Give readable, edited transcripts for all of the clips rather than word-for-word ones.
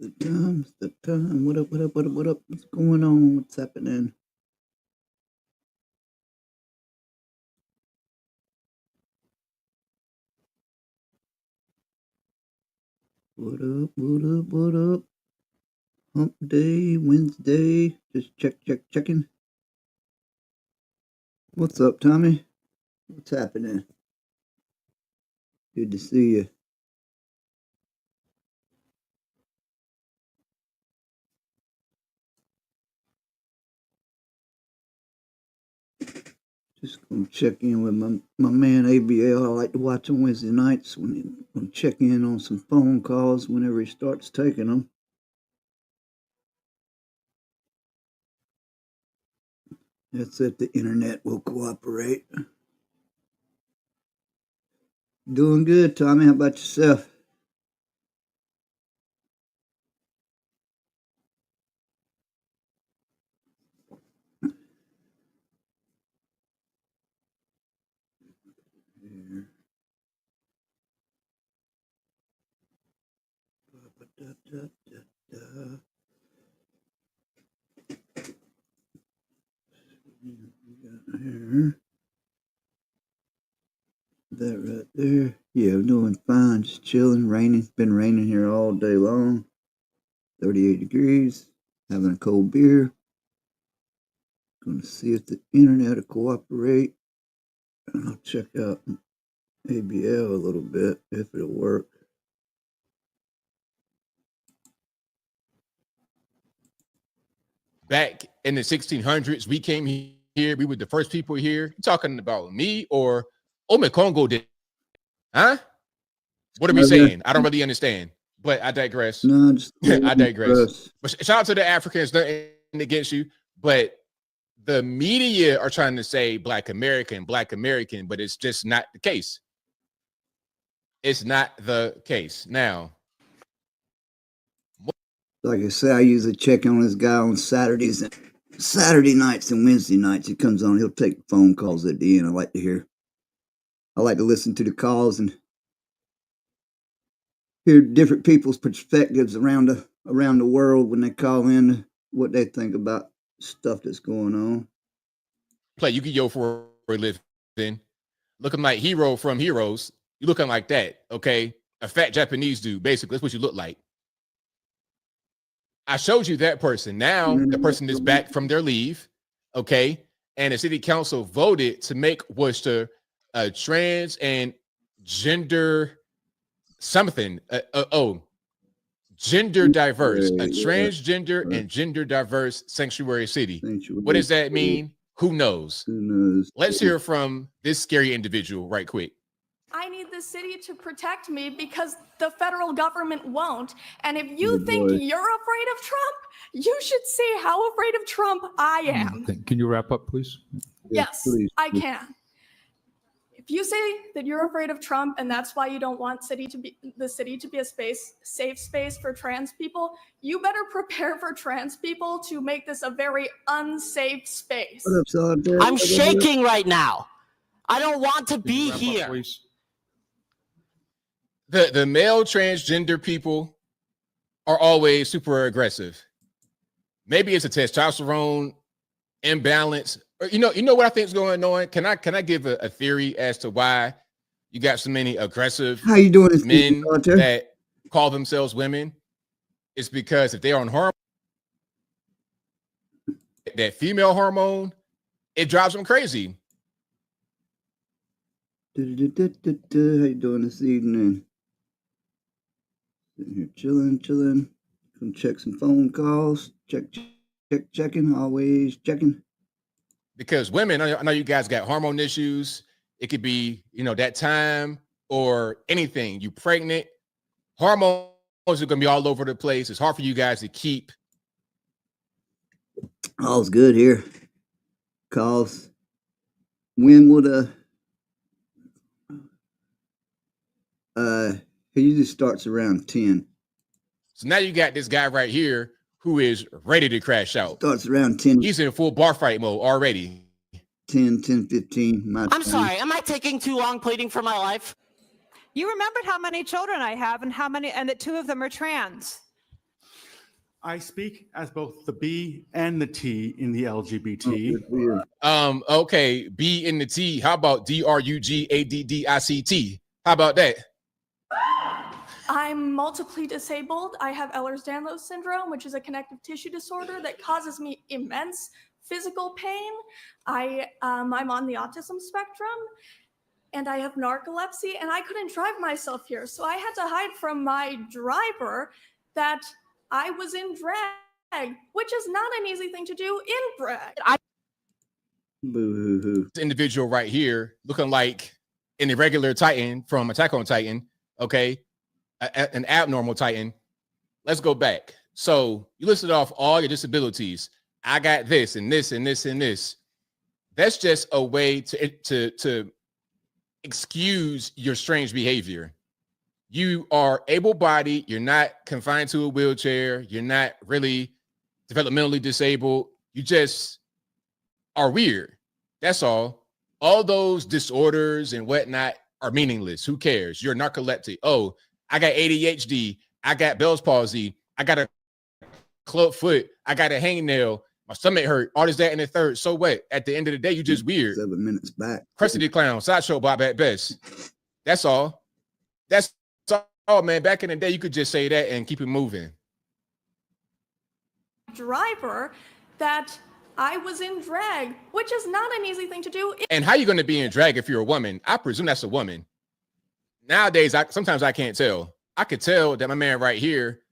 The time. What up? What up? What up? What up? What's going on? What's happening? What up? What up? What up? Hump day, Wednesday. Just checking. What's up, Tommy? What's happening? Good to see you. Just gonna check in with my man ABL. I like to watch on Wednesday nights when I'm check in on some phone calls whenever he starts taking them. That's if the internet will cooperate. Doing good, Tommy. How about yourself? Here. That right there. Yeah, I'm doing fine. Just chilling. Raining. Been raining here all day long. 38 degrees. Having a cold beer. Gonna see if the internet will cooperate. And I'll check out ABL a little bit if it'll work. Back in the 1600s, we came here. We were the first people here. You talking about me or Omekongo did? Huh? What are we saying? I don't really understand, but I digress. No, just I digress. But shout out to the Africans, nothing against you. But the media are trying to say Black American, but it's just not the case. It's not the case. Now, like I say, I usually check on this guy on Saturday nights and Wednesday nights. He comes on, he'll take phone calls at the end. I like to listen to the calls and hear different people's perspectives around the world when they call in, what they think about stuff that's going on. Play Yu-Gi-Oh for a living, looking like Hero from Heroes. You looking like that, okay? A fat Japanese dude, basically. That's what you look like. I showed you that person. Now the person is back from their leave, okay? And the city council voted to make Worcester a trans and gender something. Gender diverse, a transgender and gender diverse sanctuary city. What does that mean? Who knows? Let's hear from this scary individual right quick. I need the city to protect me because the federal government won't. And if you think you're afraid of Trump, you should see how afraid of Trump I am. Can you wrap up, please? Yes, please. I can. If you say that you're afraid of Trump and that's why you don't want the city to be a safe space for trans people, you better prepare for trans people to make this a very unsafe space. I'm shaking right now. I don't want to be here. Up, the male transgender people are always super aggressive. Maybe it's a testosterone imbalance. Or you know what I think is going on? Can I give a theory as to why you got so many aggressive How you doing this men that call themselves women? It's because if they're on hormone, that female hormone, it drives them crazy. How you doing this evening? Sitting here chilling. Gonna check some phone calls. Checking. Always checking. Because women, I know you guys got hormone issues. It could be, that time or anything. You pregnant, hormones are gonna be all over the place. It's hard for you guys to keep. All's good here. Calls. When would he usually starts around 10. So now you got this guy right here who is ready to crash out. Starts around 10. He's in full bar fight mode already. 10, 15. I'm sorry. Am I taking too long pleading for my life? You remembered how many children I have and that 2 of them are trans. I speak as both the B and the T in the LGBT. Okay, B in the T. How about DRUGADDICT? How about that? I'm multiply disabled. I have Ehlers-Danlos syndrome, which is a connective tissue disorder that causes me immense physical pain. I'm on the autism spectrum, and I have narcolepsy, and I couldn't drive myself here. So I had to hide from my driver that I was in drag, which is not an easy thing to do in drag. Boo-hoo-hoo. This individual right here looking like an irregular Titan from Attack on Titan, okay? An abnormal Titan. Let's go back. So you listed off all your disabilities. I got this and this and this and this. That's just a way to excuse your strange behavior. You are able-bodied. You're not confined to a wheelchair. You're not really developmentally disabled. You just are weird. That's all. All those disorders and whatnot are meaningless. Who cares? You're narcoleptic. Oh, I got ADHD. I got Bell's palsy. I got a club foot. I got a hangnail. My stomach hurt. All this, that, and the third. So what? At the end of the day, you just weird. 7 minutes back. Krusty the Clown, Sideshow Bob at best. That's all. That's all, man. Back in the day, you could just say that and keep it moving. Driver that I was in drag, which is not an easy thing to do. And how you going to be in drag if you're a woman? I presume that's a woman. Nowadays, sometimes I can't tell. I could tell that my man right here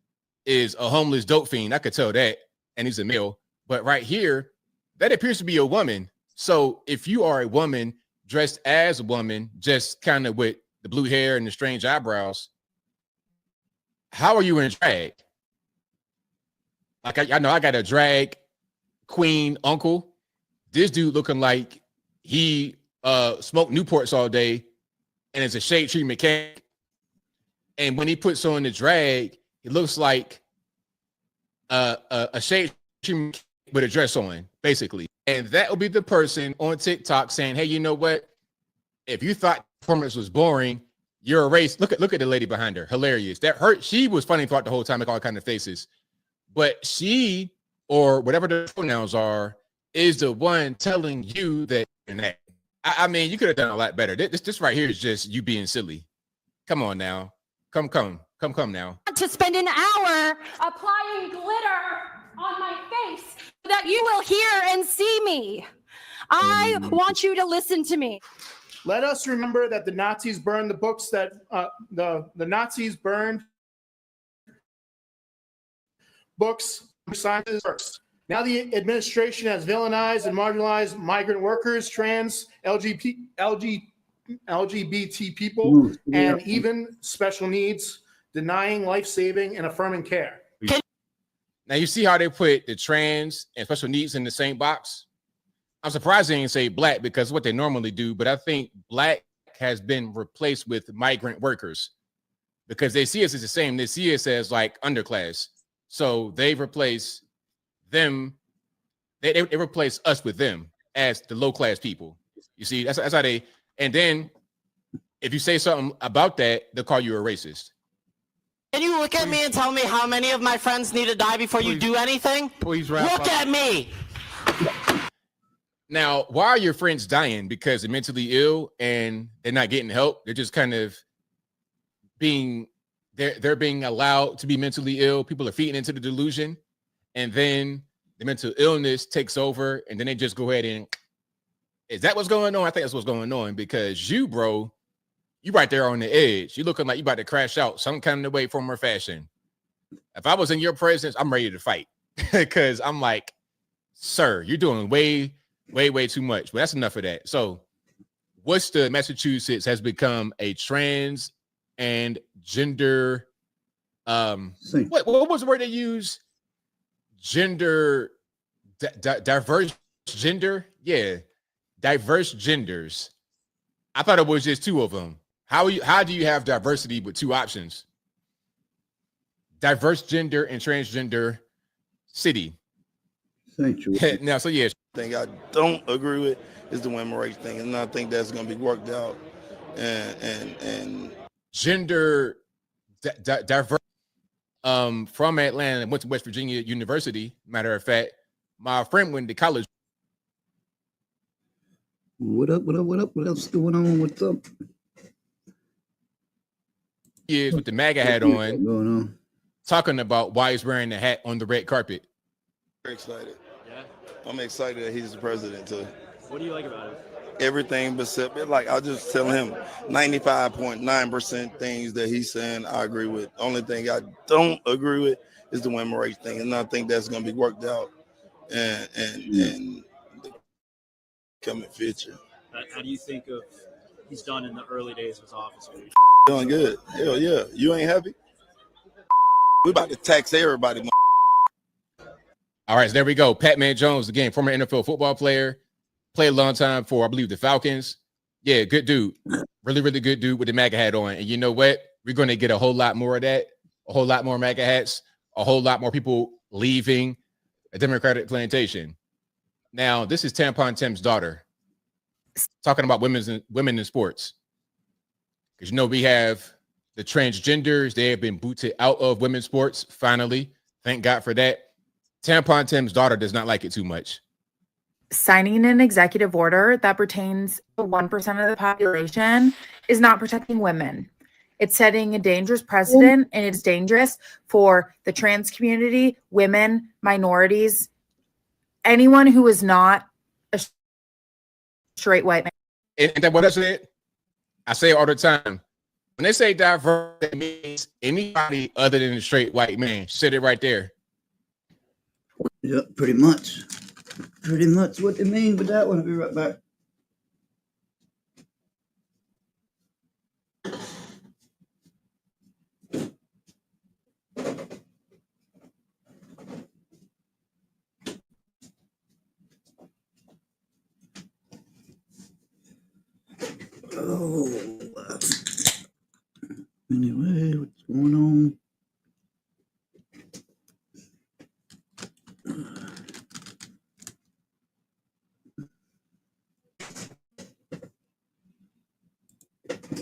is a homeless dope fiend. I could tell that, and he's a male. But right here, that appears to be a woman. So if you are a woman dressed as a woman, just kind of with the blue hair and the strange eyebrows, how are you in drag? Like I know I got a drag queen uncle. This dude looking like he smoked Newports all day and is a shade tree mechanic. And when he puts on the drag, it looks like a shade tree mechanic with a dress on, basically. And that will be the person on TikTok saying, hey, you know what? If you thought performance was boring, you're erased. Look at the lady behind her. Hilarious. She was funny throughout the whole time, like all kind of faces. But she, or whatever the pronouns are, is the one telling you that you're not. I mean, you could have done a lot better. This right here is just you being silly. Come on now. Come now. To spend an hour applying glitter on my face so that you will hear and see me. I want you to listen to me. Let us remember that the Nazis burned the books that the Nazis burned books, sciences first. Now the administration has villainized and marginalized migrant workers, trans, LGBT people, and even special needs, denying life-saving and affirming care. Now you see how they put the trans and special needs in the same box? I'm surprised they didn't say black because what they normally do, but I think black has been replaced with migrant workers because they see us as the same. They see us as like underclass. So they replace them. They replace us with them as the low class people. You see, that's how they, and then if you say something about that, they'll call you a racist. Can you look at me and tell me how many of my friends need to die before you do anything? Please wrap Look up. at me. Now, why are your friends dying? Because they're mentally ill and they're not getting help. They're just kind of being, they're being allowed to be mentally ill. People are feeding into the delusion. And then the mental illness takes over. And then they just go ahead and, is that what's going on? I think that's what's going on because you, bro, you right there on the edge. You looking like you about to crash out some kind of way, form, or fashion. If I was in your presence, I'm ready to fight because I'm like, sir, you're doing way too much. But that's enough of that. So Worcester, Massachusetts has become a trans and gender what was the word they use? Gender diverse gender? Yeah. Diverse genders. I thought it was just two of them. How do you have diversity with two options? Diverse gender and transgender city. Now, so yeah. Thing I don't agree with is the women rights thing, and I think that's going to be worked out. And Gender diverse. from Atlanta and went to West Virginia University. Matter of fact, my friend went to college. What up? What up? What up? What else going on? What's up? Years with the MAGA hat What's on, going on? talking about why he's wearing the hat on the red carpet. Very excited. Yeah. I'm excited that he's the president too. What do you like about it? Everything but like I'll just tell him 95.9% things that he's saying I agree with. Only thing I don't agree with is the women rights thing, and I think that's gonna be worked out and the coming future. How do you think of he's done in the early days of his office? Doing good. Hell yeah. You ain't happy? We about to tax everybody. All right, so there we go. Pat-Man Jones, again, former NFL football player, played a long time for, I believe, the Falcons. Yeah, good dude. Really, really good dude with the MAGA hat on. And you know what? We're going to get a whole lot more of that, a whole lot more MAGA hats, a whole lot more people leaving a Democratic plantation. Now, this is Tampon Tim's daughter talking about women in sports. Because, you know, we have the transgenders. They have been booted out of women's sports, finally. Thank God for that. Tampon Tim's daughter does not like it too much. Signing an executive order that pertains to 1% of the population is not protecting women. It's setting a dangerous precedent, and it's dangerous for the trans community, women, minorities, anyone who is not a straight white man. And then what I said, I say it all the time. When they say diverse, it means anybody other than a straight white man. Said it right there. Yep, pretty much. Pretty much what they mean with that one. I'll be right back. Oh, anyway, what's going on?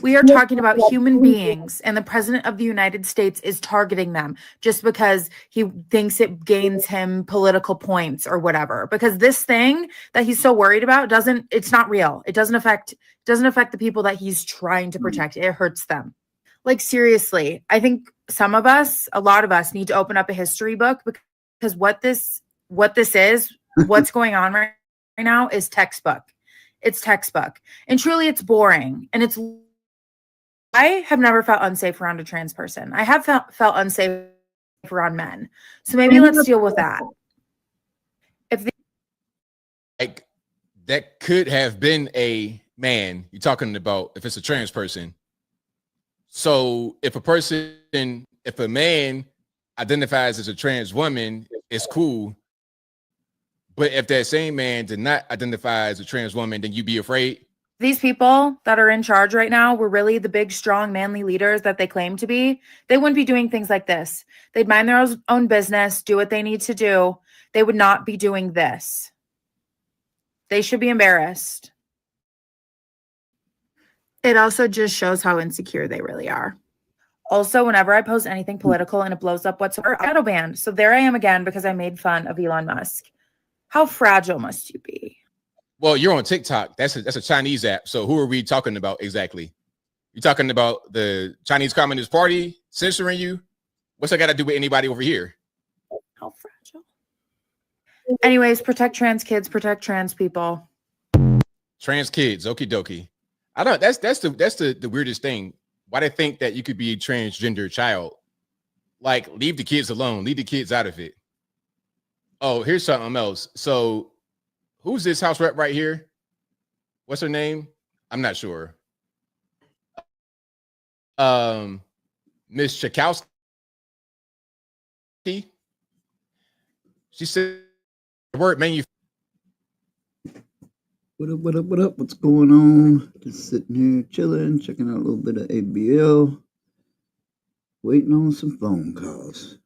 We are talking about human beings, and the president of the United States is targeting them just because he thinks it gains him political points or whatever. Because this thing that he's so worried about it's not real. It doesn't affect the people that he's trying to protect. It hurts them. Like, seriously, I think a lot of us need to open up a history book, because what this is, what's going on right now is textbook. It's textbook. And truly it's boring. And I have never felt unsafe around a trans person. I have felt unsafe around men. So maybe let's deal with that. That could have been a man you're talking about if it's a trans person. So if a man identifies as a trans woman, it's cool. But if that same man did not identify as a trans woman, then you'd be afraid. These people that are in charge right now were really the big, strong, manly leaders that they claim to be. They wouldn't be doing things like this. They'd mind their own business, do what they need to do. They would not be doing this. They should be embarrassed. It also just shows how insecure they really are. Also, whenever I post anything political and it blows up whatsoever, I auto banned. So there I am again because I made fun of Elon Musk. How fragile must you be? Well, you're on TikTok. That's a Chinese app. So who are we talking about exactly? You talking about the Chinese Communist Party censoring you? What's that got to do with anybody over here? How fragile. Anyways, protect trans kids, protect trans people. Trans kids, okie dokie. I don't. That's the weirdest thing. Why they think that you could be a transgender child? Like, leave the kids alone. Leave the kids out of it. Oh, here's something else. So, who's this House rep right here? What's her name? I'm not sure. Miss Chakowski. She said the word manufacturing. What up, what up, what up? What's going on? Just sitting here chilling, checking out a little bit of ABL. Waiting on some phone calls.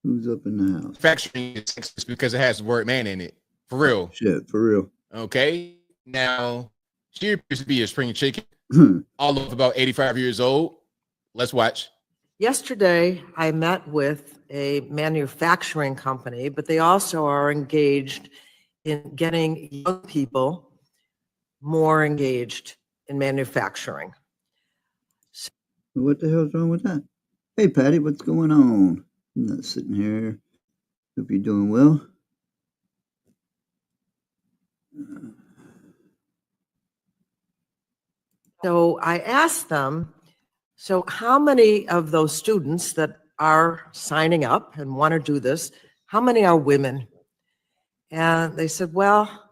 Who's up in the house? Manufacturing is sexist because it has the word man in it. For real. Shit, for real. Okay. Now, she appears to be a spring chicken. All of about 85 years old. Let's watch. Yesterday, I met with a manufacturing company, but they also are engaged in getting young people more engaged in manufacturing. What the hell's wrong with that? Hey, Patty, what's going on? I'm not sitting here. Hope you're doing well. So I asked them, so how many of those students that are signing up and want to do this, how many are women? And they said, well,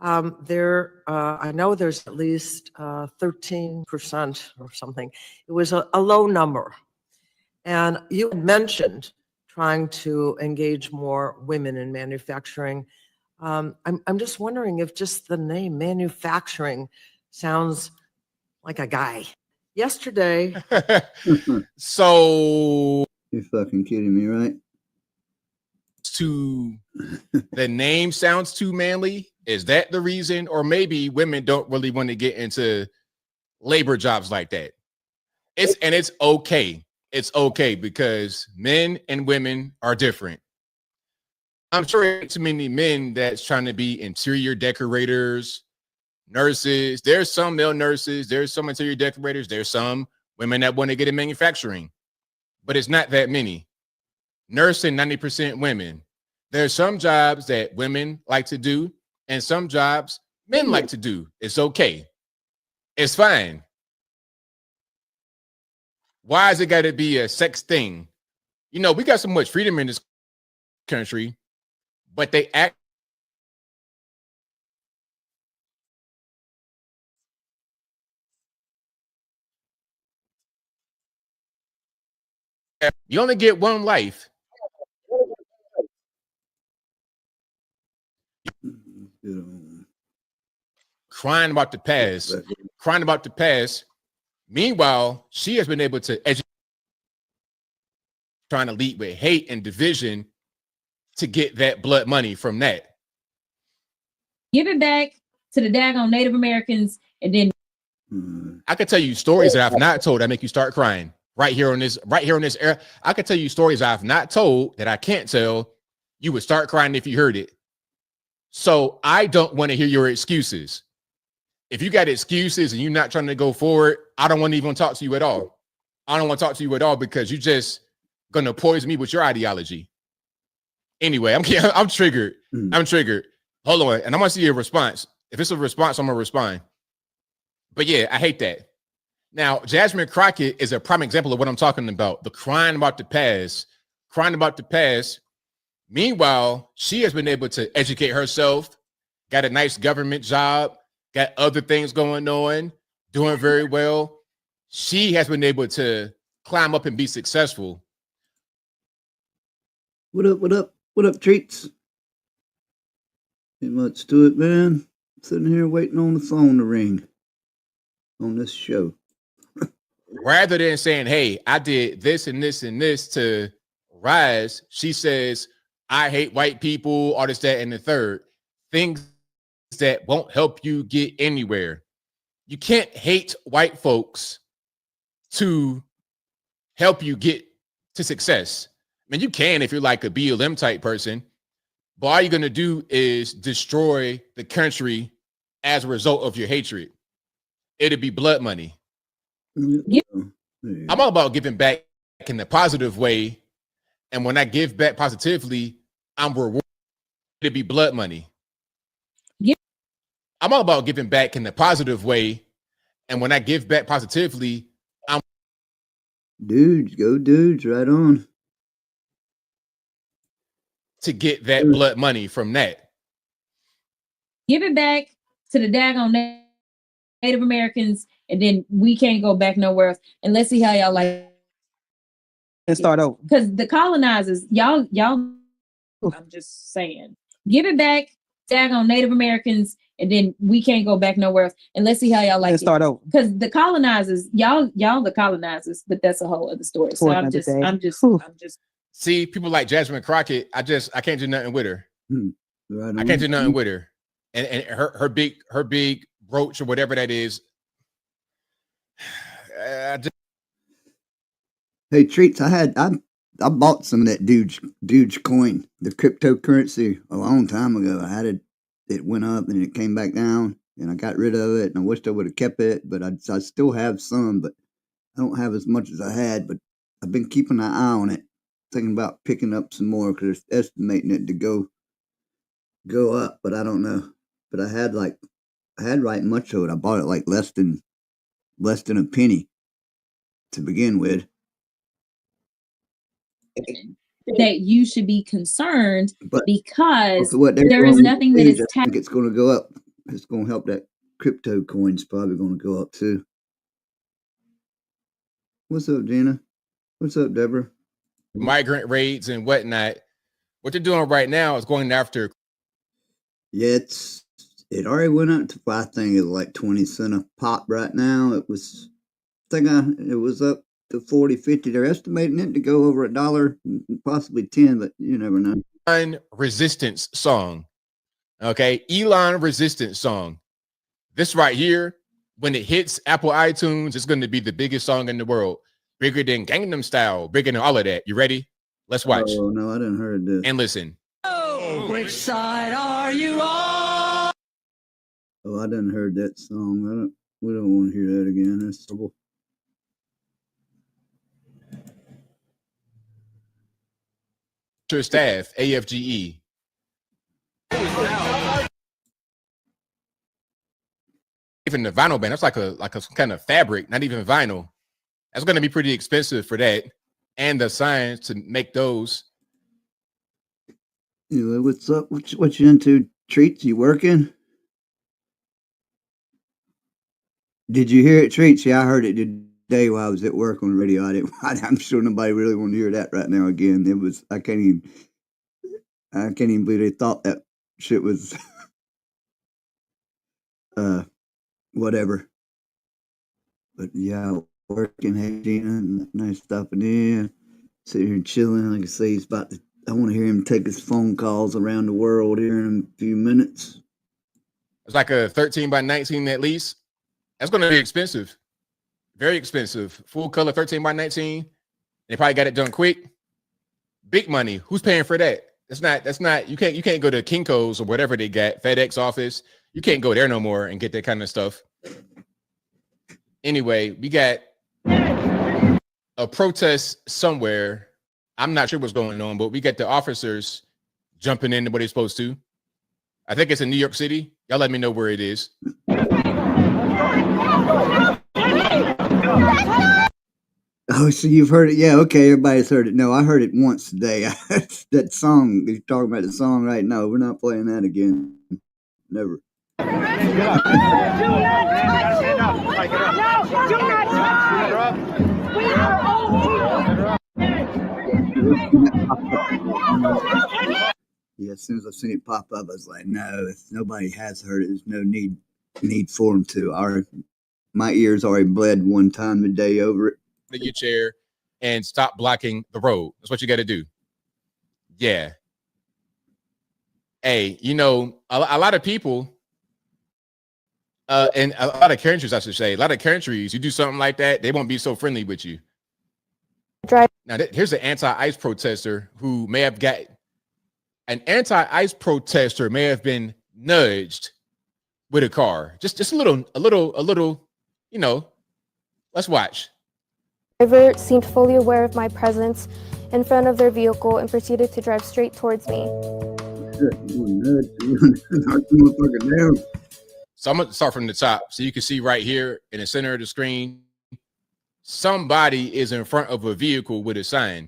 I know there's at least 13% or something. It was a low number. And you had mentioned trying to engage more women in manufacturing. I'm just wondering if just the name manufacturing sounds like a guy. Yesterday. So you're fucking kidding me, right? The name sounds too manly. Is that the reason? Or maybe women don't really want to get into labor jobs like that. It's okay. It's okay because men and women are different. I'm sure there ain't too many men that's trying to be interior decorators, nurses. There's some male nurses, there's some interior decorators, there's some women that want to get in manufacturing, but it's not that many. Nursing, 90% women. There's some jobs that women like to do and some jobs men like to do. It's okay. It's fine. Why is it got to be a sex thing? You know, we got so much freedom in this country, but they act. You only get one life. Crying about the past. Crying about the past. Meanwhile, she has been able to educate, trying to lead with hate and division to get that blood money from that. Give it back to the daggone Native Americans, and then I could tell you stories that I've not told that make you start crying right here on this era. I could tell you stories I've not told that I can't tell. You would start crying if you heard it. So I don't want to hear your excuses. If you got excuses and you're not trying to go forward, I don't want to even talk to you at all. I don't want to talk to you at all because you just going to poison me with your ideology. Anyway, I'm triggered. I'm triggered. Hold on. And I want to see your response. If it's a response, I'm going to respond. But yeah, I hate that. Now, Jasmine Crockett is a prime example of what I'm talking about. The crying about the past. Crying about the past. Meanwhile, she has been able to educate herself, got a nice government job, got other things going on, doing very well. She has been able to climb up and be successful. What up, what up? What up, treats? Ain't much to it, man. I'm sitting here waiting on the phone to ring on this show. Rather than saying, hey, I did this and this and this to rise, she says, I hate white people, all this, that, and the third. Things that won't help you get anywhere. You can't hate white folks to help you get to success. I mean, you can if you're like a BLM type person, but all you're going to do is destroy the country as a result of your hatred. It'll be blood money. I'm all about giving back in a positive way. And when I give back positively, I'm rewarded. It'll be blood money. I'm all about giving back in a positive way. And when I give back positively, I'm dudes, go dudes, right on. To get that blood money from that. Give it back to the daggone Native Americans, and then we can't go back nowhere else. And let's see how y'all like and start over. Because the colonizers, y'all, I'm just saying, give it back, daggone Native Americans, and then we can't go back nowhere else. And let's see how y'all like and start over. Because the colonizers, y'all the colonizers, but that's a whole other story. So I'm just see people like Jasmine Crockett. I can't do nothing with her. Right, I can't do nothing with her. And her big brooch or whatever that is. Hey, Treats, I bought some of that Doge coin, the cryptocurrency, a long time ago. I had it. It went up and it came back down, and I got rid of it. And I wished I would have kept it, but I still have some, but I don't have as much as I had. But I've been keeping an eye on it, thinking about picking up some more because they're estimating it to go up, but I don't know. But I had right much of it. I bought it like less than a penny to begin with. That you should be concerned But because what they're there is doing nothing that is I think it's going to go up. It's going to help that crypto coin's probably going to go up too. What's up, Gina? What's up, Deborah? Migrant raids and whatnot. What they're doing right now is going after. Yeah, it already went up to, I think it's like 20 cents a pop right now. It was up to 40, 50. They're estimating it to go over $1, possibly 10, but you never know. Elon resistance song. Okay, Elon resistance song. This right here, when it hits Apple iTunes, it's going to be the biggest song in the world. Bigger than Gangnam Style, bigger than all of that. You ready? Let's watch. Oh, no, I didn't heard this. And listen. Which side are you on? Oh, I didn't heard that song. We don't want to hear that again. That's trouble. Staff, AFGE. Even the vinyl band, that's like a kind of fabric, not even vinyl. That's going to be pretty expensive for that, and the signs to make those. Anyway, what's up? What you into? Treats? You working? Did you hear it, Treats? Yeah, I heard it today while I was at work on the radio. I'm sure nobody really want to hear that right now again. I can't even believe they thought that shit was whatever. But yeah, working, hey Gina, nice stopping in, sitting here and chilling. Like I say, I want to hear him take his phone calls around the world here in a few minutes. It's like a 13 by 19 at least. That's going to be expensive. Very expensive. Full color 13 by 19. They probably got it done quick. Big money. Who's paying for that? That's not, you can't go to Kinko's or whatever they got, FedEx office. You can't go there no more and get that kind of stuff. Anyway, we got a protest somewhere. I'm not sure what's going on, but we got the officers jumping into what they're supposed to. I think it's in New York City. Y'all let me know where it is. Oh, so you've heard it? Yeah, okay, everybody's heard it. No, I heard it once today. That song, you're talking about the song right now. We're not playing that again. Never. Yeah, as soon as I seen it pop up, I was like, no, if nobody has heard it, there's no need for them to. My ears already bled one time a day over it. Your chair and stop blocking the road. That's what you got to do. Yeah. Hey, a lot of people, and a lot of countries, I should say, a lot of countries, you do something like that, they won't be so friendly with you. Now, here's an anti-ICE protester who may have been nudged with a car. Just a little, let's watch. Driver seemed fully aware of my presence in front of their vehicle and proceeded to drive straight towards me. So I'm going to start from the top. So you can see right here in the center of the screen, somebody is in front of a vehicle with a sign.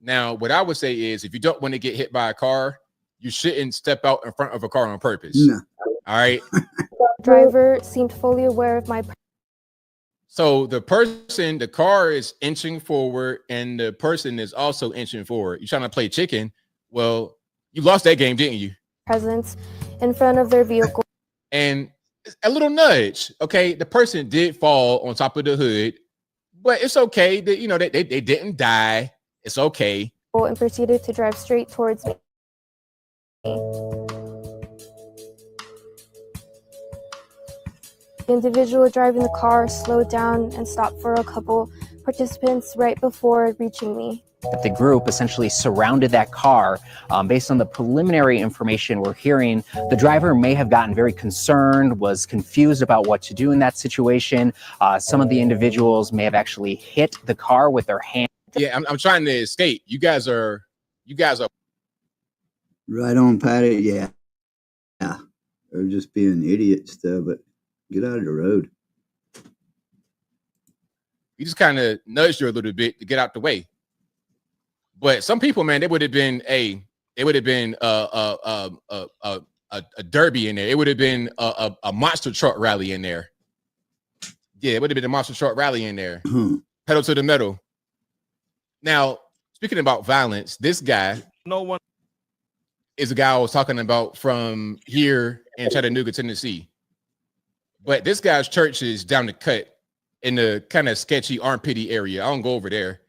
Now, what I would say is if you don't want to get hit by a car, you shouldn't step out in front of a car on purpose. No. All right. Driver seemed fully aware of my. So the car is inching forward and the person is also inching forward. You're trying to play chicken. Well, you lost that game, didn't you? Presence in front of their vehicle. And a little nudge. Okay. The person did fall on top of the hood, but it's okay that, they didn't die. It's okay. And proceeded to drive straight towards me. The individual driving the car slowed down and stopped for a couple participants right before reaching me. The group essentially surrounded that car. Based on the preliminary information we're hearing, the driver may have gotten very concerned, was confused about what to do in that situation. Some of the individuals may have actually hit the car with their hand. Yeah, I'm trying to escape. You guys are Right on, Patty. Yeah. Or just being idiots still, but get out of the road. you just kind of nudged her a little bit to get out the way. But some people, man, it would have been a derby in there. It would have been a monster truck rally in there. Yeah, it would have been a monster truck rally in there. Pedal to the metal. Now, speaking about violence, this guy, is a guy I was talking about from here in Chattanooga, Tennessee. But this guy's church is down the cut in the kind of sketchy armpity area. I don't go over there.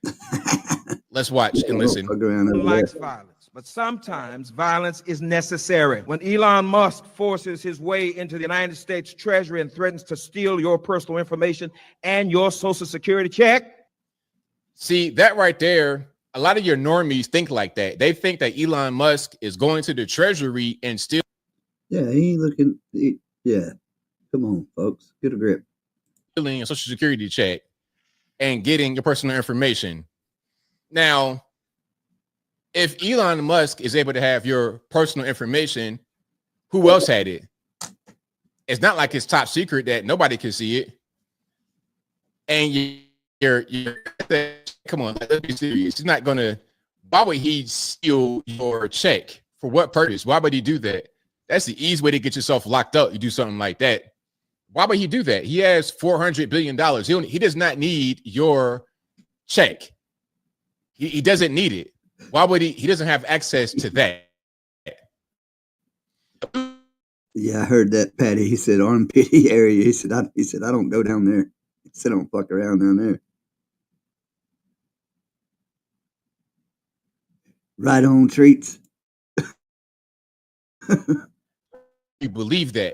Let's watch and listen. Likes violence, but sometimes violence is necessary. When Elon Musk forces his way into the United States Treasury and threatens to steal your personal information and your Social Security check. See, that right there, a lot of your normies think like that. They think that Elon Musk is going to the Treasury and steal. Yeah, he ain't looking. Yeah. Come on, folks. Get a grip. Stealing a Social Security check and getting your personal information. Now, if Elon Musk is able to have your personal information, who else had it? It's not like it's top secret that nobody can see it. And you're come on, let's be serious. He's not gonna. Why would he steal your check? For what purpose? Why would he do that? That's the easy way to get yourself locked up. You do something like that. Why would he do that? He has $400 billion. He does not need your check. He doesn't need it. Why would he? He doesn't have access to that. Yeah, I heard that, Patty. He said armpity area. He said I don't go down there. He said I don't fuck around down there. Right on, treats. You believe that.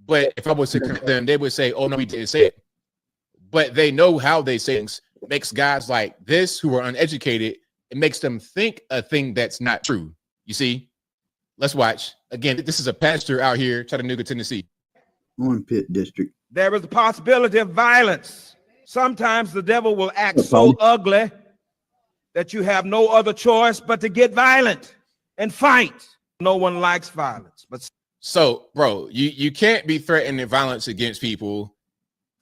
But if I was to correct them, they would say, oh, no, we didn't say it. But they know how they say things. Makes guys like this who are uneducated, it makes them think a thing that's not true. You see? Let's watch. Again, this is a pastor out here, Chattanooga, Tennessee. Armpit district. There is a possibility of violence. Sometimes the devil will act so ugly that you have no other choice but to get violent and fight. No one likes violence. But so, bro, you can't be threatening violence against people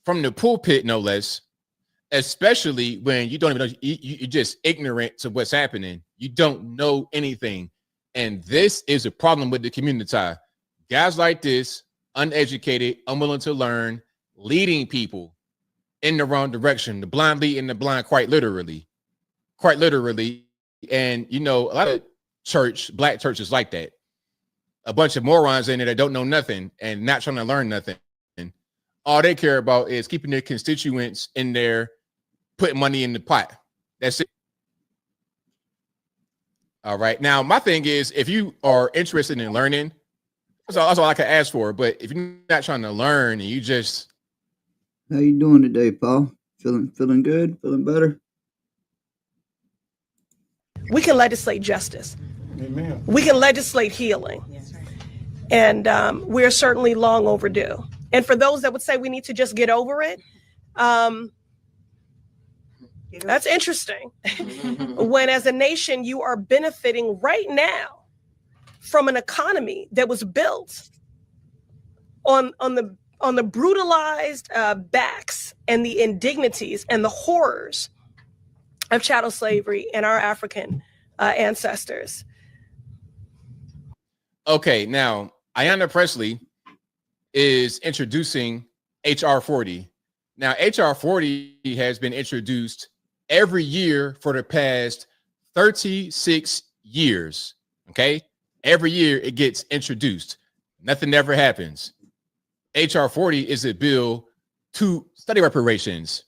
from the pulpit, no less, especially when you don't even know, you're just ignorant to what's happening. You don't know anything. And this is a problem with the community. Guys like this, uneducated, unwilling to learn, leading people in the wrong direction, the blind leading the blind, quite literally. And, you know, a lot of black churches like that. A bunch of morons in there that don't know nothing and not trying to learn nothing. All they care about is keeping their constituents in there, putting money in the pot. That's it. All right. Now, my thing is, if you are interested in learning, that's all I can ask for. But if you're not trying to learn and you just... How you doing today, Paul? Feeling good? Feeling better? We can legislate justice. Amen. We can legislate healing. And we're certainly long overdue. And for those that would say we need to just get over it, that's interesting. When as a nation, you are benefiting right now from an economy that was built on the brutalized backs and the indignities and the horrors of chattel slavery and our African ancestors. Okay, now Ayanna Pressley is introducing HR 40. Now, HR 40 has been introduced every year for the past 36 years. Okay, every year it gets introduced. Nothing ever happens. HR 40 is a bill to study reparations,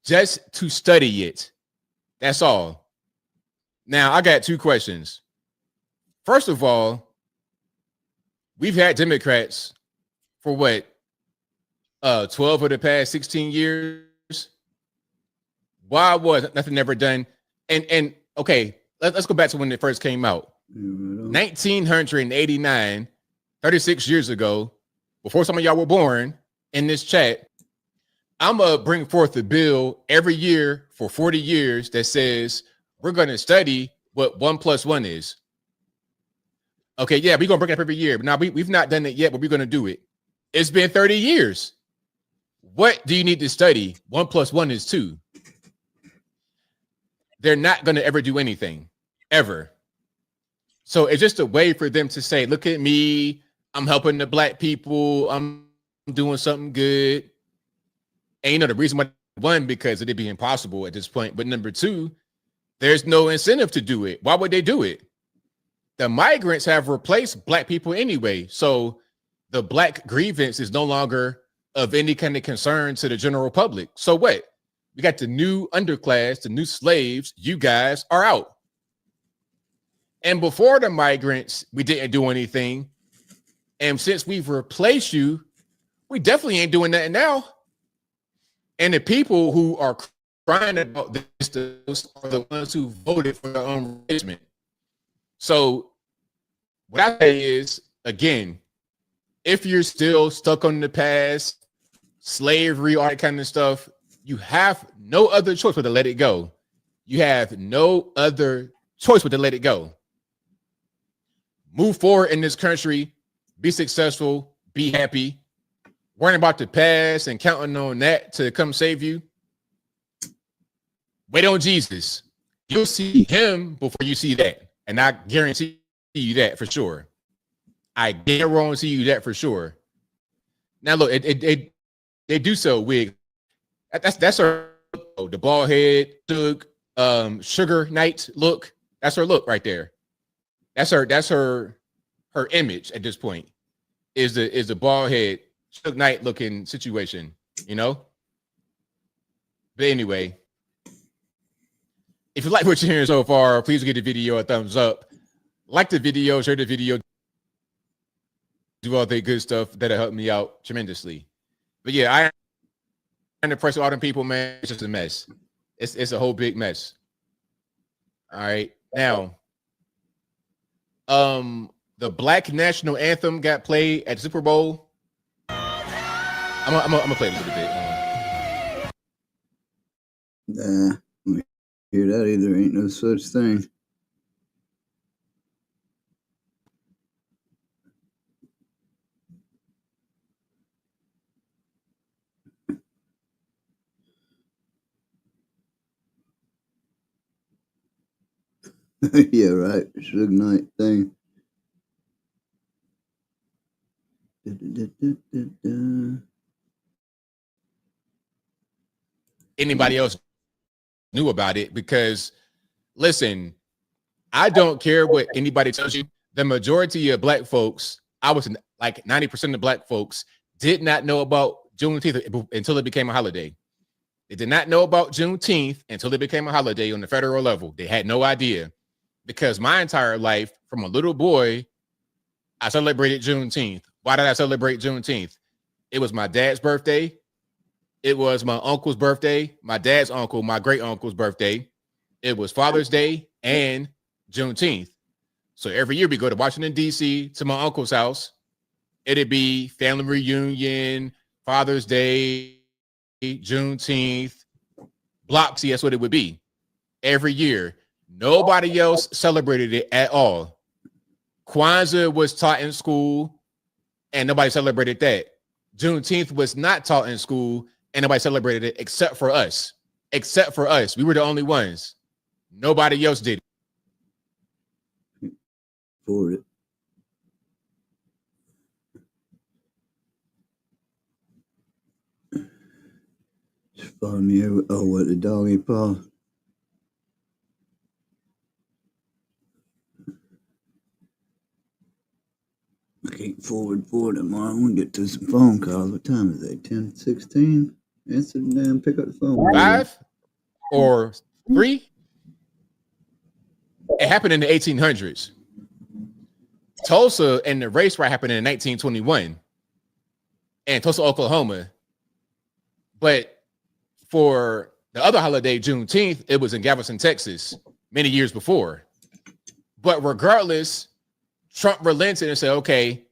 just to study it. That's all. Now, I got two questions. First of all, we've had Democrats for what, 12 of the past 16 years? Why was nothing ever done? And okay, let's go back to when it first came out. 1989, 36 years ago, before some of y'all were born in this chat, I'm going to bring forth a bill every year for 40 years that says we're going to study what 1 + 1 is. Okay, yeah, we're going to bring it up every year. But now we've not done it yet, but we're going to do it. It's been 30 years. What do you need to study? 1 + 1 is 2. They're not going to ever do anything, ever. So it's just a way for them to say, look at me. I'm helping the black people. I'm doing something good. And you know, the reason why, one, because it'd be impossible at this point. But number two, there's no incentive to do it. Why would they do it? The migrants have replaced black people anyway. So the black grievance is no longer of any kind of concern to the general public. So what? We got the new underclass, the new slaves. You guys are out. And before the migrants, we didn't do anything. And since we've replaced you, we definitely ain't doing that now. And the people who are crying about this are the ones who voted for their own replacement. So what I say is, again, if you're still stuck on the past, slavery, all that kind of stuff, you have no other choice but to let it go. You have no other choice but to let it go. Move forward in this country, be successful, be happy. Worrying about the past and counting on that to come save you. Wait on Jesus. You'll see him before you see that. And I guarantee you that for sure. I guarantee you that for sure. Now look, they do so wig. That's her, the bald head, Sugar Knight look. That's her look right there. That's her image at this point. Is the bald head, Suge Knight looking situation, you know? But anyway, if you like what you're hearing so far, please give the video a thumbs up. Like the video, share the video, do all the good stuff that'll help me out tremendously. But yeah, I'm impressed with all them people, man. It's just a mess. It's a whole big mess. All right. Now, the Black National Anthem got played at the Super Bowl. I'm gonna play a little bit. Nah, I don't hear that either. Ain't no such thing. Yeah, right. Suge Knight thing. Anybody else knew about it? Because listen, I don't care what anybody tells you. The majority of black folks, I was like 90% of black folks, did not know about Juneteenth until it became a holiday. They did not know about Juneteenth until it became a holiday on the federal level. They had no idea. Because my entire life, from a little boy, I celebrated Juneteenth. Why did I celebrate Juneteenth? It was my dad's birthday. It was my uncle's birthday, my dad's uncle, my great uncle's birthday. It was Father's Day and Juneteenth. So every year we go to Washington, D.C. to my uncle's house. It'd be family reunion, Father's Day, Juneteenth, Bloxy. That's what it would be every year. Nobody else celebrated it at all. Kwanzaa was taught in school and nobody celebrated that. Juneteenth was not taught in school and nobody celebrated it except for us. Except for us. We were the only ones. Nobody else did it. For it. Just follow me over. Oh, what, the doggy paw? I can't forward tomorrow. I'm gonna get to some phone calls. What time is it? 10:16? Answer the damn, pick up the phone. 5 or 3? It happened in the 1800s. Tulsa and the race riot happened in 1921 in Tulsa, Oklahoma. But for The other holiday, Juneteenth, it was in Galveston, Texas, many years before. But regardless, Trump relented and said, okay,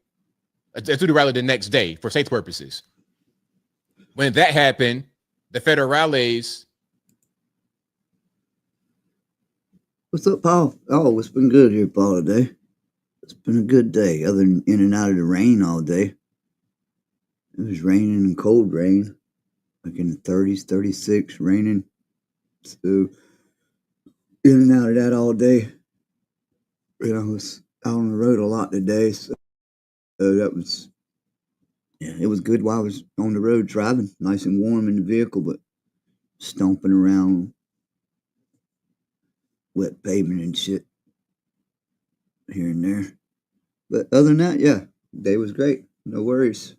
let's do the rally the next day for safety purposes. When that happened, the federales. What's up, Paul? Oh, it's been good here, Paul, today. It's been a good day, other than in and out of the rain all day. It was raining and cold rain, like in the 30s, 36, raining. So, in and out of that all day. You know, I was out on the road a lot today, so that was, yeah, it was good while I was on the road driving, nice and warm in the vehicle, but stomping around wet pavement and shit here and there. But other than that, yeah, day was great. No worries.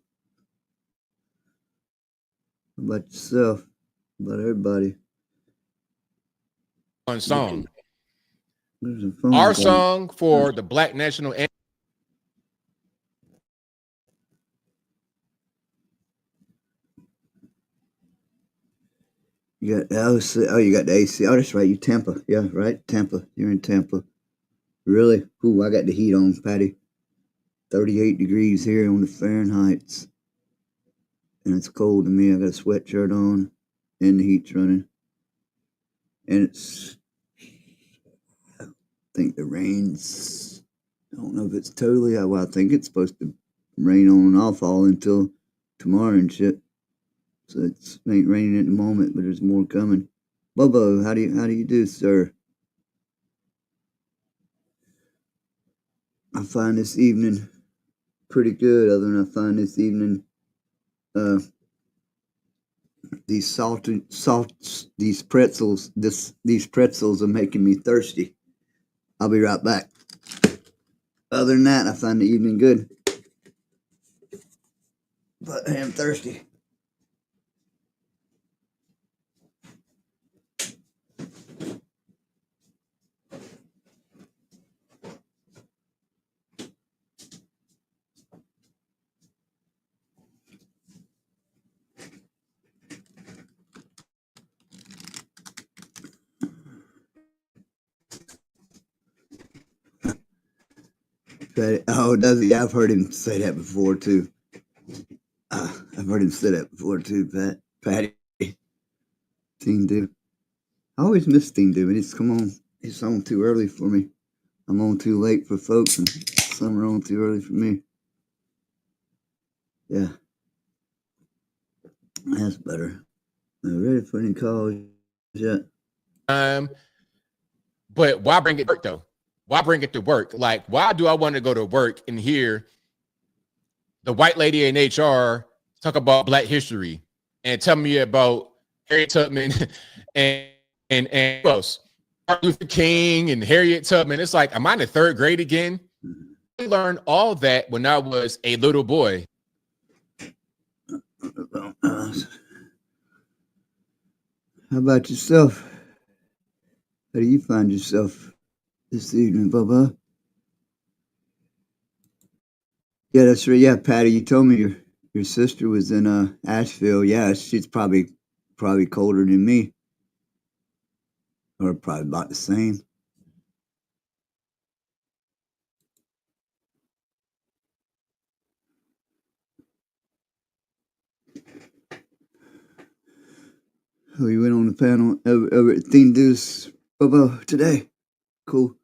How about yourself? How about everybody? One song. There's a phone Our call. song for the Black National Anthem. You got LC. Oh, you got the AC. Oh, that's right. You Tampa. Yeah, right. Tampa. You're in Tampa. Really? Ooh, I got the heat on, Patty. 38 degrees here on the Fahrenheit. And it's cold to me. I got a sweatshirt on and the heat's running. And it's, I think the rain's, I don't know if it's totally, well, I think it's supposed to rain on and off all until tomorrow and shit. So it ain't raining at the moment, but there's more coming. Bobo, how do you do, sir? I find this evening pretty good, other than I find this evening these pretzels are making me thirsty. I'll be right back. Other than that, I find the evening good. But I am thirsty. Oh, does he? I've heard him say that before too. I've heard him say that before too, Patty. Team Do. I always miss Team Do, but it's on too early for me. I'm on too late for folks, and some are on too early for me. Yeah. That's better. I'm ready for any calls yet. But why bring it to work though? Why bring it to work? Like, why do I want to go to work and hear the white lady in HR talk about Black history and tell me about Harriet Tubman and who else? Martin Luther King and Harriet Tubman? It's like, am I in the third grade again? I learned all that when I was a little boy. How about yourself? How do you find yourself this evening, Bubba? Yeah, that's right. Yeah, Patty, you told me your sister was in Asheville. Yeah, she's probably colder than me, or probably about the same. Oh, you went on the panel over at Theme Deuce Bubba today. Cool.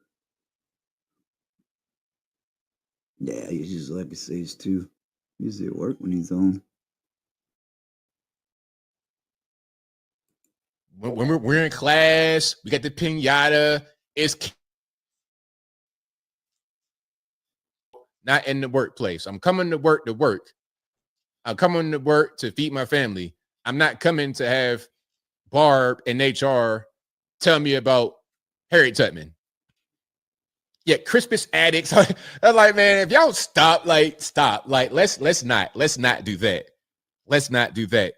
Yeah, he's just like to say too. He's at work when he's on. When we're in class, we got the piñata. It's not in the workplace. I'm coming to work to work. I'm coming to work to feed my family. I'm not coming to have Barb and HR tell me about Harriet Tubman. Yeah, Crispus addicts. I'm like, man, if y'all stop. Let's not do that. Let's not do that.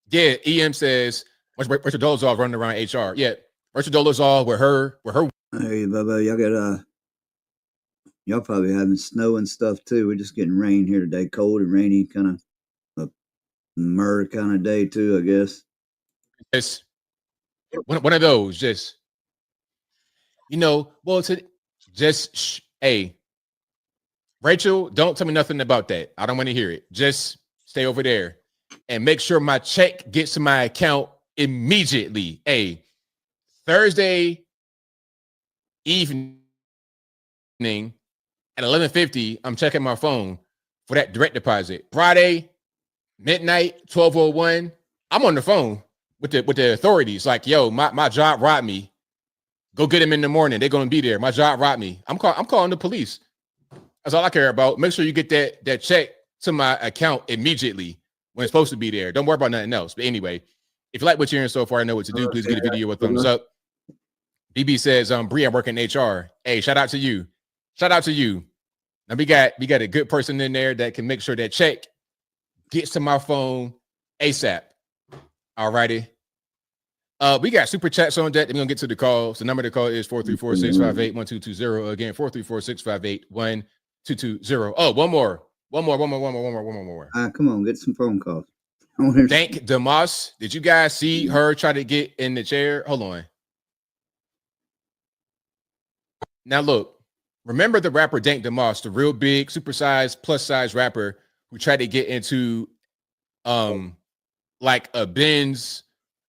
Yeah, EM says Rachel Dolezal running around HR. Yeah, Rachel Dolezal with her. Hey, Bubba, y'all probably having snow and stuff too. We're just getting rain here today, cold and rainy, kind of a murder kind of day too, I guess. It's one of those. Just well, hey, Rachel, don't tell me nothing about that. I don't want to hear it. Just stay over there and make sure my check gets to my account immediately. Hey, Thursday evening at 11:50, I'm checking my phone for that direct deposit. Friday midnight, 12:01, I'm on the phone with the authorities. Like, yo, my job robbed me. Go get him in the morning. They're gonna be there. My job robbed me. I'm calling the police. That's all I care about. Make sure you get that check to my account immediately when it's supposed to be there. Don't worry about nothing else. But anyway, if you like what you're hearing so far, I know what to do. Please give the video a thumbs up. BB says, Bree, I'm working HR. Hey, shout out to you. Shout out to you. Now we got a good person in there that can make sure that check gets to my phone ASAP. All righty. We got super chats on deck. We're gonna get to the calls. The number to call is 434-658-1220. Again, 434-658-1220. Oh, one more. Come on, get some phone calls. Thank Demas. Did you guys see her try to get in the chair? Hold on. Now look, remember the rapper Dank Demas, the real big, supersized, plus size rapper who tried to get into like a Benz,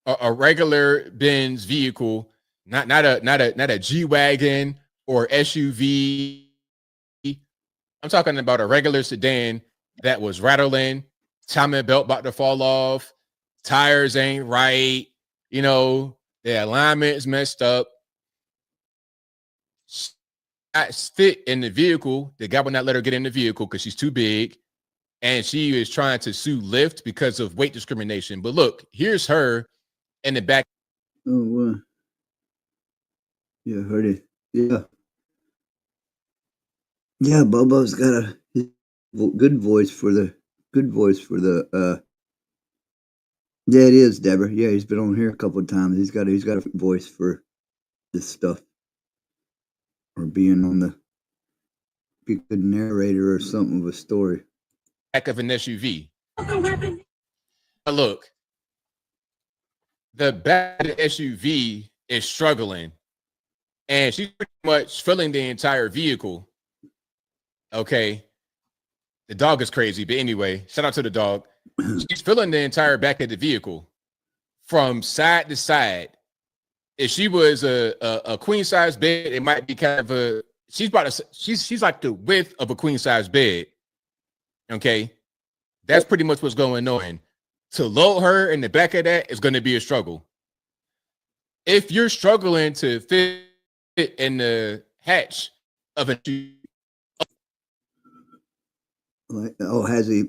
a regular Benz vehicle, not a G-Wagon or SUV. I'm talking about a regular sedan that was rattling, timing belt about to fall off, tires ain't right, the alignment's messed up. I fit in the vehicle. The guy would not let her get in the vehicle because she's too big, and she is trying to sue Lyft because of weight discrimination. But look, here's her in the back. Oh, yeah, heard it. Yeah, Bobo's got a good voice for the. Yeah, it is, Deborah. Yeah, he's been on here a couple of times. He's got a voice for this stuff. Or being on be a good narrator or something of a story. Back of an SUV. Look, the back of the SUV is struggling, and she's pretty much filling the entire vehicle. Okay. The dog is crazy, but anyway, shout out to the dog. She's filling the entire back of the vehicle from side to side. If she was a queen size bed, it might be kind of she's like the width of a queen size bed. Okay. That's pretty much what's going on. To load her in the back of that is going to be a struggle. If you're struggling to fit in the hatch of a has he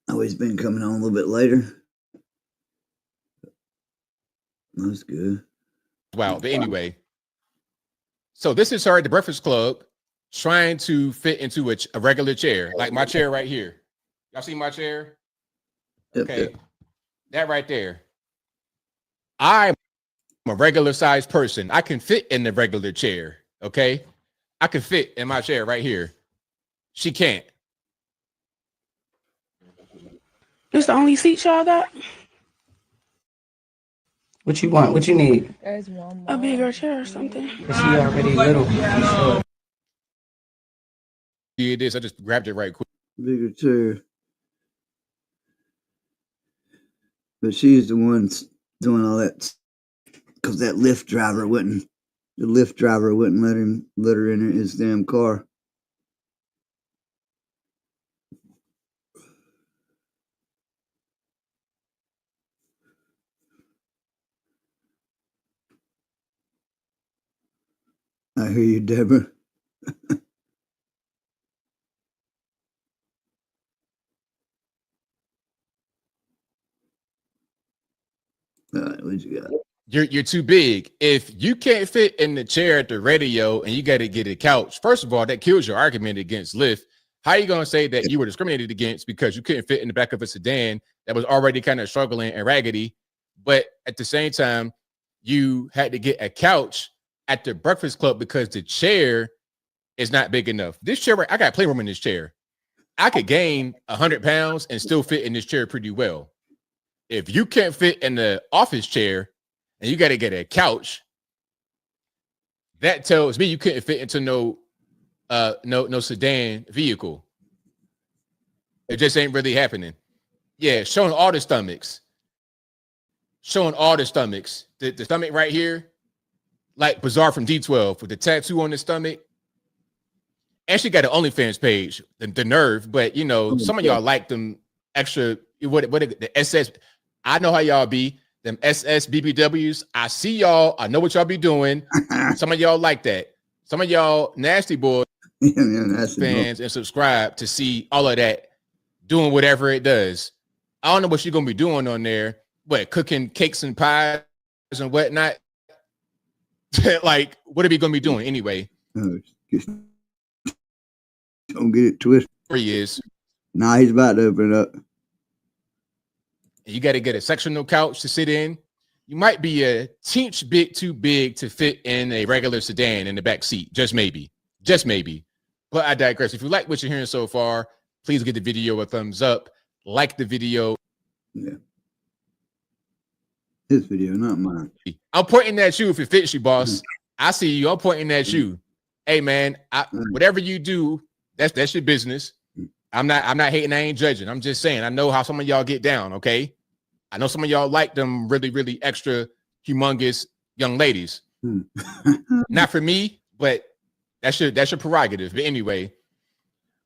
always been coming on a little bit later? That's good. Wow. But anyway, so this is her at the Breakfast Club trying to fit into a regular chair, like my chair right here. Y'all see my chair? Okay. Yep. That right there. I'm a regular sized person. I can fit in the regular chair. Okay. I can fit in my chair right here. She can't. This the only seat y'all got? What you want? What you need? There's one more. A bigger chair or something. She already little. It is. I just grabbed it right quick. Bigger chair. But she's the one doing all that because that Lyft driver wouldn't let her in his damn car. I hear you, Deborah. All right, what you got? You're too big. If you can't fit in the chair at the radio and you got to get a couch, first of all, that kills your argument against Lyft. How are you going to say that you were discriminated against because you couldn't fit in the back of a sedan that was already kind of struggling and raggedy, but at the same time, you had to get a couch at the Breakfast Club because the chair is not big enough. This chair, I got playroom in this chair. I could gain 100 pounds and still fit in this chair pretty well. If you can't fit in the office chair, and you got to get a couch, that tells me you couldn't fit into no sedan vehicle. It just ain't really happening. Yeah, showing all the stomachs. The stomach right here, like Bizarre from D12 with the tattoo on the stomach. And she got an OnlyFans page, the nerve. But you know, some of y'all like them extra. What the SS? I know how y'all be. Them SS BBWs. I see y'all. I know what y'all be doing. Some of y'all like that. Some of y'all nasty boys fans and subscribe to see all of that doing whatever it does. I don't know what she's gonna be doing on there. What, cooking cakes and pies and whatnot? Like, what are we gonna be doing anyway? Don't get it twisted. There he is. Nah, he's about to open it up. You got to get a sectional couch to sit in. You might be a teeny bit too big to fit in a regular sedan in the back seat. Just maybe. But I digress. If you like what you're hearing so far, please give the video a thumbs up. Like the video. Yeah. His video, not mine. I'm pointing at you if it fits you, boss. I see you. I'm pointing at you. Hey, man, whatever you do, that's your business. I'm not hating. I ain't judging. I'm just saying, I know how some of y'all get down. Okay. I know some of y'all like them really, really extra humongous young ladies. Not for me, but that's your prerogative. But anyway,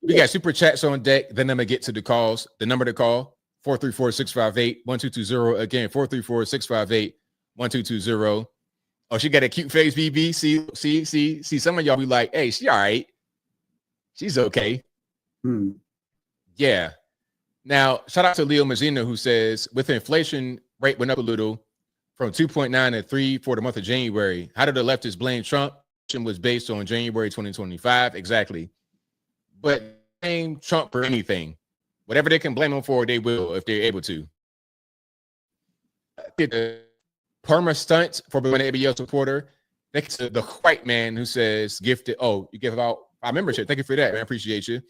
we got super chats on deck. Then I'm gonna get to the calls. The number to call 434-658-1220. Again, 434-658-1220. Oh, she got a cute face, BB. See, some of y'all be like, hey, she all right. She's okay. Yeah. Now, shout out to Leo Mazzina, who says, with inflation rate went up a little from 2.9 to 3 for the month of January. How did the leftists blame Trump? Was based on January 2025. Exactly. But blame Trump for anything. Whatever they can blame him for, they will if they're able to. The perma stunt for being an ABL supporter. Thank you to the white man who says gifted. Oh, you give out our membership. Thank you for that, man. I appreciate you.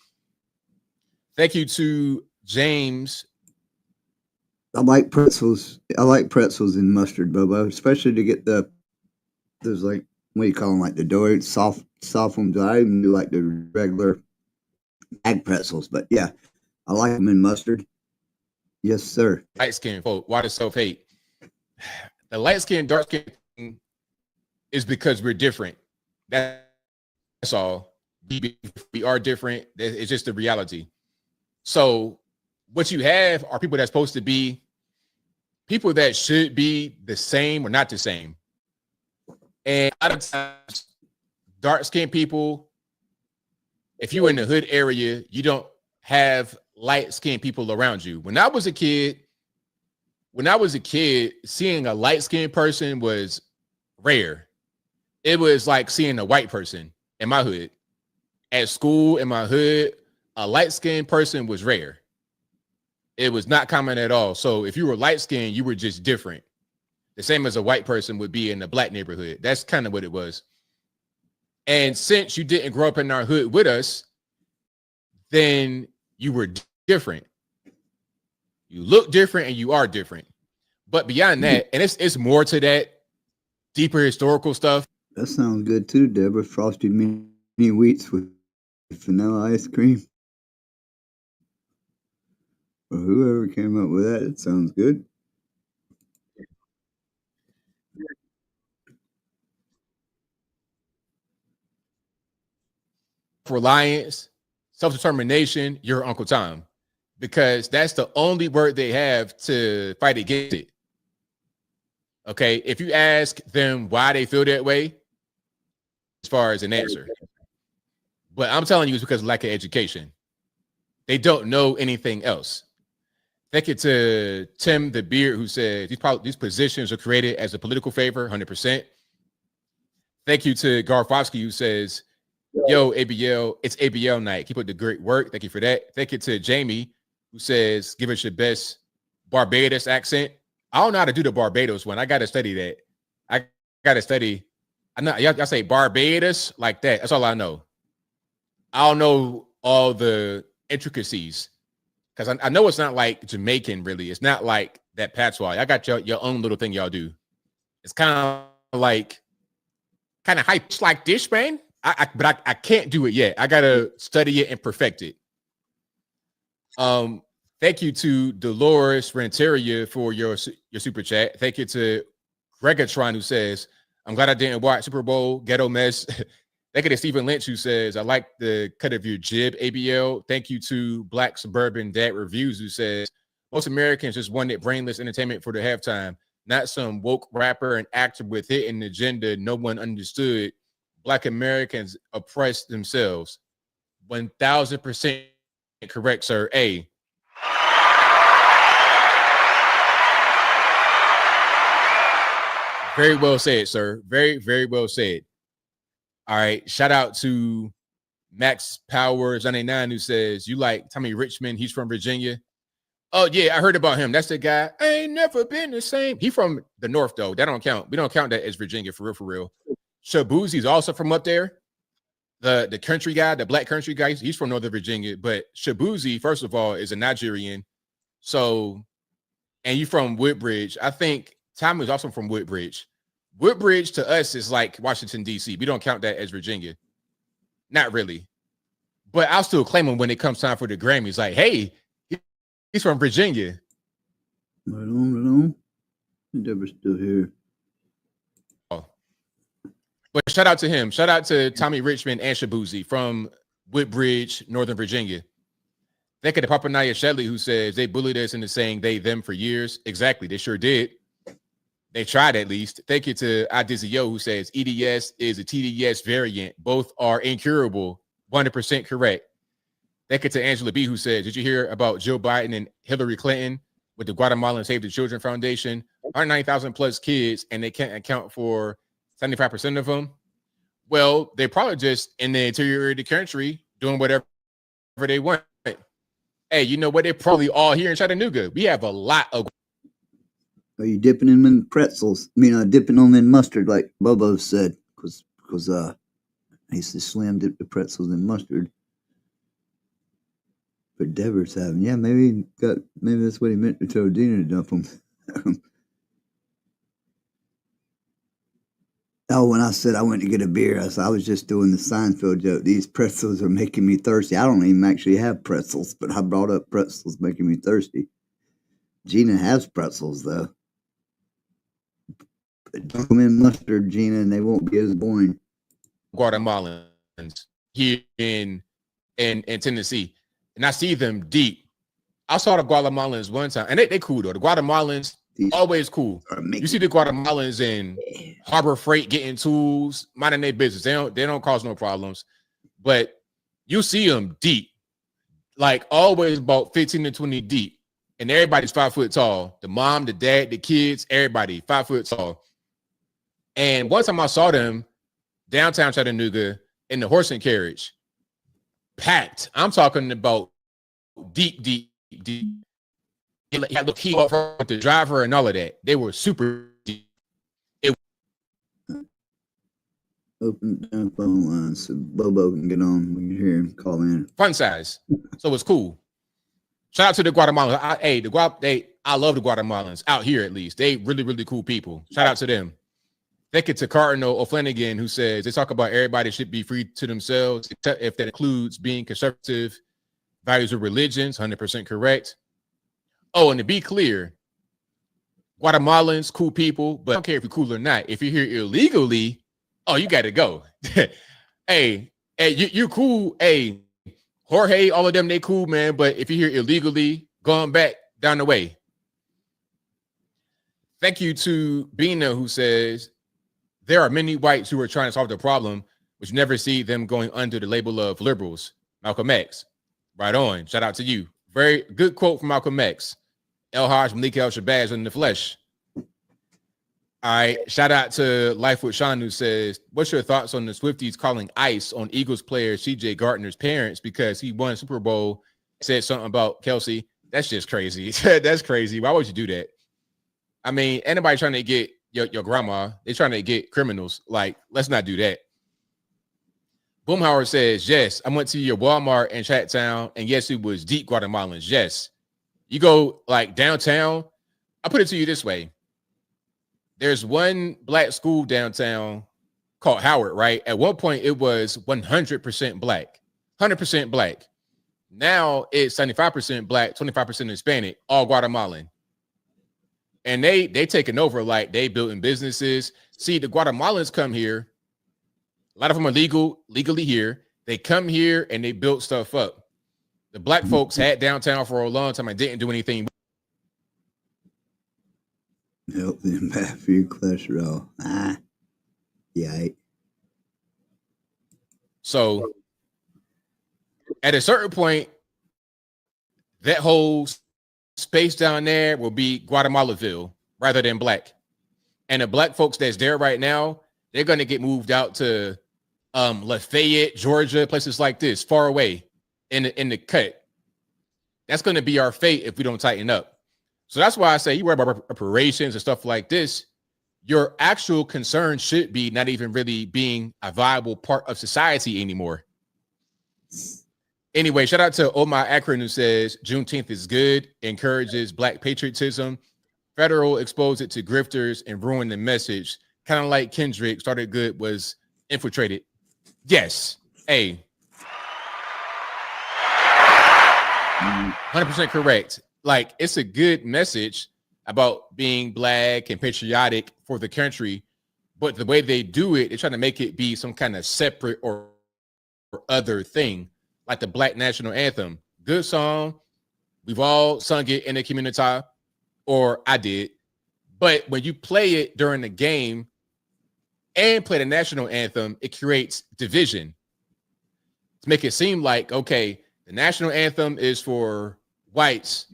Thank you to James. I like pretzels. I like pretzels and mustard, Bobo, especially to get those like, what do you call them? Like the dough, soft ones. I even do like the regular bag pretzels, but yeah, I like them in mustard. Yes, sir. Light skin folk. Why the self-hate? The light skin, dark skin is because we're different. That's all. We are different. It's just the reality. So what you have are people that's supposed to be people that should be the same or not the same. And a lot of times, dark-skinned people, if you're in the hood area, you don't have light-skinned people around you. When I was a kid, seeing a light-skinned person was rare. It was like seeing a white person in my hood. At school, in my hood, a light-skinned person was rare. It was not common at all. So if you were light-skinned, you were just different. The same as a white person would be in the black neighborhood. That's kind of what it was. And since you didn't grow up in our hood with us, then you were different. You look different and you are different. But beyond that, and it's more to that deeper historical stuff. That sounds good too, Deborah. Frosted mini wheats with vanilla ice cream. Or whoever came up with that, it sounds good. Reliance, self-determination, you're Uncle Tom, because that's the only word they have to fight against it. Okay, if you ask them why they feel that way, as far as an answer, but I'm telling you it's because of lack of education. They don't know anything else. Thank you to Tim the Beard, who said these positions are created as a political favor, 100%. Thank you to Garfowski, who says, yo, ABL, it's ABL night. Keep up the great work. Thank you for that. Thank you to Jamie, who says, give us your best Barbados accent. I don't know how to do the Barbados one. I got to study that. I got to study. I know y'all say Barbados like that. That's all I know. I don't know all the intricacies because I know it's not like Jamaican, really. It's not like that patois. I got your own little thing y'all do. It's kind of hype like this, man. But I can't do it yet. I gotta study it and perfect it. Thank you to Dolores Renteria for your super chat. Thank you to Gregatron, who says, I'm glad I didn't watch Super Bowl Ghetto Mess. Thank you to Stephen Lynch, who says, I like the cut of your jib, ABL. Thank you to Black Suburban Dad Reviews, who says, most Americans just wanted brainless entertainment for the halftime, not some woke rapper and actor with hidden agenda no one understood. Black Americans oppressed themselves. 1000% correct, sir. A. Very well said, sir. Very, very well said. All right. Shout out to Max Powers 99, who says, you like Tommy Richmond? He's from Virginia. Oh, yeah, I heard about him. That's the guy. I ain't never been the same. He from the North, though. That don't count. We don't count that as Virginia, for real. Shabuzi's also from up there. The country guy, the black country guy, he's from Northern Virginia. But Shabuzi, first of all, is a Nigerian. So, and you from Woodbridge. I think Tommy is also from Woodbridge. Woodbridge to us is like Washington, D.C. We don't count that as Virginia. Not really. But I'll still claim him when it comes time for the Grammys. Like, hey, he's from Virginia. Right on. Deborah's still here. Oh. But shout out to him. Shout out to Tommy Richmond and Shabuzi from Woodbridge, Northern Virginia. Thank you to Papanaya Shelley, who says they bullied us into saying they, them for years. Exactly. They sure did. They tried at least. Thank you to Adizio, who says EDS is a TDS variant. Both are incurable. 100% correct. Thank you to Angela B, who says, did you hear about Joe Biden and Hillary Clinton with the Guatemalan Save the Children Foundation? 190,000 plus kids, and they can't account for 75% of them. Well, they're probably just in the interior of the country doing whatever they want. Hey, you know what? They're probably all here in Chattanooga. We have a lot of. Are you dipping them in pretzels? I mean, dipping them in mustard, like Bobo said, because I used to slam dip the pretzels in mustard. But Deborah's having, yeah, maybe that's what he meant to tell Dina to dump them. Oh, when I said I went to get a beer, I was just doing the Seinfeld joke. These pretzels are making me thirsty. I don't even actually have pretzels, but I brought up pretzels making me thirsty. Gina has pretzels, though. But dump them in mustard, Gina, and they won't be as boring. Guatemalans here in Tennessee. And I see them deep. I saw the Guatemalans one time, and they cool, though. The Guatemalans, always cool. You see the Guatemalans in Harbor Freight getting tools, minding their business. They don't cause no problems. But you see them deep. Like always about 15 to 20 deep. And everybody's 5 foot tall. The mom, the dad, the kids, everybody 5 foot tall. And one time I saw them downtown Chattanooga in the horse and carriage. Packed. I'm talking about deep. He had the key off with the driver and all of that. They were super deep. Open down phone lines so Bobo can get on. We can hear him call in. Fun size. So it's cool. Shout out to the Guatemalans. I love the Guatemalans out here at least. They really, really cool people. Shout out to them. Thank you to Cardinal O'Flanagan, who says they talk about everybody should be free to themselves, except if that includes being conservative, values of religions. 100% correct. Oh, and to be clear, Guatemalans, cool people, but I don't care if you're cool or not. If you're here illegally, oh, you got to go. hey, you're cool. Hey, Jorge, all of them, they cool, man. But if you're here illegally, going back down the way. Thank you to Bina, who says, there are many whites who are trying to solve the problem, which never see them going under the label of liberals. Malcolm X. Right on. Shout out to you. Very good quote from Malcolm X. El Hajj Malik El Shabazz in the flesh. All right. Shout out to Life with Sean, who says, what's your thoughts on the Swifties calling ICE on Eagles player CJ Gardner's parents because he won Super Bowl, said something about Kelsey? That's just crazy. That's crazy. Why would you do that? I mean, anybody trying to get your grandma, they're trying to get criminals. Like, let's not do that. Boomhauer says, yes, I went to your Walmart in Chattown, and yes, it was deep Guatemalans. Yes. You go like downtown. I put it to you this way. there's one black school downtown called Howard, right? At one point, it was 100% black, 100% black. Now it's 75% black, 25% Hispanic, all Guatemalan. And they taking over, like they building businesses. See, the Guatemalans come here. A lot of them are legally here. They come here and they built stuff up. The black folks had downtown for a long time and didn't do anything. Help them bad for your cholesterol. Yeah. So at a certain point, that whole space down there will be Guatemalaville rather than black. And the black folks that's there right now, they're going to get moved out to Lafayette, Georgia, places like this, far away in the cut. That's going to be our fate if we don't tighten up. So that's why I say you worry about reparations and stuff like this. Your actual concern should be not even really being a viable part of society anymore. Anyway, shout out to Omar Akron, who says Juneteenth is good, encourages black patriotism. Federal exposed it to grifters and ruined the message. Kind of like Kendrick, started good, was infiltrated. Yes. Hey. 100% correct. Like, it's a good message about being black and patriotic for the country, but the way they do it, they're trying to make it be some kind of separate or other thing, like the Black National Anthem. Good song. We've all sung it in the community, or I did. But when you play it during the game and play the national anthem, it creates division to make it seem like, okay, the national anthem is for whites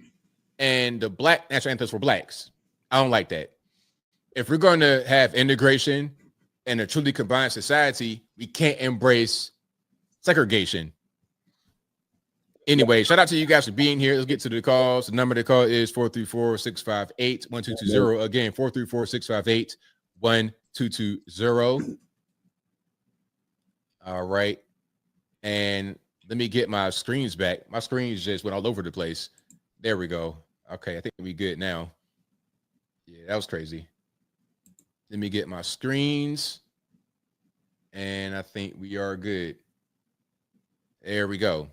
and the black national anthem is for blacks. I don't like that. If we're going to have integration and a truly combined society, we can't embrace segregation. Anyway, shout out to you guys for being here. Let's get to the calls. The number to call is 434-658-1220. Again, 434-658-1220. All right. And let me get my screens back. My screens just went all over the place. There we go. Okay, I think we good now. Yeah, that was crazy. Let me get my screens. And I think we are good. There we go.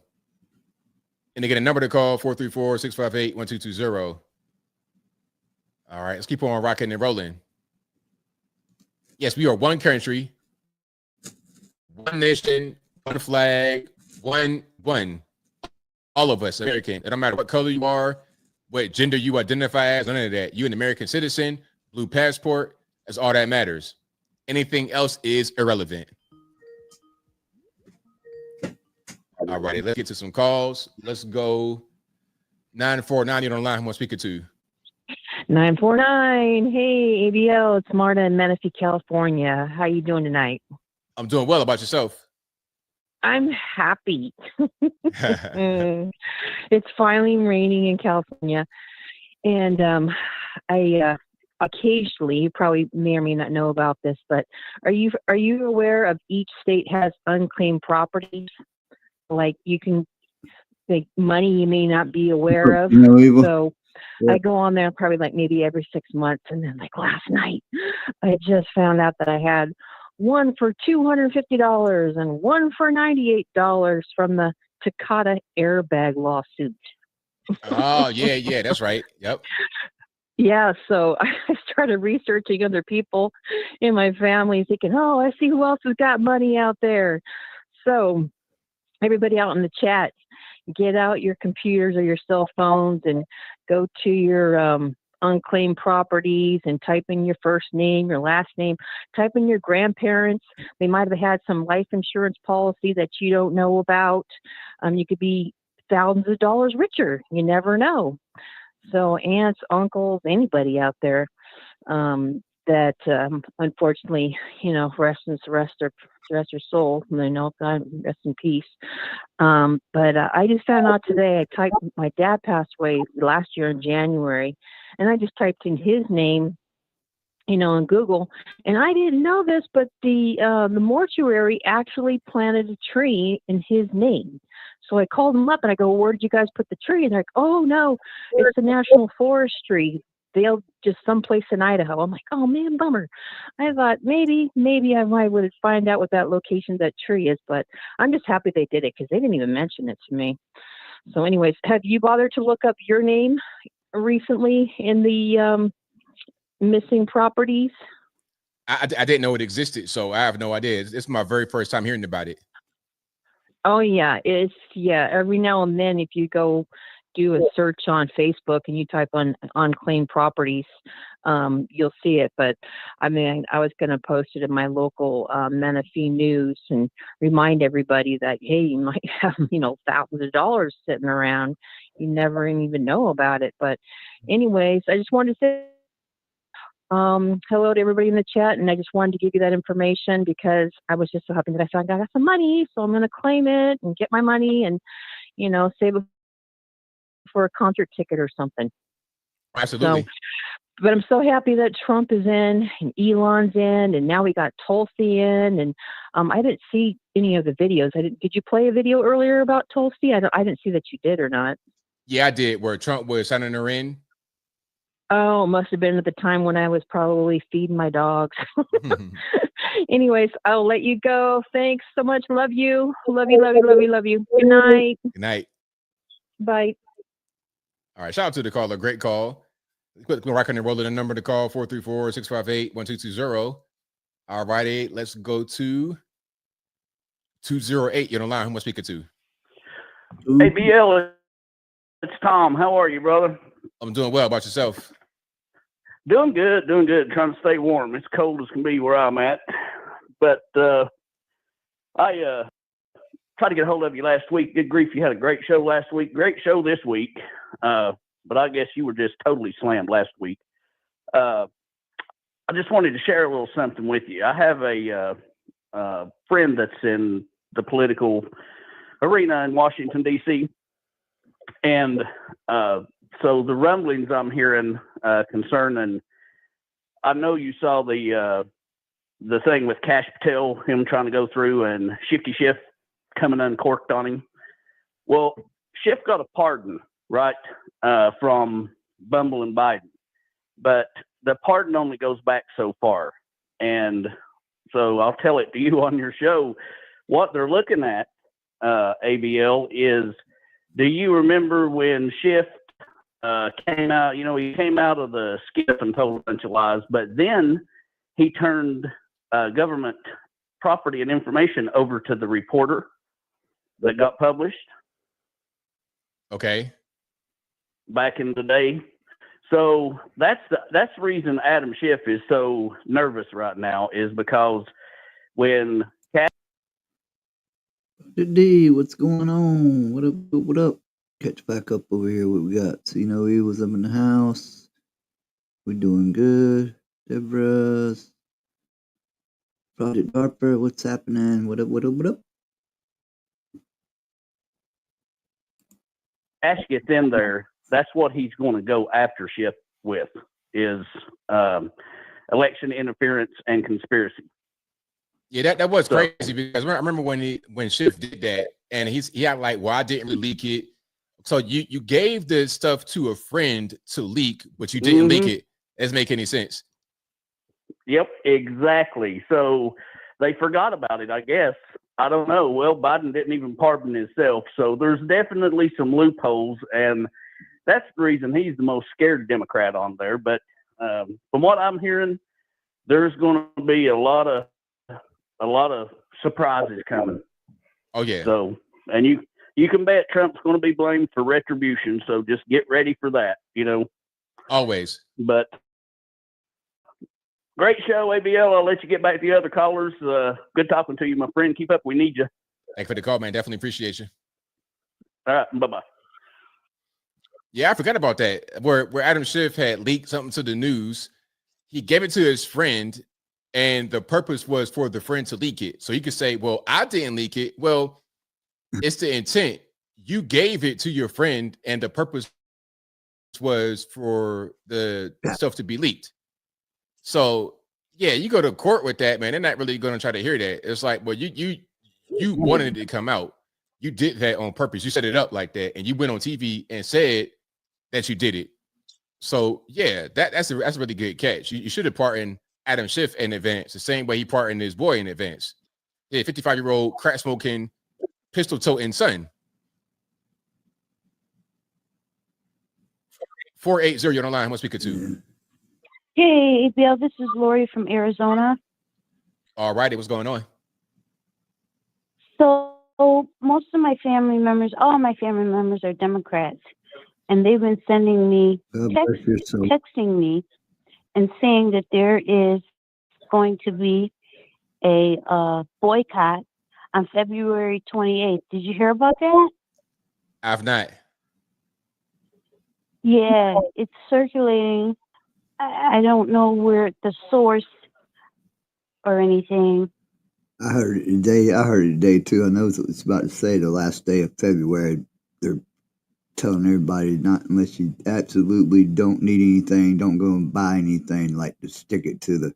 And again, a number to call, 434-658-1220. All right, let's keep on rocking and rolling. Yes, we are one country, one nation, one flag, one. All of us American. It don't matter what color you are, what gender you identify as, none of that. You're an American citizen, blue passport, that's all that matters. Anything else is irrelevant. All righty, let's get to some calls. Let's go 949. You're on the line. Who am I speaking to? 949. Hey, ABL. It's Marta in Menifee, California. How you doing tonight? I'm doing well. About yourself? I'm happy. It's finally raining in California. And I occasionally, you probably may or may not know about this, but are you aware of each state has unclaimed properties? Like you can make money you may not be aware of. So yeah. I go on there probably like maybe every 6 months. And then like last night, I just found out that I had one for $250 and one for $98 from the Takata airbag lawsuit. Oh, yeah, that's right. Yep. Yeah, so I started researching other people in my family, thinking, oh, I see who else has got money out there. So everybody out in the chat, get out your computers or your cell phones and go to your unclaimed properties and type in your first name, your last name, type in your grandparents. They might have had some life insurance policy that you don't know about. You could be thousands of dollars richer. You never know. So aunts, uncles, anybody out there that unfortunately, rest their soul. They know God rest in peace. But I just found out today. My dad passed away last year in January, and I just typed in his name, in Google, and I didn't know this, but the mortuary actually planted a tree in his name. So I called them up and I go, where did you guys put the tree? And they're like, oh no, it's the National Forestry. Dale, just someplace in Idaho. I'm like, oh man, bummer. I thought maybe I might would find out what that location that tree is, but I'm just happy they did it because they didn't even mention it to me. So anyways, have you bothered to look up your name recently in the missing properties? I didn't know it existed, so I have no idea. It's my very first time hearing about it. Oh yeah, every now and then if you go do a search on Facebook and you type on unclaimed properties, you'll see it. But I mean, I was going to post it in my local Menifee News and remind everybody that, hey, you might have, thousands of dollars sitting around. You never even know about it. But anyways, I just wanted to say hello to everybody in the chat, and I just wanted to give you that information because I was just so happy that I found out I got some money, so I'm going to claim it and get my money and, save it for a concert ticket or something. Absolutely. So, but I'm so happy that Trump is in and Elon's in, and now we got Tulsi in, and I didn't see any of the videos. Did you play a video earlier about Tulsi? I didn't see that you did or not. Yeah, I did, where Trump was signing her in. Oh, it must have been at the time when I was probably feeding my dogs. Anyways, I'll let you go. Thanks so much. Love you. Love you. Good night. Good night. Bye. All right. Shout out to the caller. Great call. Quick rock on the roll of the number to call 434-658-1220. All righty. Let's go to 208. You're on the line. Who am I speaking to? Hey, BL, it's Tom. How are you, brother? I'm doing well. About yourself? Doing good. Trying to stay warm. It's cold as can be where I'm at. But I tried to get a hold of you last week. Good grief, you had a great show last week. Great show this week. But I guess you were just totally slammed last week. I just wanted to share a little something with you. I have a friend that's in the political arena in Washington, D.C. And so the rumblings I'm hearing concerning, I know you saw the thing with Kash Patel, him trying to go through and Shifty Schiff coming uncorked on him. Well, Schiff got a pardon, right, from Bumble and Biden. But the pardon only goes back so far. And so I'll tell it to you on your show. What they're looking at, ABL, is, do you remember when Schiff came out? He came out of the skiff and told a bunch of lies, but then he turned government property and information over to the reporter that got published. Okay. Back in the day. So that's the reason Adam Schiff is so nervous right now, is because when D, what's going on? What up? Catch back up over here. What we got? So, he was up in the house. We're doing good. Deborah's Project Harper. What's happening? What up? Ash gets in there, that's what he's going to go after Schiff with, is election interference and conspiracy. Yeah, that was crazy, because I remember when Schiff did that, and he had like, well, I didn't really leak it. So you gave the stuff to a friend to leak, but you didn't leak it. Doesn't make any sense. Yep, exactly. So they forgot about it, I guess. I don't know. Well, Biden didn't even pardon himself. So there's definitely some loopholes, and that's the reason he's the most scared Democrat on there. But from what I'm hearing, there's going to be a lot of surprises coming. Oh yeah. So, and you can bet Trump's going to be blamed for retribution. So just get ready for that. Always. But great show, ABL. I'll let you get back to the other callers. Good talking to you, my friend. Keep up. We need you. Thanks for the call, man. Definitely appreciate you. All right. Bye-bye. Yeah, I forgot about that. Where Adam Schiff had leaked something to the news. He gave it to his friend, and the purpose was for the friend to leak it. So he could say, well, I didn't leak it. Well, it's the intent. You gave it to your friend, and the purpose was for the stuff to be leaked. So yeah, you go to court with that, man. They're not really going to try to hear that. It's like, well, you wanted it to come out. You did that on purpose. You set it up like that, and you went on TV and said that you did it. So yeah, that's a really good catch. You should have pardoned Adam Schiff in advance, the same way he pardoned his boy in advance. Yeah, 55-year-old crack smoking, pistol toting son. 480, you're on the line. What's speaker to? Hey, Bill, this is Lori from Arizona. All righty, what's going on? So most of my family members, all my family members are Democrats, and they've been sending me texting me and saying that there is going to be a boycott on February 28th. Did you hear about that? I've not. Yeah, it's circulating. I don't know where the source or anything. I heard it today too. I know it's about to say the last day of February. They're telling everybody not unless you absolutely don't need anything, don't go and buy anything. Like to stick it to the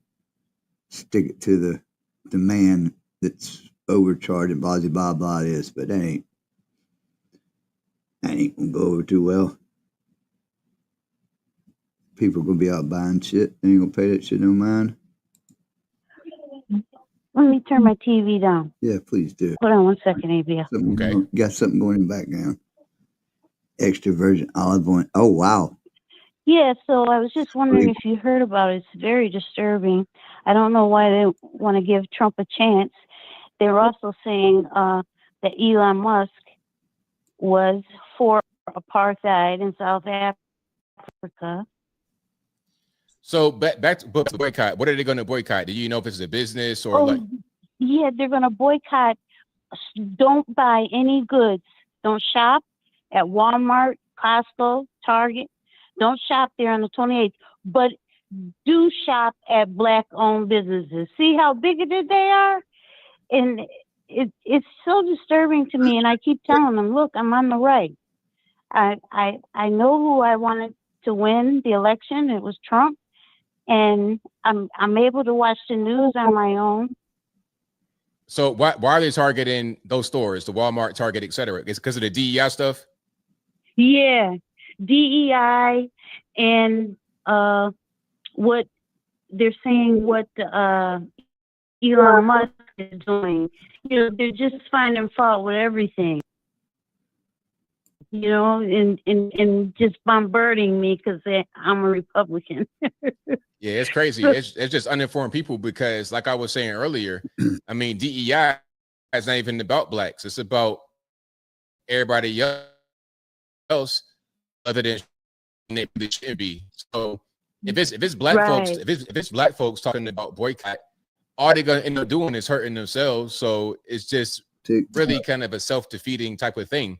man that's overcharging, blah blah blah. This, but that ain't gonna go over too well. People gonna be out buying shit. They ain't gonna pay that shit no mind. Let me turn my TV down. Yeah, please do. Hold on one second, ABL. Okay. Got something going in the background. Extra virgin olive oil. Oh, wow. Yeah, so I was just wondering if you heard about it. It's very disturbing. I don't know why they want to give Trump a chance. They were also saying that Elon Musk was for apartheid in South Africa. So back to boycott. What are they going to boycott? Do you know if it's a business or like? Yeah, they're going to boycott. Don't buy any goods. Don't shop at Walmart, Costco, Target. Don't shop there on the 28th. But do shop at Black-owned businesses. See how bigoted they are? And it's so disturbing to me. And I keep telling them, look, I'm on the right. I know who I wanted to win the election. It was Trump. And I'm able to watch the news on my own. So why are they targeting those stores, the Walmart, Target, etc.? It's because of the DEI stuff? Yeah, DEI and what they're saying, what Elon Musk is doing. You know, they're just finding fault with everything. You know, and just bombarding me because I'm a Republican. Yeah, it's crazy. It's just uninformed people because, like I was saying earlier, I mean, DEI is not even about blacks. It's about everybody else other than it should be. So if it's black folks, if it's black folks talking about boycott, all they're gonna end up doing is hurting themselves. So it's just really kind of a self-defeating type of thing.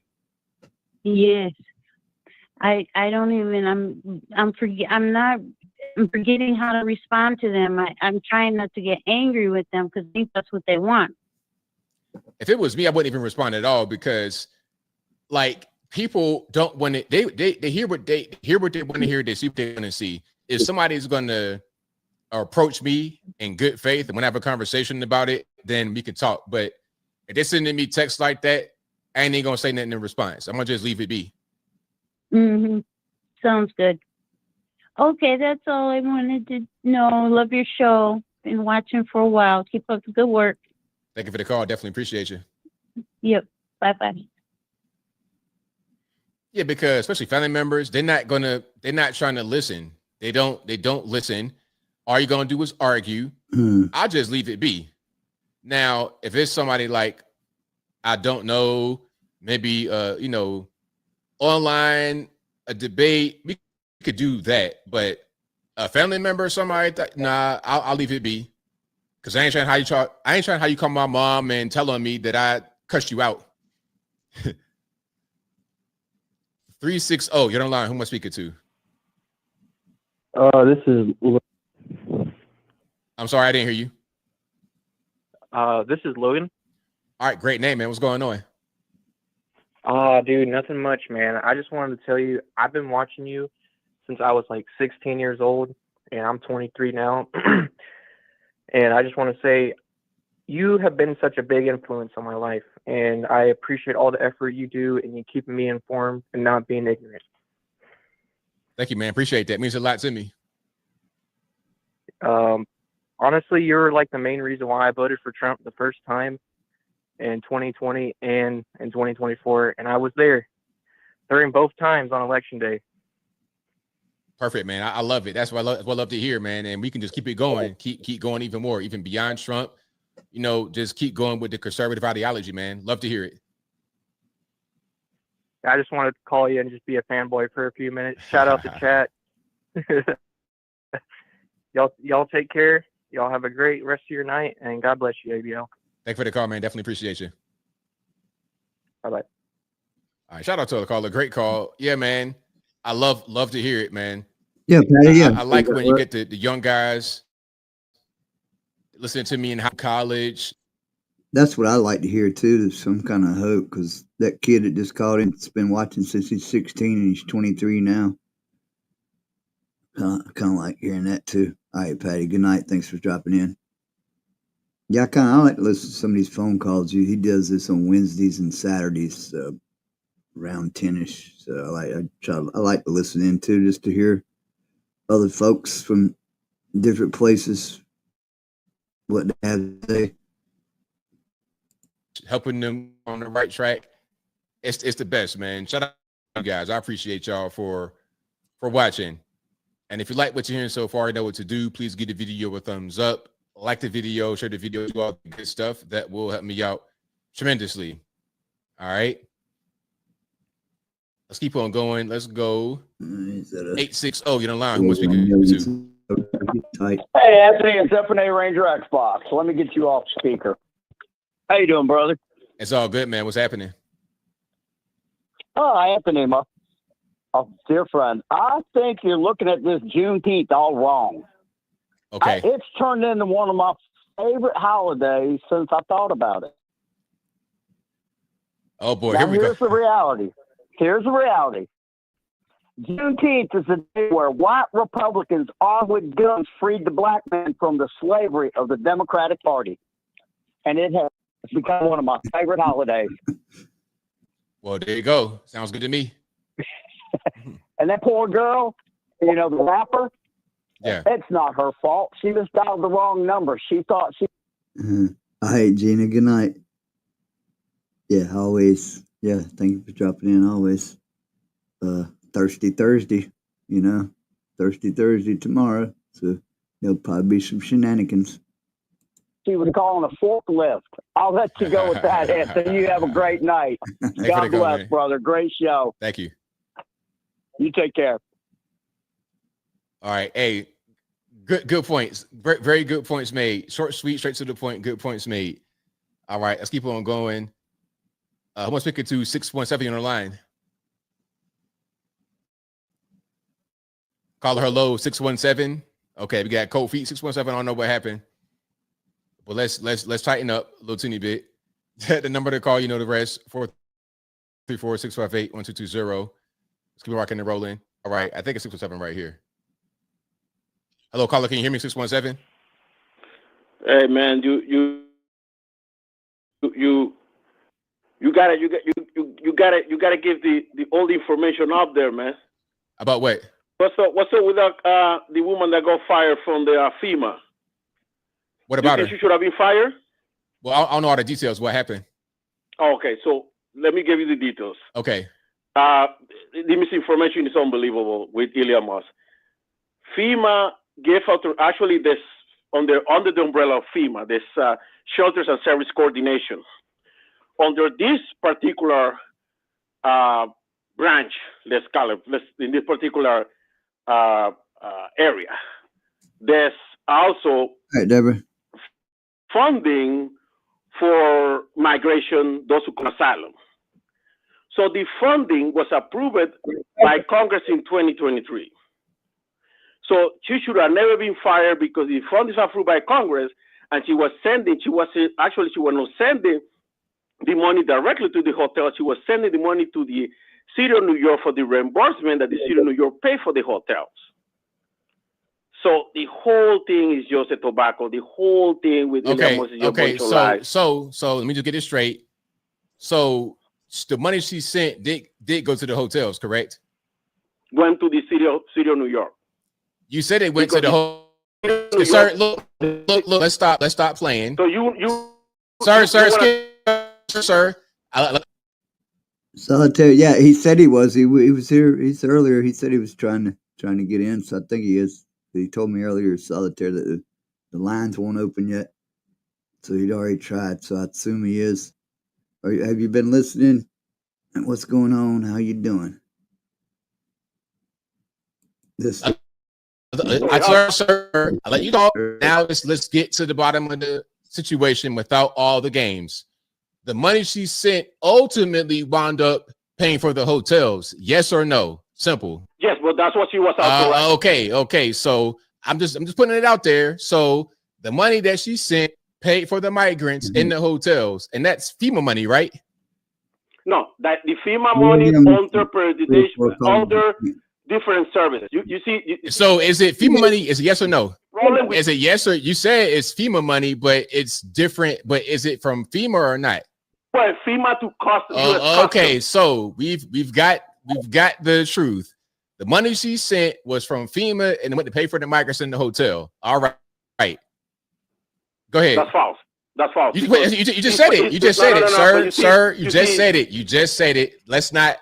Yes. I don't even I'm forgetting how to respond to them. I'm trying not to get angry with them because I think that's what they want. If it was me, I wouldn't even respond at all because like people don't want it. They hear what they want to hear, they see what they want to see. If somebody's gonna approach me in good faith and want to have a conversation about it, then we can talk. But if they're sending me texts like that, I ain't even gonna say nothing in response. I'm gonna just leave it be. Mm-hmm. Sounds good. Okay, that's all I wanted to know. Love your show. Been watching for a while. Keep up the good work. Thank you for the call. Definitely appreciate you. Yep. Bye-bye. Yeah, because especially family members, they're not trying to listen. They don't listen. All you're gonna do is argue. I'll just leave it be. Now, if it's somebody like I don't know, maybe online, a debate, we could do that. But a family member, somebody, nah, I'll leave it be. Because I ain't trying how you call my mom and telling me that I cussed you out. 360, you're on the line. Who am I speaking to? This is. I'm sorry, I didn't hear you. This is Logan. All right, great name, man. What's going on? Dude, nothing much, man. I just wanted to tell you, I've been watching you since I was like 16 years old, and I'm 23 now. And I just want to say, you have been such a big influence on my life, and I appreciate all the effort you do, and you keeping me informed and not being ignorant. Thank you, man. Appreciate that. It means a lot to me. Honestly, you're like the main reason why I voted for Trump the first time in 2020 and in 2024, and I was there during both times on election day. Perfect, man. I love it. That's what I love to hear, man. And we can just keep it going, keep going even more, even beyond Trump. You know, just keep going with the conservative ideology, man. Love to hear it. I just wanted to call you and just be a fanboy for a few minutes. Shout out to chat. Y'all take care. Y'all have a great rest of your night, and God bless you, ABL. Thanks for the call, man. Definitely appreciate you. Bye-bye. All right, shout out to the caller. Great call. Yeah, man. I love to hear it, man. Yeah, Patty, yeah. I like when you get the young guys listening to me in college. That's what I like to hear too. There's some kind of hope because that kid that just called in has been watching since he's 16 and he's 23 now. Kind of like hearing that too. All right, Patty. Good night. Thanks for dropping in. Yeah, I like to listen to some of these phone calls. He does this on Wednesdays and Saturdays, around 10ish. So I like to listen in too, just to hear other folks from different places what they have to say. Helping them on the right track. It's the best, man. Shout out to you guys. I appreciate y'all for watching. And if you like what you're hearing so far, you know what to do. Please give the video a thumbs up. Like the video, share the video, do all the good stuff. That will help me out tremendously. All right. Let's keep on going. Let's go. 860. You're on line. Who wants to speak to? Hey, Anthony, it's FNA Ranger Xbox. Let me get you off speaker. How you doing, brother? It's all good, man. What's happening? Oh, Anthony, my dear friend. I think you're looking at this Juneteenth all wrong. Okay. It's turned into one of my favorite holidays since I thought about it. Oh, boy. Now, Here we go. Here's the reality. Juneteenth is the day where white Republicans armed with guns freed the black man from the slavery of the Democratic Party. And it has become one of my favorite holidays. Well, there you go. Sounds good to me. And that poor girl, the rapper, yeah, it's not her fault. She just dialed the wrong number. She thought she... All right, Gina, good night. Yeah, always. Yeah, thank you for dropping in always. Thirsty Thursday, Thirsty Thursday tomorrow. So there'll probably be some shenanigans. She was calling a forklift. I'll let you go with that, Anthony. You have a great night. God bless, man. brother. Great show. Thank you. You take care. All right. Hey, good points. Very good points made. Short, sweet, straight to the point. Good points made. All right. Let's keep on going. Who wants to speak to 617 on the line? Caller, hello, 617. Okay, we got cold feet. 617. I don't know what happened. But let's tighten up a little teeny bit. The number to call, the rest. 434-658-1220. Let's keep rocking and rolling. All right, I think it's 617 right here. Hello, caller. Can you hear me? 617. Hey man, you gotta give the old information up there, man. About what? What's up with the woman that got fired from the FEMA? What about her? She should have been fired? Well, I don't know all the details. What happened? Oh, okay, so let me give you the details. Okay. The misinformation is unbelievable with Elon Musk. FEMA gave out actually this under the umbrella of FEMA, this Shelters and Service Coordination. Under this particular branch, let's call it, in this particular area, there's also All right, Deborah. funding for migration, those who come asylum. So the funding was approved by Congress in 2023. So she should have never been fired because the fund is approved by Congress, and she was not sending the money directly to the hotel. She was sending the money to the City of New York for the reimbursement that the City of New York paid for the hotels. So the whole thing is just a tobacco. The whole thing with Okay. Elon Musk is just a bunch of lies. So let me just get this straight. So the money she sent did go to the hotels, correct? went to the city of New York. You said it went to the whole. Sir, look. Let's stop playing. So you, sir. Solitaire. Yeah, he said he was. He was here. He's earlier. He said he was trying to get in. So I think he is. He told me earlier, Solitaire, that the lines won't open yet. So he'd already tried. So I assume he is. Have you been listening? And what's going on? How you doing? This. Sir, I'll let you talk. Now let's get to the bottom of the situation without all the games. The money she sent ultimately wound up paying for the hotels. Yes or no? Simple. Yes, but that's what she was out Okay. So I'm just putting it out there. So the money that she sent paid for the migrants in the hotels, and that's FEMA money, right? No, that the FEMA money under different services. You see. So is it FEMA money? Is it yes or no? Is it yes or you said it's FEMA money, but it's different? But is it from FEMA or not? Well, FEMA to cost. Okay, so we've got the truth. The money she sent was from FEMA and went to pay for the migrants in the hotel. All right. Go ahead. That's false. That's false. You just said it. You just said it, sir. Sir, you just said it. You just said it. Let's not.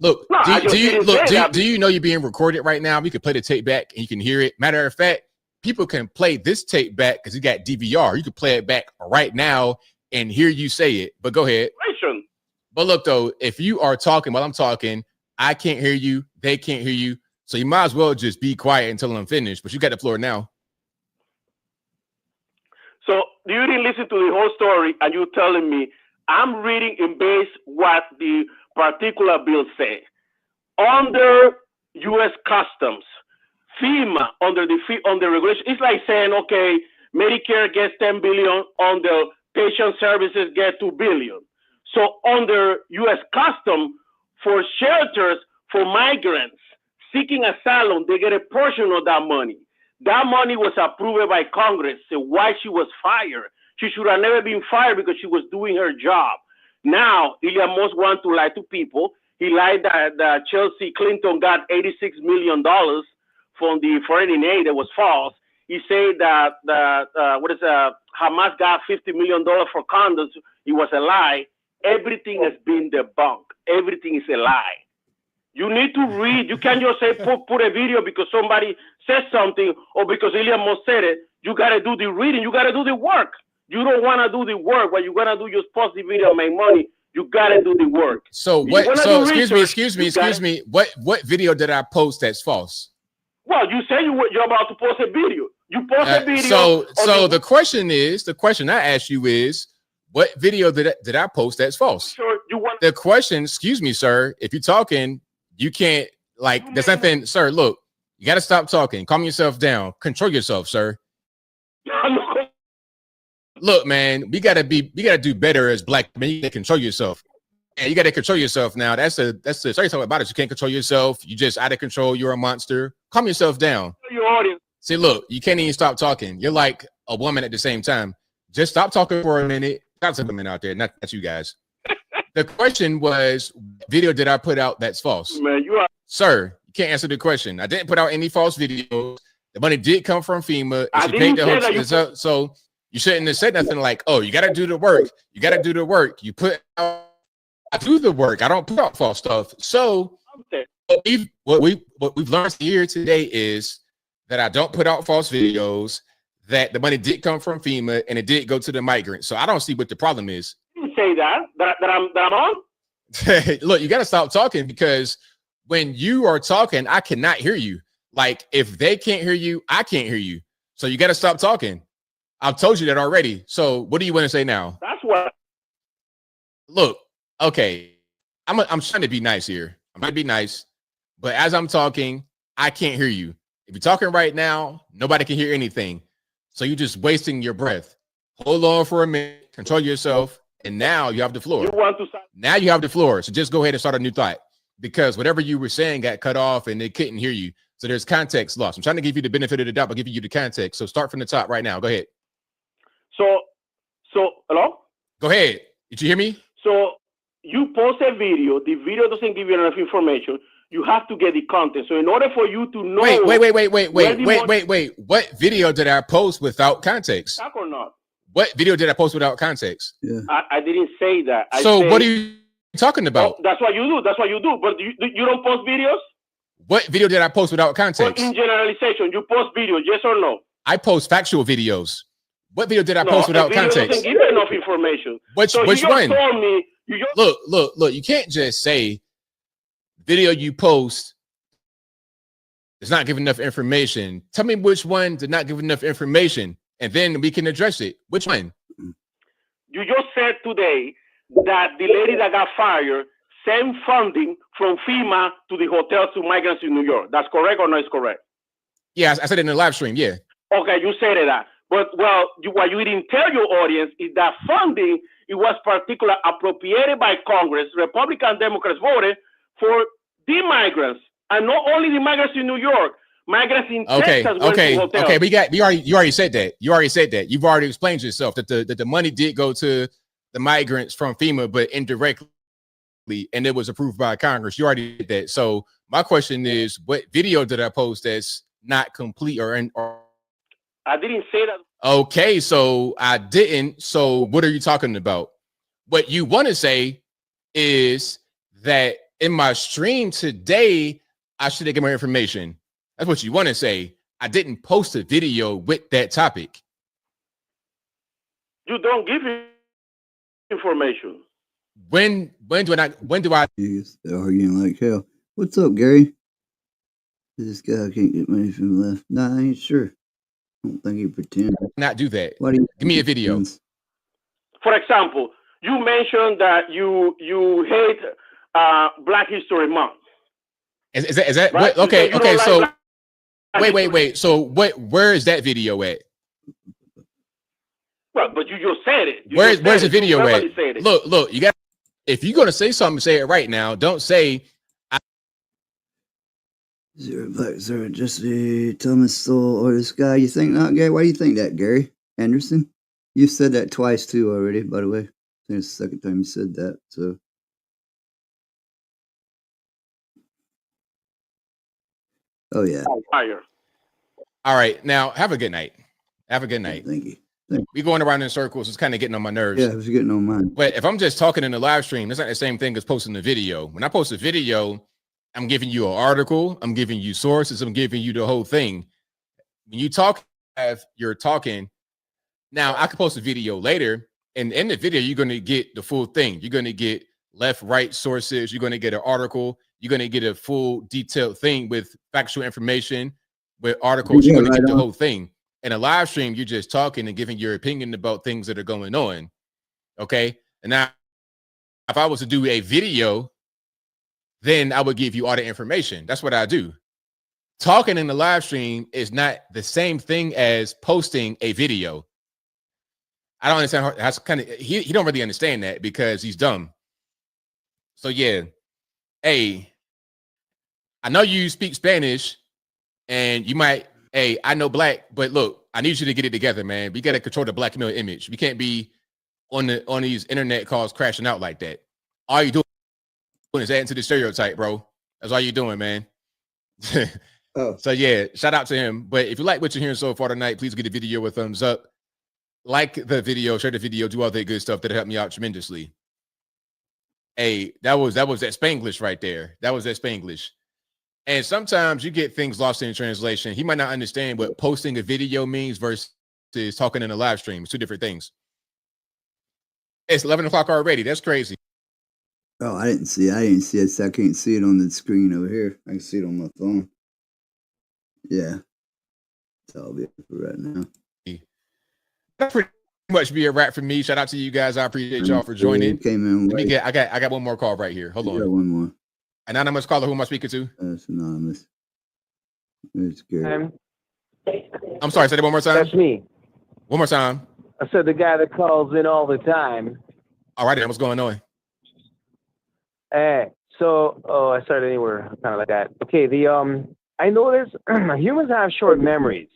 Look. Do you know you're being recorded right now? We could play the tape back and you can hear it. Matter of fact, people can play this tape back because you got DVR. You can play it back right now and hear you say it. But go ahead. But look, though, if you are talking while I'm talking, I can't hear you. They can't hear you. So you might as well just be quiet until I'm finished. But you got the floor now. So you didn't listen to the whole story, and you're telling me I'm reading in base what the particular bill say. Under U.S. Customs, FEMA under the regulation, it's like saying, okay, Medicare gets $10 billion, under patient services get $2 billion. So under U.S. Customs, for shelters for migrants seeking asylum, they get a portion of that money. That money was approved by Congress. So why she was fired? She should have never been fired because she was doing her job. Now, Ilya Moss wants to lie to people. He lied that Chelsea Clinton got $86 million from the foreign aid that was false. He said that Hamas got $50 million for condoms. It was a lie. Everything has been debunked. Everything is a lie. You need to read. You can't just say put a video because somebody said something or because Ilya Moss said it. You got to do the reading. You got to do the work. You don't want to do the work. What you got to do, just post the video and make money. You got to do the work. So what? So excuse me. What video did I post that's false? Well, you say you're about to post a video. You post a video. So the question I asked you is, what video did I post that's false? Sure, the question, excuse me, sir, if you're talking, you can't, there's nothing, sir, look, you got to stop talking. Calm yourself down. Control yourself, sir. Look, man, we got to do better as black men. You got to control yourself. And you got to control yourself now. That's the sorry talking about it. You can't control yourself. You just out of control. You're a monster. Calm yourself down. Your audience. See, look, you can't even stop talking. You're like a woman at the same time. Just stop talking for a minute. Got some women out there, not you guys. The question was, video did I put out that's false? Man, you are. Sir, you can't answer the question. I didn't put out any false videos. The money did come from FEMA. And she paid the host, so you shouldn't have said nothing like, oh, you got to do the work. You got to do the work. You put out, I do the work. I don't put out false stuff. So what we've learned here today is that I don't put out false videos, that the money did come from FEMA and it did go to the migrants. So I don't see what the problem is. You say that I'm on? Look, you got to stop talking because when you are talking, I cannot hear you. Like if they can't hear you, I can't hear you. So you got to stop talking. I've told you that already. So what do you want to say now? That's what. Look, okay. I'm trying to be nice here. I'm trying to be nice. But as I'm talking, I can't hear you. If you're talking right now, nobody can hear anything. So you're just wasting your breath. Hold on for a minute, control yourself, and now you have the floor. Now you have the floor. So just go ahead and start a new thought because whatever you were saying got cut off and they couldn't hear you. So there's context lost. I'm trying to give you the benefit of the doubt, but giving you the context. So start from the top right now. Go ahead. So hello? Go ahead. Did you hear me? So you post a video, the video doesn't give you enough information. You have to get the content. So in order for you to know, Wait. What video did I post without context? Talk or not? What video did I post without context? Yeah. I didn't say that. What are you talking about? Oh, that's what you do. That's what you do. But you don't post videos? What video did I post without context? In generalization, you post videos, yes or no? I post factual videos. What video did I post without context? Doesn't give you enough information. Which one? Told me, Look. You can't just say video you post is not giving enough information. Tell me which one did not give enough information, and then we can address it. Which one? You just said today that the lady that got fired sent funding from FEMA to the hotels to migrants in New York. That's correct or not? Is correct? Yeah, I said it in the live stream. Yeah. Okay, you said that. But what you didn't tell your audience is that funding, it was particularly appropriated by Congress. Republican Democrats voted for the migrants, and not only the migrants in New York, migrants in Texas went to hotels. Okay. You already said that. You've already explained yourself that the money did go to the migrants from FEMA, but indirectly, and it was approved by Congress. You already did that. So my question is, what video did I post that's not complete or I didn't say that. Okay, so I didn't. So what are you talking about? What you want to say is that in my stream today, I should have given more information. That's what you want to say. I didn't post a video with that topic. You don't give information. When do I? They're arguing like hell. What's up, Gary? This guy can't get money from the left. Nah, I ain't sure. I don't think he pretends. Not do that. Why do you give me a video? For example, you mentioned that you hate Black History Month. Is that right? what? Okay. So Black wait. So where is that video at? Well, but you just said it. Where's the video at? Said it. Look. You got. If you're gonna say something, say it right now. Don't say. Zero Black, Zero Jesse, Thomas Soul, or this guy. You think not, Gary? Why do you think that, Gary Anderson? You said that twice too already, by the way. I think it's the second time you said that. So, oh yeah. Fire. All right, now have a good night. Have a good night. Thank you. We going around in circles. It's kind of getting on my nerves. Yeah, it's getting on mine. But if I'm just talking in the live stream, it's not the same thing as posting the video. When I post a video, I'm giving you an article. I'm giving you sources. I'm giving you the whole thing. When you talk, you're talking. Now I can post a video later, and in the video, you're going to get the full thing. You're going to get left, right sources. You're going to get an article. You're going to get a full detailed thing with factual information, with articles. You're going to get the whole thing. In a live stream, you're just talking and giving your opinion about things that are going on. Okay. And now, if I was to do a video, then I would give you all the information. That's what I do. Talking in the live stream is not the same thing as posting a video. I don't understand how that's kind of he don't really understand that because he's dumb. So yeah, hey, I know you speak Spanish, and you might. Hey, I know black, but look, I need you to get it together, man. We got to control the black male image. We can't be on these internet calls crashing out like that. All you doing is adding to the stereotype, bro. That's all you're doing, man. So yeah, shout out to him. But if you like what you're hearing so far tonight, please give the video a thumbs up. Like the video, share the video, do all that good stuff that'll help me out tremendously. Hey, that was that Spanglish right there. That was that Spanglish. And sometimes you get things lost in translation. He might not understand what posting a video means versus talking in a live stream. It's two different things. It's 11 o'clock already. That's crazy. Oh, I didn't see it. So I can't see it on the screen over here. I can see it on my phone. Yeah. That's all I'll be for right now. That's pretty much be a wrap for me. Shout out to you guys. I appreciate y'all for joining. Came in Let me get. I got one more call right here. Hold on. Got one more. Anonymous caller. Who am I speaking to? It's anonymous. It's Gary. I'm sorry. Say that one more time. That's me. One more time. I said the guy that calls in all the time. All right, then. What's going on? I started anywhere kind of like that. Okay, I noticed humans have short memories.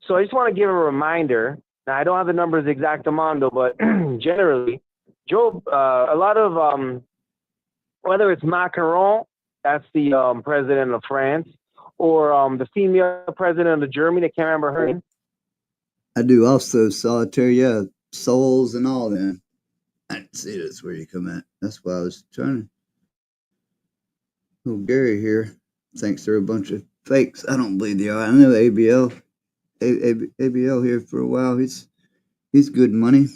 So I just want to give a reminder. Now, I don't have the numbers exactamundo, but generally, Joe, a lot of whether it's Macron, that's the president of France, or the female president of Germany, I can't remember her name. I do also solitaire, yeah, souls and all that. I didn't see that's where you come at. That's why I was trying to. Oh, Gary here thinks they're a bunch of fakes. I don't believe they are. I know ABL here for a while. He's good money.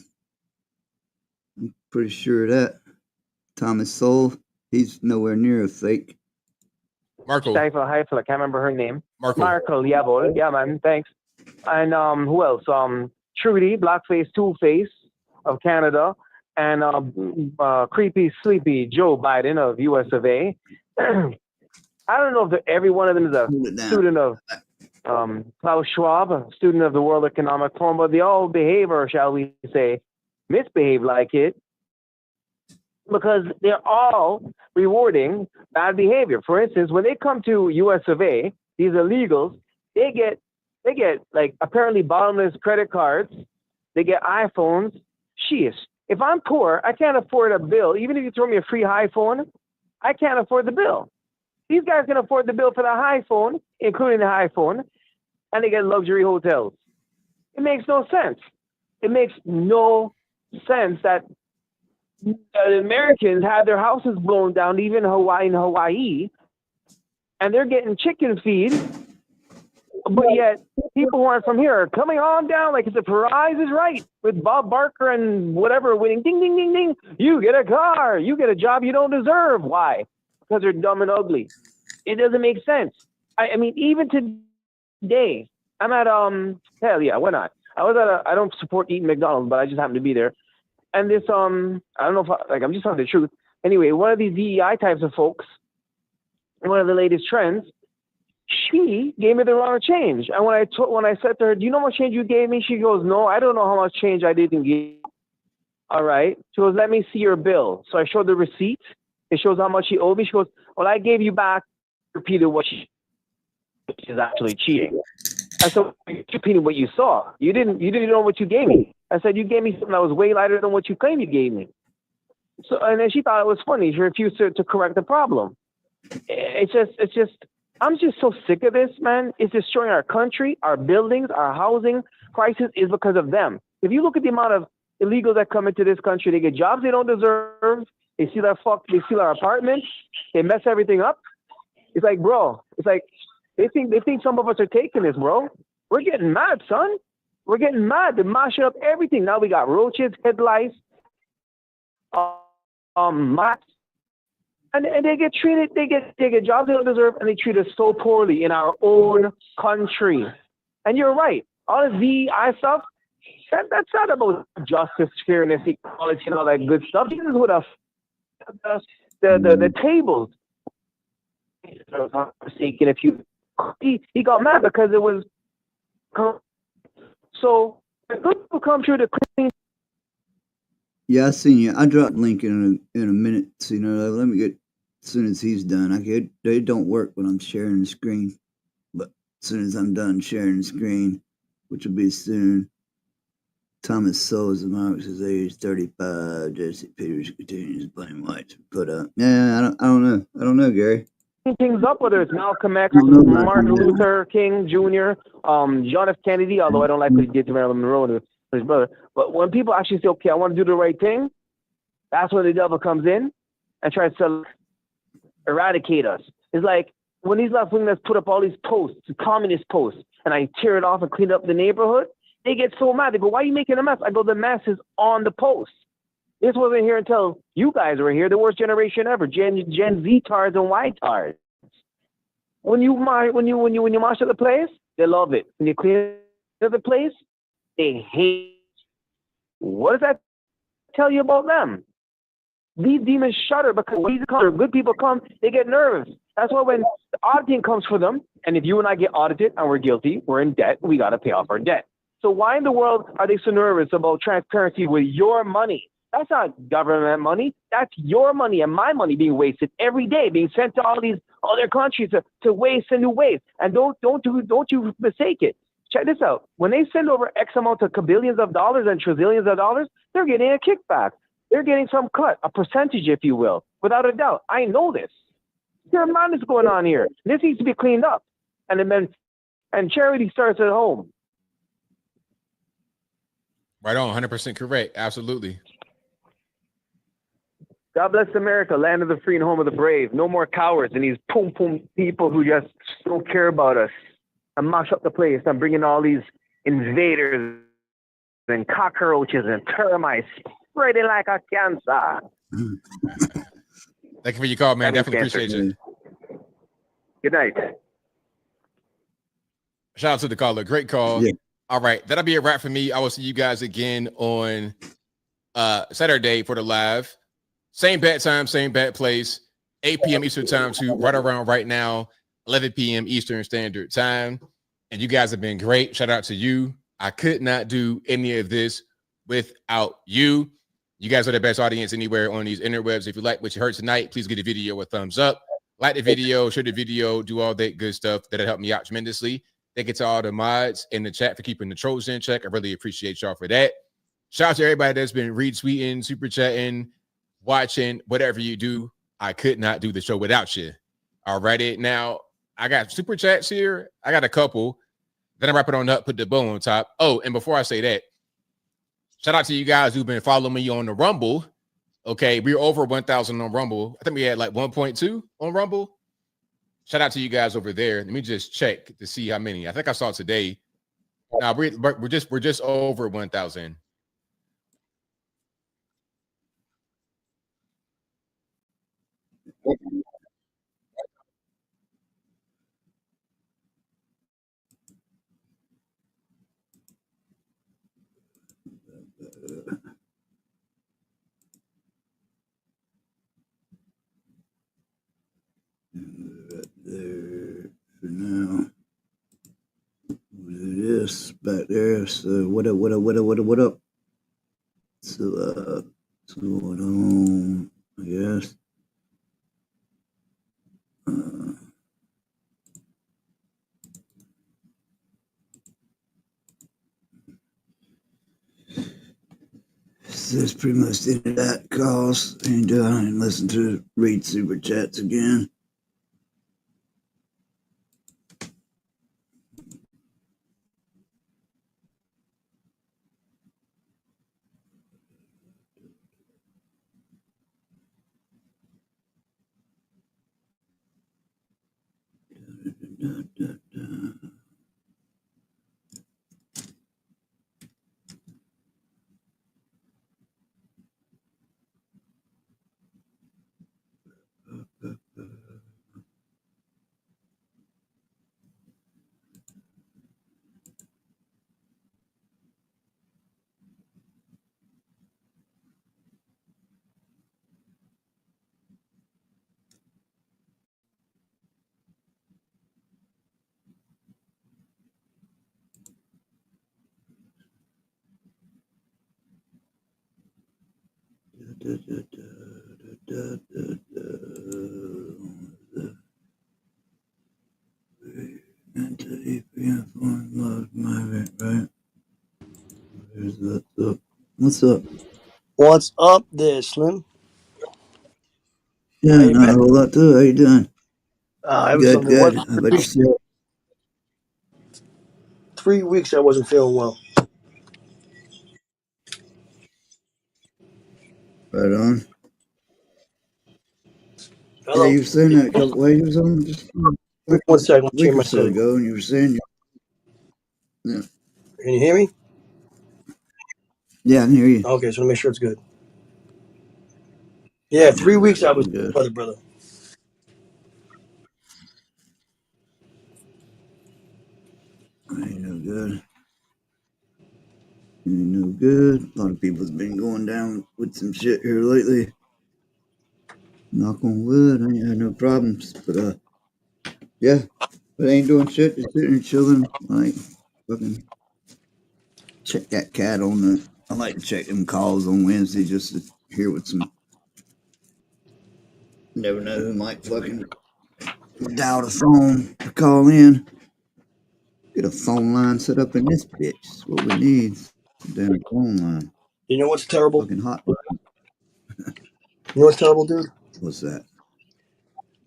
I'm pretty sure of that. Thomas Sowell, he's nowhere near a fake. Markle. Heifel, I can't remember her name. Markle. Yeah, boy. Yeah, man. Thanks. And who else? Trudy, Blackface, Two-Face of Canada, and creepy, sleepy Joe Biden of US of A. I don't know if every one of them is a student of Klaus Schwab, a student of the World Economic Forum, but they all behave, or shall we say, misbehave like it, because they're all rewarding bad behavior. For instance, when they come to US of A, these illegals, they get like apparently bottomless credit cards, they get iPhones. Sheesh. If I'm poor, I can't afford a bill. Even if you throw me a free iPhone, I can't afford the bill. These guys can afford the bill for the iPhone, including the iPhone, and they get luxury hotels. It makes no sense. It makes no sense that the Americans had their houses blown down, even in Hawaii, and they're getting chicken feed, but yet people who aren't from here are coming on down like it's a Price is Right with Bob Barker and whatever winning. Ding, ding, ding, ding. You get a car. You get a job you don't deserve. Why? Because they're dumb and ugly. It doesn't make sense. I mean, even today, I'm at, hell yeah, why not? I don't support eating McDonald's, but I just happen to be there. And this, I don't know if I'm just telling the truth. Anyway, one of these DEI types of folks, one of the latest trends, she gave me the wrong change. And when I said to her, do you know how much change you gave me? She goes, no, I don't know how much change I didn't give. All right. She goes, let me see your bill. So I showed the receipt. It shows how much she owed me. She goes, well, I gave you back, repeated what she is actually cheating. I said, you repeated what you saw. You didn't know what you gave me. I said, you gave me something that was way lighter than what you claimed you gave me. So, and then she thought it was funny. She refused to correct the problem. It's just, I'm just so sick of this, man. It's destroying our country, our buildings, our housing crisis is because of them. If you look at the amount of illegals that come into this country, they get jobs they don't deserve. They steal our apartments. They mess everything up. It's like, bro, it's like they think some of us are taking this, bro. We're getting mad, son. We're getting mad. They're mashing up everything. Now we got roaches, head lice, mats. And they get treated, they get jobs they don't deserve, and they treat us so poorly in our own country. And you're right. All this DEI stuff, that's not about justice, fairness, equality, and all that good stuff. This is what the tables. Mistaken. If he got mad because it was so. The good people come through the clean. Yeah, I seen you. I dropped link in a minute. So, let me get as soon as he's done. They don't work when I'm sharing the screen, but as soon as I'm done sharing the screen, which will be soon. Thomas Sowell's Marx's age 35. Jesse Peters continues blame whites put up. Yeah, I don't know, Gary. Things up, whether it's Malcolm X, Martin Luther King Jr., John F. Kennedy, although I don't like what he did to Marilyn Monroe and his brother. But when people actually say, okay, I want to do the right thing, that's when the devil comes in and tries to eradicate us. It's like when these left wingers put up all these posts, communist posts, and I tear it off and clean up the neighborhood, they get so mad. They go, why are you making a mess? I go, the mess is on the post. This wasn't here until you guys were here, the worst generation ever, Gen Z-tards and Y-tards. When you march to the place, they love it. When you clean up the place, they hate. What does that tell you about them? These demons shudder because when these good people come, they get nervous. That's why when the auditing comes for them, and if you and I get audited and we're guilty, we're in debt, we got to pay off our debt. So why in the world are they so nervous about transparency with your money? That's not government money. That's your money and my money being wasted every day, being sent to all these other countries to waste and new waste. And don't you mistake it. Check this out. When they send over X amount of billions of dollars and trillions of dollars, they're getting a kickback. They're getting some cut, a percentage, if you will, without a doubt. I know this. There's madness going on here. This needs to be cleaned up. And charity starts at home. Right on, 100% correct. Absolutely. God bless America, land of the free and home of the brave. No more cowards and these pum people who just don't care about us and mash up the place and bring in all these invaders and cockroaches and termites spreading like a cancer. Thank you for your call, man. Definitely appreciate you. Good night. Shout out to the caller. Great call. Yeah. All right. That'll be a wrap for me. I will see you guys again on Saturday for the live. Same bat time, same bat place, 8 p.m. Eastern time to right around right now, 11 p.m. Eastern Standard Time. And you guys have been great. Shout out to you. I could not do any of this without you. You guys are the best audience anywhere on these interwebs. If you like what you heard tonight, please give the video a thumbs up. Like the video, share the video, do all that good stuff. That'll help me out tremendously. Thank you to all the mods in the chat for keeping the trolls in check. I really appreciate y'all for that. Shout out to everybody that's been retweeting, super chatting, watching, whatever you do. I could not do the show without you. All righty. Now, I got super chats here. I got a couple. Then I wrap it on up, put the bow on top. Oh, and before I say that, shout out to you guys who've been following me on the Rumble. Okay, we're over 1,000 on Rumble. I think we had like 1.2 on Rumble. Shout out to you guys over there. Let me just check to see how many. I think I saw today. Now we're just over 1,000. There for now. This back there. So what up? So what's going on? I guess. So that's pretty much the end of that calls and listen to read super chats again. What's up? What's up there, Slim? Yeah, not a whole lot too. How you doing? Good. How about yourself? 3 weeks I wasn't feeling well. Right on. Hello? Yeah, you were saying that a couple ways on just 1 second. a week or so ago, and you were saying, yeah. Can you hear me? Yeah, I can hear you. Okay, so let me make sure it's good. Yeah, 3 weeks I was good, brother. Ain't no good. Ain't no good. A lot of people's been going down with some shit here lately. Knock on wood, I ain't had no problems. But yeah, but I ain't doing shit. Just sitting and chilling. Like fucking check that cat on the. I like to check them calls on Wednesday just to hear what some. Never know who might fucking dial the phone to call in. Get a phone line set up in this bitch. That's what we need. Damn phone line. You know what's terrible? Fucking hot. You know what's terrible, dude? What's that?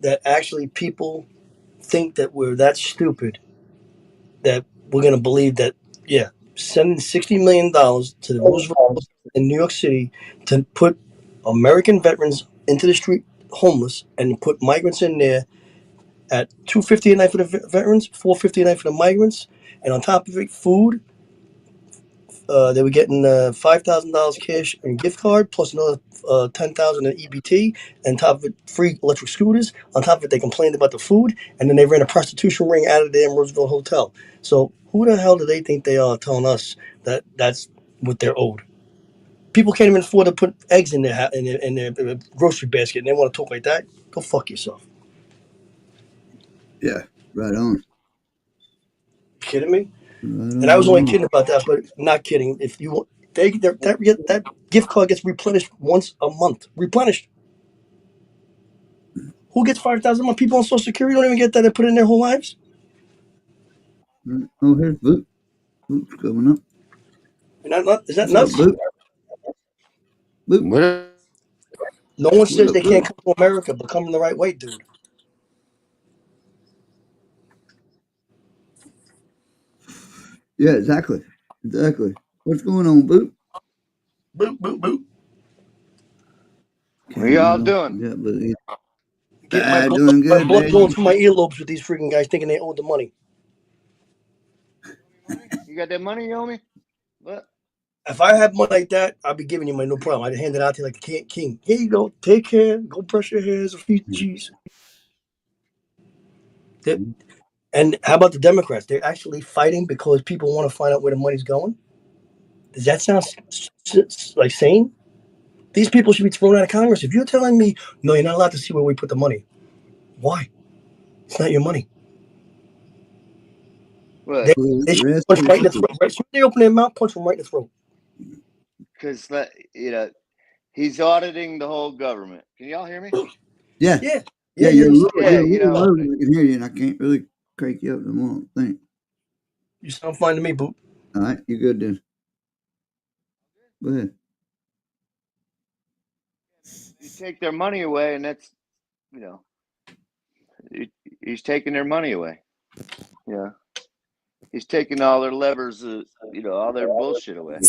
That actually people think that we're that stupid that we're gonna believe that. Yeah, sending $60 million to the Roosevelt in New York City to put American veterans into the street homeless and put migrants in there at $250 a night for the veterans, $450 a night for the migrants, and on top of it, food. They were getting $5,000 cash and gift card plus another $10,000 in EBT, and on top of it, free electric scooters. On top of it, they complained about the food, and then they ran a prostitution ring out of the Roosevelt Hotel. So who the hell do they think they are telling us that that's what they're owed? People can't even afford to put eggs in their grocery basket, and they want to talk like that. Go fuck yourself. Yeah, right on. You kidding me? Right And I was only on. kidding about that, but not kidding. If you want, that gift card gets replenished once a month. Replenished. Who gets $5,000 a month? People on Social Security don't even get that. They put it in their whole lives. Oh, here's Boop. Boop's coming up. Is that What's nuts? up, Boop? Boop. No one says up, they can't Boop? come to America, but come the right way, dude. Yeah, exactly. Exactly. What's going on, Boop? Boop, boop, boop. What y'all doing? Yeah, but Get my blood, doing good, blood going baby. through my earlobes with these freaking guys thinking they owe the money. You got that money you owe me? What? If I had money like that, I'd be giving you money, no problem. I'd hand it out to you like a king. Here you go. Take care. Go brush your hairs. A few G's. And how about the Democrats? They're actually fighting because people want to find out where the money's going. Does that sound like sane? These people should be thrown out of Congress. If you're telling me, no, you're not allowed to see where we put the money, why? It's not your money. What? They should punch right in the throat. Right? As soon as they open their mouth, punch them right in the throat. Because he's auditing the whole government. Can y'all hear me? Yeah. Yeah. Yeah, you're a little, Yeah, you're a you little know. low, and I can hear you, and I can't really crank you up no more, I think. You sound fine to me, Boop. All right, you're good then. Go ahead. You take their money away, and that's, he's taking their money away. Yeah. He's taking all their levers, all their bullshit away.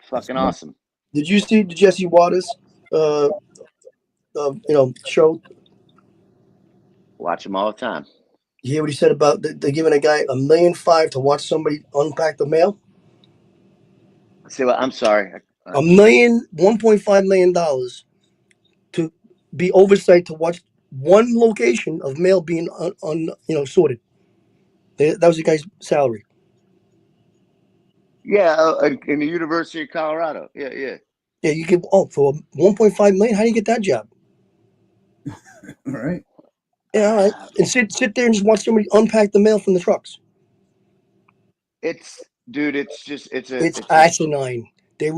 Fucking awesome. Did you see the Jesse Waters, show? Watch him all the time. You hear what he said about they're giving a guy $1.5 million to watch somebody unpack the mail? See what? I'm sorry. $1.5 million to be oversight to watch one location of mail being sorted. That was the guy's salary. Yeah, in the University of Colorado. Yeah, yeah. Yeah, you get for $1.5 million. How do you get that job? All right. Yeah, all right. And sit there and just watch somebody unpack the mail from the trucks. It's asinine. They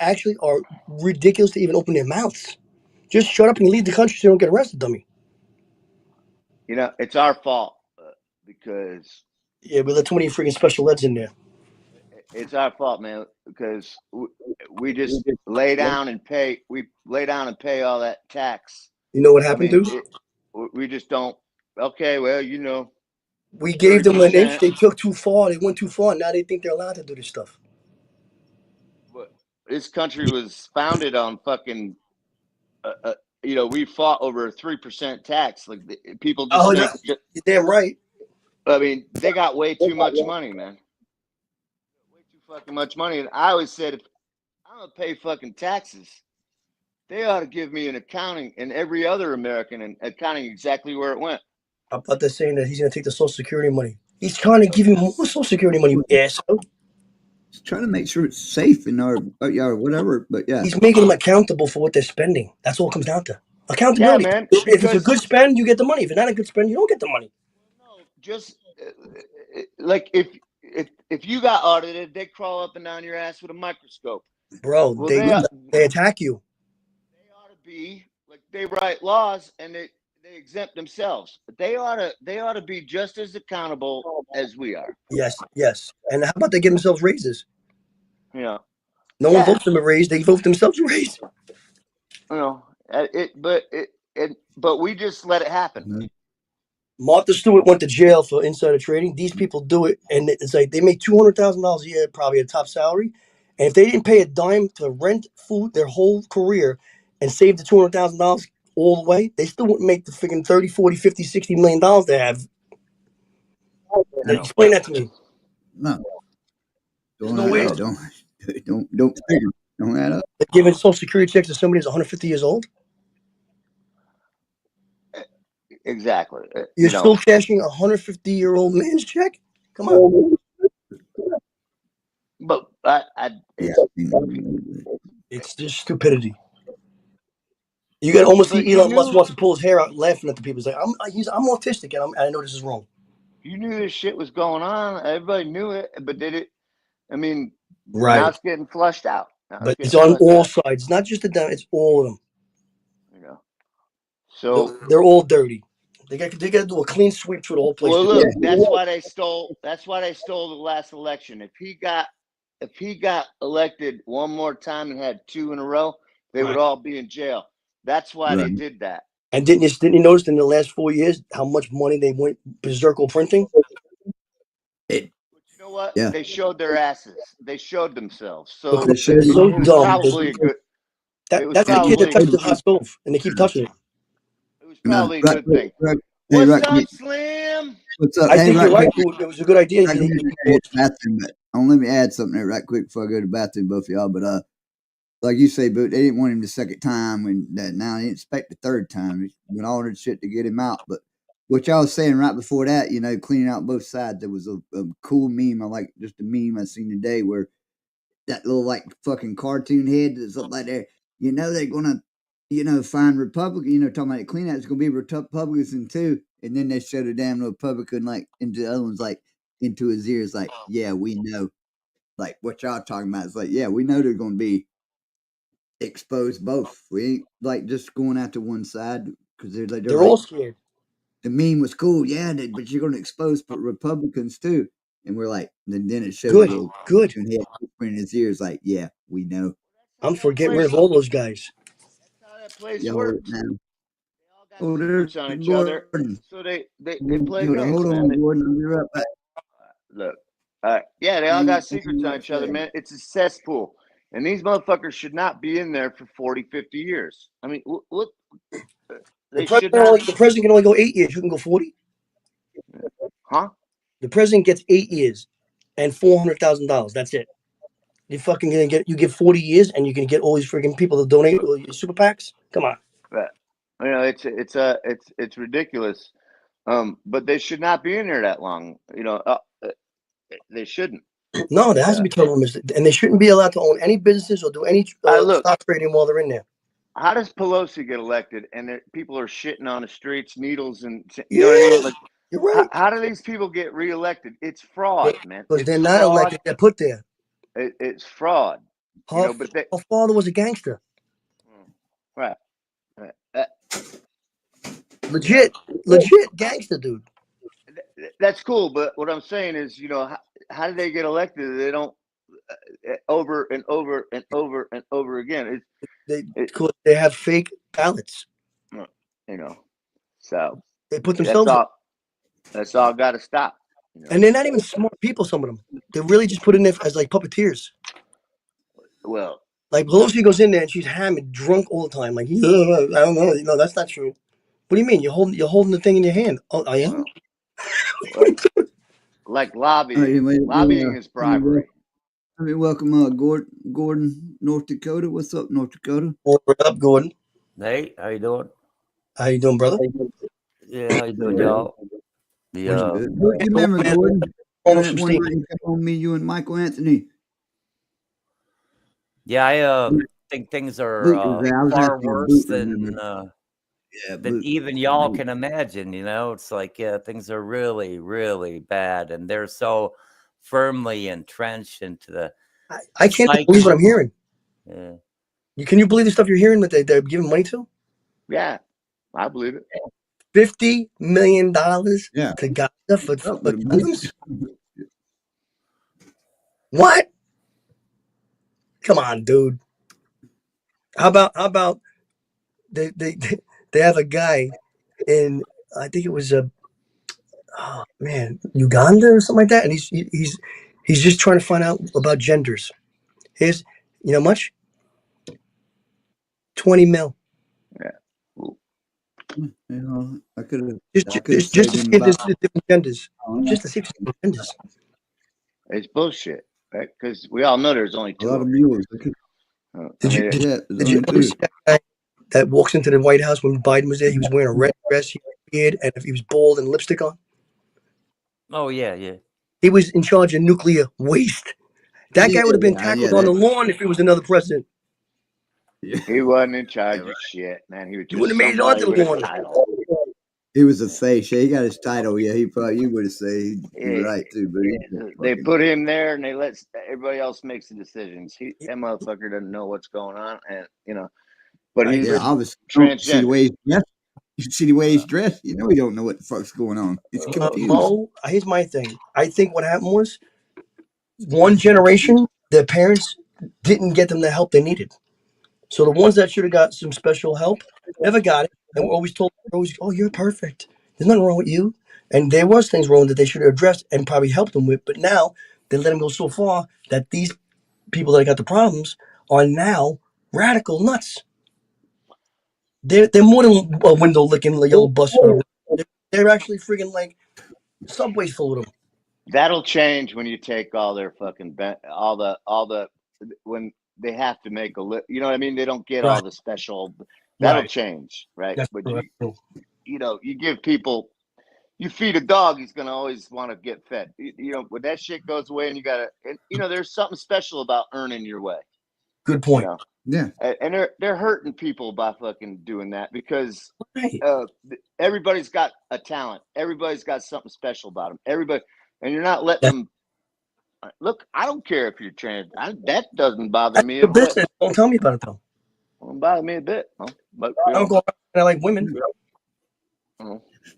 actually are ridiculous to even open their mouths. Just shut up and leave the country so you don't get arrested, dummy. It's our fault because we let too many freaking special eds in there. It's our fault, man, because we just lay down and pay. We lay down and pay all that tax. You know what happened, dude? We just don't. Okay, well, we gave them an inch. They took too far. They went too far. Now they think they're allowed to do this stuff. This country was founded on fucking. We fought over a 3% tax. Like people just. You're damn right. I mean, they got way too much money, man. Way too fucking much money. And I always said, if I'm gonna pay fucking taxes, they ought to give me an accounting and every other American and accounting exactly where it went. How about that saying that he's gonna take the Social Security money? He's trying to give you more Social Security money, you asshole. He's trying to make sure it's safe in our whatever. But yeah, he's making them accountable for what they're spending. That's all it comes down to. Accountability. Yeah, man, if it's a good spend, you get the money. If it's not a good spend, you don't get the money. No, just like if you got audited, they crawl up and down your ass with a microscope. Bro, well, they attack you. They ought to be like they write laws and they exempt themselves. But they ought to be just as accountable as we are. Yes. And how about they give themselves raises? Yeah. No one votes them a raise. They vote themselves a raise. You know, but we just let it happen. Martha Stewart went to jail for insider trading. These people do it, and it's like they make $200,000 a year, probably a top salary. And if they didn't pay a dime to rent, food, their whole career, and save the $200,000 all the way, they still wouldn't make the freaking 30, 40, 50, 60 million dollars they have. Now, explain that to me. No. There's no way. Don't figure. Don't add up. They're giving Social Security checks to somebody who's 150 years old. Exactly. You're still cashing a 150-year-old man's check? Come on. But it's just stupidity. You got to almost see Elon Musk wants to pull his hair out, laughing at the people. He's like, I'm autistic, and I know this is wrong. You knew this shit was going on. Everybody knew it, but did it? I mean, Right. now it's getting flushed out. But it's on all sides, not just the down. It's all of them. You know. So they're all dirty. They got to do a clean sweep through the whole place. Well, look, that's why they stole. That's why they stole the last election. If he got elected one more time and had 2 in a row, they would all be in jail. That's why they did that. And didn't you notice in the last 4 years how much money they went berserker printing? You know what? Yeah. They showed their asses. They showed themselves. So They're so it was dumb. probably a good. That's the kid that touched the hot stove, and they keep touching it. It was probably a good thing. Hey, What's Rock, up, Slim? What's up? I Hey, think you're Rock, right, dude. It was a good idea. I can go to the bathroom, but let me add something there right quick before I go to the bathroom, both of y'all. But like you say, Boot, they didn't want him the second time, when that now they didn't expect the third time. He went all that shit to get him out. But what y'all was saying right before that, cleaning out both sides, there was a cool meme. I like just a meme I seen today where that little like fucking cartoon head that's up like there. They're gonna find Republican, talking about the clean out, it's gonna be Republicans too. And then they showed a damn Republican like into the other one's like into his ears, like, yeah, we know. Like what y'all talking about. It's like, yeah, we know they're gonna be exposed both. We ain't like just going out to one side because they're They're all scared. The meme was cool, yeah, but you're gonna expose Republicans too. And we're like, then it showed Good, a little good. cartoon head in his ears, like, yeah, we know. I'm for getting rid of all those guys. That place Yo, works. now. Oh, there's on each Gordon. other, so they play games, Hold man. on, Gordon. I'll be right back. Look, yeah, they all got secrets on each other, man. It's a cesspool, and these motherfuckers should not be in there for 40, 50 years. I mean, look, they should not. The president can only go 8 years. You can go 40. Huh? The president gets 8 years and $400,000. That's it. You fucking gonna get? You give 40 years and you're gonna get all these freaking people to donate all your super PACs? Come on. But, it's ridiculous. But they should not be in there that long. They shouldn't. No, there has to be term limits, and they shouldn't be allowed to own any businesses or do any stock trading while they're in there. How does Pelosi get elected and people are shitting on the streets, needles, and you know what I mean? Like, you're right. How do these people get reelected? It's fraud, man. Because It's they're not fraud. elected; they're put there. It's fraud. Her father was a gangster. Right. Legit gangster, dude. That's cool, but what I'm saying is, how do they get elected? They don't over and over and over and over again. They have fake ballots. So they put themselves. That's all got to stop. And they're not even smart people. Some of them, they're really just put in there as like puppeteers. Well, like Pelosi goes in there and she's hammered, drunk all the time. Like, I don't know. No, that's not true. What do you mean? You're holding the thing in your hand. Oh, I am. Like lobbying. Lobbying is bribery. Let me welcome Gordon, North Dakota. What's up, North Dakota? What up, Gordon? Hey, how you doing? How you doing, brother? Yeah, how you doing, y'all? You remember Gordon? One night you kept on me, you and Michael Anthony. Yeah, I think things are far worse than even y'all can imagine. It's like, things are really, really bad, and they're so firmly entrenched into the. I can't believe what I'm hearing. Yeah. Can you believe the stuff you're hearing that they're giving money to? Yeah, I believe it. $50 million to Gaza for guns? What? Come on, dude. How about they have a guy in, I think it was Uganda or something like that, and he's just trying to find out about genders. Here's, you know, how much 20 mil. Yeah. You know, I could have Just to see if there's different genders. Just to see if there's different genders. It's bullshit, right? Because we all know there's only two. A lot of mules. Did you ever see that guy that walks into the White House when Biden was there? He was wearing a red dress, he had a beard, and if he was bald and lipstick on. Oh yeah. He was in charge of nuclear waste. That guy would have been tackled on the lawn if he was another president. He wasn't in charge of shit, man. He was just wouldn't have made it onto somebody the with a lawn. title. He was a face. Yeah, he got his title. Yeah, he probably, you would have said you're right too. But They put him there, and they let everybody else make the decisions. That motherfucker doesn't know what's going on, and you know. But he's obviously see the transgender. way he's dressed. You see the way he's dressed. You know he don't know what the fuck's going on. He's confused. Mo, here's my thing. I think what happened was one generation, their parents didn't get them the help they needed. So the ones that should have got some special help never got it, and were always told, "Oh, you're perfect. There's nothing wrong with you." And there was things wrong that they should have addressed and probably helped them with. But now they let them go so far that these people that got the problems are now radical nuts. They're more than a window licking yellow bus. They're actually freaking like subways full of them. That'll change when you take all their fucking all the when they have to make you know what I mean? They don't get all the special. That'll change, right? That's But correct. you know, you give people, you feed a dog, he's gonna always want to get fed. You know, when that shit goes away, and you know, there's something special about earning your way. Good point. You know? Yeah, and they're hurting people by fucking doing that because everybody's got a talent. Everybody's got something special about them. Everybody, and you're not letting them. Look, I don't care if you're trans. That doesn't bother me a bit. Don't tell me about it though. Don't bother me a bit. Huh? But I don't go around and I like women.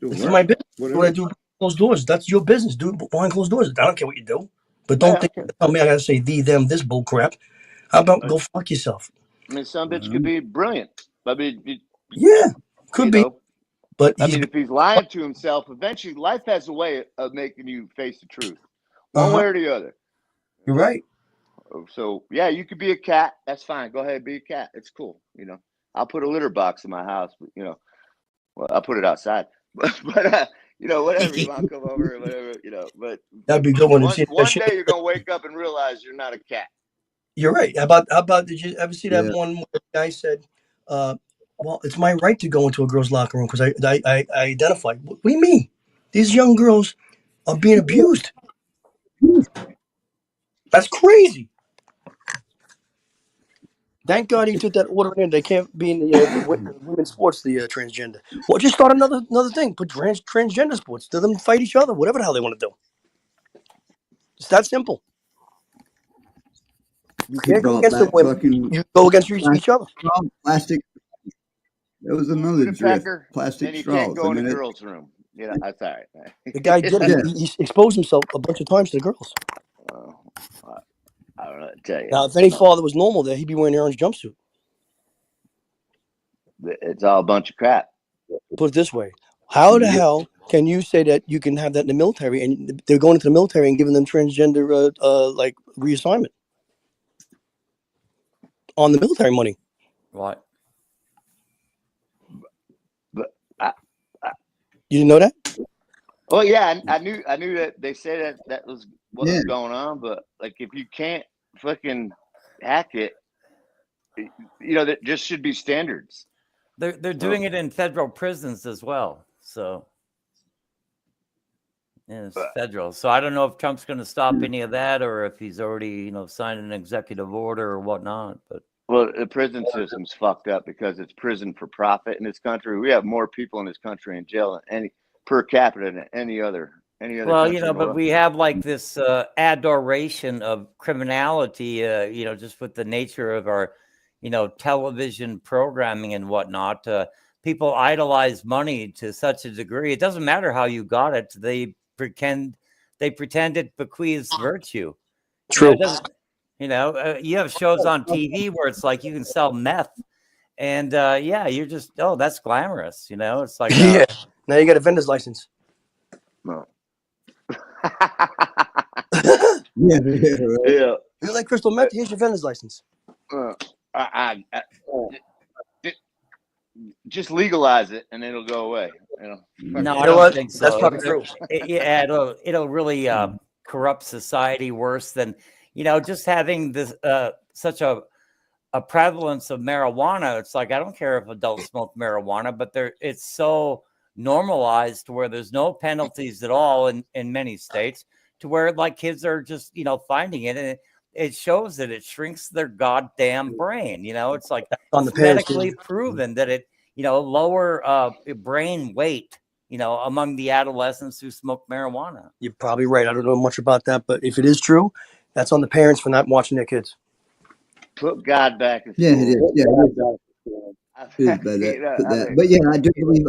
This is my business. What I do behind closed doors. That's your business. Do it behind closed doors. I don't care what you do. But don't tell me I gotta say thee, them, this bull crap. How about go fuck yourself? I mean, some bitch could be brilliant. I mean, could be. But I mean, if he's lying to himself, eventually life has a way of making you face the truth, one way or the other. You're right. So yeah, you could be a cat. That's fine. Go ahead, be a cat. It's cool. You know, I'll put a litter box in my house. But, you know, well, I'll put it outside. But you know, whatever you want to come over, or whatever. You know, but that'd be a good one. One day you're gonna wake up and realize you're not a cat. You're right. How about? Did you ever see that one where the guy said, "Well, it's my right to go into a girl's locker room because I identify." What do you mean? These young girls are being abused. That's crazy. Thank God he took that order in. They can't be in the women's sports, the transgender. Well, just start another thing. Put transgender sports. Let them fight each other, whatever the hell they want to do. It's that simple. you can't go against the women. You go against each other. Plastic. That was another Put a drift. pecker, Plastic and you straws. can't go in I a mean, girl's room. Yeah, that's all right. The guy did it. He exposed himself a bunch of times to the girls. I don't know what to tell you. Now, if any father was normal there, he'd be wearing the orange jumpsuit. It's all a bunch of crap. Put it this way. How the hell can you say that you can have that in the military and they're going into the military and giving them transgender like reassignment on the military money? What? But you didn't know that? Oh yeah, I knew that they said that was what was going on, but like if you can't fucking hack it, you know, there just should be standards. They're doing it in federal prisons as well. So yeah, it's federal. So I don't know if Trump's going to stop any of that or if he's already, you know, signed an executive order or whatnot. But well, the prison system's fucked up because it's prison for profit in this country. We have more people in this country in jail than any per capita than any other. Well, you know, but we have like this adoration of criminality, you know, just with the nature of our, you know, television programming and whatnot. People idolize money to such a degree. It doesn't matter how you got it. They pretend it bequeaths virtue. True. You know, you have shows on TV where it's like you can sell meth And yeah, you're just, oh, that's glamorous. You know, it's like, Yeah. Now you got a vendor's license. No. Yeah. Yeah. You like crystal meth? Here's your vendor's license. I just legalize it and it'll go away. You know? no, You I know don't what? think so. That's probably true. Yeah, it'll really corrupt society worse than, you know, just having this such a prevalence of marijuana. It's like, I don't care if adults smoke marijuana, but it's so normalized to where there's no penalties at all in many states, to where like kids are just, you know, finding it, and it shows that it shrinks their goddamn brain. You know, it's like On the it's parents, medically proven that it, you know, lower brain weight, you know, among the adolescents who smoke marijuana. You're probably right. I don't know much about that, but if it is true, that's on the parents for not watching their kids. Put God back in Yeah, it is. school. Yeah, it is by that. Put that. But yeah, I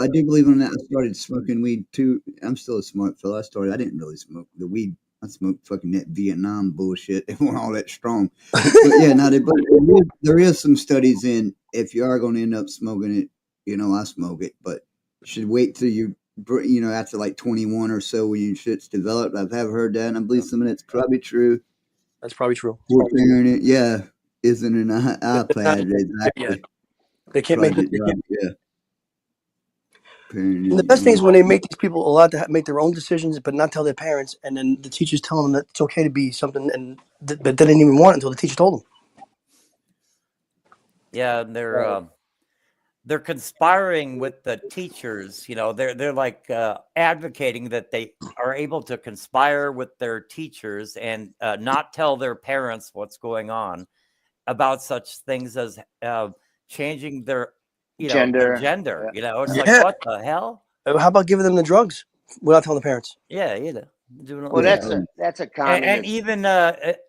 do believe on that. I started smoking weed too. I'm still a smart fella. I didn't really smoke the weed. I smoked fucking that Vietnam bullshit. It wasn't all that strong. But yeah, now there is some studies in, if you are going to end up smoking it, you know, I smoke it, but you should wait till you know, after like 21 or so when your shit's developed. I've heard that, and I believe some of that's probably true. That's probably true. It, yeah, isn't an iPad exactly. Yeah. They can't make it. Yeah. And the best thing is when they make these people allowed to make their own decisions, but not tell their parents, and then the teachers tell them that it's okay to be something, and but they didn't even want it until the teacher told them. Yeah, they're conspiring with the teachers. You know, they're like advocating that they are able to conspire with their teachers and not tell their parents what's going on about such things as changing their, you know, Gender. gender. You know, it's Yeah. like, what the hell? How about giving them the drugs without telling the parents? Yeah, you know. Doing it Well, like that's a and communist. even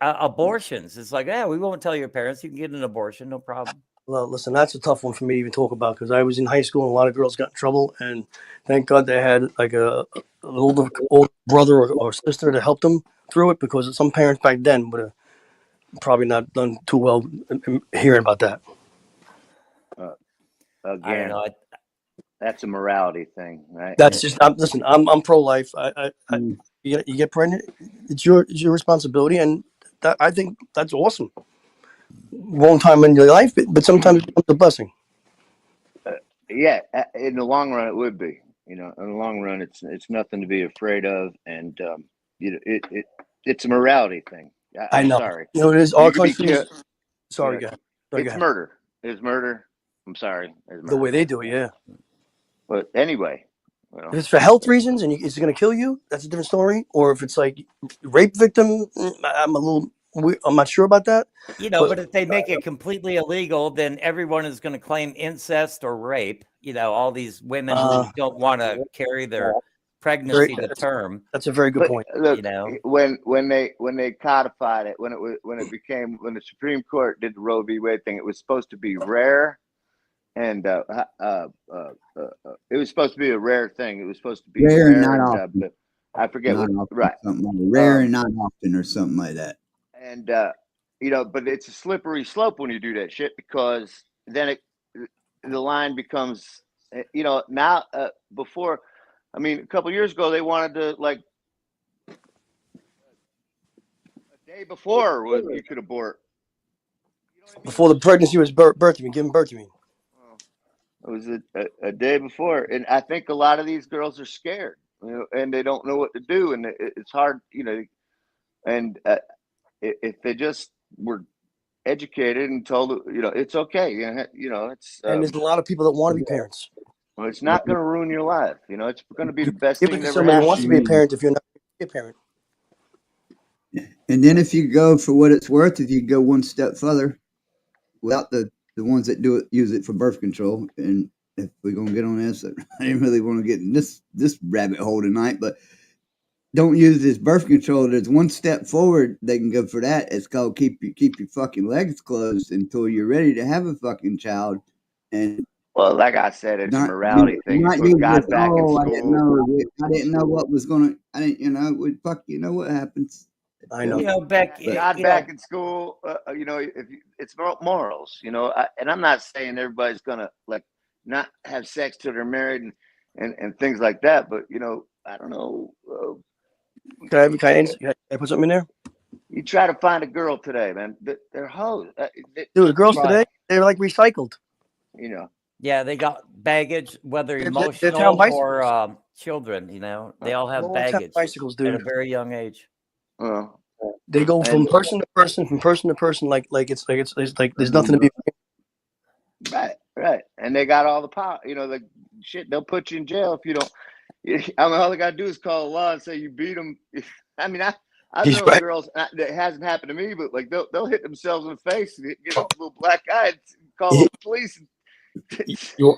abortions. It's like, yeah, we won't tell your parents. You can get an abortion, no problem. Well, listen, that's a tough one for me to even talk about, because I was in high school and a lot of girls got in trouble, and thank God they had like an older brother or sister to help them through it, because some parents back then would have probably not done too well hearing about that. I don't Again, know. that's a morality thing, right? That's just listen. I'm pro-life. You get pregnant, it's your responsibility, and I think that's awesome. Wrong time in your life, but sometimes it becomes a blessing. Yeah, in the long run, it would be. You know, in the long run, it's nothing to be afraid of, and you know, it's a morality thing. I I'm know. sorry. You know, it is You our could be country. killed. Sorry, Yeah. go ahead. Sorry, go It's ahead. murder. It's murder. I'm sorry. It's The murder. way they do it, yeah. But anyway, you know, If it's for health reasons and it's going to kill you, that's a different story. Or if it's like rape victim, I'm not sure about that. You know, but if they make it completely illegal, then everyone is going to claim incest or rape. You know, all these women who don't want to carry their pregnancy to term. That's a very good point. Look, you know, when they codified it, when the Supreme Court did the Roe v. Wade thing, it was supposed to be rare, and it was supposed to be a rare thing. It was supposed to be Rare and rare, not and, often. I forget Not what. often, Right. something like that. Rare and not often, or something like that. And you know, but it's a slippery slope when you do that shit, because then the line becomes, you know, now before, I mean, a couple years ago they wanted to, like, a day before you could abort. Before the pregnancy was giving birth to me. It was a day before, and I think a lot of these girls are scared, you know, and they don't know what to do, and it's hard, you know. And if they just were educated and told, you know, it's okay, you know, it's. And there's a lot of people that want to be parents. Well, it's not going to ruin your life, you know. It's going to be the best Give thing it that to ever somebody who happened. wants to be a parent if you're not a parent. And then if you go for what it's worth, if you go one step further, without the ones that use it for birth control, and if we're gonna get on this, I didn't really want to get in this rabbit hole tonight, but don't use this birth control. There's one step forward they can go for that. It's called keep your fucking legs closed until you're ready to have a fucking child. And well, like I said, it's a morality thing. Not Put use God this, back in I school. didn't know what was gonna. I didn't, you know what happens. I know. You know, Beck, Not you back know, in school. You know, it's morals. You know, and I'm not saying everybody's gonna like not have sex till they're married and things like that. But you know, I don't know. Can I put something in there? You try to find a girl today, man. They're hoes. Dude, the girls Right. today, they're like recycled. You know. yeah, they got baggage, whether They're emotional town or children. You know, they all have Little town baggage bicycles, at a dude. very young age. They go from And person to person, like it's like there's nothing to be. right, and they got all the power. You know, the shit. They'll put you in jail if you don't. I mean, all they gotta do is call the law and say you beat them. I mean, I've He's known right. girls that hasn't happened to me, but like they'll hit themselves in the face and get a little black eye and call the police.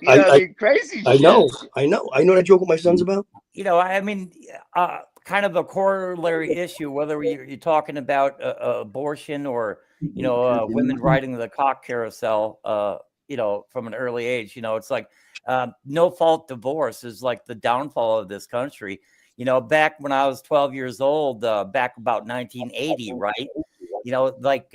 I mean, crazy I shit. know. I know that joke what my son's about. You know, I mean, kind of a corollary issue, whether you're talking about abortion or, you know, women riding the cock carousel, you know, from an early age. You know, it's like no fault divorce is like the downfall of this country. You know, back when I was 12 years old, back about 1980, right? You know, like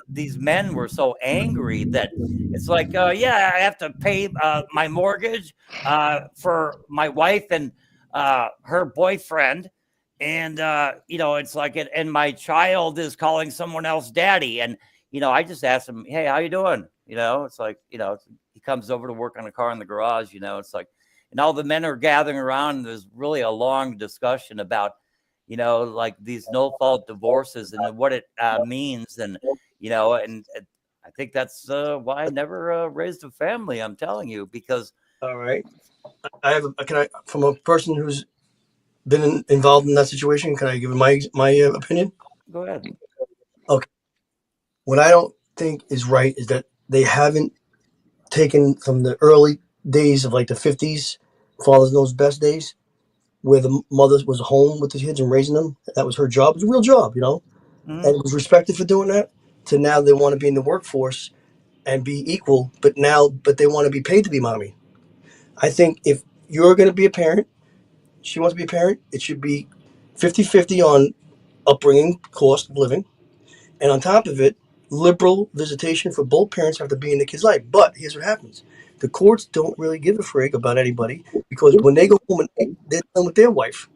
these men were so angry that it's like, yeah, I have to pay my mortgage for my wife and her boyfriend. And, you know, it's like, and my child is calling someone else daddy. And, you know, I just asked him, hey, how you doing? You know, it's like, you know, he comes over to work on a car in the garage, you know, it's like, and all the men are gathering around. And there's really a long discussion about, you know, like these no fault divorces and what it means. And, you know, and I think that's why I never raised a family. I'm telling you, because. All right. From a person who's been involved in that situation, can I give my opinion? Go ahead. Okay. What I don't think is right is that they haven't taken from the early days of like the 50s, Father's Knows Best days, where the mother was home with the kids and raising them. That was her job. It was a real job, you know, and was respected for doing that. To now they want to be in the workforce and be equal, but they want to be paid to be mommy. I think if you're going to be a parent, she wants to be a parent, it should be 50-50 on upbringing, cost of living. And on top of it, liberal visitation for both parents have to be in the kid's life. But here's what happens. The courts don't really give a frig about anybody because when they go home and they're done with their wife.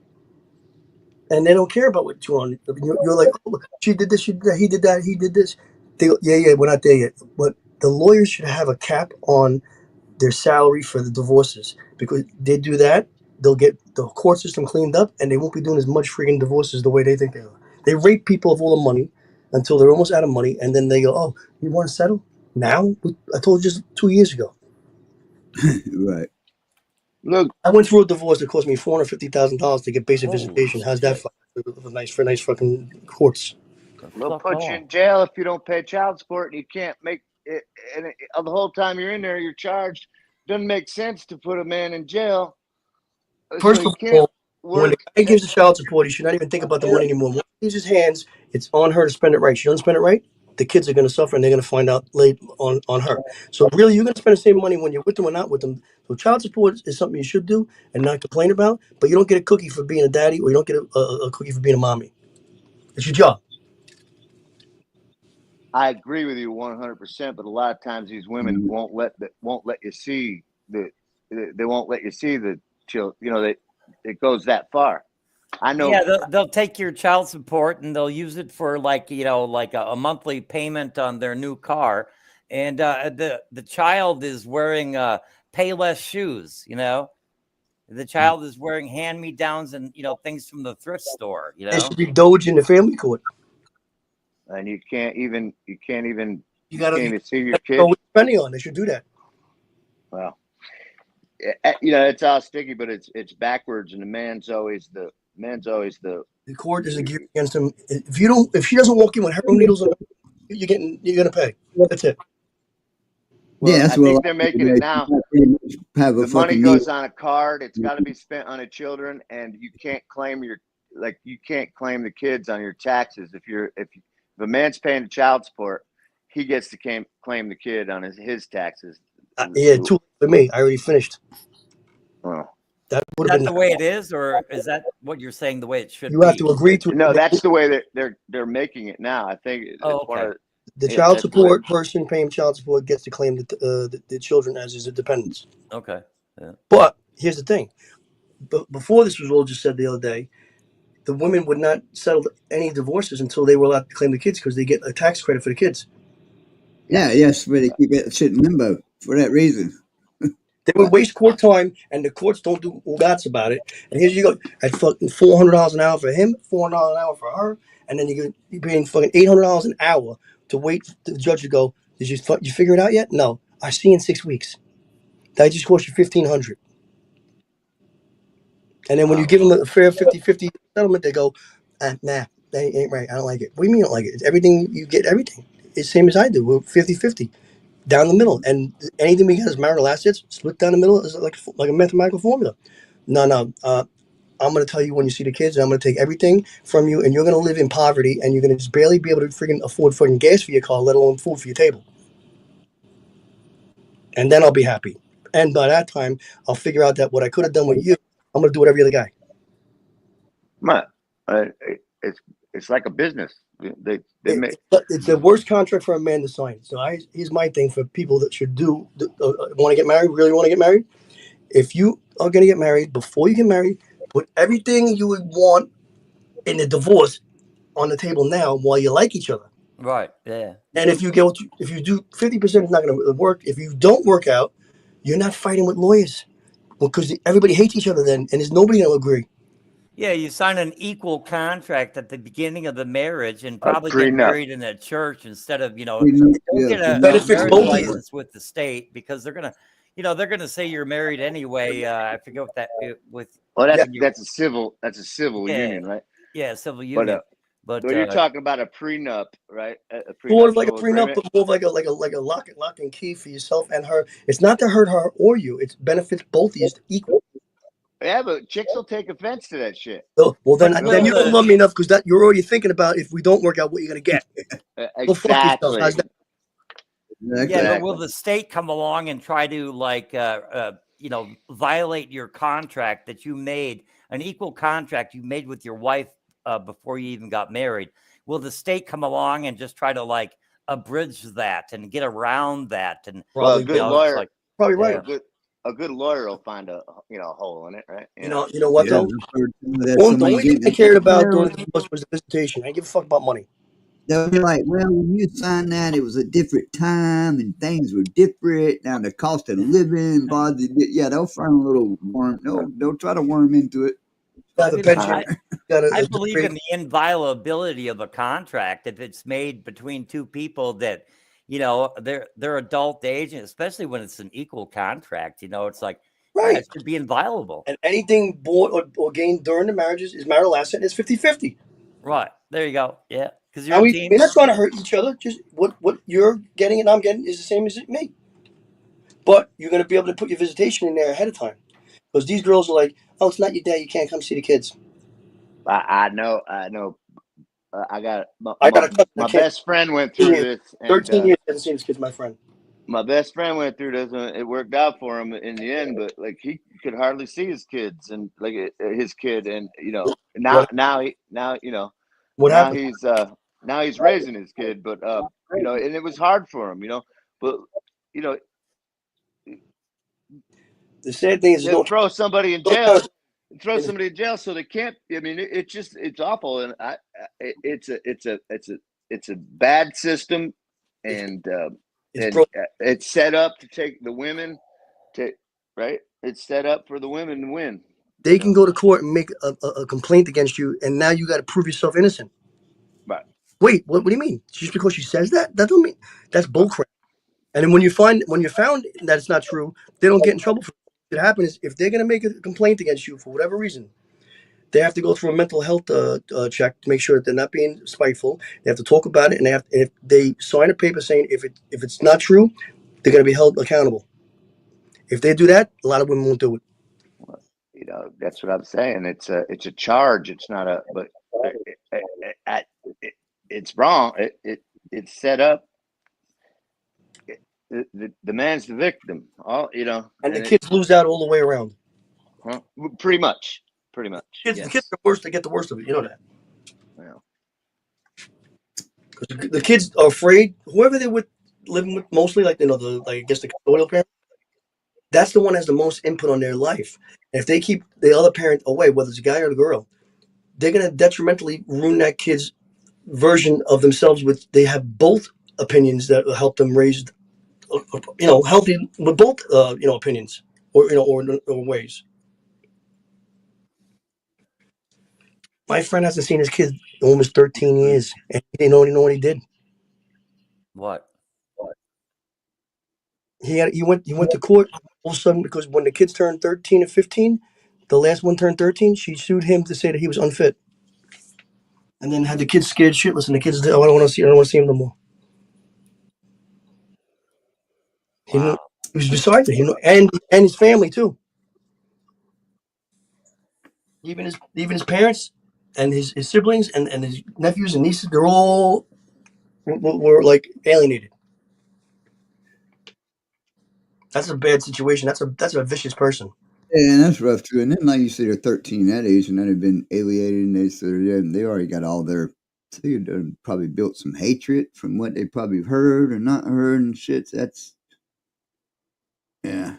And they don't care about what you're on. You're like, oh, she did this, she did that, he did that, he did this. They go, yeah, we're not there yet. But the lawyers should have a cap on their salary for the divorces because they do that, they'll get the court system cleaned up and they won't be doing as much freaking divorces the way they think they are. They rape people of all the money until they're almost out of money and then they go, oh, you want to settle? Now? I told you just 2 years ago. Right. Look, I went through a divorce that cost me $450,000 to get basic visitation. How's that for nice fucking courts? They'll put you in jail if you don't pay child support, and you can't make it. And the whole time you're in there, you're charged. Doesn't make sense to put a man in jail. First So of he can't all, when work. the guy gives the child support, he should not even think about the money anymore. Once he leaves his hands, it's on her to spend it right. She doesn't spend it right, the kids are going to suffer and they're going to find out late on her. So really, you're going to spend the same money when you're with them or not with them. So child support is something you should do and not complain about, but you don't get a cookie for being a daddy or you don't get a cookie for being a mommy. It's your job. I agree with you 100%, but a lot of times these women won't let you see they won't let you see the child. You know, it goes that far. I know. Yeah, they'll take your child support and they'll use it for like a monthly payment on their new car, and the child is wearing Payless shoes. You know, the child is wearing hand-me-downs and things from the thrift store. You know, It should be Doge in the family court. And you can't even You can't even see your that's kid. what we're spending on. They should do that. Well, it's all sticky, but it's backwards, and the man's always the. The court is against him. If she doesn't walk in with heroin needles, you're gonna pay. That's it. Well, Yeah, that's I what think they're making it now. Have a The money fucking goes meal. on a card. It's got to be spent on the children, and you can't claim the kids on your taxes. If a man's paying the child support, he gets to claim the kid on his taxes. Yeah, too late for me. I already finished. Well, That Is would that have the been. way it is, or is that what you're saying the way it should You have be? to agree to. No, that's the way that they're making it now. I think it's Oh, one okay. of The yeah, child that's the way. support person paying child support gets to claim the children as his dependents. Okay. Yeah. But here's the thing: before this was all just said the other day, the women would not settle any divorces until they were allowed to claim the kids because they get a tax credit for the kids. Yeah, yes, but they keep that shit in limbo for that reason. They would waste court time, and the courts don't do ugats about it. And here you go at fucking $400 an hour for him, $400 an hour for her, and then you're paying fucking $800 an hour to wait for the judge to go. Did you figure it out yet? No, I see in 6 weeks. That just cost you $1,500. And then when you give them a fair 50-50 settlement, they go, nah, that ain't right. I don't like it. What do you mean you don't like it? It's everything, you get everything. It's same as I do. We're 50-50. Down the middle, and anything we get as marital assets split down the middle is like a mathematical formula. No, I'm going to tell you when you see the kids, and I'm going to take everything from you, and you're going to live in poverty, and you're going to just barely be able to freaking afford fucking gas for your car, let alone food for your table. And then I'll be happy. And by that time, I'll figure out that what I could have done with you, I'm going to do with every other guy. It's like a business. They make. It's the worst contract for a man to sign. So here's my thing for people that should want to get married, really want to get married. If you are going to get married, before you get married, put everything you would want in the divorce on the table now while you like each other. Right. Yeah. And if you do 50%, it's not going to work. If you don't work out, you're not fighting with lawyers because everybody hates each other then, and there's nobody going to agree. Yeah, you sign an equal contract at the beginning of the marriage and probably get prenup. married in a church instead of, don't get a Benefits marriage both of you. license with the state because they're gonna say you're married anyway. I forget what that with. Well, that's a civil union, right? Yeah, civil union. But you're talking about a prenup, right? A Sort of like a prenuptial prenup, agreement? but more like a lock and key for yourself and her. It's not to hurt her or you. It benefits both of you equal. Yeah, but chicks will take offense to that shit. Oh, well, then you don't love me enough because that you're already thinking about if we don't work out, what you're gonna get. Go fuck yourself. Exactly. How's that? Yeah, but will the state come along and try to violate your contract that you made, an equal contract you made with your wife before you even got married? Will the state come along and just try to abridge that and get around that? And Well, a good lawyer, probably right. A good lawyer will find a hole in it, right? You know what though? The only thing I cared about during the divorce was the visitation. I didn't give a fuck about money. They'll be like, well, when you signed that, it was a different time and things were different. Now the cost of living, they'll find a little worm. No, they'll try to worm into it. I believe in the inviolability of a contract if it's made between two people that, they're adult age, and especially when it's an equal contract. It's like, right, it should be inviolable. And anything bought or gained during the marriages is marital asset. And it's 50-50. Right. There you go. Yeah. Because we're not trying to hurt each other. Just what you're getting and I'm getting is the same as me. But you're going to be able to put your visitation in there ahead of time. Because these girls are like, oh, it's not your day. You can't come see the kids. I know. My best friend went through this. 13 years hasn't seen his kids, my friend. My best friend went through this, and it worked out for him in the end. But he could hardly see his kids and his kid, and now what happened? Now he's raising his kid, but and it was hard for him, But the sad thing is, they'll throw somebody in jail. Throw somebody in jail so they can't. I mean, it's awful, and it's a bad system, and it's set up to take the women right. It's set up for the women to win. They can go to court and make a complaint against you, and now you got to prove yourself innocent. Right. Wait, what do you mean? Just because she says that don't mean that's bullcrap. And then when you're found that it's not true, they don't get in trouble for it. What happens is if they're going to make a complaint against you for whatever reason, they have to go through a mental health check to make sure that they're not being spiteful. They have to talk about it, and if they sign a paper saying if it's not true, they're going to be held accountable. If they do that, a lot of women won't do it. That's what I'm saying. It's a charge. It's not but it's wrong. It's set up. The man's the victim. And the kids lose out all the way around. Pretty much. Pretty much. Kids, Yes. The kids are worse. They get the worst of it. You know that. Well, The kids are afraid. Whoever they're with, living with, mostly like I guess the custodial parent. That's the one that has the most input on their life. And if they keep the other parent away, whether it's a guy or a girl, they're gonna detrimentally ruin that kid's version of themselves. They have both opinions that will help them raise, healthy with both, opinions or ways. My friend hasn't seen his kid in almost 13 years, and he didn't know what he did. What? He went to court all of a sudden because when the kids turned 13 and 15, the last one turned 13. She sued him to say that he was unfit, and then had the kids scared shitless. And the kids, I don't want to see him no more. He was beside it, and his family too. Even his parents and his siblings and his nephews and nieces, they're all were like alienated. That's a bad situation. That's a vicious person. Yeah, and that's rough too. And then, like you say, they're 13 that age, and then they've been alienated, and they already got all their. They done probably built some hatred from what they probably heard or not heard and shit. That's yeah.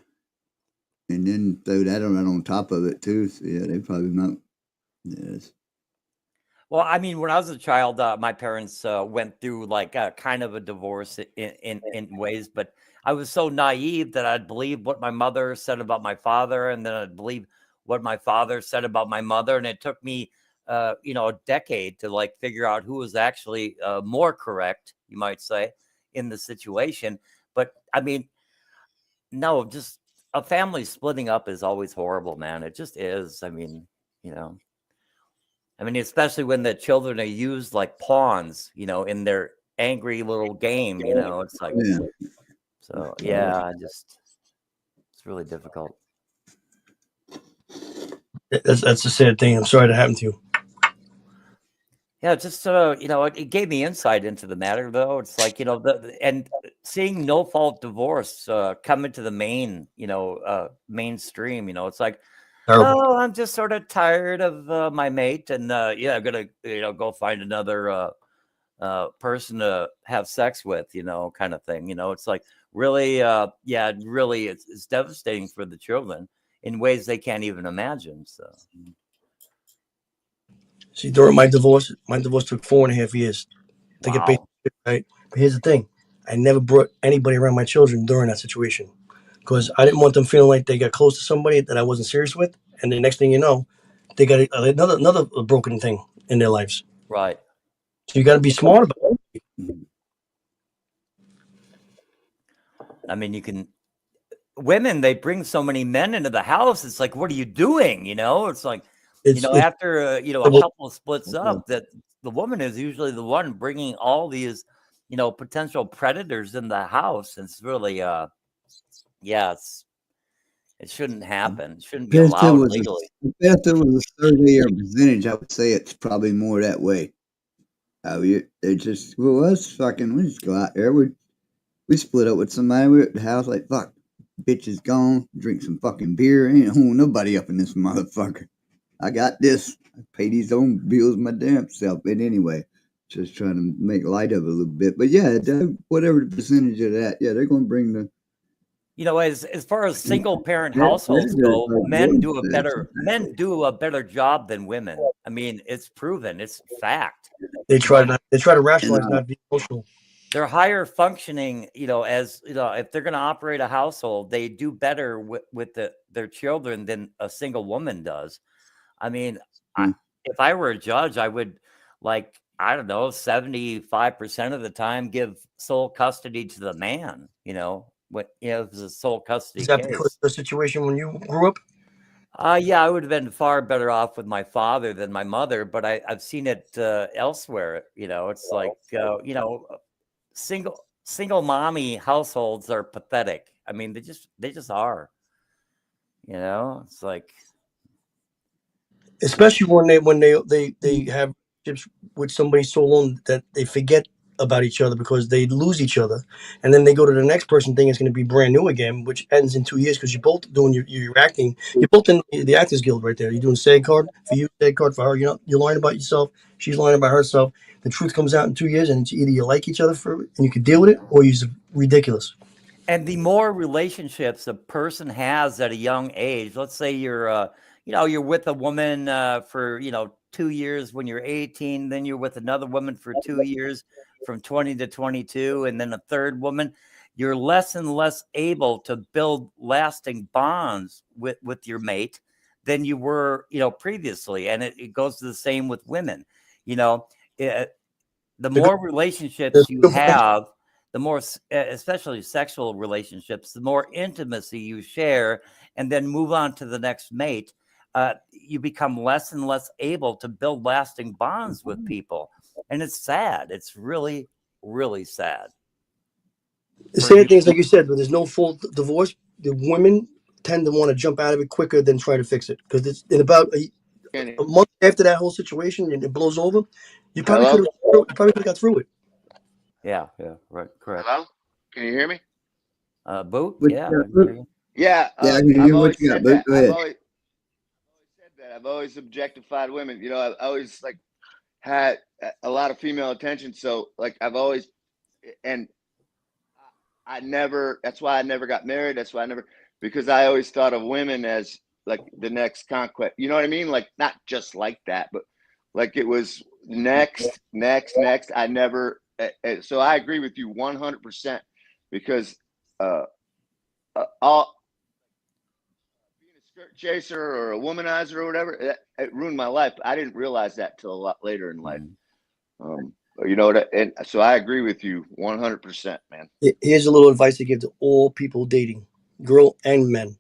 And then throw that on top of it too. So yeah, they probably not. Yes. Well, I mean, when I was a child, my parents went through like kind of a divorce in ways, but I was so naive that I'd believe what my mother said about my father, and then I'd believe what my father said about my mother, and it took me, a decade to like figure out who was actually more correct, you might say, in the situation. But I mean, no, just a family splitting up is always horrible, man. It just is. I mean, especially when the children are used like pawns, in their angry little game, it's like, so yeah, it's really difficult. That's a sad thing. I'm sorry that happened to you. Yeah, just it gave me insight into the matter, though. It's like and seeing no fault divorce come into the mainstream. It's like, Terrible. oh, I'm just sort of tired of my mate, and I'm gonna go find another person to have sex with, kind of thing. It's like really, really, it's devastating for the children in ways they can't even imagine. So. See, during my divorce took 4.5 years to get paid. Right, but here's the thing: I never brought anybody around my children during that situation because I didn't want them feeling like they got close to somebody that I wasn't serious with, and the next thing you know, they got another broken thing in their lives. Right. So you got to be smart about it. I mean, women, they bring so many men into the house. It's like, what are you doing? It's like. After a couple splits up, that the woman is usually the one bringing all these, potential predators in the house. It's really, it shouldn't happen. It shouldn't be allowed legally. If there was a survey or percentage, I would say it's probably more that way. They just, we just go out there. We split up with somebody. We're at the house like, fuck, bitch is gone. Drink some fucking beer. Ain't holding nobody up in this motherfucker. I got this. I pay these own bills my damn self. But anyway, just trying to make light of it a little bit. But yeah, whatever the percentage of that, they're going to bring the. As far as single parent households go, men do a better job than women. I mean, it's proven. It's fact. They try to rationalize, not be emotional. They're higher functioning, as if they're going to operate a household, they do better with their children than a single woman does. I mean, if I were a judge, I would 75% of the time give sole custody to the man, if it's a sole custody Is that case. because of the situation when you grew up? Yeah, I would have been far better off with my father than my mother, but I've seen it elsewhere. It's like, single mommy households are pathetic. I mean, they just are, it's like. Especially when they have relationships with somebody so long that they forget about each other because they lose each other, and then they go to the next person thinking it's going to be brand new again, which ends in 2 years because you're both doing your acting. You're both in the Actors Guild right there. You're doing SAG card for you, SAG card for her. You're lying about yourself. She's lying about herself. The truth comes out in 2 years, and it's either you like each other and you can deal with it, or you're ridiculous. And the more relationships a person has at a young age, let's say you're you're with a woman for 2 years when you're 18, then you're with another woman for 2 years from 20 to 22, and then a third woman, you're less and less able to build lasting bonds with your mate than you were, previously. And it goes to the same with women. The more relationships you have, the more, especially sexual relationships, the more intimacy you share and then move on to the next mate, you become less and less able to build lasting bonds with people. And it's sad. It's really, really sad. The same things like you said, when there's no full divorce, the women tend to want to jump out of it quicker than try to fix it. Because it's in about a month after that whole situation and it blows over, you probably could have got through it. Yeah, right, correct. Hello? Can you hear me? Boo? Yeah. Yeah. I can hear what you got, Boo. Go ahead. I've always objectified women. I always had a lot of female attention. So I've always, and that's why I never got married. That's why because I always thought of women as the next conquest. You know what I mean? Not just like that, but it was next. I never, so I agree with you 100% because, all, chaser or a womanizer or whatever, it ruined my life. I didn't realize that till a lot later in life. And so I agree with you 100%, man. Here's a little advice to give to all people dating, girl and men.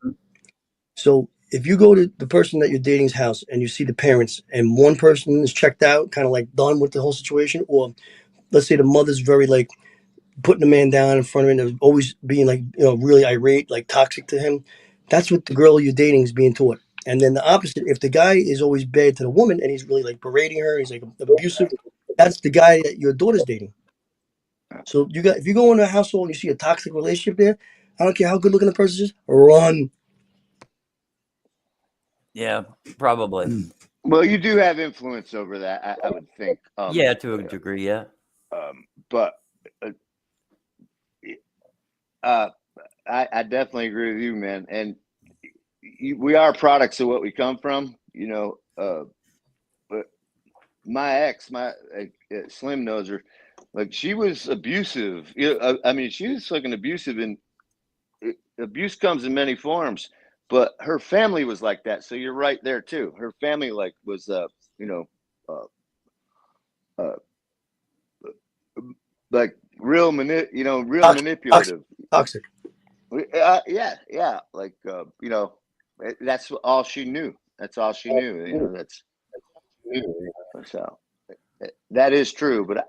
So if you go to the person that you're dating's house and you see the parents and one person is checked out, kind of done with the whole situation, or let's say the mother's very putting the man down in front of him, always being really irate, toxic to him. That's what the girl you're dating is being taught. And then the opposite, if the guy is always bad to the woman and he's really berating her, he's abusive, that's the guy that your daughter's dating. So if you go in a household and you see a toxic relationship there, I don't care how good looking the person is, run. Yeah, probably. Well, you do have influence over that, I would think. Yeah, to a degree, yeah. But I definitely agree with you, man. And we are products of what we come from, but my ex, Slim knows her, she was abusive. I mean, she was fucking abusive, and abuse comes in many forms, but her family was like that. So you're right there too. Her family was, real manipulative. Toxic. Yeah. That's all she knew. That's all she knew. So that is true. But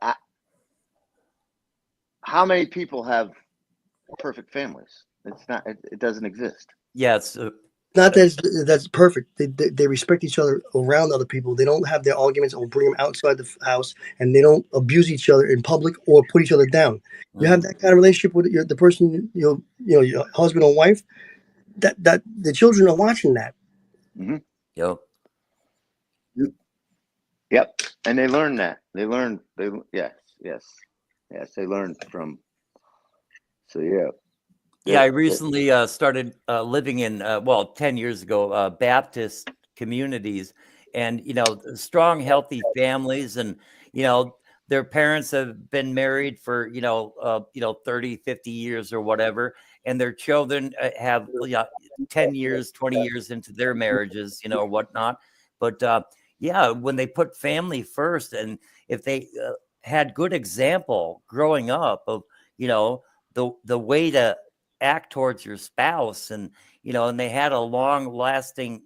how many people have perfect families? It's not. It doesn't exist. Yeah, it's not that that's perfect. They respect each other around other people. They don't have their arguments or bring them outside the house, and they don't abuse each other in public or put each other down. You have that kind of relationship with the person, your husband or wife. That the children are watching that. Mm-hmm. Yep. And they learn that. They learn. Yes. They learn from. So yeah. Yeah, I recently started living in 10 years ago, Baptist communities, and strong, healthy families, and their parents have been married for 30, 50 years or whatever, and their children have 10 years, 20 years into their marriages, or whatnot. But when they put family first, and if they had good example growing up of the way to act towards your spouse, and and they had a long lasting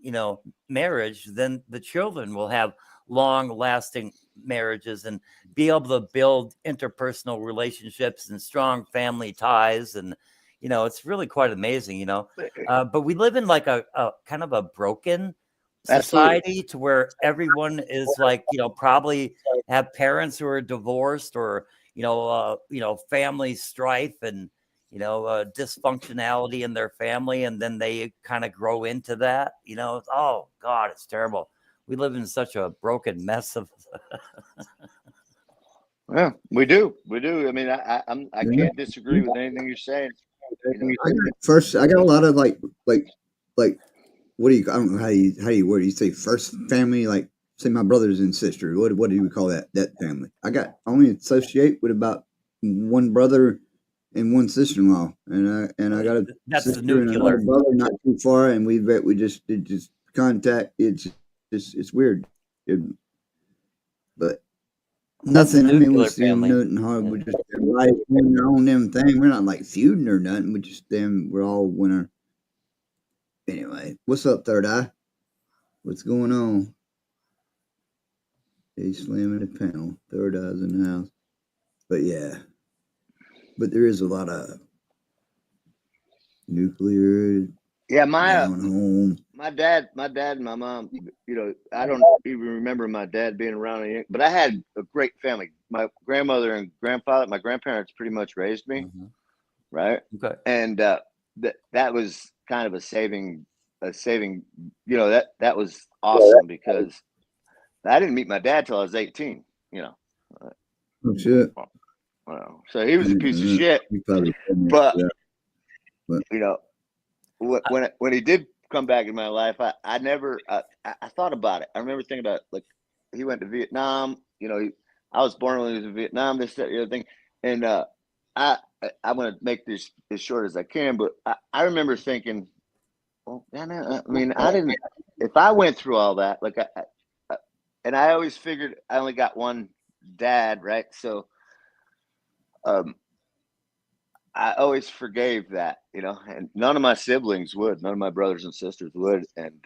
marriage, then the children will have long lasting marriages and be able to build interpersonal relationships and strong family ties. And it's really quite amazing, but we live in a kind of a broken society. Absolutely. To where everyone is probably have parents who are divorced, or family strife and, dysfunctionality in their family. And then they kind of grow into that, oh God, it's terrible. We live in such a broken mess of. Yeah, we do. We do. I mean, I can't disagree with anything you're saying. I got a lot of like, what do you? I don't know how you word it. You say first family, like say my brothers and sisters. What do you call that family? I only associate with about one brother and one sister-in-law, and I got a sister and another brother not too far, and we just did contact. It's weird, but nothing. I mean, we see nothing hard. We just everybody doing their own damn thing. We're not like feuding or nothing. We just we're all winner. Anyway, what's up, Third Eye? What's going on? He's slamming the panel. Third Eye's in the house. But yeah. But there is a lot of nuclear. Yeah, my dad and my mom, I don't even remember my dad being around, but I had a great family. My grandmother and grandfather, my grandparents pretty much raised me, right? Okay. And that was kind of a saving, that was awesome because I didn't meet my dad till I was 18, Oh shit. So he was a piece of shit, but when he did come back in my life, I never I thought about it. I remember thinking about like he went to Vietnam. I was born when he was in Vietnam. This, that, the other thing, and I'm gonna make this as short as I can. But I remember thinking, well, I mean, I didn't. If I went through all that, like and I always figured I only got one dad, right? So, I always forgave that, and none of my siblings would, none of my brothers and sisters would. And,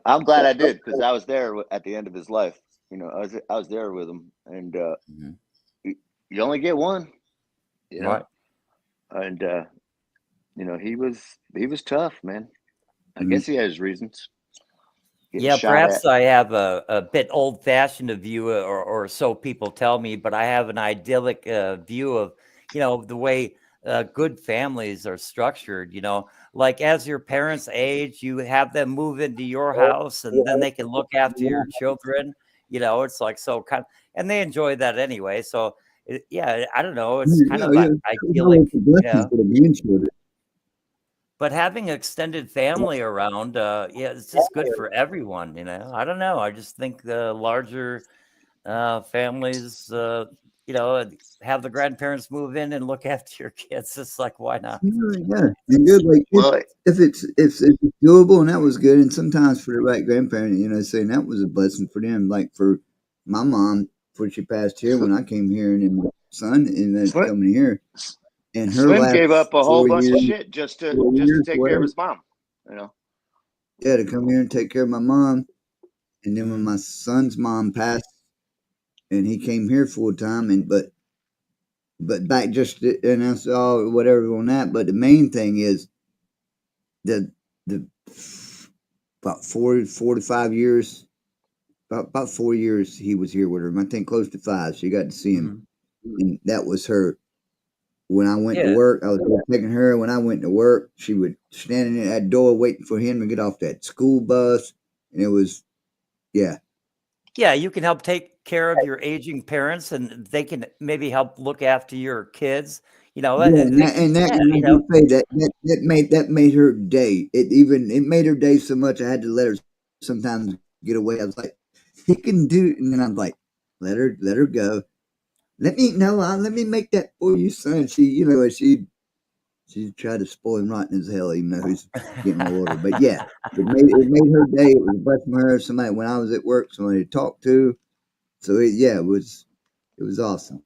I'm glad I did because I was there at the end of his life. I was there with him, and you only get one, Right. And he was tough, man. I guess he had his reasons. Yeah, perhaps I have a bit old-fashioned view, or so people tell me, but I have an idyllic view of, the way good families are structured. Like as your parents age, you have them move into your house, and then they can look after your children. It's like so kind of, and they enjoy that anyway. So I don't know. It's kind of idyllic. But having extended family around, it's just good for everyone, I don't know. I just think the larger families, have the grandparents move in and look after your kids. It's like, why not? Yeah, and good. Like if it's doable, and that was good. And sometimes for the right grandparent, saying that was a blessing for them. Like for my mom, before she passed here, when I came here, and then my son, and then coming here. And her Slim gave up a whole bunch of shit just to take care of his mom, Yeah, to come here and take care of my mom. And then when my son's mom passed, and he came here full time, but back just, and I saw whatever on that. But the main thing is the about 4 to 5 years, about 4 years he was here with her. I think close to 5. She got to see him, and that was her. When I went to work, I was taking her. When I went to work, she would stand in that door waiting for him to get off that school bus. And it was, Yeah, you can help take care of your aging parents, and they can maybe help look after your kids. That made her day. It made her day so much. I had to let her sometimes get away. I was like, he can do it. And then I'm like, let her go. Let me make that for you, son. She tried to spoil him rotten as hell, even though he's getting older. But yeah, it made her day. It was a blessing for her. Somebody, when I was at work, somebody to talk to. So it was awesome.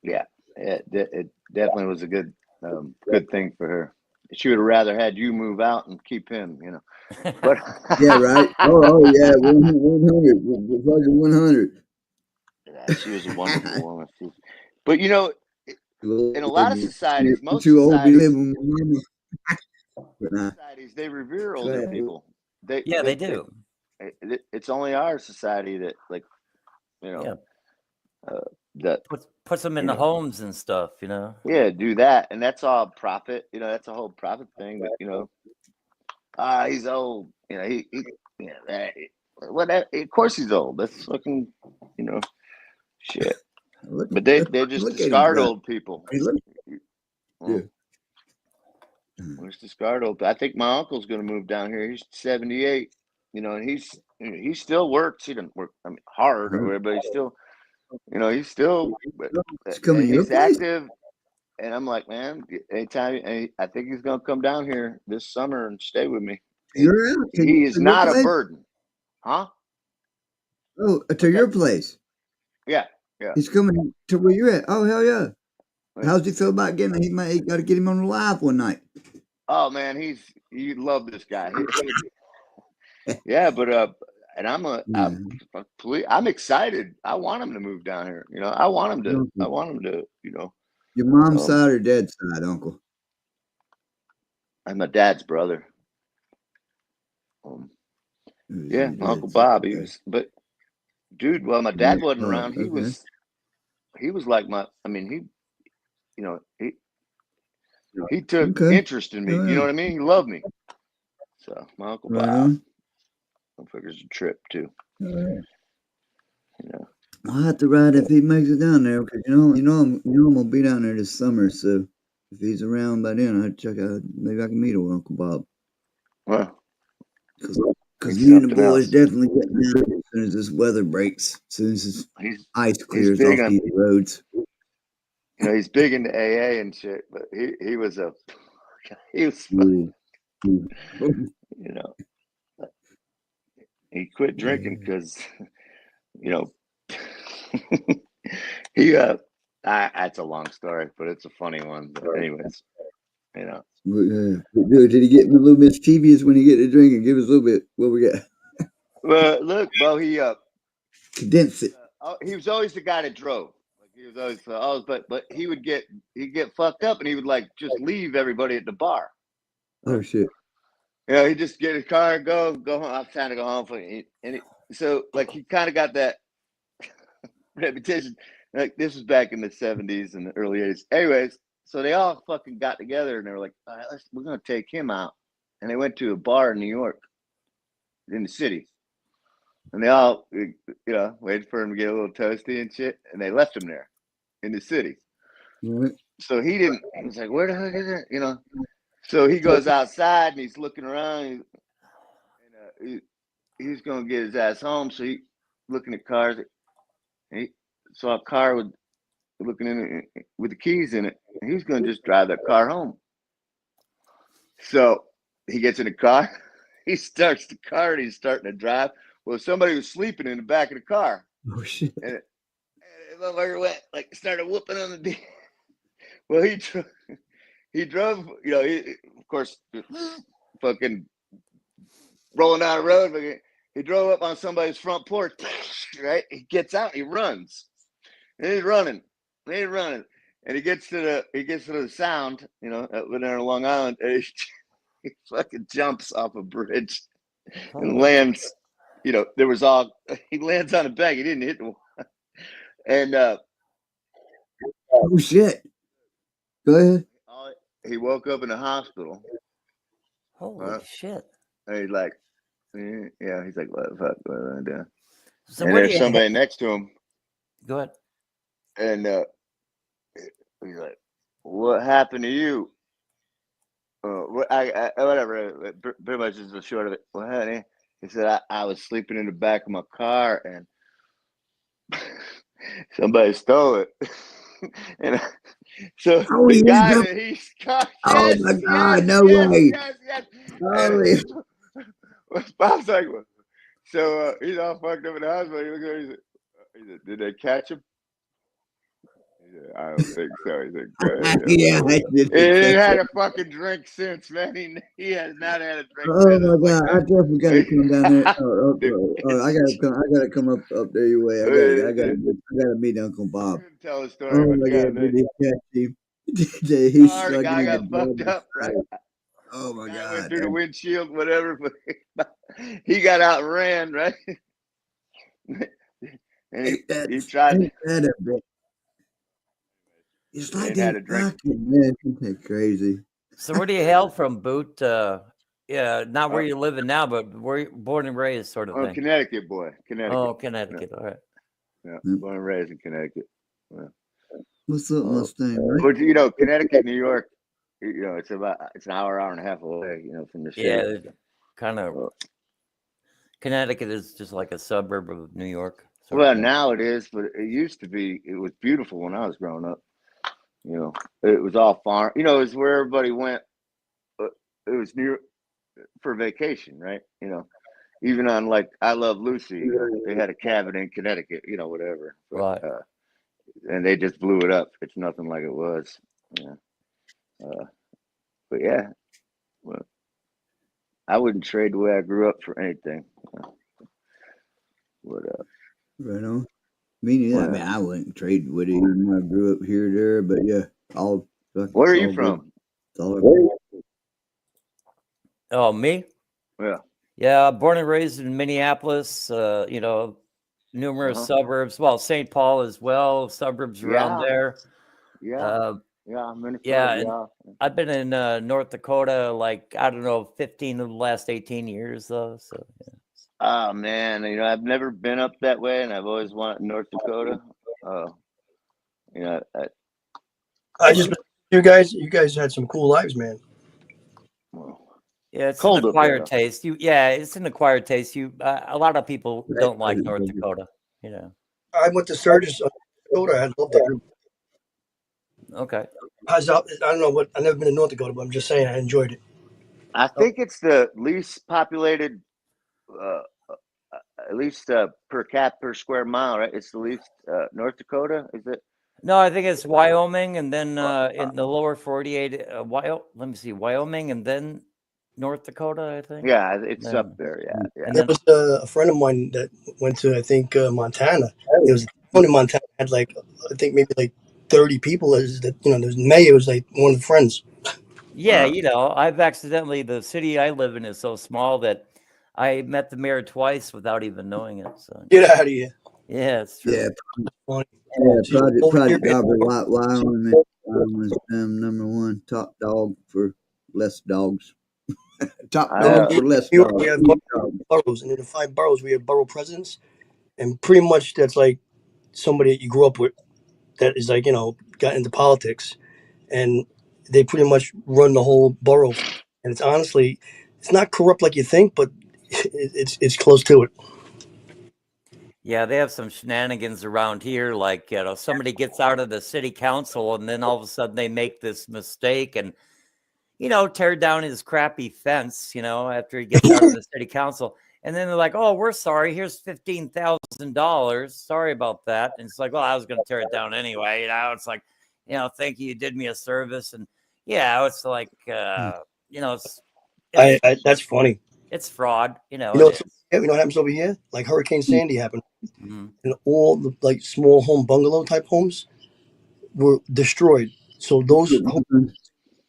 Yeah, it definitely was a good thing for her. She would have rather had you move out and keep him, But yeah, right. Oh yeah, 100. She was a wonderful woman. But in a lot of societies, most too old to live societies, they revere older people. They do. It's only our society that, like, that puts them in you the know, homes and stuff, you know. yeah, do that, and that's all profit. You know, that's a whole profit thing. But you know, he's old. You know, he yeah, whatever. Of course he's old. That's fucking, you know, shit. But they're just look at him discard drive. old people. Hey, look. Well, let's discard old. I think my uncle's gonna move down here. He's 78. You know, and he still works. He doesn't work, I mean, hard or whatever, but he's still, you know, he's still, It's coming to your he's place. active. And I'm like, man, anytime, I think he's gonna come down here this summer and stay with me. You're out to, He is to your not a place? burden, huh? Oh, to your place. Yeah, yeah. He's coming to where you're at. Oh, hell yeah. How's he feel about getting? He got to get him on the live one night. Oh man, you love this guy. Yeah, but and I'm excited. I want him to move down here. You know, I want him to, you know. Your mom's side or dad's side, uncle? I'm my dad's brother. Yeah, my Uncle Bob. He was, but dude, well, my dad wasn't around. He was like I mean, you know, he took interest in me. You know what I mean? He loved me. So my Uncle Bob. I figure it's a trip too. You know, I'll have to ride if he makes it down there because I'm gonna be down there this summer. So if he's around by then, I'll check out. Maybe I can meet old Uncle Bob. Well, because me and the boys definitely get down as soon as this weather breaks. As soon as this ice clears off these roads. You know, he's big into AA and shit, but he was funny. You know, he quit drinking because, you know, that's a long story, but it's a funny one. But anyways, you know. Did he get a little mischievous when he get to drink and give us a little bit? What we got? Well, look, Bo, he condense it. He was always the guy that drove. Like he was always, but he'd get fucked up and he would like just leave everybody at the bar. Oh shit. You know, he just get his car and go home. I'm trying to go home so like he kind of got that reputation. Like this was back in the 70s and the early 80s. Anyways, so they all fucking got together and they were like, all right, we're gonna take him out. And they went to a bar in New York, in the city. And they all, you know, waited for him to get a little toasty and shit. And they left him there in the city. Right. So he was like, where the heck is it? You know? So he goes outside and he's looking around and he's going to get his ass home. So he looking at cars. And he saw a car looking in it with the keys in it. And he was going to just drive that car home. So he gets in the car. He starts the car and he's starting to drive. Well, somebody was sleeping in the back of the car. Oh shit! And the motherfucker went like started whooping on the. Well, he drove. You know, of course, fucking rolling down the road. He drove up on somebody's front porch. Right? He gets out. He runs. And he's running. And he gets to the sound. You know, up there in Long Island. And he fucking jumps off a bridge and lands. You know, he lands on a bank. He didn't hit the one. And oh shit. Go ahead. He woke up in the hospital. Holy shit. And he's like, yeah, he's like, what the fuck? What am I doing? So and there's somebody next to him. Go ahead. And he's like, what happened to you? Whatever. Pretty much is the short of it. Well, honey. He said, I was sleeping in the back of my car and somebody stole it. And so the guy that he's got. Oh my God, no way. Yes. Bob's like, so he's all fucked up in the hospital. He looks at him, he said, did they catch him? He said, I don't think so. He said, yeah, I did. He ain't had a fucking drink since, man. He has not had a drink. Oh my God, I definitely gotta come down there. I gotta come up there your way. I gotta meet Uncle Bob. Tell a story. Oh my God, did he catch him? The guy got fucked up, right? Oh my God. Went through the windshield, whatever, but he got out and ran, right? And he tried. It's like They had they a drink. fucking man, they're crazy. So where do you hail from, Boot? Yeah, not where you're living now, but where you born and raised, sort of Oh, thing. Connecticut boy, Connecticut. Oh, Connecticut. All right. Yeah, born and raised in Connecticut. Yeah. What's up, Mustang? Right? But you know, Connecticut, New York, you know, it's an hour and a half away, you know, from the city. Yeah, kind of. Connecticut is just like a suburb of New York. Well, now it is, but it used to be. It was beautiful when I was growing up. You know, it was all farm. You know, it was where everybody went. It was near for vacation, right? You know, even on like I Love Lucy, they had a cabin in Connecticut. You know, whatever. But, right. And they just blew it up. It's nothing like it was. Yeah. But yeah, well, I wouldn't trade the way I grew up for anything. What up? Right on. Me neither. I mean, I wouldn't trade with it even when I grew up here or there, but yeah, all. Where are you from? Oh, me? Yeah. Yeah, born and raised in Minneapolis. You know, numerous suburbs. Well, St. Paul as well. Suburbs around there. Yeah. Yeah, Minnesota. Yeah, I've been in North Dakota, like, I don't know, 15 of the last 18 years, though. So, yeah. Oh man, you know, I've never been up that way, and I've always wanted North Dakota. You know, I just you guys had some cool lives, man. Yeah, it's cold an up there, acquired taste. It's an acquired taste. A lot of people don't like North Dakota. You know. I went to Sturgis, Dakota. I loved it. Okay. I don't know what. I've never been to North Dakota, but I'm just saying I enjoyed it. I think it's the least populated, at least per cap per square mile, right? It's the least. North Dakota, is it? No, I think it's Wyoming, and then in the lower 48, let me see, Wyoming, and then North Dakota, I think. Yeah, it's up there. Yeah. And There then, was a friend of mine that went to, I think, Montana. It was one in Montana had like, I think maybe like 30 people. As that, you know, there's May. It was like one of the friends. yeah, you know, the city I live in is so small that I met the mayor twice without even knowing it. So Get out of here. yeah, it's true. Yeah. Funny. Yeah, Project Dobber, Wyoming was #1 top dog for less dogs. Top dog for less New York, dogs. we have boroughs, and in the 5 boroughs, we have borough presidents, and pretty much that's like somebody that you grew up with that is like, you know, got into politics, and they pretty much run the whole borough. And it's honestly, it's not corrupt like you think, but it's close to it. Yeah, they have some shenanigans around here. Like, you know, somebody gets out of the city council and then all of a sudden they make this mistake and, you know, tear down his crappy fence, you know, after he gets out of the city council. And then they're like, oh, we're sorry. Here's $15,000. Sorry about that. And it's like, well, I was going to tear it down anyway. You know, it's like, you know, thank you. You did me a service. And yeah, it's like, you know, that's funny. It's fraud. You know, You know what happens over here? Like Hurricane Sandy happened, and all the like small home bungalow type homes were destroyed. So those homes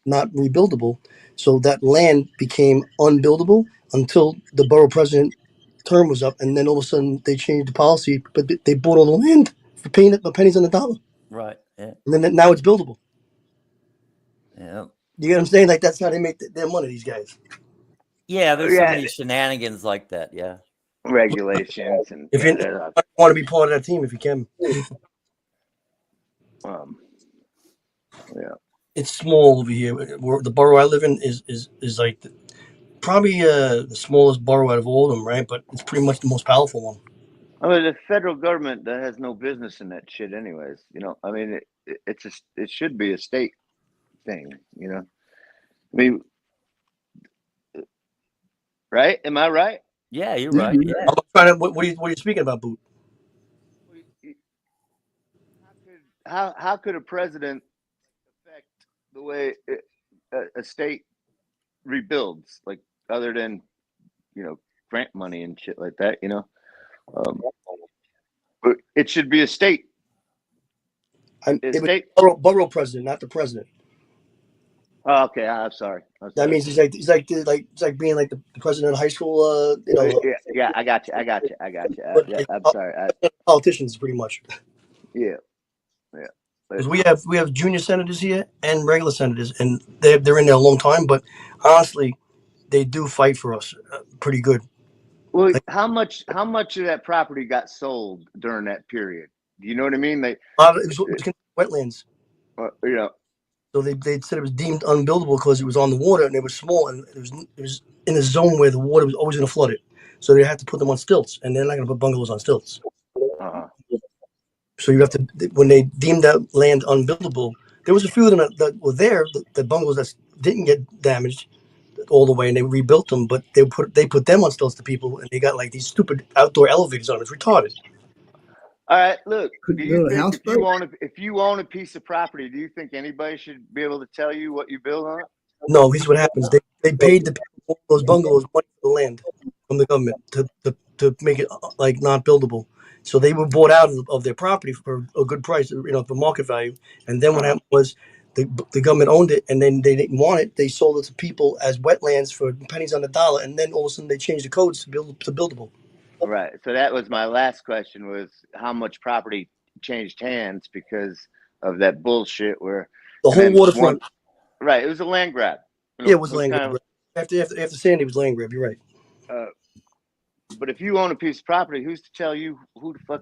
not rebuildable. So that land became unbuildable until the borough president term was up, and then all of a sudden they changed the policy, but they bought all the land for paying it pennies on the dollar. Right. Yeah. And then now it's buildable. Yeah. You get what I'm saying? Like that's how they make their money. These guys. Yeah, there's so many shenanigans like that. Yeah. Regulations and If you want to be part of that team, if you can. Yeah. It's small over here. The borough I live in is like probably the smallest borough out of all of them, right? But it's pretty much the most powerful one. I mean, the federal government that has no business in that shit, anyways. You know, I mean, it should be a state thing. You know, I mean, right? Am I right? Yeah, you're right. Yeah. I'm trying to. What are you speaking about, Boot? How could a president affect the way a state rebuilds, like other than, you know, grant money and shit like that? You know, but it should be a state. Borough president, not the president. Oh, okay, I'm sorry. That means he's like being like the president of high school. You know. Yeah, I got you. I'm sorry. Politicians, pretty much. Yeah. Because we have junior senators here and regular senators, and they're in there a long time. But honestly, they do fight for us pretty good. Well, how much of that property got sold during that period? Do you know what I mean? It was wetlands. Yeah. So they said it was deemed unbuildable because it was on the water and it was small and it was in a zone where the water was always going to flood it. So they had to put them on stilts, and they're not going to put bungalows on stilts. So you have to, when they deemed that land unbuildable, there was a few of them that were there, the bungalows that didn't get damaged all the way, and they rebuilt them, but they put them on stilts to people, and they got like these stupid outdoor elevators on them. It's retarded. All right, look. Do you build a think houseboat? if you own a piece of property, do you think anybody should be able to tell you what you build on it? No, here's what happens. They paid the people who own those bungalows money for the land from the government to make it like not buildable. So they were bought out of their property for a good price, for market value. And then what happened was the government owned it, and then they didn't want it. They sold it to people as wetlands for pennies on the dollar, and then all of a sudden they changed the codes to buildable. Right. So that was my last question: was how much property changed hands because of that bullshit? Where The whole waterfront. Right. It was a land grab. Yeah, it was land grab. After Sandy, it was land grab. You're right. But if you own a piece of property, who's to tell you who the fuck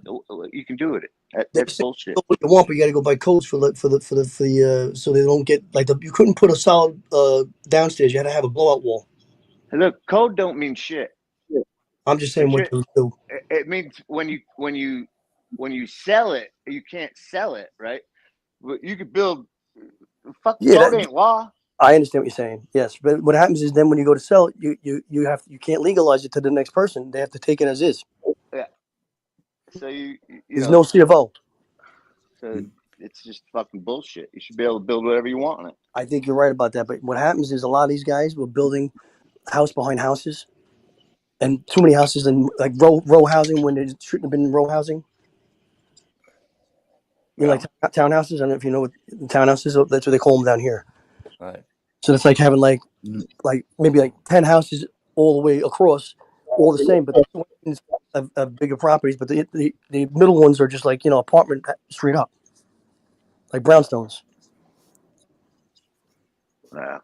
you can do with it? That's bullshit. What you want, but you got to go by codes for the so they don't get like you couldn't put a solid downstairs. You had to have a blowout wall. And look, code don't mean shit. I'm just saying what to do. It means when you sell it, you can't sell it, right? You could build. Fuck, code ain't law. I understand what you're saying. Yes, but what happens is then when you go to sell it, you can't legalize it to the next person. They have to take it as is. Yeah. So There's no C of O. So it's just fucking bullshit. You should be able to build whatever you want on it. I think you're right about that. But what happens is a lot of these guys were building house behind houses, and too many houses and like row housing when it shouldn't have been row housing. Like townhouses. I don't know if you know what townhouses. That's what they call them down here. Right. So it's like having like maybe like 10 houses all the way across, all the same, but of bigger properties. But the middle ones are just like apartment straight up, like brownstones. Yeah.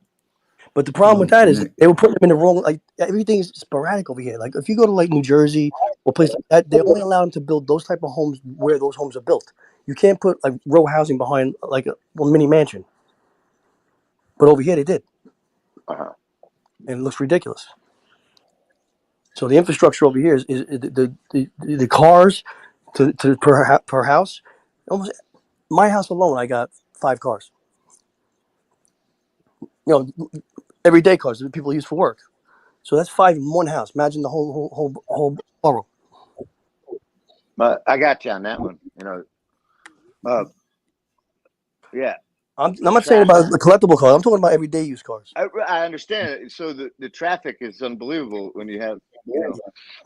But the problem with that is they were putting them in the wrong. Like everything is sporadic over here. Like if you go to like New Jersey or places like that, they only allow them to build those type of homes where those homes are built. You can't put like row housing behind like a mini mansion. But over here they did, and it looks ridiculous. So the infrastructure over here is the cars to per house. Almost my house alone, I got 5 cars. Everyday cars that people use for work. So that's 5 in one house. Imagine the whole borough. But I got you on that one. Yeah. I'm not saying about the collectible cars. I'm talking about everyday use cars. I understand. So the traffic is unbelievable when you have,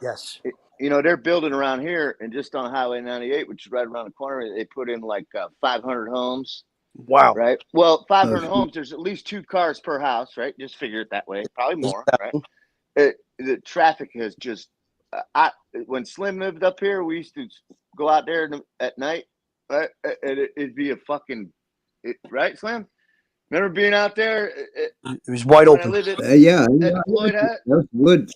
Yes. They're building around here and just on Highway 98, which is right around the corner. They put in like 500 homes. Wow. Right. Well, 500 homes. There's at least 2 cars per house. Right. Just figure it that way. Probably more. Right. The traffic has just. When Slim lived up here, we used to go out there at night. Right. And it'd be a fucking. Right, Slim? Remember being out there? It was wide open. At Floyd Hat? That's woods.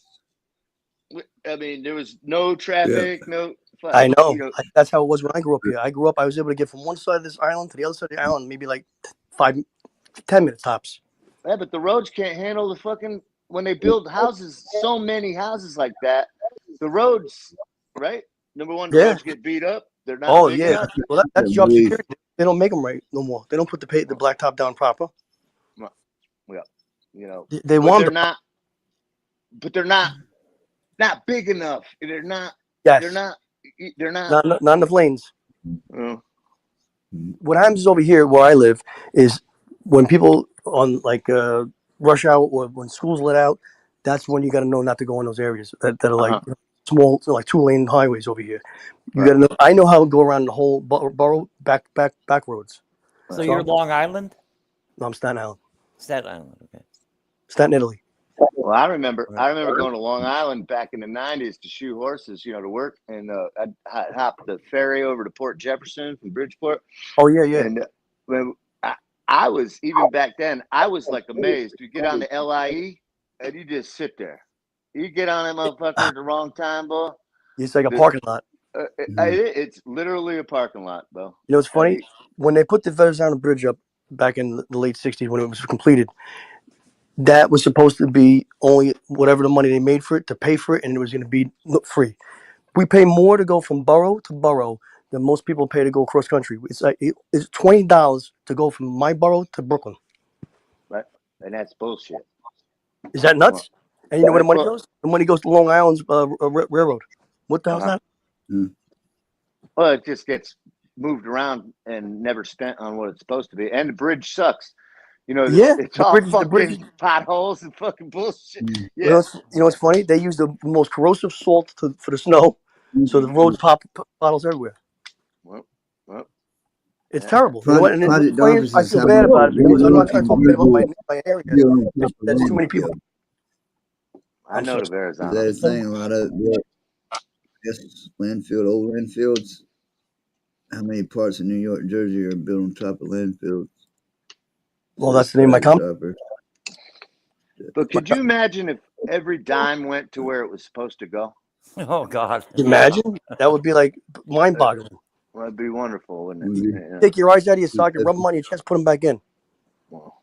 I mean, there was no traffic, no. I know. That's how it was when I grew up here. I was able to get from one side of this island to the other side of the island, maybe like 5-10 minutes tops. Yeah, but the roads can't handle the fucking when they build houses. So many houses like that, the roads, right? Number one, the roads get beat up. They're not. Oh yeah. Enough. Well, that's job security. They don't make them right no more. They don't put the blacktop down proper. Well, they want. They're not. But they're not big enough. They're not. Yes. They're not. Not enough lanes. What happens over here where I live is when people on like rush hour or when school's let out, that's when you got to know not to go in those areas that are like small, like 2-lane highways over here. You got to know. I know how to go around the whole borough back roads. So you're Long Island? No, I'm Staten Island. Staten Island, okay. Staten Italy. Well, I remember going to Long Island back in the 90s to shoe horses, to work, and I'd hop the ferry over to Port Jefferson from Bridgeport. Oh yeah, yeah. And when I was, even back then, I was like amazed. You get on the LIE and you just sit there. You get on that motherfucker at the wrong time, bro. It's like a parking lot. It's literally a parking lot, bro. You know, it's funny when they put the Verrazano Bridge up back in the late '60s when it was completed. That was supposed to be only whatever the money they made for it to pay for it, and it was going to be free. We pay more to go from borough to borough than most people pay to go cross country. It's like it's $20 to go from my borough to Brooklyn. Right, and that's bullshit. Is that nuts? And you know where the money goes? The money goes to Long Island's railroad. What the hell's that? Well, it just gets moved around and never spent on what it's supposed to be. And the bridge sucks. It's all fucking potholes and fucking bullshit. Yeah. You know what's funny? They use the most corrosive salt for the snow, so the roads pop bottles everywhere. Well, it's terrible. You know what? And I feel bad about it because I'm not trying to talk bad about my area. There's too many people. I know the Verrazano. That's the thing. A lot of old landfills. How many parts of New York and Jersey are built on top of landfills? Well, that's the name of my company. But could you imagine if every dime went to where it was supposed to go? Oh God! Imagine that would be like mind-boggling. Well, it'd be wonderful, wouldn't it? Yeah. Take your eyes out of your socket, rub them on your chest, put them back in. Wow.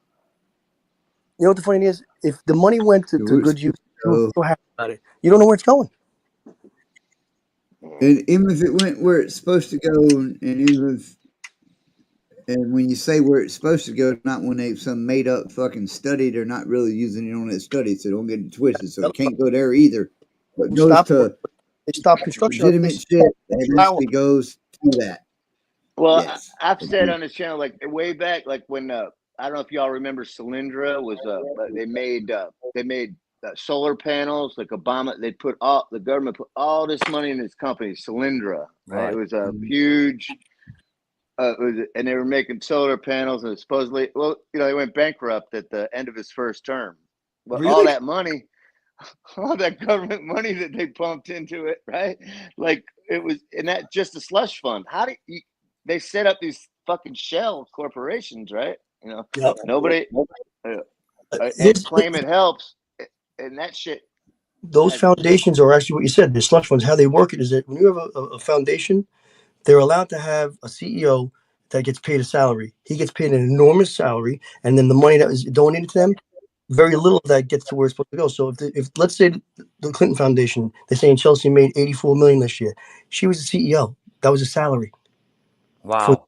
You know what the funny thing is? If the money went to good use, you're so happy about it. You don't know where it's going. And even if it went where it's supposed to go, and when you say where it's supposed to go, not when they some made up fucking study, they're not really using it on that study, so don't get it twisted. So it can't go there either. But goes to construction. Legitimate shit, and actually goes to that. Well, yes. I've said on this channel, like way back, like when I don't know if y'all remember, Solyndra was they made solar panels. Like Obama, the government put all this money in this company, Solyndra. Right. It was a huge. And they were making solar panels, and supposedly, they went bankrupt at the end of his first term. But really? all that money, all that government money that they pumped into it, right? Like it was, and that just a slush fund. They set up these fucking shell corporations, right? Nobody and claim it helps, and that shit. Those foundations are actually what you said. The slush funds. How they work it is that when you have a foundation, they're allowed to have a CEO that gets paid a salary. He gets paid an enormous salary, and then the money that is donated to them, very little of that gets to where it's supposed to go. So if let's say the Clinton Foundation, they're saying Chelsea made $84 million this year. She was the CEO. That was a salary. Wow.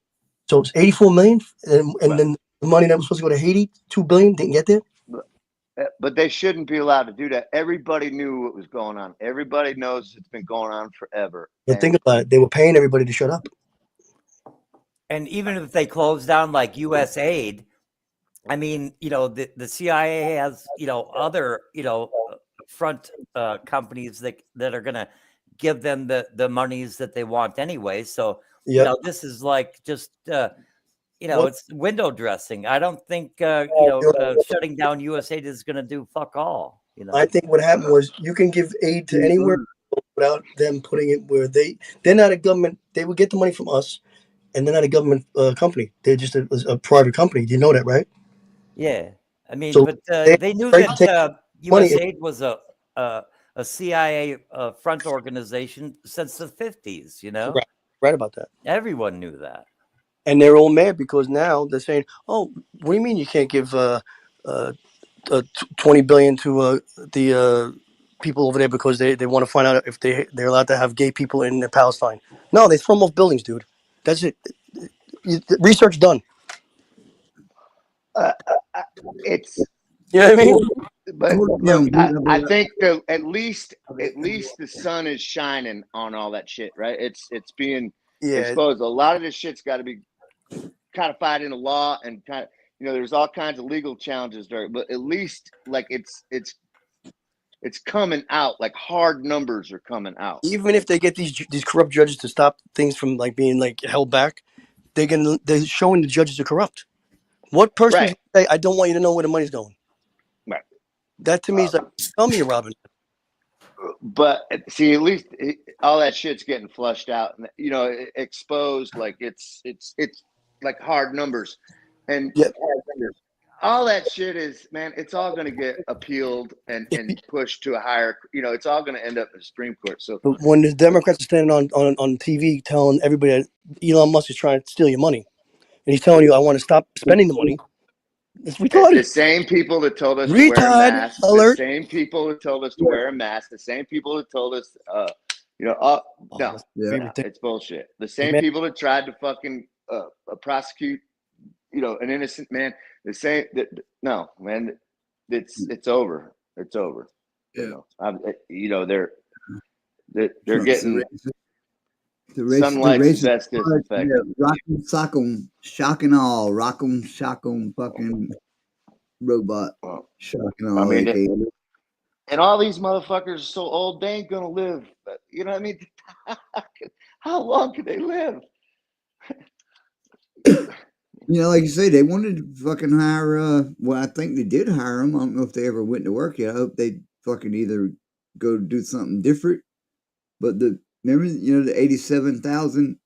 So it's $84 million, and then the money that was supposed to go to Haiti, $2 billion, didn't get there. But they shouldn't be allowed to do that. Everybody knew what was going on. Everybody knows it's been going on forever. But think about it. They were paying everybody to shut up. And even if they close down like USAID, I mean, the CIA has, other, front companies that are going to give them the monies that they want anyway. So, this is like just, it's window dressing. I don't think, shutting down USAID is going to do fuck all. I think what happened was you can give aid to anywhere without them putting it where they're not a government. They would get the money from us, and they're not a government company. They're just a private company. You know that, right? Yeah, I mean, So but they knew that USAID was a CIA front organization since the 50s. Right about that. Everyone knew that. And they're all mad because now they're saying, "Oh, what do you mean you can't give $20 billion to the people over there because they want to find out if they're allowed to have gay people in Palestine?" No, they throw them off buildings, dude. That's it. Research done. It's you know what I mean. But look, I think at least the sun is shining on all that shit, right? It's being exposed. A lot of this shit's got to be codified into law, and there's all kinds of legal challenges there. But at least like it's coming out. Like hard numbers are coming out. Even if they get these corrupt judges to stop things from like being like held back, they're showing the judges are corrupt. What person say, "I don't want you to know where the money's going"? Right. That to me is like, tell me, Robin. But see, at least all that shit's getting flushed out, and exposed. Like it's like hard numbers, and all that shit is, man. It's all going to get appealed and pushed to a higher. It's all going to end up in the Supreme Court. So But when the Democrats are standing on TV telling everybody that Elon Musk is trying to steal your money, and he's telling you, I want to stop spending the money, it's retarded. the same people that told us to wear a mask, alert. the same people that told us to wear a mask, the same people that told us, it's bullshit. The same people that tried to fucking prosecute, an innocent man. The same no, man, it's over. It's over. Yeah. They're getting sunlight's best disinfectant. Rock'em sock'em, shock and all, rock'em shock'em, fucking robot, shock and all. And all these motherfuckers are so old, they ain't gonna live. You know what I mean? How long can they live? Like you say, they wanted to fucking hire. Well, I think they did hire them. I don't know if they ever went to work yet. I hope they fucking either go do something different. But remember, the 87,000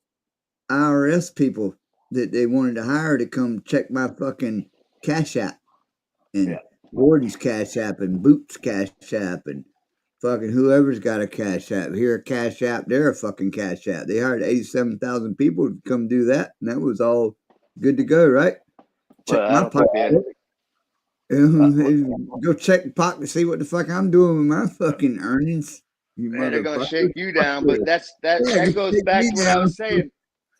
IRS people that they wanted to hire to come check my fucking Cash App, and Gordon's Cash App, and Boots Cash App, and fucking whoever's got a Cash App. Here a Cash App, there a fucking Cash App. They hired 87,000 people to come do that, and that was all good to go, right? Check my pocket. Go check the pocket to see what the fuck I'm doing with my fucking earnings. Man, they're gonna shake you down, but that goes back to what I was saying.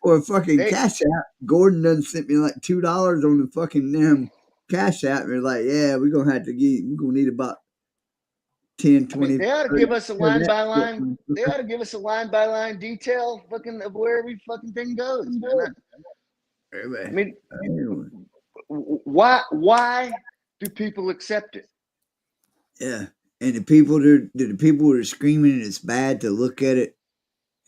For a fucking Cash App, Gordon done sent me like $2 on the fucking damn Cash App. And they're like, yeah, we're gonna need about 10, 20. They ought to give us a line by line. They ought to give us a line by line detail fucking of where every fucking thing goes, man. I mean, why do people accept it? Yeah, and the people that are screaming it's bad to look at it,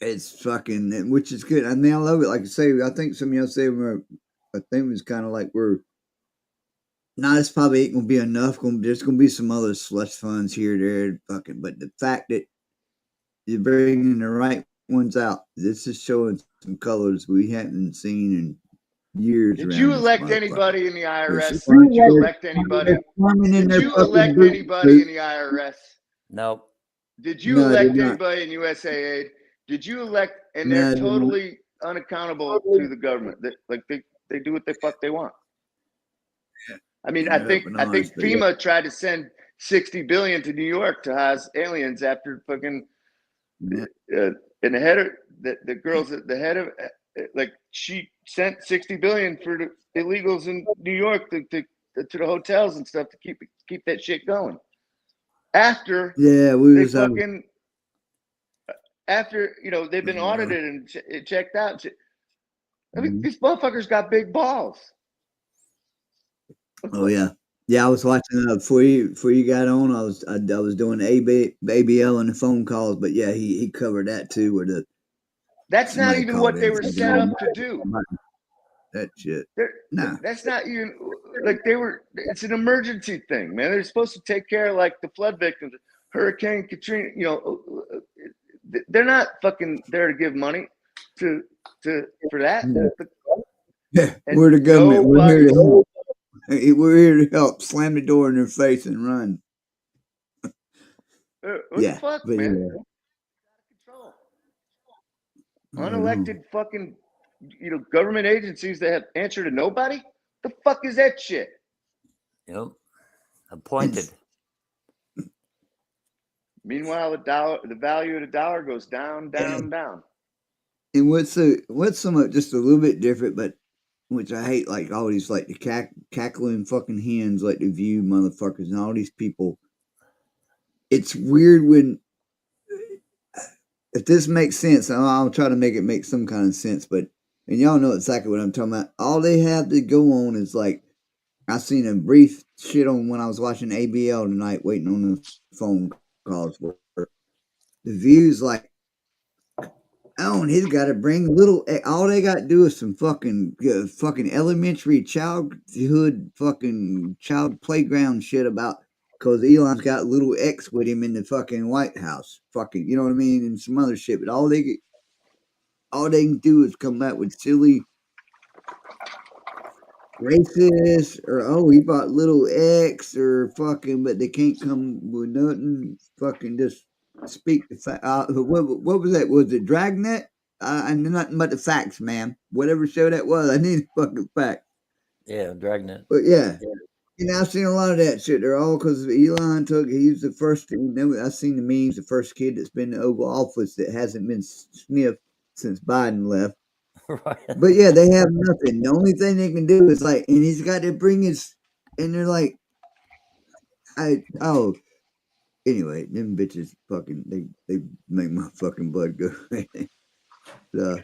it's fucking, which is good. I mean, I love it. Like I say, I think some of y'all say I think it was kind of like this probably ain't gonna be enough. There's gonna be some other slush funds here, there, fucking. But the fact that you're bringing the right ones out, this is showing some colors we haven't seen in years. Did you elect anybody in the IRS? Did you elect anybody? Did you elect anybody in the IRS? No. Did you elect anybody in USAID? Did you elect? And they're totally unaccountable to the government. They do what the fuck they want. I mean, I think FEMA tried to send $60 billion to New York to house aliens after fucking and the head of the girls at the head of she sent $60 billion for the illegals in New York to the hotels and stuff to keep that shit going. After after they've been audited and checked out. I mean, these motherfuckers got big balls. Oh yeah, I was watching before you got on. I was doing ABL and the phone calls, but yeah, he covered that too. Where that's not even what they were set up to do. That shit. That's not even like they were. It's an emergency thing, man. They're supposed to take care of like the flood victims, Hurricane Katrina. They're not fucking there to give money for that. Yeah, we're the government. We're here to help. We're here to help. Slam the door in their face and run. What the fuck, man? Unelected fucking, government agencies that have answer to nobody. The fuck is that shit? Yep, appointed. Meanwhile, the value of the dollar goes down, down, down. And what's somewhat just a little bit different, but which I hate, like all these like the cackling fucking hens, like the View motherfuckers and all these people. It's weird when, if this makes sense, I'll try to make it make some kind of sense, but, and y'all know exactly what I'm talking about. All they have to go on is like, I seen a brief shit on when I was watching ABL tonight, waiting on the phone calls. Where the View's like, oh, and he's got to bring all they got to do is some fucking elementary childhood fucking child playground shit about because Elon's got little X with him in the fucking White House. Fucking, you know what I mean? And some other shit. But all they can do is come out with silly racist or he bought little X or fucking, but they can't come with nothing. Fucking just speak the fact. What was that? Was it Dragnet? I knew nothing but the facts, man. Whatever show that was, I need the fucking facts. Yeah, Dragnet. But yeah. You know, I've seen a lot of that shit. They're all because Elon he's the first, I've seen the memes, the first kid that's been in the Oval Office that hasn't been sniffed since Biden left. Right. But yeah, they have nothing. The only thing they can do is and he's got to bring his, and they're like, anyway, them bitches fucking, they make my fucking blood go. So.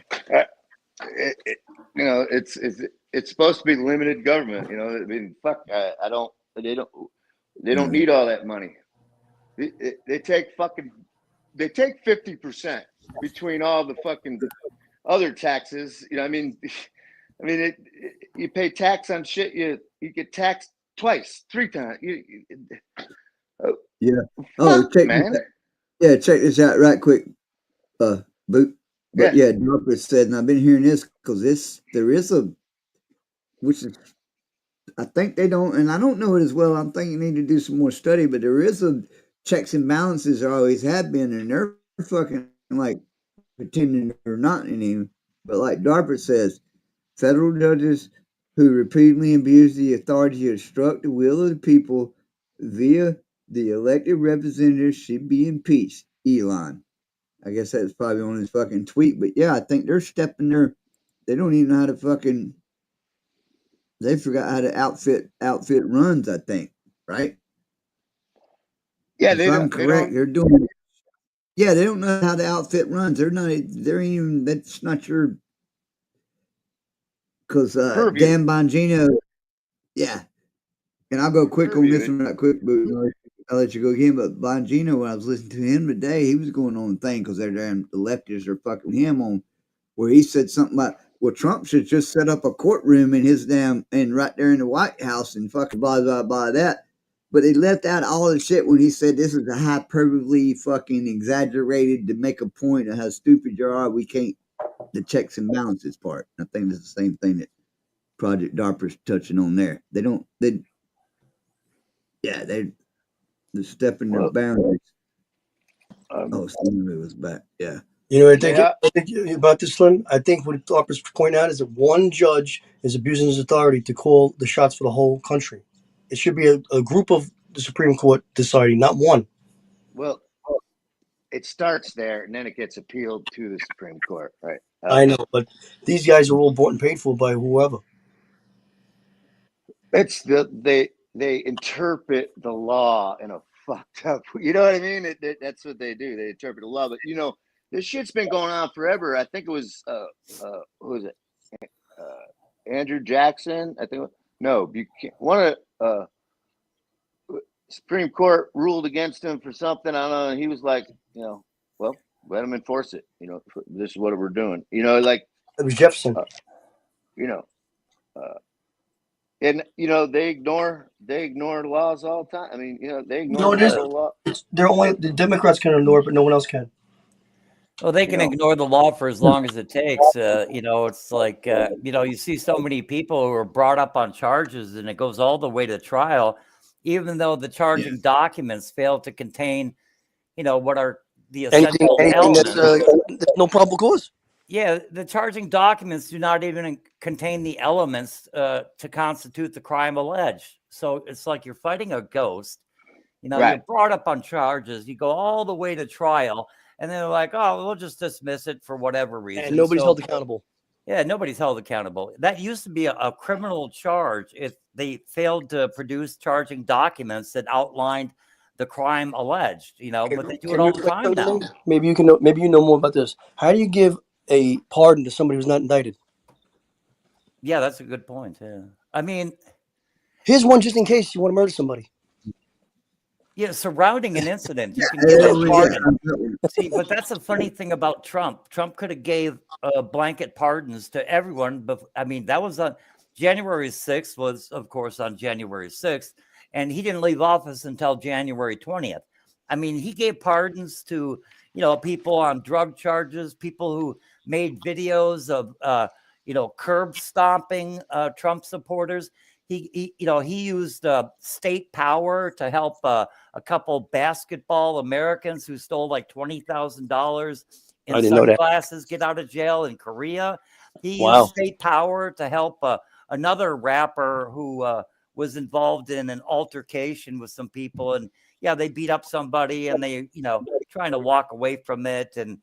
It's supposed to be limited government. You know, I mean, fuck, they don't need all that money. They take 50% between all the fucking other taxes. You know, I mean, you pay tax on shit. You get taxed twice, 3 times. Yeah. Oh, check this out right quick. Boot. But yeah, DARPA said, and I've been hearing this because there is which is, I think they don't, and I don't know it as well. I'm thinking they need to do some more study, but there is a checks and balances there always have been, and they're fucking like pretending they're not any. But like DARPA says, federal judges who repeatedly abuse the authority to obstruct the will of the people via the elected representatives should be impeached. Elon. I guess that's probably on his fucking tweet, but yeah, I think they're stepping there. They don't even know how to fucking. They forgot how to outfit runs. I think, right? Yeah, if I'm correct, they're doing. Yeah, they don't know how to outfit runs. They're not. They're even. That's not your. Because Dan Bongino. Yeah, and I'll go quick on this one, right quick, but I'll let you go again. But Bongino, when I was listening to him today, he was going on a thing because they're damn the leftists are fucking him on where he said something about, well, Trump should just set up a courtroom in his damn and right there in the White House and fucking blah blah blah that. But they left out all the shit when he said this is a hyperbole, fucking exaggerated to make a point of how stupid you are. We can't the checks and balances part. I think it's the same thing that Project DARPA's touching on there. They're stepping their boundaries. Slim was back. Yeah. You know what I think about this, Slim? I think what DARPA's pointing out is that one judge is abusing his authority to call the shots for the whole country. It should be a group of the Supreme Court deciding, not one. Well, it starts there and then it gets appealed to the Supreme Court, right? I know, but these guys are all bought and paid for by whoever. It's they interpret the law in a fucked up. You know what I mean? That's what they do. They interpret the law, but you know this shit's been going on forever. I think it was who was it? Andrew Jackson. I think one of Supreme Court ruled against him for something. I don't know. And he was like, well, let them enforce it. You know, this is what we're doing. You know, like it was Jefferson. And you know they ignore laws all the time. I mean, you know they ignore law. They're only the Democrats can ignore it, but no one else can. Well, they can ignore the law for as long as it takes. You know, it's like you see so many people who are brought up on charges, and it goes all the way to trial, even though the charging documents fail to contain, what are the essential elements. That's no probable cause. Yeah, the charging documents do not even contain the elements to constitute the crime alleged. So it's like you're fighting a ghost. You're brought up on charges. You go all the way to trial, and they're like, "Oh, we'll just dismiss it for whatever reason." And nobody's held accountable. Yeah, nobody's held accountable. That used to be a criminal charge if they failed to produce charging documents that outlined the crime alleged. But they do it all the time now. Maybe you know more about this. How do you give a pardon to somebody who's not indicted? Yeah, that's a good point. Yeah, I mean, here's one just in case you want to murder somebody. Yeah, surrounding an incident, you can give a pardon. See, but that's the funny thing about Trump. Trump could have gave blanket pardons to everyone, but I mean, that was on January 6th. Was of course on January 6th, and he didn't leave office until January 20th. I mean, he gave pardons to, people on drug charges, people who made videos of, curb stomping Trump supporters. He used state power to help a couple basketball Americans who stole like $20,000 in sunglasses get out of jail in Korea. He used state power to help another rapper who was involved in an altercation with some people, and they beat up somebody, and they trying to walk away from it, and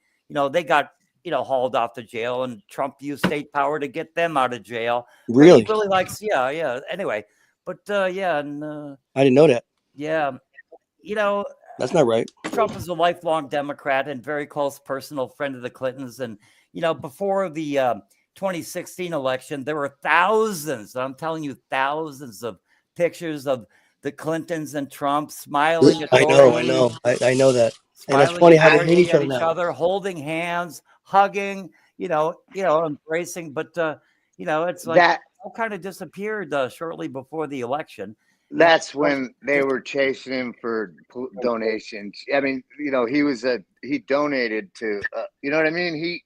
they got hauled off to jail, and Trump used state power to get them out of jail. Really? He really likes, Anyway, but and I didn't know that. Yeah, That's not right. Trump is a lifelong Democrat and very close personal friend of the Clintons, and before the 2016 election, there were thousands. I'm telling you, thousands of pictures of the Clintons and Trump smiling. I know that. And that's funny how they hate each other now. Holding hands, hugging, embracing. But it's like that all kind of disappeared shortly before the election. That's when they were chasing him for donations. I mean, he donated to, you know what I mean?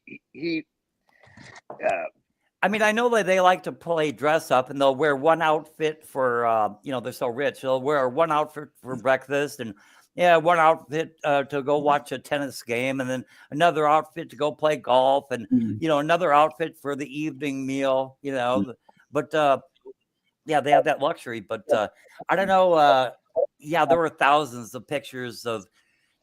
I mean, I know that they like to play dress up, and they'll wear one outfit for, they're so rich. They'll wear one outfit for breakfast, and one outfit to go watch a tennis game, and then another outfit to go play golf, and another outfit for the evening meal. But they have that luxury. But I don't know. There were thousands of pictures of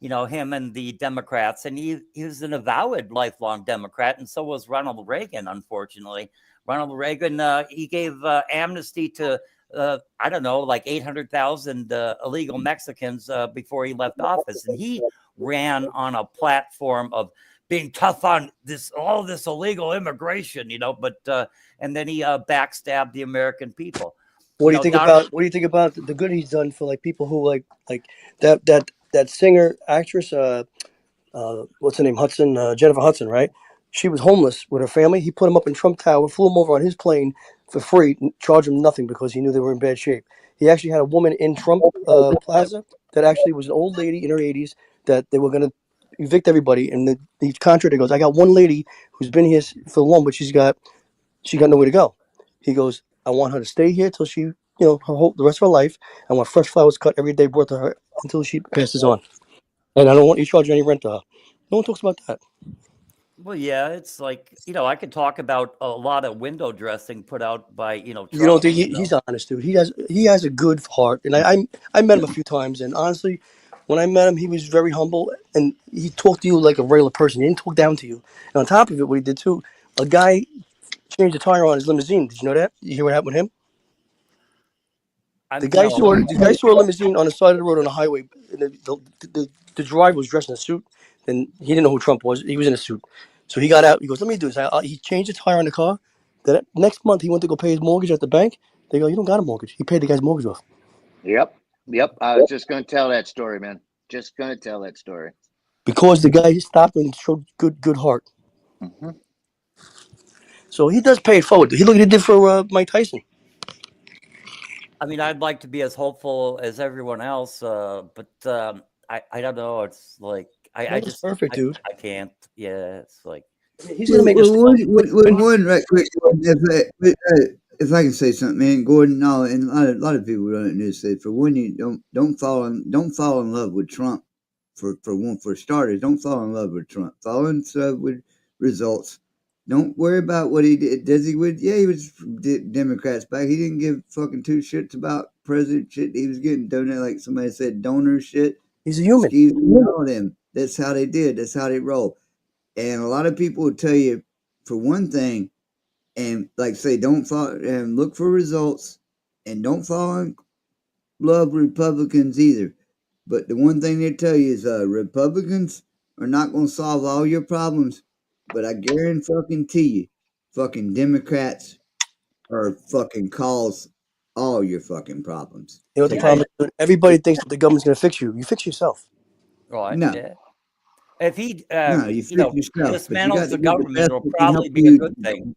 him and the Democrats, and he was an avowed lifelong Democrat, and so was Ronald Reagan. Unfortunately, Ronald Reagan he gave amnesty to I don't know, like 800,000 illegal Mexicans before he left office, and he ran on a platform of being tough on all this illegal immigration, but and then he backstabbed the American people. What do you think about the good he's done for like people who like that singer actress what's her name, Jennifer Hudson, right? She was homeless with her family. He put them up in Trump Tower, flew them over on his plane for free, charged them nothing because he knew they were in bad shape. He actually had a woman in Trump Plaza that actually was an old lady in her 80s that they were going to evict everybody. And the contractor goes, I got one lady who's been here for long, but she got nowhere to go. He goes, I want her to stay here till she, the rest of her life. I want fresh flowers cut every day brought to her until she passes on. And I don't want you charging any rent to her. No one talks about that. Well, yeah, it's like, I could talk about a lot of window dressing put out by, Trump. You don't think he's honest, dude? He has a good heart. And I met him a few times, and honestly, when I met him, he was very humble, and he talked to you like a regular person. He didn't talk down to you. And on top of it, what he did too, a guy changed the tire on his limousine. Did you know that? You hear what happened with him? The guy saw a limousine on the side of the road on the highway. And the driver was dressed in a suit, and he didn't know who Trump was. He was in a suit. So he got out. He goes, let me do this. He changed the tire on the car. The next month, he went to go pay his mortgage at the bank. They go, you don't got a mortgage. He paid the guy's mortgage off. Yep. I was just going to tell that story, man. Just going to tell that story. Because the guy stopped and showed good heart. Mm-hmm. So he does pay it forward. He look what he did for Mike Tyson. I mean, I'd like to be as hopeful as everyone else, but I don't know. It's like I just perfect, dude. I can't. Yeah, it's like he's gonna make one right quick. If I can say something, man, Gordon, no, and a lot of people don't know this. For one, you don't fall in love with Trump. For starters, don't fall in love with Trump. Fall in love with results. Don't worry about what he did. He was Democrats back. He didn't give fucking two shits about president shit. He was getting donated, like somebody said, donor shit. He's a human. All them. That's how they did. That's how they roll. And a lot of people will tell you, for one thing, and like say, don't fall and look for results, and don't fall in love with Republicans either. But the one thing they tell you is, Republicans are not going to solve all your problems. But I guarantee you, fucking Democrats are fucking cause all your fucking problems. You know what the problem is? Everybody thinks that the government's going to fix you. You fix yourself. Right. No. Yeah. If he, no, you fix yourself. dismantles the government, it'll probably be a good thing.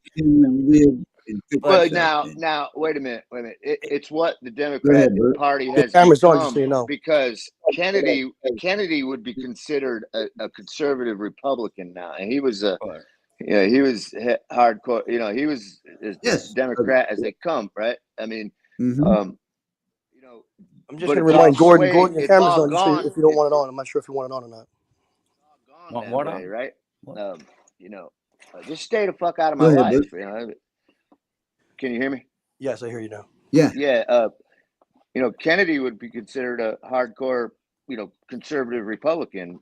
But now, wait a minute. It's what the Democratic Party has camera's on, just become, so you know. because Kennedy would be considered a conservative Republican now, and he was he was hardcore. You know, he was as Democrat as they come, right? I mean, you know. I'm just going to remind Gordon, your camera's on, just if you don't want it on. I'm not sure if you want it on or not. What way, right? You know, just stay the fuck out of my Go ahead, life. Luke. You know, can you hear me? Yes, I hear you now. Yeah. Yeah. You know, Kennedy would be considered a hardcore, you know, conservative Republican.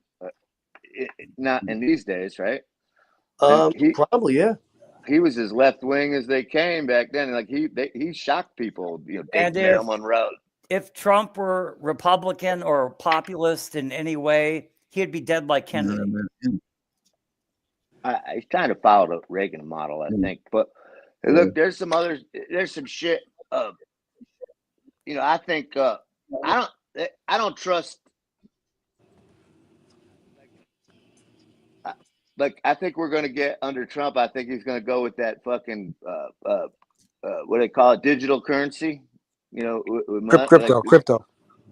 Not in these days, right? Probably, yeah. He was as left wing as they came back then. Like he shocked people. You know, And Marilyn Monroe. if Trump were Republican or populist in any way, he'd be dead like Kennedy. I kind of followed a Reagan model, I think. But look, there's some shit. You know, I think I don't trust. Like, I think we're going to get under Trump. I think he's going to go with that fucking what do they call it, digital currency. You know, crypto.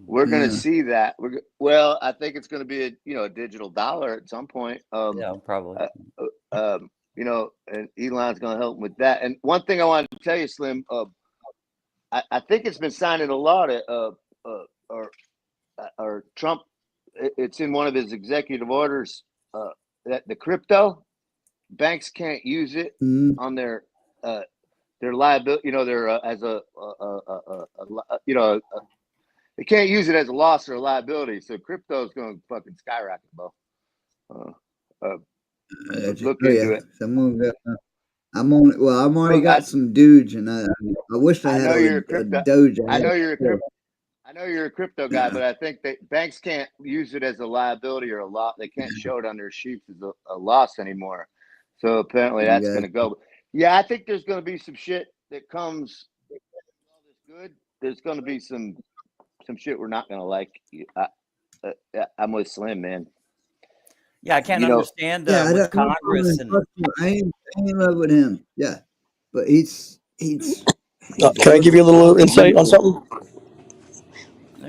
We're going to see that. Well, I think it's going to be a digital dollar at some point. Yeah, probably. You know, and Elon's going to help with that. And one thing I wanted to tell you, Slim, I think it's been signed into law that or Trump. It's in one of his executive orders that the crypto banks can't use it on their liability. You know, their as a they can't use it as a loss or a liability. So crypto is going to fucking skyrocket, bro. Look into it. Someone got. I'm on. Well, I've already got some Doge, and I wish I had a Doge. I know you're a crypto guy, but I think that banks can't use it as a liability or a loss. They can't show it on their sheets as a loss anymore. So apparently that's going to go. Yeah, I think there's going to be some shit that comes. All this good. There's going to be some shit we're not going to like. I'm with Slim, man. Yeah, I can't understand with Congress I ain't in love with him. Yeah, but he's. Can I give you a little insight on something?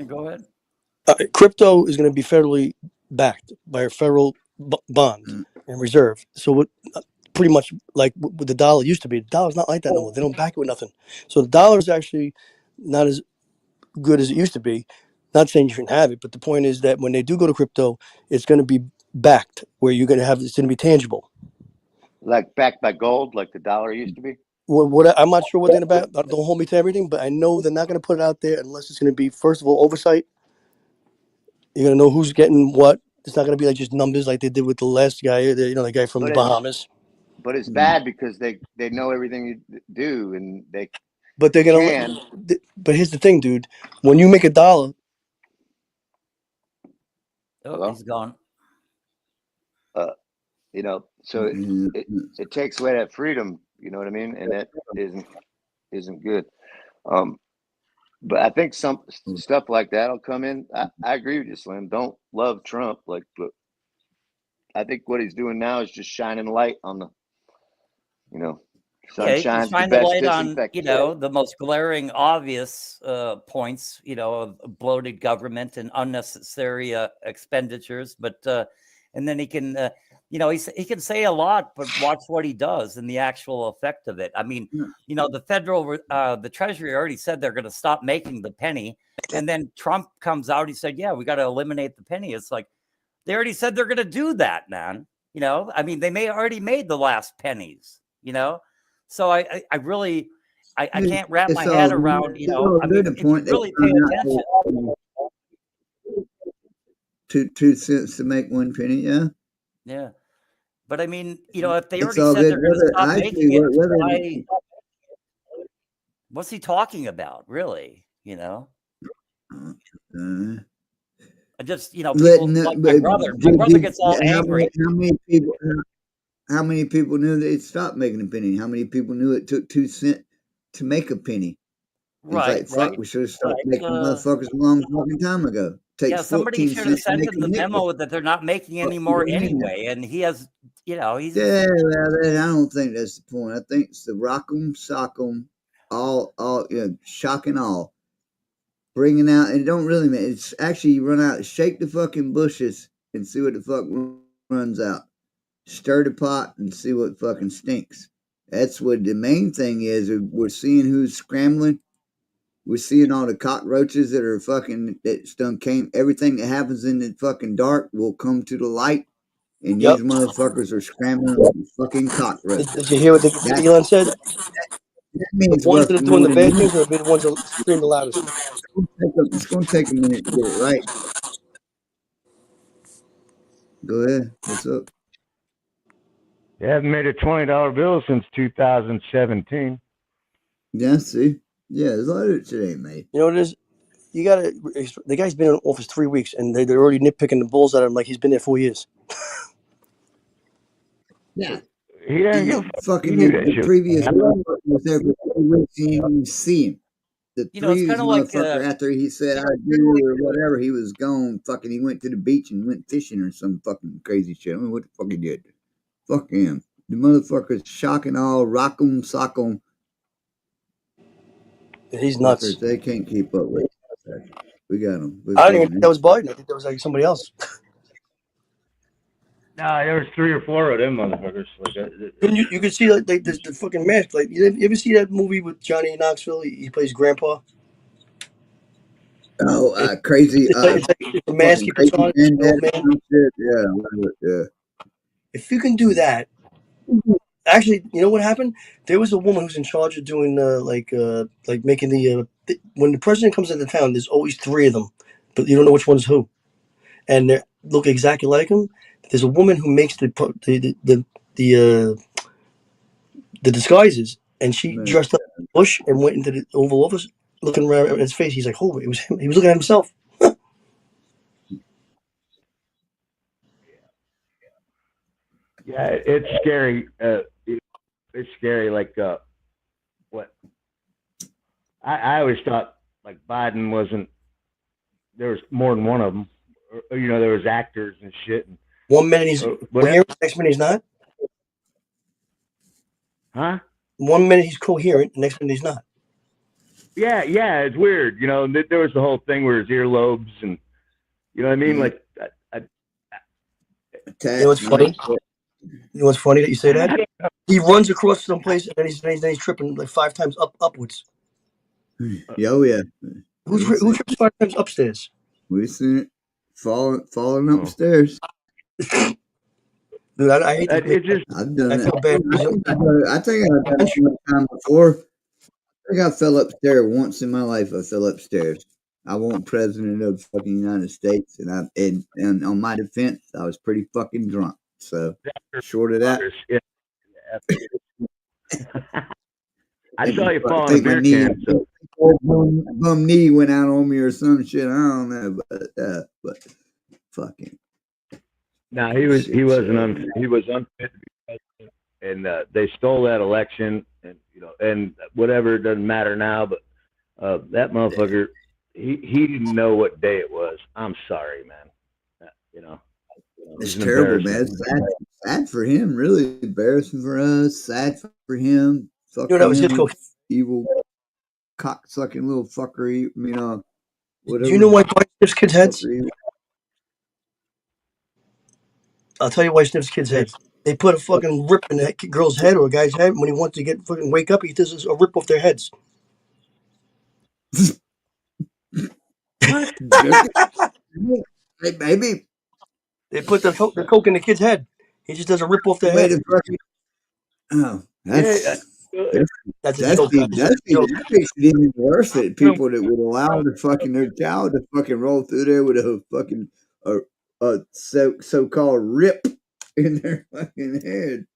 Go ahead. Crypto is going to be federally backed by a federal bond and reserve. So what, pretty much like what the dollar used to be. The dollar's not like that no more. They don't back it with nothing. So the dollar is actually not as good as it used to be. Not saying you shouldn't have it, but the point is that when they do go to crypto, it's going to be backed, where you're going to have it's going to be tangible. Like backed by gold, like the dollar used to be. Well, I'm not sure what they're about. Don't hold me to everything, but I know they're not going to put it out there unless it's going to be, first of all, oversight. You're going to know who's getting what. It's not going to be like just numbers like they did with the last guy, the guy from the Bahamas. But it's bad because they know everything you do, and they. But they're going to. But here's the thing, dude. When you make $1. Oh, he's gone. You know, so it takes away that freedom. You know what I mean? And that isn't good. But I think some stuff like that'll come in. I agree with you, Slim. Don't love Trump, but I think what he's doing now is just shining light on the, sunshine's shine the the best light on, disinfectant. the most glaring, obvious points, of bloated government and unnecessary expenditures. But and then he can, he can say a lot, but watch what he does and the actual effect of it. I mean, the Treasury already said they're going to stop making the penny, and then Trump comes out. He said, "Yeah, we got to eliminate the penny." It's like they already said they're going to do that, man. I mean, they already made the last pennies. So I really can't wrap my head around, if you really pay attention. 2 cents to make 1 penny, yeah. Yeah. But I mean, if they It's already all said good. they're going to stop making it, Whether what's he talking about, really? I just, people like my brother. My brother gets all angry. How many people knew they stopped making a penny? How many people knew it took 2 cents to make a penny? Right. It's like, fuck, we should have stopped making motherfuckers a long fucking time ago. Somebody should have sent him the memo that they're not making any more anyway. And he has you know, he's Yeah, well, I don't think that's the point. I think it's the rock'em, sock'em, all, shock and all. Bringing out, and it don't really matter. It's actually you run out, shake the fucking bushes and see what the fuck runs out. Stir the pot and see what fucking stinks. That's what the main thing is. We're seeing who's scrambling. We're seeing all the cockroaches that are fucking, that done came. Everything that happens in the fucking dark will come to the light. And Yep. these motherfuckers are scrambling like fucking cockroaches. Did you hear what Elon said? That means The ones what? that are doing the bad things are the ones that scream the loudest. It's going to take a minute to get it right. Go ahead. What's up? They haven't made a $20 bill since 2017. Yeah, see? Yeah, there's a lot of shit ain't made. You know what it is? You gotta. The guy's been in office 3 weeks, and they're already nitpicking the balls out of him like he's been there 4 years. Yeah. He didn't give fucking he knew that the shit. previous motherfucker was there for 3 weeks. He didn't even see him. The You know, it's previous kinda like, motherfucker, after he said I do or whatever, he was gone. Fucking, he went to the beach and went fishing or some fucking crazy shit. I mean, what the fuck he did? Fuck him. The motherfucker's shocking all, rock 'em, sock 'em. He's nuts. Fuckers, they can't keep up with it. We got him. I didn't even think that was Biden. I think that was like somebody else. Nah, there was 3 or 4 of them motherfuckers. Like, And you could see like the fucking mask. Like you ever see that movie with Johnny Knoxville? He plays grandpa. Oh, crazy! It's like the mask he puts on. Yeah. If you can do that, actually, you know what happened? There was a woman who's in charge of doing like making when the president comes into town. There's always 3 of them, but you don't know which one's who, and they look exactly like him. There's a woman who makes the disguises, and she dressed up in Bush and went into the Oval Office, looking around at his face. He's like, "Oh, it was him." He was looking at himself. yeah, it's scary. It's scary. Like what? I always thought like Biden wasn't. There was more than one of them. Or, you know, there was actors and shit. And, 1 minute he's coherent, next minute he's not. Huh? 1 minute he's coherent, next minute he's not. Yeah, it's weird. You know, there was the whole thing where his earlobes and, you know what I mean? Like, You know what's funny? You know what's funny that you say that? He runs across someplace and then he's tripping like 5 times upwards. Oh yeah. Who trips 5 times upstairs? We've seen it falling upstairs. Dude, I hate it. I've done I it. feel bad. I think I've done it one time before. I think I fell upstairs once in my life. I fell upstairs. I wasn't president of the fucking United States, and on my defense, I was pretty fucking drunk. So short of that, I saw you fall in a beer can. So. Bum knee went out on me or some shit. I don't know, but fucking. No, he was unfit to be president, and they stole that election, and you know, and whatever, it doesn't matter now. But that motherfucker, he didn't know what day it was. I'm sorry, man. You know, it's terrible, man. It's sad for him, really embarrassing for us. Sad for him. Fuck that was his evil, cock-sucking little fucker. You know, whatever. Do you know why Biden sniffs kids' heads? I'll tell you why he sniffs kids' heads. They put a fucking rip in that girl's head or a guy's head. When he wants to get fucking wake up, he does a rip off their heads. Maybe they put the coke in the kid's head. He just does a rip off their head. That's even worse. That people that would allow their child to fucking roll through there with a fucking so-called rip in their fucking head.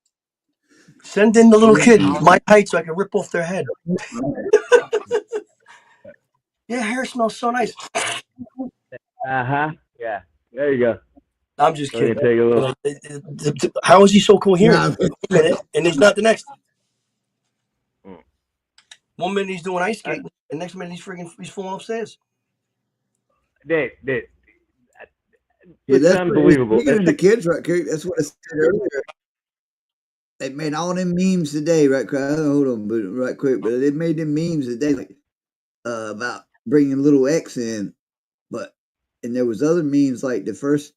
Send in the little kid my height so I can rip off their head. Yeah, hair smells so nice. Yeah. There you go. I'm just kidding. Take a little. How is he so coherent? 1 minute and he's not the next. 1 minute he's doing ice skating, and next minute he's falling upstairs. It's unbelievable. Speaking of the kids, right? That's what I said earlier. They made all them memes today, right? Hold on, but right quick. But they made them memes today, like about bringing little X in. But and there was other memes like the first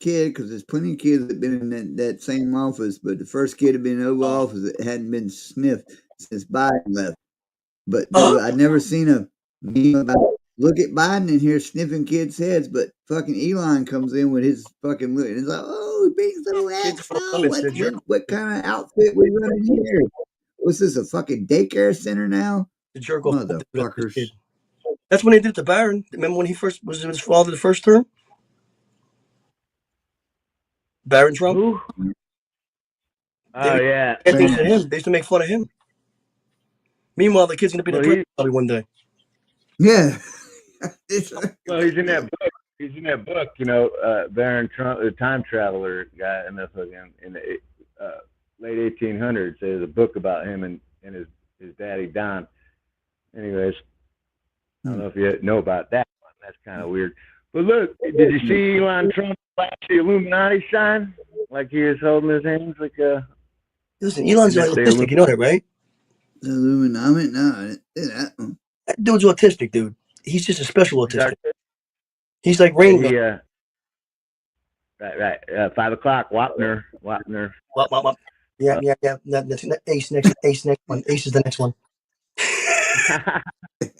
kid, because there's plenty of kids that been in that same office, but the first kid had been in Oval Office that hadn't been sniffed since Biden left. But I'd never seen a meme about look at Biden in here sniffing kids' heads, but fucking Elon comes in with his fucking look and it's like, oh, big little X. Oh, what kind of outfit we running here? What's this, a fucking daycare center now? The jerk off motherfuckers. That's when they did it to Barron. Remember when he first was his father the first term? Barron Trump. Ooh. Oh yeah. They used to make fun of him. Meanwhile, the kid's gonna be the president probably one day. Yeah. Well, he's in that book. He's in that book, you know, Barron Trump, the time traveler guy, in the late 1800s. There's a book about him and his daddy Don. Anyways, I don't know if you know about that one. That's kind of weird. But look, did you see Elon Trump flash the Illuminati sign? Like he was holding his hands like a... Listen, Elon's autistic, you know that, right? The Illuminati? No, I didn't see that one. That dude's autistic, dude. He's just a special autistic. He's like Rainbow. Right. 5 o'clock, Wapner. Wop. Yeah. That's Ace next one. Ace is the next one.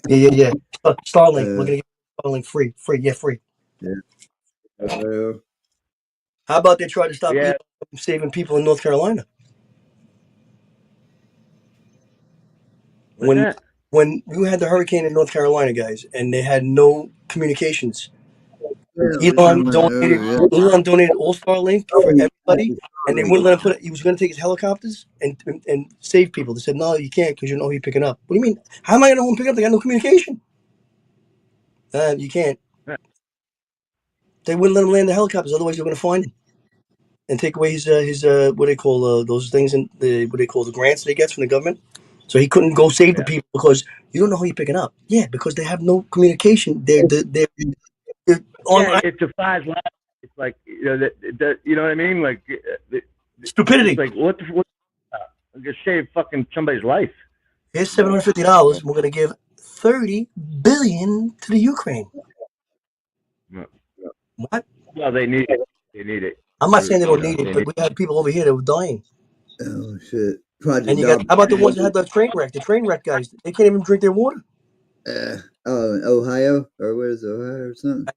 Yeah. Starlink. We're gonna get Starlink free. Free. Yeah. How about they try to stop people from saving people in North Carolina? When you had the hurricane in North Carolina, guys, and they had no communications, Elon donated all Starlink for everybody, and they wouldn't let him he was going to take his helicopters and save people. They said, no, you can't because you know who you're picking up. What do you mean? How am I going to know who I'm picking up? They got no communication. You can't. They wouldn't let him land the helicopters, otherwise they're going to find him and take away his what they call those things in what they call the grants they gets from the government. So he couldn't go save the people because you don't know who you're picking up. Yeah, because they have no communication. They're online. It defies logic. It's like, you know, you know what I mean? Like stupidity. It's like what just save fucking somebody's life. Here's $750. We're going to give $30 billion to the Ukraine. What? Well, they need it. They need it. I'm not saying they don't need it, but we had people over here that were dying. Oh shit! And you got, how about the ones that had the train wreck? The train wreck guys, they can't even drink their water. In Ohio, or where is Ohio or something?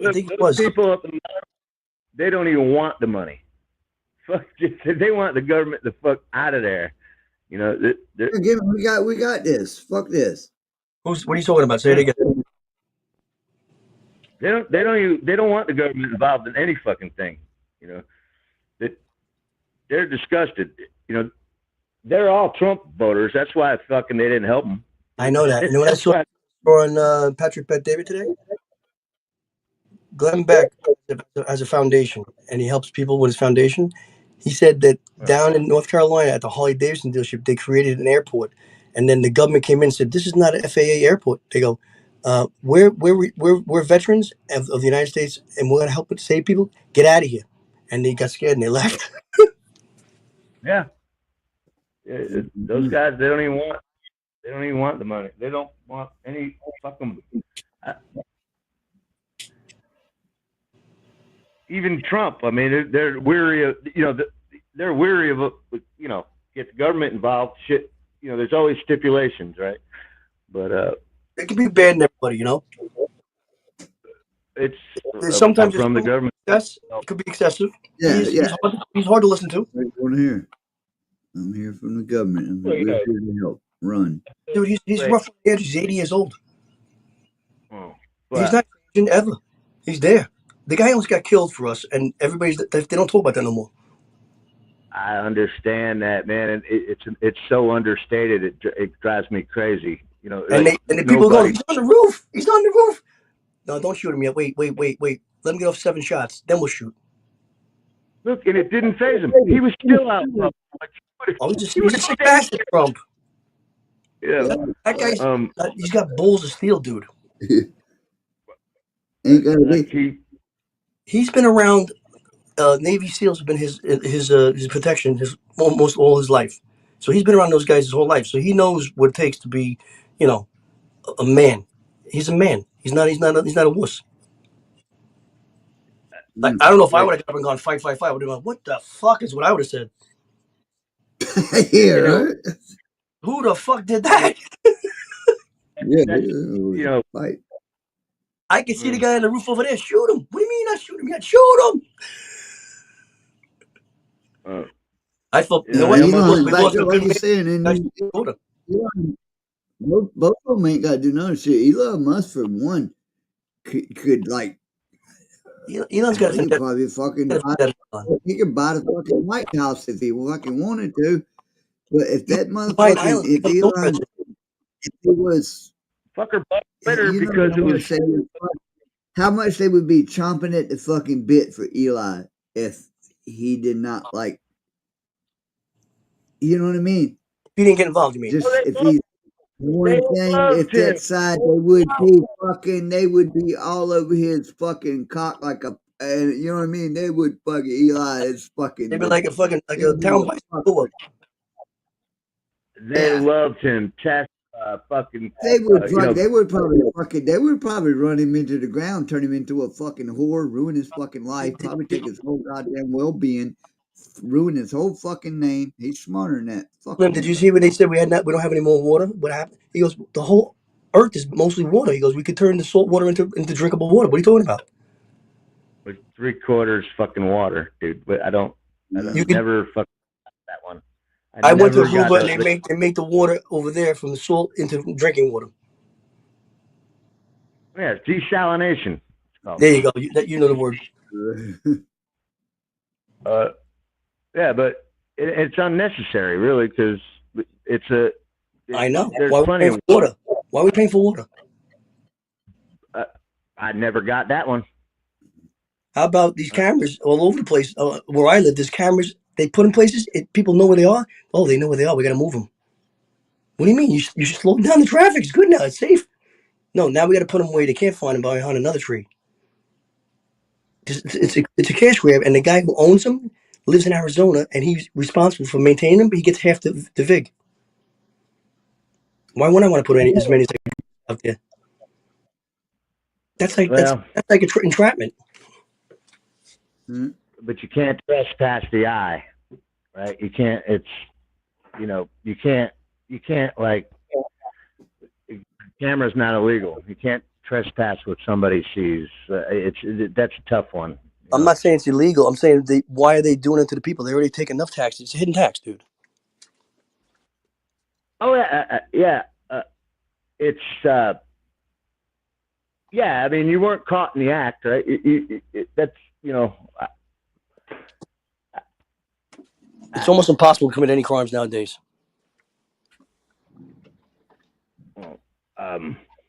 I think it was. People up in the they don't even want the money. Fuck, they want the government the fuck out of there. You know, we got this. Fuck this. What are you talking about? Say it again. They don't want the government involved in any fucking thing. You know, they're disgusted. You know, they're all Trump voters. That's why fucking they didn't help them. I know that. You know what I saw on Patrick Bet-David today? Glenn Beck has a foundation, and he helps people with his foundation. He said that down in North Carolina at the Harley-Davidson dealership, they created an airport, and then the government came in and said, "This is not an FAA airport." They go, "We're veterans of the United States, and we're going to help save people. Get out of here." And they got scared and they left. Yeah. Those guys, they don't even want the money. They don't want any fucking. Even Trump. I mean, they're weary of. You know, they're weary of. You know, get the government involved. Shit. You know, there's always stipulations, right? But it can be bad in everybody. You know. It's sometimes from the government. Yes, it could be excessive. Yeah, he's hard to listen to. I'm here from the government. I'm here to help run. Dude, he's rough. He's 80 years old. Oh, he's not changing ever. He's there. The guy almost got killed for us, and they don't talk about that no more. I understand that, man, and it's so understated. It drives me crazy. You know, and the people go, "He's on the roof. He's on the roof." No, don't shoot him yet. Wait. Let him get off 7 shots. Then we'll shoot. Look, and it didn't phase him. He was still out. He's a sick bastard, Trump. Yeah. That guy's he's got balls of steel, dude. Ain't gonna be. He's been around Navy SEALs have been his protection almost all his life. So he's been around those guys his whole life. So he knows what it takes to be, a man. He's a man. He's not a wuss. Like, I don't know if I would have got up and gone fight. I would have gone, what the fuck is what I would have said. Yeah, right. Who the fuck did that? Yeah, fight. I can see the guy on the roof over there. Shoot him. What do you mean not shoot him yet? Shoot him. I thought, you know what? Like you're saying, both of them ain't got to do none of shit. Elon Musk, for one, could like. Elon's got to probably fucking. He could buy the fucking White House if he fucking wanted to. But if that motherfucker, if Elon, if it was fucker better because it was. How much they would be chomping at the fucking bit for Eli if he did not like. You know what I mean? He didn't get involved. You mean? Just if he. One thing, if that side, they would be all over his fucking cock like a, and you know what I mean? They would fucking Eli is fucking. They'd be like a town bicycle. They loved him. Fucking. They would probably run him into the ground, turn him into a fucking whore, ruin his fucking life, probably take his whole goddamn well-being. Ruin his whole fucking name. He's smarter than that. Slim, did you see when they said we don't have any more water? What happened? He goes, the whole earth is mostly water. He goes, we could turn the salt water into drinkable water. What are you talking about? With 3/4 fucking water, dude. But I never fucking that one. I went to Aruba and they make the water over there from the salt into drinking water. Yeah, desalination. There you go. You know the word. Yeah, but it's unnecessary, really, because I know. There's Why plenty of water. Why are we paying for water? I never got that one. How about these cameras all over the place? Where I live, there's cameras they put in places. People know where they are. Oh, they know where they are. We got to move them. What do you mean? You should slow down the traffic. It's good now. It's safe. No, now we got to put them where they can't find them behind another tree. It's a cash grab, and the guy who owns them lives in Arizona, and he's responsible for maintaining them, but he gets half the vig. Why wouldn't I want to put as many as I can out there? That's like entrapment. But you can't trespass the eye, right? You can't. You can't like. Camera's not illegal. You can't trespass what somebody sees. That's a tough one. I'm not saying it's illegal. I'm saying why are they doing it to the people? They already take enough taxes. It's a hidden tax, dude. Oh yeah. It's yeah. I mean, you weren't caught in the act, right? That's It's almost impossible to commit any crimes nowadays.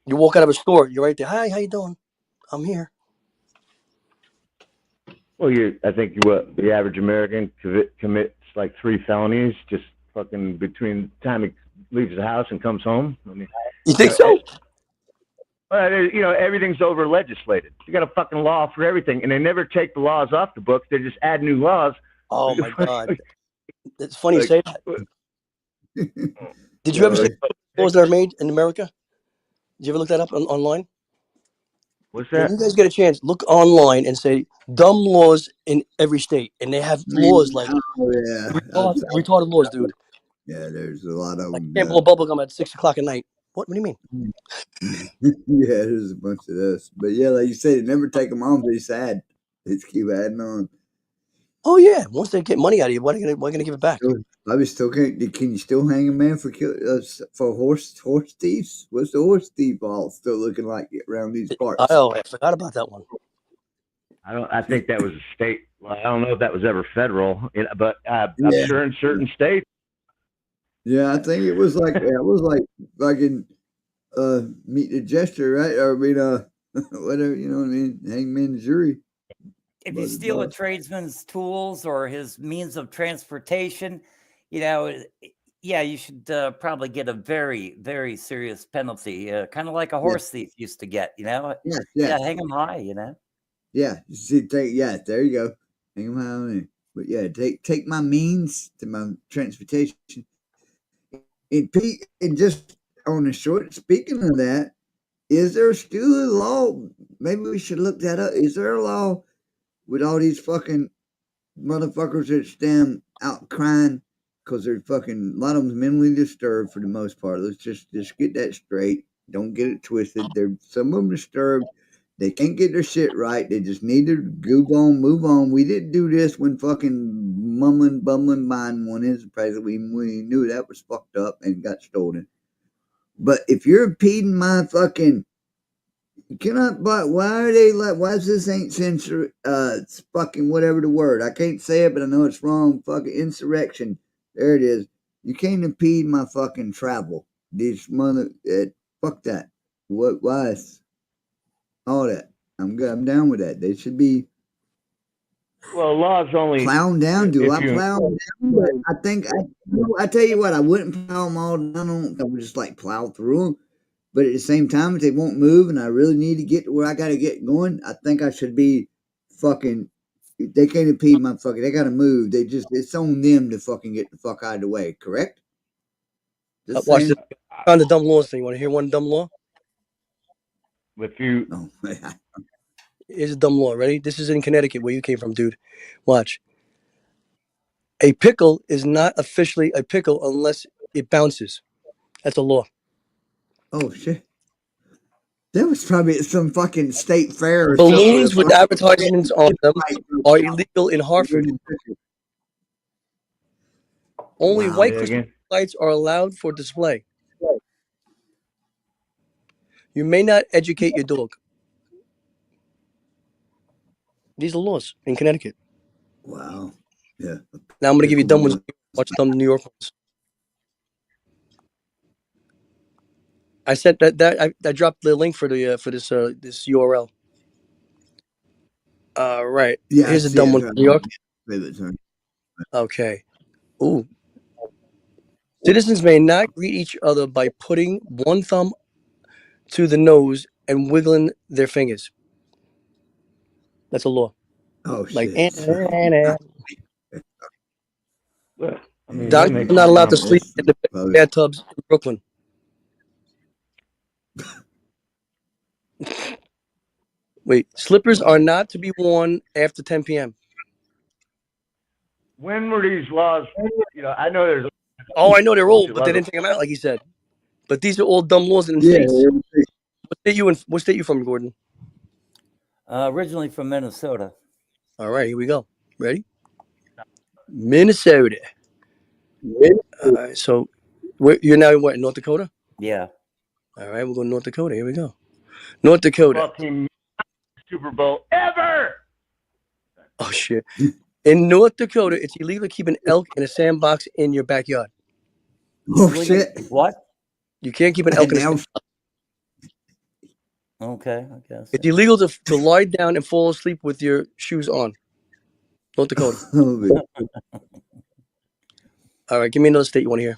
You walk out of a store, you're right there. Hi, how you doing? I'm here. Well, I think the average American commits like 3 felonies just fucking between the time he leaves the house and comes home. I mean, you think so? Well, everything's over legislated. You got a fucking law for everything, and they never take the laws off the books. They just add new laws. Oh my God, it's funny you say that. Did you ever see laws that are made in America? Did you ever look that up online? What's that? When you guys get a chance, look online and say dumb laws in every state, and they have laws like retarded laws, dude. Yeah, there's a lot of them. Can't blow bubble gum at 6 o'clock at night. What do you mean? Yeah, there's a bunch of this, but yeah, like you said, never take them on. They sad. They just keep adding on. Oh yeah, once they get money out of you, why are they gonna give it back? I still can't. Can you still hang a man for horse thieves? What's the horse thief all still looking like around these parts? Oh, I forgot about that one. I think that was a state. Well, I don't know if that was ever federal, but I'm sure in certain states. Yeah, I think it was like in Meet the Jester, right? Or I mean, whatever, you know what I mean? Hangman's jury. If you steal a tradesman's tools or his means of transportation, you should probably get a very, very serious penalty, kind of like a horse thief used to get. Yeah, hang him high. Yeah, there you go. Take them how many. But yeah, take my means to my transportation. And just on the short, speaking of that, is there still a law? Maybe we should look that up. Is there a law with all these fucking motherfuckers that stand out crying because they're fucking, a lot of them mentally disturbed for the most part. Let's just get that straight. Don't get it twisted. They're some of them disturbed. They can't get their shit right. They just need to move on. We didn't do this when fucking bumbling Biden won his president. We knew that was fucked up and got stolen. But if you're impeding my fucking, why are they like, why is this ain't censor, fucking whatever the word, I can't say it, but I know it's wrong, fucking insurrection. There it is. You can't impede my fucking travel. These fuck that. Why is all that? I'm down with that. They should be. Well, laws only plowing down. Do I you, plow them down? But I think I tell you what, I wouldn't plow them all down. I would just like plow through them. But at the same time, if they won't move and I really need to get to where I got to get going, I think I should be fucking. They can't impede my fucking. They got to move. It's on them to fucking get the fuck out of the way. Correct? Watch this. Found the dumb laws thing. You want to hear one dumb law? If you. Oh, here's a dumb law. Ready? This is in Connecticut, where you came from, dude. Watch. A pickle is not officially a pickle unless it bounces. That's a law. Oh shit! That was probably at some fucking state fair. Or Balloons with advertisements on them are illegal in Hartford. Only white Christmas lights are allowed for display. You may not educate your dog. These are laws in Connecticut. Wow. Yeah. Now I'm going to give you dumb ones. Watch dumb New York ones. I said that I dropped the link for the for this URL. Right. Yeah. Here's a dumb one from New York. Okay. Ooh. Citizens may not greet each other by putting one thumb to the nose and wiggling their fingers. That's a law. Oh, like, shit. Well, I mean, doctors are not allowed to sleep in the bathtubs in Brooklyn. Wait, slippers are not to be worn after 10 p.m. When were these laws? You know, I know there's. Oh, I know they're old, but they didn't take them out like he said. But these are all dumb laws in the states. What state you from, Gordon? Originally from Minnesota. All right, here we go. Ready? Minnesota. All right, so you're now in what, North Dakota? Yeah. All right, we're going to North Dakota. Here we go. North Dakota. Super Bowl ever. Oh, shit. In North Dakota, it's illegal to keep an elk in a sandbox in your backyard. Oh, shit. What? You can't keep an elk in a sandbox. Okay, I guess. It's illegal to lie down and fall asleep with your shoes on. North Dakota. All right, give me another state you want to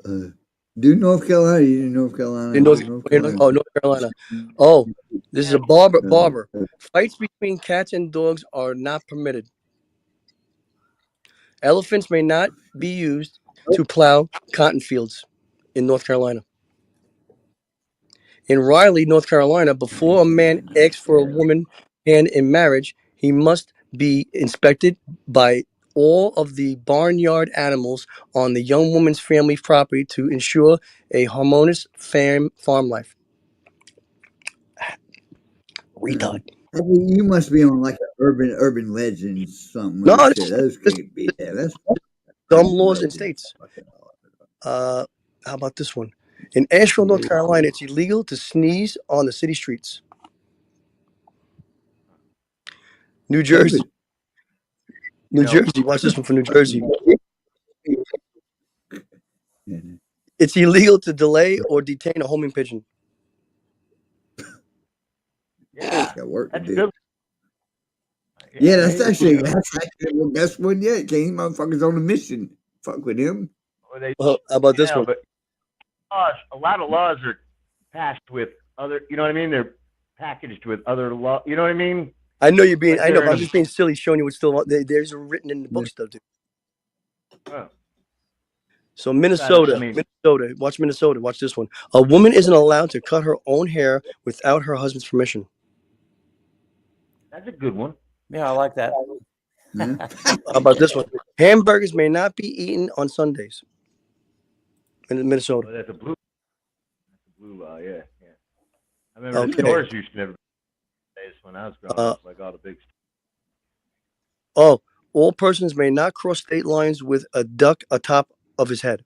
hear. Do North Carolina. You do North Carolina. North Carolina. Oh, this is a barber. Fights between cats and dogs are not permitted. Elephants may not be used to plow cotton fields in North Carolina. In Raleigh, North Carolina, before a man asks for a woman hand in marriage, he must be inspected by all of the barnyard animals on the young woman's family property to ensure a harmonious farm life. Retard. I mean, you must be on like an urban legends something. No, like that. Those can't be there. That's dumb laws in states. How about this one? In Asheville, North Carolina, it's illegal to sneeze on the city streets. New Jersey. Watch this one for New Jersey. It's illegal to delay or detain a homing pigeon. Yeah, got work to that's do. good. Yeah, that's actually the best one yet. Came motherfuckers on a mission. Fuck with him. Well, how about this one? But a lot of laws are passed with other. You know what I mean? They're packaged with other law. You know what I mean? I know you're being. Right I know, there but I'm in just being silly, showing you what's still. There's written in the book stuff too. oh, So Minnesota, I mean, Minnesota. Watch Minnesota. Watch this one. A woman isn't allowed to cut her own hair without her husband's permission. that's a good one. Yeah, I like that. How about this one? Hamburgers may not be eaten on Sundays. In Minnesota. Oh, that's a blue law. Yeah. I remember Okay. the stores used to never days when I was growing up, like all the big. Oh, all persons may not cross state lines with a duck atop of his head.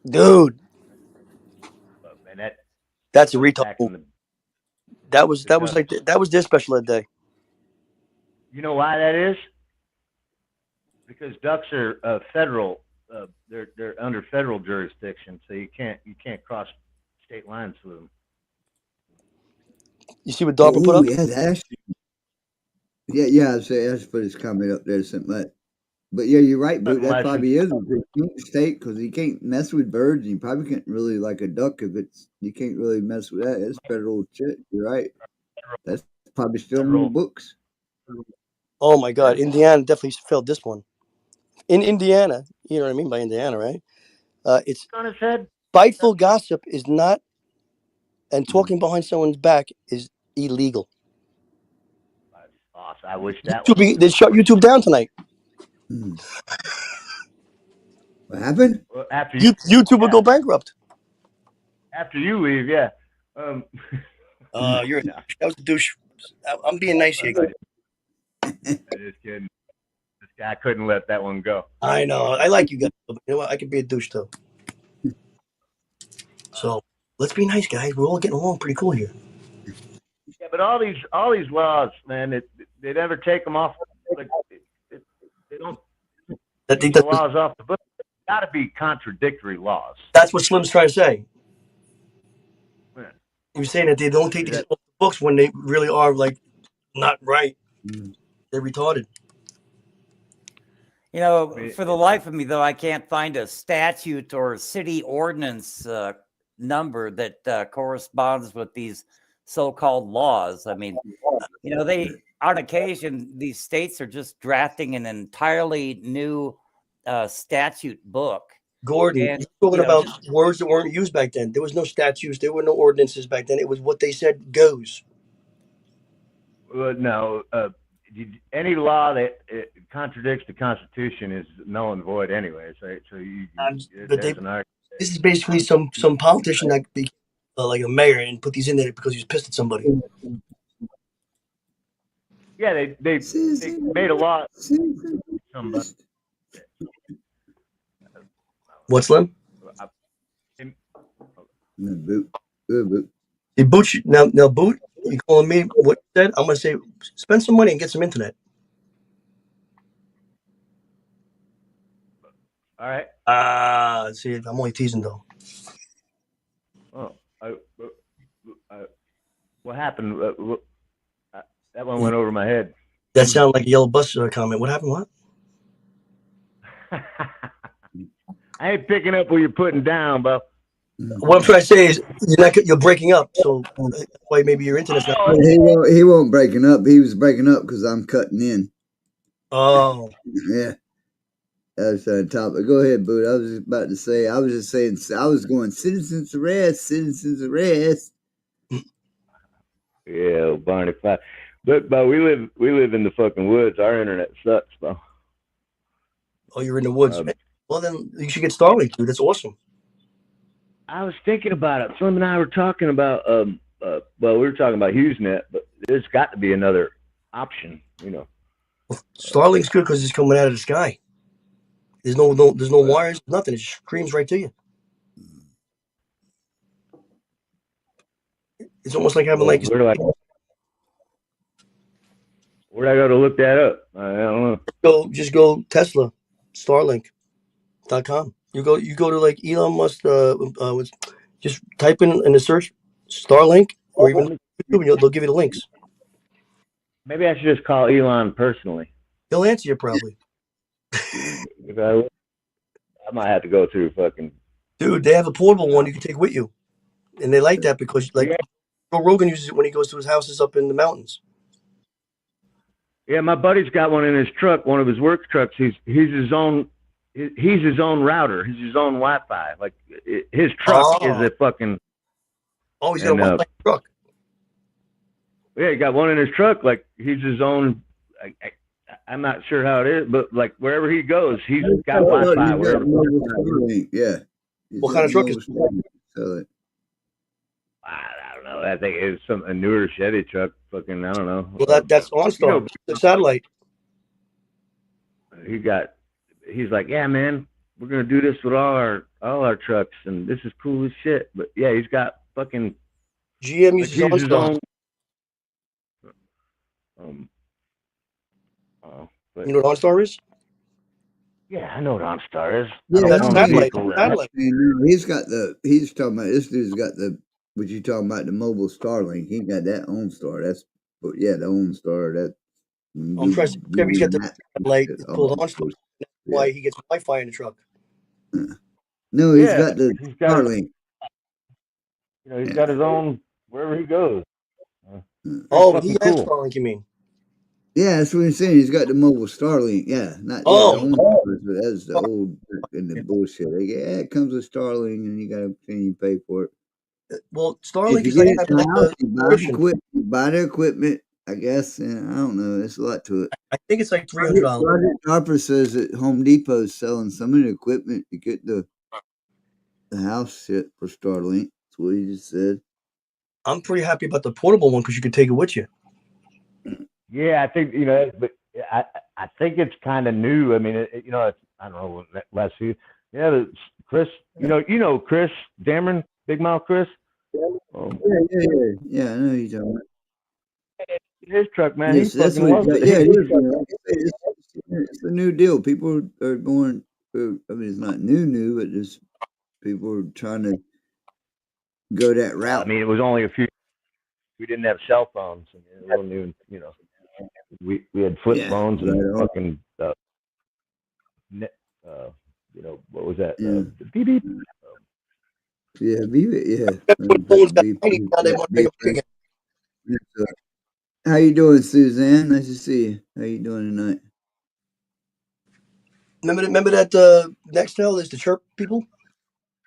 Dude, Man, that's a retard. back in the, That was like that was their special ed day. you know why that is? Because ducks are federal. They're under federal jurisdiction, so you can't cross state lines with them. You see what DARPA put up? Yeah, that's yeah. I'd say that's put his comment up there something like. But yeah, you're right, but that probably is a big mistake because you can't mess with birds. And you probably can't really like a duck if it's you can't really mess with that. It's federal shit. You're right. That's probably still in the books. Oh my God, Indiana definitely failed this one. In Indiana, you know what I mean by Indiana, right? It's on his head. Spiteful gossip is not, and talking behind someone's back is illegal. Awesome. I wish that YouTube, they shut YouTube down tonight. What happened? Well, after YouTube will go bankrupt. After you leave, yeah. You're that was a douche. I'm being nice here. I'm just kidding. This guy couldn't let that one go. I know. I like you guys. But you know what? I could be a douche too. So let's be nice, guys. We're all getting along pretty cool here. Yeah, but all these laws, man, they never take them off. Like, they don't take the laws off the book. Got to be contradictory laws. That's what Slim's trying to say. Yeah. He was saying that they don't take these off the books when they really are like not right. They're retarded. You know, for the life of me, though, I can't find a statute or a city ordinance number that corresponds with these so-called laws. I mean, you know, on occasion, these states are just drafting an entirely new statute book. Gordon, And, you're talking you know, about words that weren't used back then. There was no statutes. There were no ordinances back then. It was what they said goes. No, any law that contradicts the Constitution is null and void anyway. So This is basically some politician that be like a mayor and put these in there because he was pissed at somebody. Yeah, they made a law. Somebody. What's Slim? Boot. Hey, Boot, now, Boot, you calling me what you said? I'm going to say, spend some money and get some internet. All right. See, I'm only teasing, though. Oh, what happened? That one went over my head. That sounded like a yellow bus comment. What happened? What? I ain't picking up what you're putting down, bro. What I'm trying to say is you're breaking up, so that's why maybe your internet's not. He won't breaking up. He was breaking up because I'm cutting in. Oh, yeah. That's on topic. Go ahead, Boot. I was just about to say. I was just saying. I was going citizens arrest, citizens arrest. Yeah, Barney Fife. But we live in the fucking woods. Our internet sucks, bro. Oh, you're in the woods. Well, then you should get Starlink, dude. That's awesome. I was thinking about it. Slim and I were talking about well, we were talking about HughesNet, but there's got to be another option, you know. Starlink's good because it's coming out of the sky. There's no wires, nothing. It screams right to you. It's almost like having like. Where'd I go to look that up? I don't know. Just go Tesla, Starlink.com. You go to like Elon Musk. Just type in the search Starlink or even YouTube, and they'll give you the links. Maybe I should just call Elon personally. He'll answer you probably. I might have to go through fucking. Dude, they have a portable one you can take with you, and they like that because like Joe Rogan uses it when he goes to his houses up in the mountains. Yeah, my buddy's got one in his truck, one of his work trucks. He's his own router. He's his own Wi-Fi. Like his truck is a fucking. Oh, he's got a Wi-Fi truck. Yeah, he got one in his truck. Like he's his own. I'm not sure how it is, but like wherever he goes, he's got Wi-Fi. Yeah. What kind of truck is it? I don't know. I think it's a newer Chevy truck. Fucking, I don't know. Well, that's OnStar, the satellite. He's like, yeah, man, we're gonna do this with all our trucks, and this is cool as shit. But yeah, he's got fucking GM uses OnStar. But, you know what OnStar is? Yeah, I know what OnStar is. Yeah, that's satellite. He's talking about this dude's got what you talking about, the mobile Starlink. He got that OnStar. That's the OnStar. That I'm trying to say he's got the satellite. It's called OnStar. That's why he gets Wi-Fi in the truck. No, he's got the Starlink. He's got his own wherever he goes. Oh, he has Starlink, you mean? Yeah, that's what I'm saying. He's got the mobile Starlink. Yeah, not the old, but that's the old and the bullshit. Like, yeah, it comes with Starlink, and you got to pay for it. Well, Starlink is like you buy the equipment, I guess. And I don't know. There's a lot to it. I think it's like $300. Project Harper says that Home Depot is selling some of the equipment to get the house shit for Starlink. That's what he just said. I'm pretty happy about the portable one because you can take it with you. Yeah, I think but I think it's kind of new. I mean, I don't know last year. Yeah, Chris, you know Chris Dameron, Big Mouth Chris. Yeah, I know you're talking about. His truck, man. Yes, that's what it's a new deal. People are going. I mean, it's not new, but just people are trying to go that route. I mean, it was only a few. We didn't have cell phones. I mean, we had flip phones and fucking what was that? Beep beep. Yeah, beep it. Yeah. How you doing, Suzanne? Nice to see you. How you doing tonight? Remember that Nextel is the chirp people?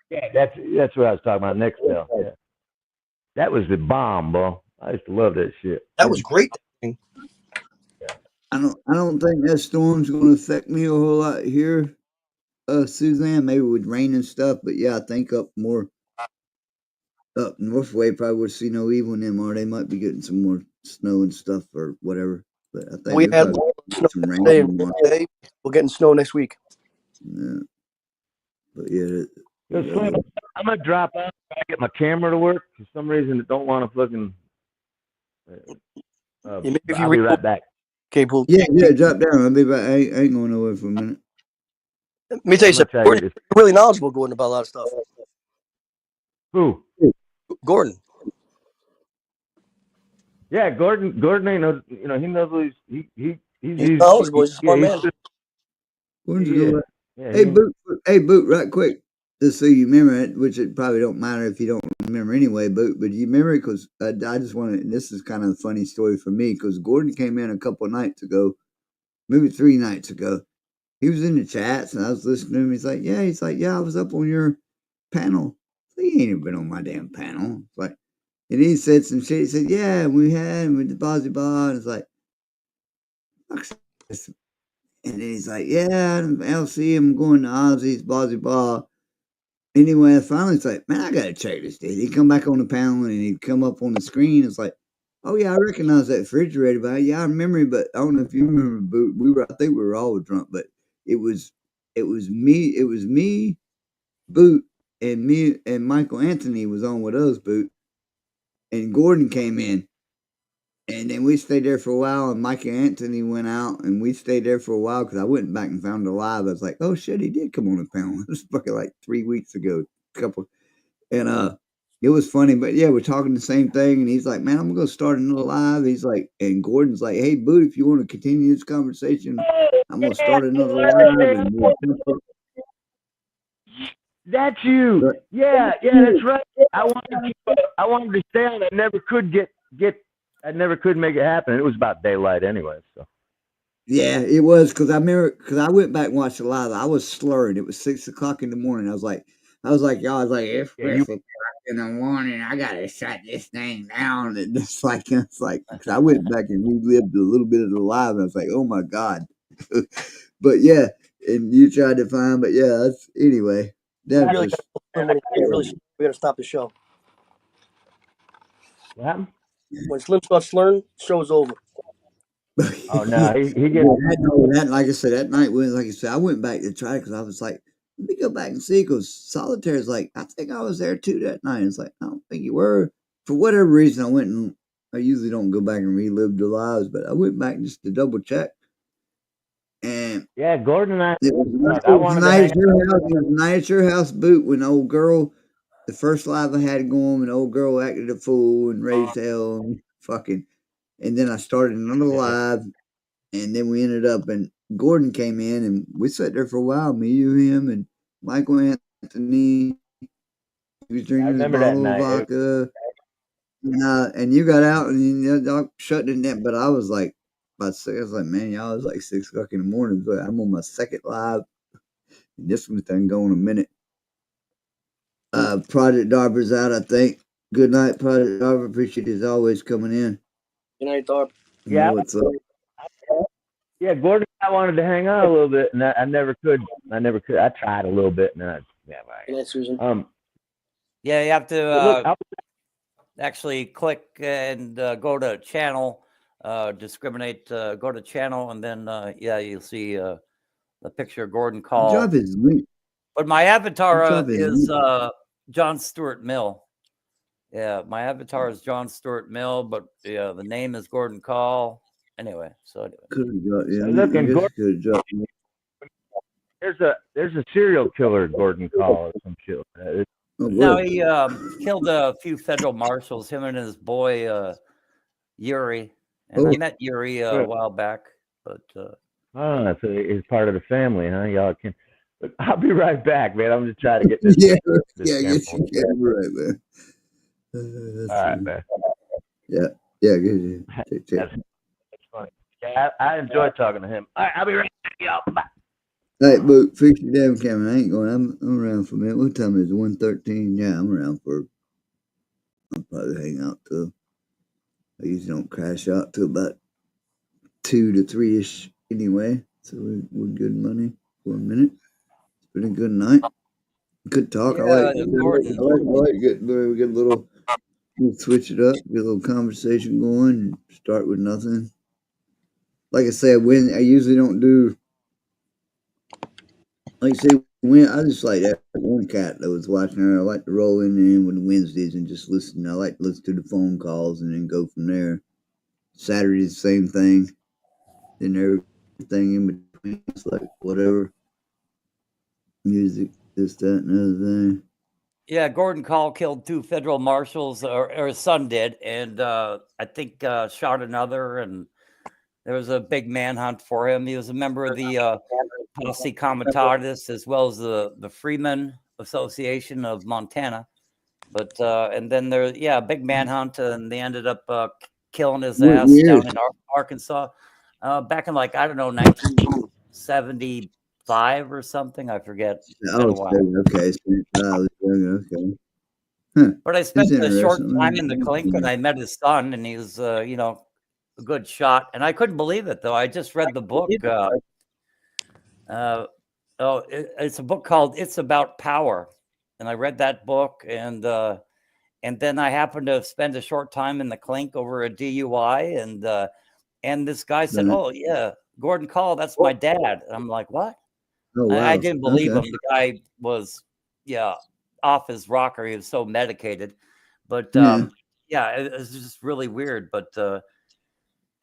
Yeah, that's what I was talking about. Nextel. Yeah, that was the bomb, bro. I used to love that shit. That was great. I don't think that storm's going to affect me a whole lot here, Suzanne. Maybe with rain and stuff, but yeah, I think up north way probably would see no evil in them, or they might be getting some more snow and stuff or whatever. But I think we had some rain. We're getting snow next week. Yeah, but yeah. Slim, I'm gonna drop out. I get my camera to work. For some reason, I don't want to fucking. I'll be right back. Okay, Paul. Yeah, drop down. I'll be back. I ain't going nowhere for a minute. Let me tell you something. You're really knowledgeable, Gordon, about a lot of stuff. Who? Gordon. Yeah, Gordon ain't no. He knows what he's knowledgeable. He's a smart man. Hey, Boot, right quick. Just so you remember it, which it probably don't matter if you don't remember anyway, but you remember it because I just want to, and this is kind of a funny story for me because Gordon came in a couple of nights ago, maybe 3 nights ago. He was in the chats and I was listening to him. He's like, yeah, I was up on your panel. So he ain't even been on my damn panel. It's like, and he said some shit. He said, yeah, we had with the Bozzy Bar. And it's like, and then he's like, yeah, I'm LC, I'm going to Ozzy's Bozzy Bar. Anyway, finally, it's like, man, I gotta check this dude. He'd come back on the panel and he'd come up on the screen. It's like, oh yeah, I recognize that refrigerator, but yeah, I remember him. But I don't know if you remember, Boot. I think we were all drunk, but it was me, Boot, and Michael Anthony was on with us, Boot, and Gordon came in, and then we stayed there for a while, and Michael Anthony went out, and we stayed there for a while because I went back and found it live. I was like, oh shit, he did come on the panel. It was fucking like 3 weeks ago, and it was funny, but yeah, we're talking the same thing, and he's like, man, I'm gonna go start another live. He's like, and Gordon's like, hey, Boot, if you want to continue this conversation, I'm gonna start another live. And That's you. But Yeah, that's right. I wanted to stay on. I never could I never could make it happen. It was about daylight anyway. So yeah, it was because I remember because I went back and watched it live. I was slurring. It was 6 o'clock in the morning. I was like, y'all. I was like, it's yeah, you 6 o'clock in the morning. I gotta shut this thing down. And it's like, because I went back and relived a little bit of the live, and I was like, oh my god. But yeah, and you tried to find, but yeah, that's anyway. That Really was we gotta stop the show. what happened? When Slim starts slurring, show's over. Oh no, he gets that, like I said, that night when, like I said, I went back to try because I was like, let me go back and see because Solitaire is like, I think I was there too that night. It's like, I don't think you were. For whatever reason, I went and I usually don't go back and relive the lives, but I went back just to double check. And yeah, Gordon and I. it was I wanted to night hang at your house. It was night at your house, Boot, when the old girl, the first live I had going, and the old girl acted a fool and raised hell and fucking. And then I started another live, and then we ended up, and Gordon came in, and we sat there for a while. Me, you, him, and Michael Anthony. He was drinking his remember that bottle of night. vodka, and you got out, and y'all shut it down. But I was like, about 6. I was like, man, y'all, it's like 6 o'clock in the morning. But I'm on my second live, and this one thing going a minute. Project Darber's out, I think. Good night, Project Darber. Appreciate it as always coming in. Good night, Darb. Yeah, What's up? Yeah, Gordon and I wanted to hang out a little bit, and I never could. I tried a little bit, and then Good night, Susan. Yeah, you have to look, actually click and go to channel, discriminate, go to channel, and then yeah, you'll see the picture of Gordon Call. Drop his link. But my avatar Drop his is link. John Stuart Mill. Yeah, my avatar is John Stuart Mill, but yeah, the name is Gordon Call. Anyway, so anyway. Could have dropped. Yeah, Look, I and guess Gordon, could have dropped. there's a serial killer, Gordon Call, or some shit. Oh, No, what? he killed a few federal marshals, him and his boy Yuri. And I Oh, met Yuri a while back, but Oh, so he's part of the family, huh? Y'all can. But I'll be right back, man. I'm just trying to get this. yeah, this yeah, I camera guess you can. You're right, man. That's All right, funny. man. Yeah, good. Take care. That's funny. Yeah, I enjoyed talking to him. All right, I'll be right back, y'all. Bye. Hey, Boot, fix your damn camera. I ain't going. I'm around for a minute. What time is it? 1:13. Yeah, I'm around for. I'll probably hang out till. I usually don't crash out till about 2 to 3 ish anyway. So we're good money for a minute. It's been a good night. Good talk. I like. Gordon. I like getting we get a little. We'll switch it up. Get a little conversation going. And start with nothing. Like I said, when I usually don't do. Like I say, when I just like that one cat that was watching her. I like to roll in with the Wednesdays and just listen. I like to listen to the phone calls and then go from there. Saturday's the same thing. Then everything in between. It's like whatever. Music, this, that, and the other thing. yeah, Gordon Call killed 2 federal marshals, or his son did, and I think shot another, and there was a big manhunt for him. He was a member of the Posse Comitatus as well as the Freeman Association of Montana. But and then there, big manhunt, and they ended up killing his What ass year? down in Arkansas, back in like 1975 or something. I forget. It's been a while. Okay. Okay. Huh. But I spent That's a short interesting. time in the clink, and I met his son, and he was, a good shot. And I couldn't believe it, though. I just read the book. It's a book called "It's About Power," and I read that book, and then I happened to spend a short time in the clink over a DUI, and this guy said, Right. "Oh yeah, Gordon Call, that's my dad." And I'm like, "What?" Oh wow. I didn't believe Okay. him. The guy was, off his rocker. He was so medicated, but it was just really weird. But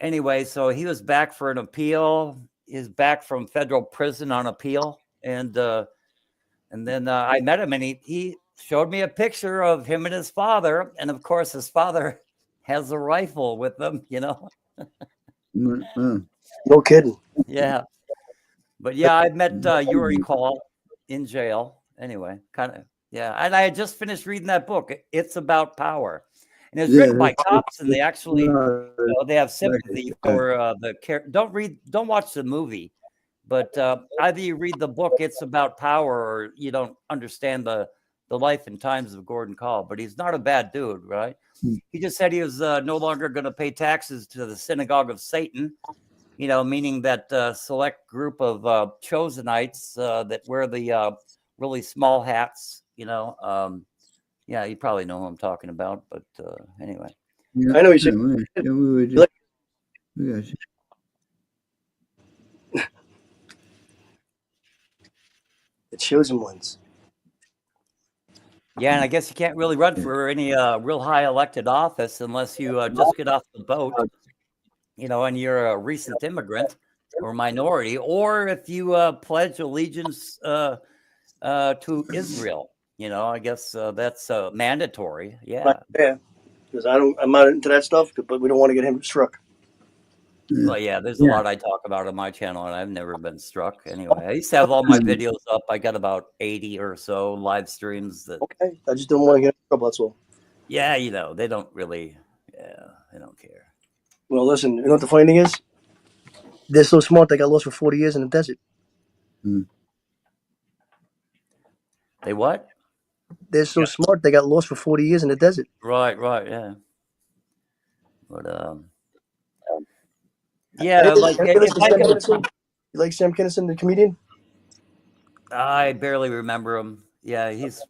anyway, so he was back for an appeal. He's back from federal prison on appeal, and then I met him, and he showed me a picture of him and his father, and of course his father has a rifle with him, No kidding. Yeah. But yeah, I met Yuri Call in jail, anyway, kind of, yeah. And I had just finished reading that book. It's About Power, and it's written by cops, and they actually, they have sympathy for the care. Don't watch the movie, but either you read the book, It's About Power, or you don't understand the life and times of Gordon Kahl. But he's not a bad dude, right? He just said he was no longer going to pay taxes to the synagogue of Satan. Meaning that select group of Chosenites that wear the really small hats, yeah, you probably know who I'm talking about, but anyway. Yeah, I know you said. The chosen ones. Yeah, and I guess you can't really run for any real high elected office unless you just get off the boat, and you're a recent immigrant or minority, or if you pledge allegiance to Israel. I guess that's mandatory. Yeah. Yeah, because I'm not into that stuff, but we don't want to get him struck. Well, yeah, there's a lot I talk about on my channel, and I've never been struck. Anyway, I used to have all my videos up. I got about 80 or so live streams. Okay, I just don't want to get in trouble. That's all. Yeah, they don't really. Yeah, they don't care. Well, listen, you know what the funny thing is? They're so smart they got lost for 40 years in the desert. They what? They're so smart they got lost for 40 years in the desert. Right, yeah. But yeah, You like Sam Kinison, the comedian? I barely remember him. Yeah, he's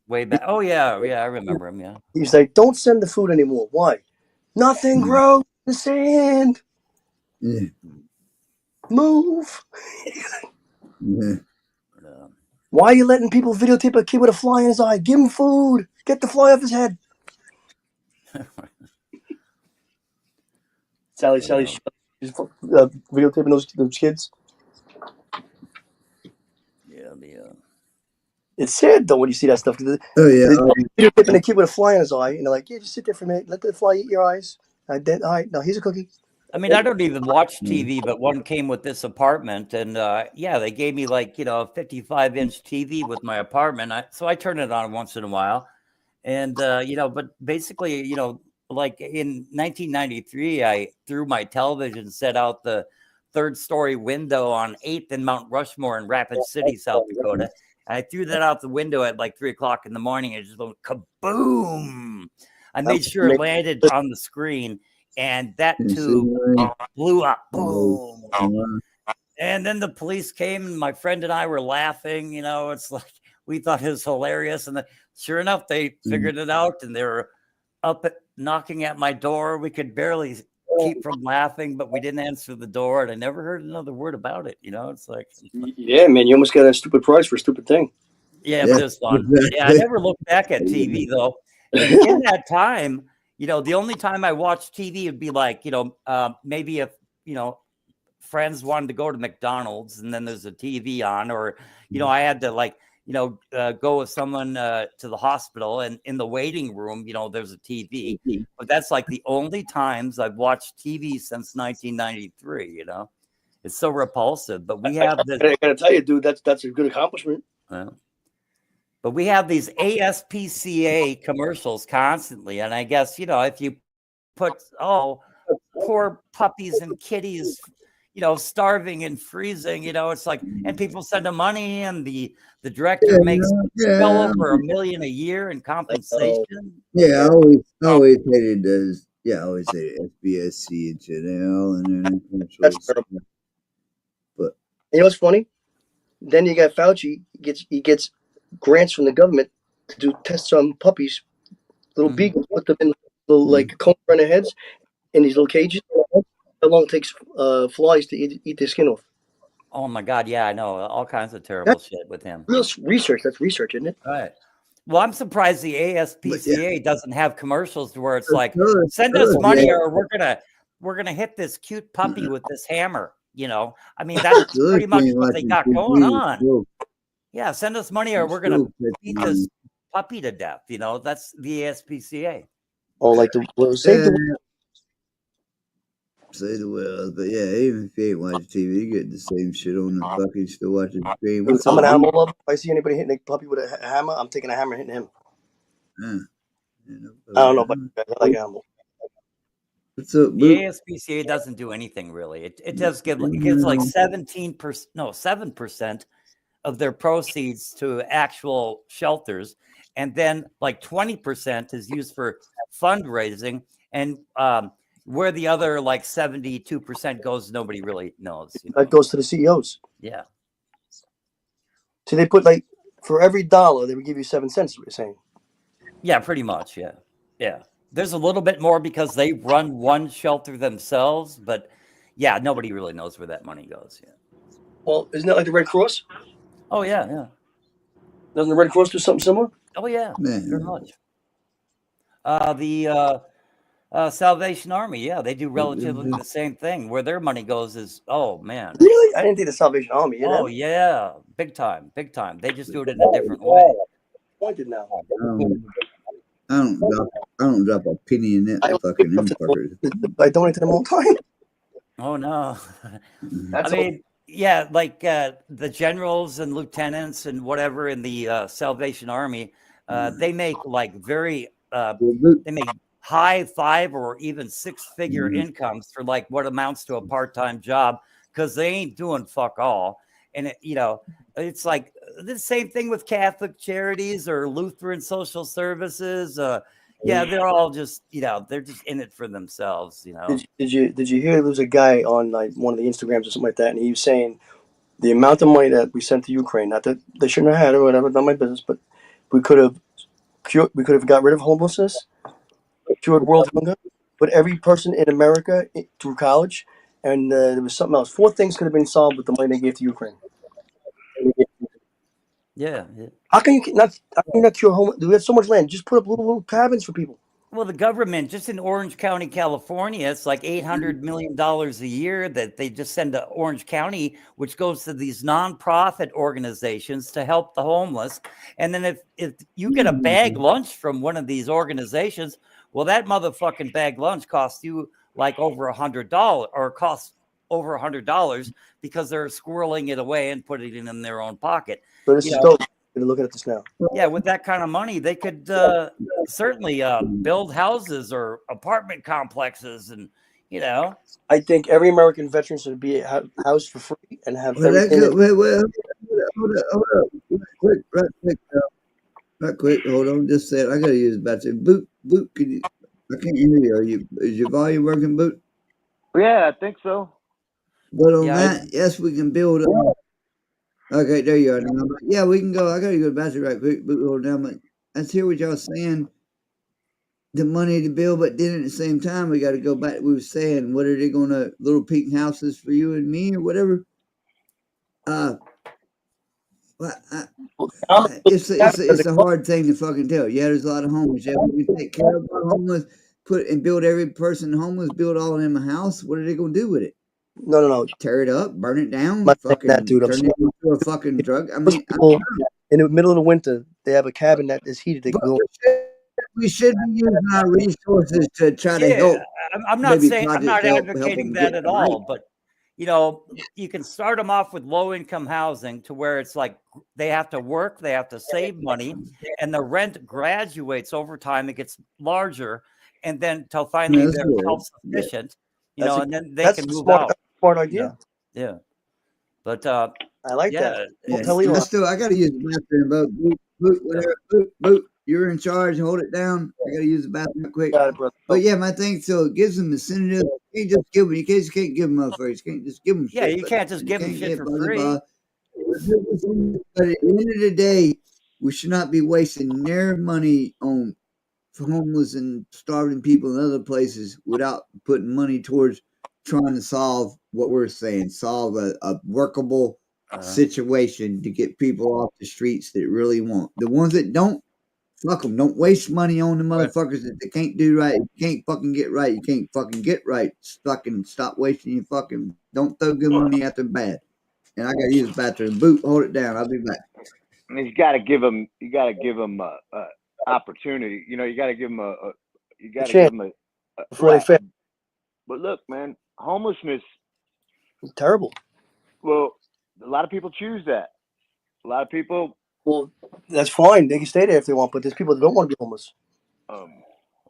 way back. Oh yeah, I remember him. Yeah. He's like, don't send the food anymore. Why? Nothing grows in the sand. Move. Why are you letting people videotape a kid with a fly in his eye? Give him food. Get the fly off his head. Sally's videotaping those kids. Yeah, it's sad though when you see that stuff. Videotaping a kid with a fly in his eye, and they're like, "Yeah, just sit there for a minute. Let the fly eat your eyes." All right, now here's a cookie. I mean, I don't even watch TV, but one came with this apartment, and they gave me like a 55-inch TV with my apartment. So I turn it on once in a while, and but basically, like in 1993, I threw my television set out the third-story window on 8th and Mount Rushmore in Rapid City, South Dakota. And I threw that out the window at like 3 o'clock in the morning, and it just went kaboom. I made sure it landed on the screen, and that tube blew up. Boom. And then the police came, and my friend and I were laughing. It's like we thought it was hilarious. And sure enough, they figured it out, and they were up knocking at my door. We could barely keep from laughing, but we didn't answer the door, and I never heard another word about it. It's like, yeah, man, you almost got a stupid price for a stupid thing. Yeah, but it was fun. Yeah, I never looked back at TV though. And in that time, the only time I watched TV would be like, maybe if friends wanted to go to McDonald's and then there's a TV on, or I had to like go with someone to the hospital, and in the waiting room, there's a TV. But that's like the only times I've watched TV since 1993. It's so repulsive. But we have this. I gotta tell you, dude, that's a good accomplishment. But we have these ASPCA commercials constantly, and I guess if you put poor puppies and kitties, starving and freezing, it's like, and people send them money, and the director makes well over $1 million a year in compensation. Yeah, I always hated those. Yeah, I always hated SBSC and channel and then that's terrible. But you know what's funny? Then you got Fauci. He gets grants from the government to do tests on puppies, little beagles, put them in little like cones around their heads in these little cages. How long it takes flies to eat their skin off? Oh my God, yeah, I know all kinds of terrible shit with him. Real research. That's research, isn't it? Right. Well, I'm surprised the ASPCA doesn't have commercials where it's like, send us money or we're gonna hit this cute puppy with this hammer. I mean, that's pretty much what they got going on. Yeah, send us money or we're gonna beat this puppy to death. That's the ASPCA. Oh, like the Say the world, but yeah, even if you ain't watching TV, you get the same shit on the fucking still watching the screen. What's I'm up, an animal Luke? lover. If I see anybody hitting a puppy with a hammer, I'm taking a hammer and hitting him. I don't know, but I like animals. What's up, The Luke? ASPCA doesn't do anything really. It does give it gives like 17%, no 7% of their proceeds to actual shelters, and then like 20% is used for fundraising, and where the other like 72% goes, nobody really knows. You know? That goes to the CEOs. Yeah. So they put like for every dollar they would give you 7 cents. Is what you're saying? Yeah, pretty much. Yeah, yeah. There's a little bit more because they run one shelter themselves, but yeah, nobody really knows where that money goes. Yeah. Well, isn't that like the Red Cross? Oh yeah, yeah. Doesn't the Red Cross do something similar? Oh yeah, very much. The Salvation Army, yeah, they do relatively the same thing. Where their money goes is, oh man. Really? I didn't think the Salvation Army. You know? Oh yeah, big time, big time. They just do it in a different way. Pointed now. I don't drop a penny in that fucking them fuckers. I donate to them all the time. Oh no. I mean, yeah, like the generals and lieutenants and whatever in the Salvation Army, they make like they make high 5 or even 6-figure incomes for like what amounts to a part-time job because they ain't doing fuck all. And it, you know, it's like the same thing with Catholic charities or Lutheran social services. Yeah, they're all just, you know, they're just in it for themselves, you know. Did you hear there was a guy on like one of the Instagrams or something like that, and he was saying the amount of money that we sent to Ukraine, not that they shouldn't have had it or whatever, not my business, but we could have got rid of homelessness, cured world hunger, put every person in America through college, and there was something else. 4 things could have been solved with the money they gave to Ukraine. Yeah, yeah. How can you not cure homeless? We have so much land. Just put up little cabins for people. Well, the government, just in Orange County, California, it's like $800 million a year that they just send to Orange County, which goes to these nonprofit organizations to help the homeless. And then if you get a bag lunch from one of these organizations, well, that motherfucking bag lunch costs you like over $100 or costs over $100 because they're squirreling it away and putting it in their own pocket. So this is dope. You're looking at this now. Yeah, with that kind of money, they could certainly build houses or apartment complexes, and you know. I think every American veteran should be housed for free and have everything. Hold up. Right quick, hold on. Just said I gotta use the bathroom. Boot, can you? I can't hear you. Is your volume working, Boot? Yeah, I think so. But on that, yes, we can build up. Okay, there you are. Now. Yeah, we can go. I gotta go to the bathroom right quick. Boot, hold down. But I hear what y'all saying. The money to build, but then at the same time, we got to go back. We were saying, what are they gonna little pink houses for you and me or whatever? It's a hard thing to fucking tell. Yeah, there's a lot of homeless. Yeah, we can take care of our homeless, build every person homeless, build all of them a house. What are they gonna do with it? No. Tear it up, burn it down, fucking that, dude. turn it into a fucking drug. I mean, in the middle of the winter, they have a cabin that is heated. They go. We should be using our resources to try to help. I'm not saying I'm not advocating that at all, but you know, you can start them off with low income housing to where it's like they have to work, they have to save money, and the rent graduates over time. It gets larger, and then till finally they're self sufficient. You know, and then they can move out. Smart idea. Yeah. But I like that. I got to use the bathroom, Boot. You're in charge. Hold it down. I got to use the bathroom quick. But yeah, my thing, so it gives them incentive. You can't just give them. You can't give them motherfuckers. You can't just give them shit. Yeah, you can't just give them shit for free. But at the end of the day, we should not be wasting their money on homeless and starving people in other places without putting money towards trying to solve what we're saying, solve a workable situation to get people off the streets that really want. The ones that don't, fuck them. Don't waste money on the motherfuckers that they can't do right. You can't fucking get right. You can't fucking get right. Fucking stop wasting your fucking. Don't throw good money after bad. And I gotta use the bathroom. Boot, hold it down. I'll be back. I mean, you gotta give them a opportunity. You know, you gotta give them a. You gotta give them a. Before they fail. But look, man, homelessness. It's terrible. Well, a lot of people choose that. A lot of people. Well, that's fine. They can stay there if they want, but there's people that don't want to be homeless. A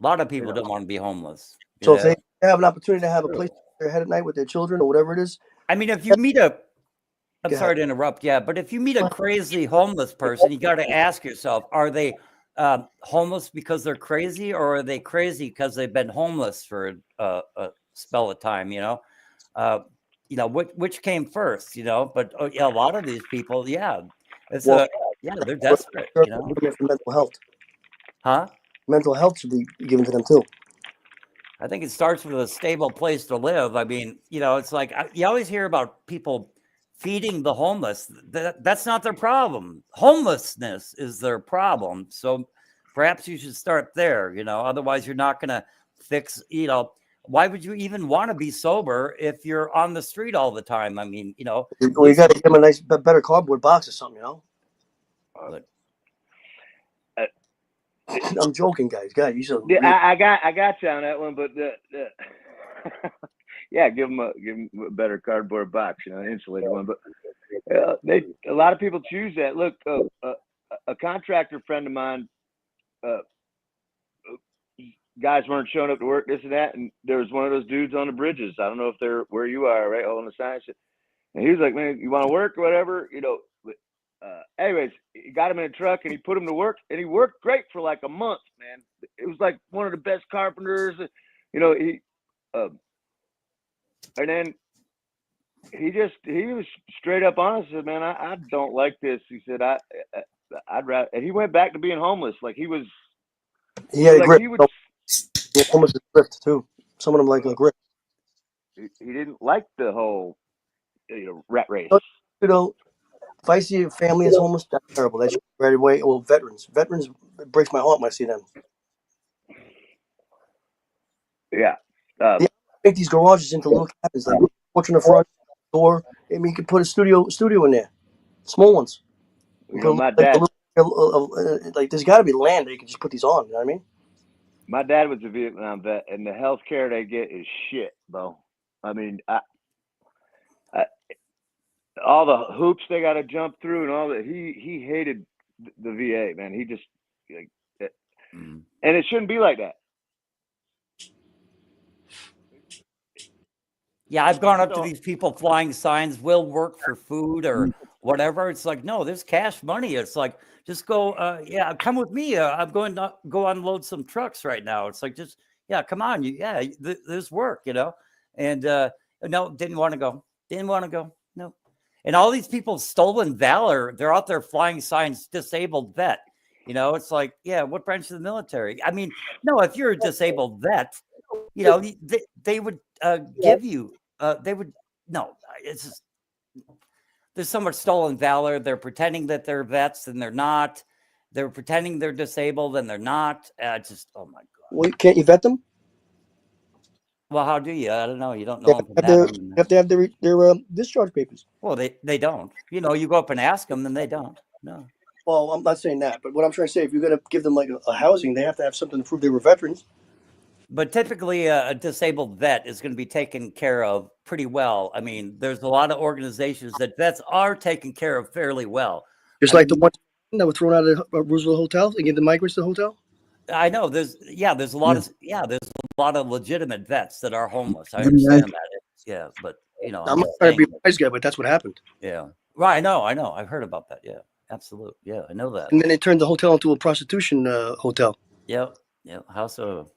lot of people don't want to be homeless. So if they have an opportunity to have a place to lay their head at night with their children or whatever it is. I mean, if you meet I'm sorry to interrupt. Yeah, but if you meet a crazy homeless person, you got to ask yourself: are they homeless because they're crazy, or are they crazy because they've been homeless for a spell of time? You know, which came first? You know, but yeah, a lot of these people, they're desperate. You know, for mental health. Huh? Mental health should be given to them too. I think it starts with a stable place to live. I mean, you know, it's like you always hear about people feeding the homeless. That's not their problem. Homelessness is their problem. So perhaps you should start there, you know, otherwise you're not going to fix, you know, why would you even want to be sober if you're on the street all the time? I mean, you know. Well, you got to give them a nice, better cardboard box or something, you know. I'm joking, guys. You should. Yeah, I got you on that one, but yeah, give them a better cardboard box, you know, an insulated one. But a lot of people choose that. Look, a contractor friend of mine, guys weren't showing up to work, this and that, and there was one of those dudes on the bridges. I don't know if they're where you are, right, on the sign. And he was like, "Man, you want to work or whatever?" You know. Anyways, he got him in a truck and he put him to work, and he worked great for like a month, man. It was like one of the best carpenters, you know. And then he was straight up honest. Said, "Man, I don't like this." He said, "I'd rather." And he went back to being homeless. Like he was. He had a like grip. he would. Homeless is gripped too. Some of them like a grip. He didn't like the whole, you know, rat race. You know. If I see a family is homeless, that's terrible. That's right away. Well, veterans, it breaks my heart when I see them. Yeah. Make these garages into little cabins, like porch in the front door. I mean, you could put a studio in there, small ones. You know, my dad. Like, there's got to be land that you can just put these on. You know what I mean? My dad was a Vietnam vet, and the health care they get is shit, bro. I mean, all the hoops they got to jump through and all that. He hated the VA, man. He just, and it shouldn't be like that. Yeah, I've gone up to these people flying signs, "Will work for food" or whatever. It's like, no, there's cash money. It's like, just go, come with me. I'm going to go unload some trucks right now. It's like, just, come on. There's work, you know. And no, didn't want to go. No. And all these people, stolen valor, they're out there flying signs, disabled vet. You know, it's like, what branch of the military? I mean, no, if you're a disabled vet, you know, they would give you, it's just, there's so much stolen valor. They're pretending that they're vets and they're not. They're pretending they're disabled and they're not. Just, oh my God. Well, can't you vet them? Well, how do you? I don't know. You don't know. You have to have their discharge papers. Well, they don't. You know, you go up and ask them, then they don't. No. Well, I'm not saying that, but what I'm trying to say, if you're going to give them like a housing, they have to have something to prove they were veterans. But typically, a disabled vet is going to be taken care of pretty well. I mean, there's a lot of organizations that vets are taken care of fairly well. Just like the one that were thrown out of Roosevelt Hotel and gave the migrants the hotel. I know there's a lot of legitimate vets that are homeless. I understand that. But you know, I'm not trying to be a wise guy, but that's what happened. Yeah, right. I know. I've heard about that. Yeah, absolutely. Yeah, I know that. And then they turned the hotel into a prostitution hotel. Yeah. House of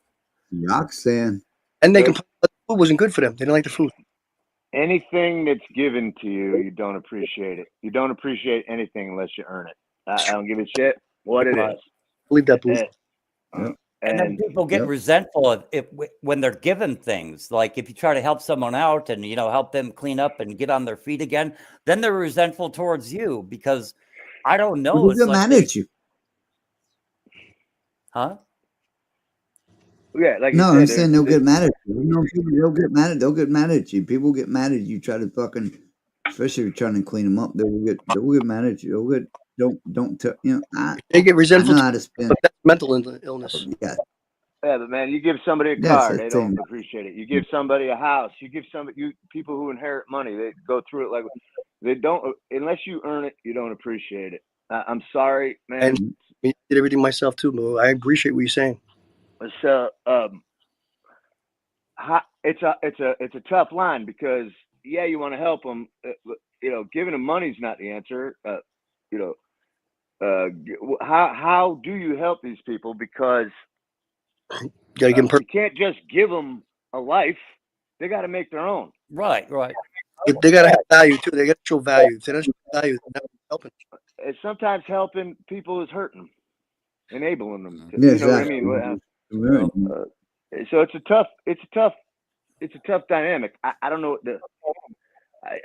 Roxanne. And they complained that the food wasn't good for them. They didn't like the food. Anything that's given to you, you don't appreciate it. You don't appreciate anything unless you earn it. I don't give a shit what it is. Believe that, booth. And then people get resentful when they're given things. Like if you try to help someone out and, you know, help them clean up and get on their feet again, then they're resentful towards you because I don't know. Who's gonna manage you? Huh? Yeah, like no, I'm saying they'll get mad at you. You know, people, they'll get mad at you. People get mad at you. Try to fucking, especially if you're trying to clean them up. They'll get mad at you. Don't you know? They get resentful. I know how to spin. But that's mental illness. Yeah. Yeah, but man, you give somebody a That's car, the they thing. don't appreciate it. You give somebody a house, you give people who inherit money, they go through it like they don't unless you earn it, you don't appreciate it. I'm sorry, man. And I did everything myself too, but I appreciate what you're saying. So it's a tough line because yeah, you want to help them. Giving them money's not the answer. How do you help these people? Because Gotta give them you can't just give them a life. They got to make their own. Right. they gotta have value too. They gotta show value. If they don't show value, they're not helping. And sometimes helping people is hurting them, enabling them. To, Yeah, you know what I exactly. mean? So it's a tough dynamic. I don't know what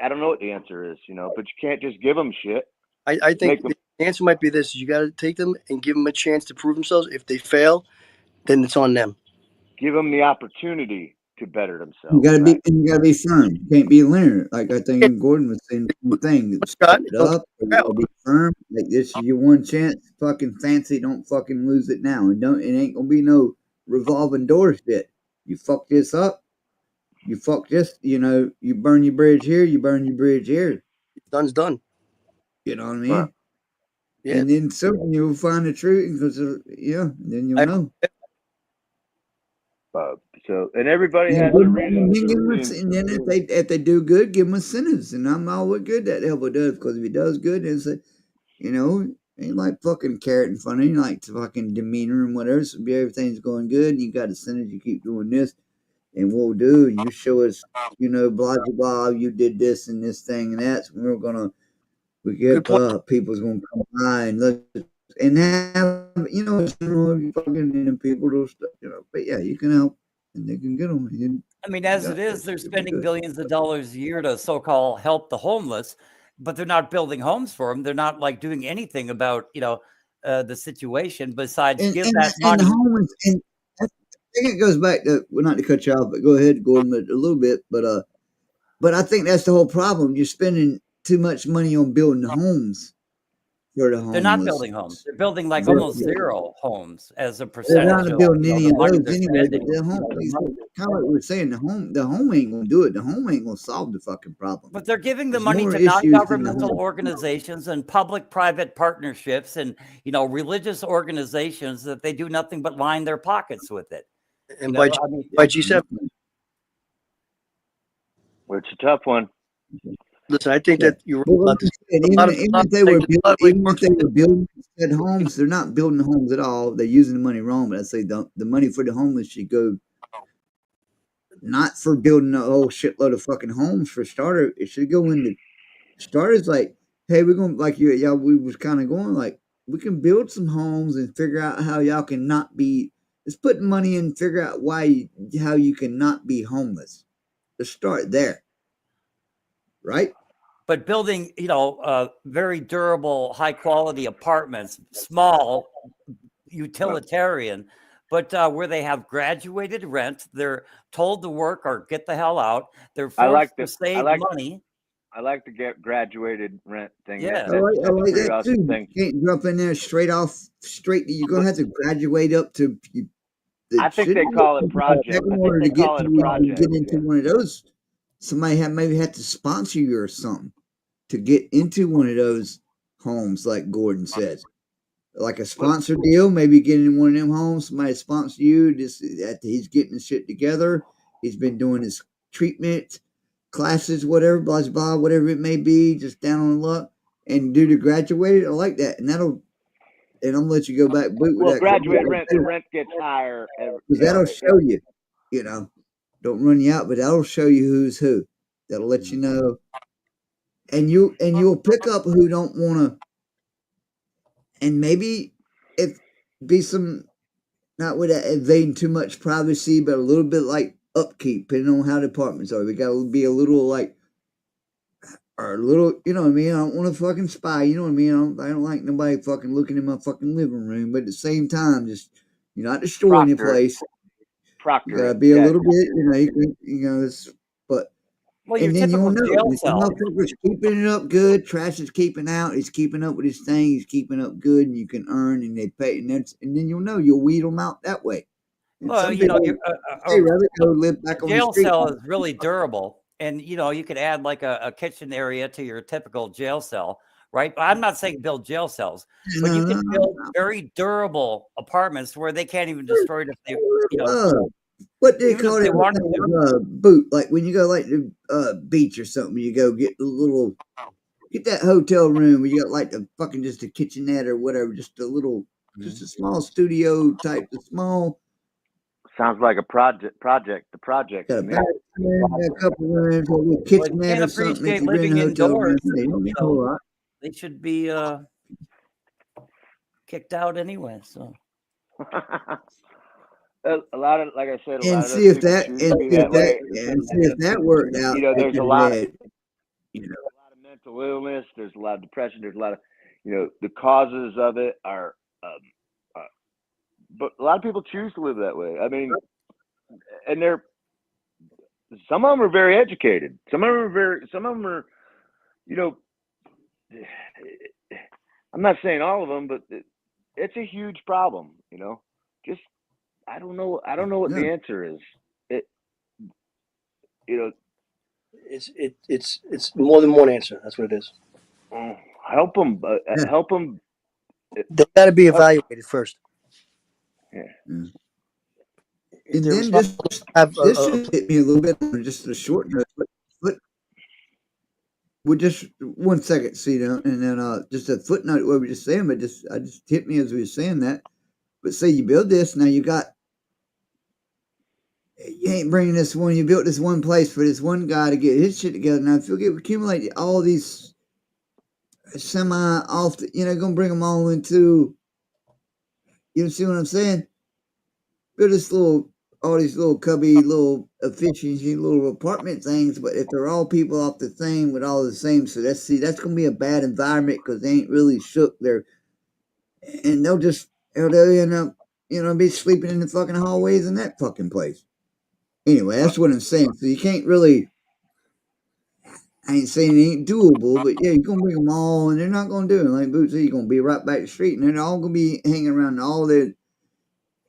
I don't know what the answer is, but you can't just give them shit. I think the answer might be this: you got to take them and give them a chance to prove themselves. If they fail, then it's on them. Give them the opportunity to better themselves. You gotta be firm. You can't be linear. Like I think Gordon was saying the same thing. Step it up. You gotta be firm. Like this is your one chance. Fucking fancy. Don't fucking lose it now. It ain't gonna be no revolving door shit. You fuck this up. You fuck this. You burn your bridge here. You burn your bridge here. Done's done. You know what I mean? Right. Yeah. And then soon you'll find the truth because then you'll know. And everybody has and a reason. And then if they do good, give them incentives. And I'm always good that help does because if he does good, it's ain't like fucking carrot and funny, like fucking demeanor and whatever. So everything's going good, and you got incentives. You keep doing this, and we'll do. You show us, blah blah blah. You did this and this thing and that. So we get people's gonna come by and look and have fucking people do stuff, But yeah, you can help. And they can get them. I mean, as it is, they're spending billions of dollars a year to so-called help the homeless, but they're not building homes for them. They're not like doing anything about the situation besides give that money. And the homeless, and I think it goes back to not to cut you off, but go ahead, Gordon, a little bit. But I think that's the whole problem. You're spending too much money on building the homes. For the homeless. They're not building homes. They're building like almost zero homes as a percentage. They're not building any of those anyway. But the home, kind of like we were saying, the home ain't gonna do it. The home ain't gonna solve the fucking problem. But they're giving the money to non-governmental organizations and public-private partnerships and religious organizations that they do nothing but line their pockets with it. And by G7, it's a tough one. Listen, I think that you're even if they were building said homes, they're not building the homes at all. They're using the money wrong. But I say the money for the homeless should go not for building a whole shitload of fucking homes for starter. It should go into starters like, hey, we're gonna we was kind of going like we can build some homes and figure out how y'all can not be. Let's put money in and figure out how you can not be homeless. Let's start there. Right? But building, very durable, high quality apartments, small, utilitarian, but where they have graduated rent, they're told to work or get the hell out. They're forced to save money. I like the graduated rent thing. Yeah, I like that too. You can't jump in there straight. You're gonna have to graduate up to. I think they call it project. To get into one of those, somebody maybe had to sponsor you or something to get into one of those homes, like Gordon says, like a sponsor deal. Maybe get in one of them homes. Somebody sponsor you. He's getting the shit together. He's been doing his treatment classes, whatever, blah blah, whatever it may be, just down on the luck, and do the graduated. I like that, and I'm gonna let you go back. Graduate rent. The rent gets higher. Because that'll show you, don't run you out, but that'll show you who's who. That'll let you know, and you'll pick up who don't want to, and maybe if be some not with invading too much privacy, but a little bit like upkeep, depending on how the apartments are. We got to be a little like, or a little, you know what I mean? I don't want to fucking spy, you know what I mean? I don't like nobody fucking looking in my fucking living room, but at the same time, just you're not destroying the place. You gotta be a little bit, but and then you'll know motherfucker's keeping it up good. Trash is keeping out. He's keeping up with his thing. He's keeping up good, and you can earn, and they pay, and then you'll know you'll weed them out that way. Well, Some you know, people they rather go live back on the jail street. cell is really durable, and you know, you could add like a kitchen area to your typical jail cell, right? I'm not saying build jail cells, but you can build very durable apartments where they can't even destroy it if they, you know, What do you even call if it? they wanted to. Boot. Like when you go like the beach or something, you go get the little get that hotel room where you got like the fucking just a kitchenette or whatever, just a little, just a small studio type, a small. Sounds like a project. The project. Got a to me. bathroom, a couple rooms, a little Well, you kitchenette can't or something. If appreciate you rent living a hotel room, indoors, they don't need a so whole lot. they should be kicked out anyway. So A lot of, like I said, a And lot of see those if people that, choose and to be see if that that, way. and see if that worked out. You know, back there's in a the lot day, of you know. mental illness. There's a lot of depression. There's a lot of, you know, the causes of it are, but a lot of people choose to live that way. I mean, and some of them are very educated. Some of them are, you know, I'm not saying all of them, but it's a huge problem. You know, just I don't know what the answer is. You know, It's more than one answer. That's what it is. help them. Help them. They got to be evaluated first. Yeah. And then this should hit me a little bit on just a short note, but with just 1 second, see, and then just a footnote what we were just saying, but I just hit me as we were saying that. But say you build this, now you ain't bringing this one. You built this one place for this one guy to get his shit together. Now if you accumulate all these semi off, gonna bring them all into. You see what I'm saying? Build all these little cubby, little efficiency, little apartment things. But if they're all people off the same with all the same, so that's gonna be a bad environment because they ain't really shook their, and they'll end up, be sleeping in the fucking hallways in that fucking place. Anyway, that's what I'm saying. So you can't really. I ain't saying it ain't doable, but yeah, you're gonna bring them all, and they're not gonna do it. Like Boots said, you're gonna be right back the street, and they're all gonna be hanging around all the.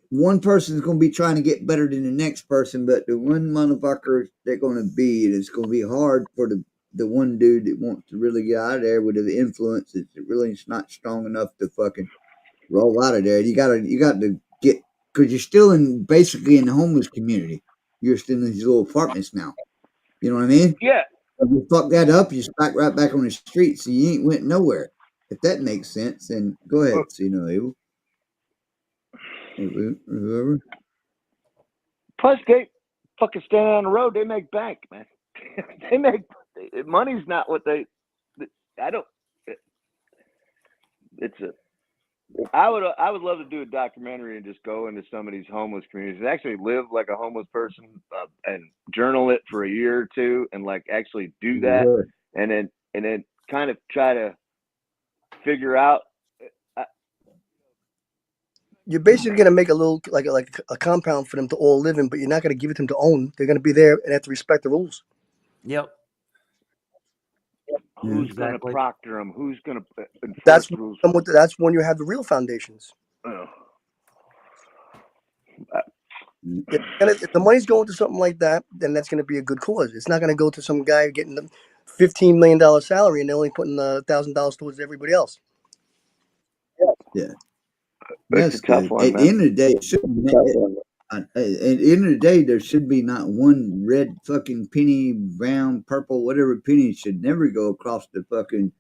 One person's gonna be trying to get better than the next person, but the one motherfucker they're gonna be, and it's gonna be hard for the one dude that wants to really get out of there with the influence. It's really not strong enough to fucking roll out of there. You got to get, because you're still basically in the homeless community. You're still in these little apartments now. You know what I mean? Yeah. If you fuck that up, you're right back on the street, so you ain't went nowhere. If that makes sense, then go ahead. So Abel. Whoever. Plus, they fucking stand on the road. They make bank, man. They make money's not what they. I don't. I would love to do a documentary and just go into some of these homeless communities and actually live like a homeless person and journal it for a year or two and like actually do that and then kind of try to figure out. You're basically going to make a little like a compound for them to all live in, but you're not going to give it to them to own. They're going to be there and have to respect the rules. Yep. Who's going to proctor them? Who's going to enforce That's rules? that's when you have the real foundations. If the money's going to something like that, then that's going to be a good cause. It's not going to go to some guy getting the $15 million salary and they're only putting $1,000 towards everybody else. Yeah. That's a tough one, At the end of the day, at the end of the day, there should be not one red fucking penny, brown, purple, whatever penny should never go across the fucking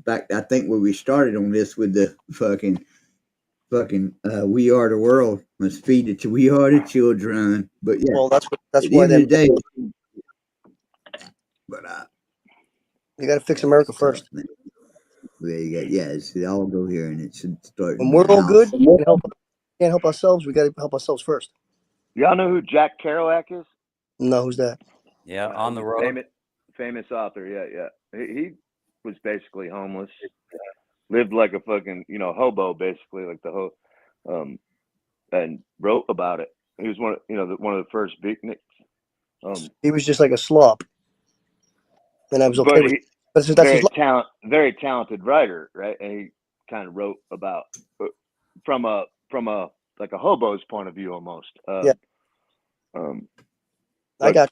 back. I think where we started on this with the fucking we are the world must feed it to we are the children. But yeah, well, that's at why the end of the day. But you got to fix America first. There you go. Yeah, it should all go here, and it should start. When we're all good, we can't help ourselves. We got to help ourselves first. Y'all know who Jack Kerouac is? No, who's that? Yeah, on the road. Famous author. Yeah. He was basically homeless. Lived like a fucking hobo, basically like the and wrote about it. He was one of the first beatniks. He was just like a slop, and I was okay with it. But that's very talented writer, right? And he kind of wrote about from a like a hobo's point of view almost. Yeah. I But got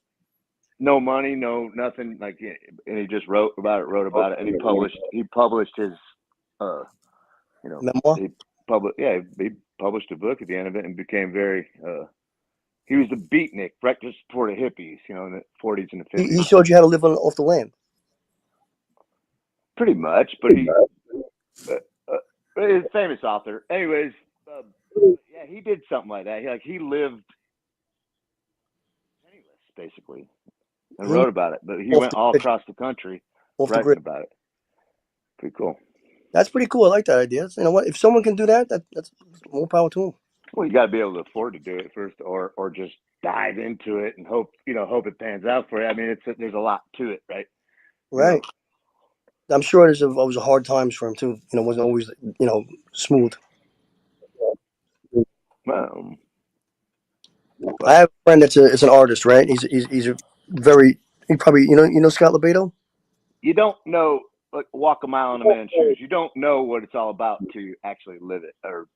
no money, no nothing. Like, and he just wrote about it, and he published his, you know, memoir. he published a book at the end of it and became very. He was the beatnik, breakfast for the hippies, you know, in the 40s and the 50s. He showed you how to live off the land. Pretty much, but he's a famous author. Anyways, yeah, he did something like that. He lived penniless, basically, and wrote about it. But he went all across the country writing about it. Pretty cool. That's pretty cool. I like that idea. You know what? If someone can do that, that's more power to them. Well, you got to be able to afford to do it first, or just dive into it and hope it pans out for you. I mean, there's a lot to it, right? Right. I'm sure there's always hard times for him too. You know, wasn't always smooth. I have a friend that's an artist, right? He's a very he probably you know Scott Lebedo. You don't know, like, walk a mile in a man's shoes. You don't know what it's all about until you actually live it, or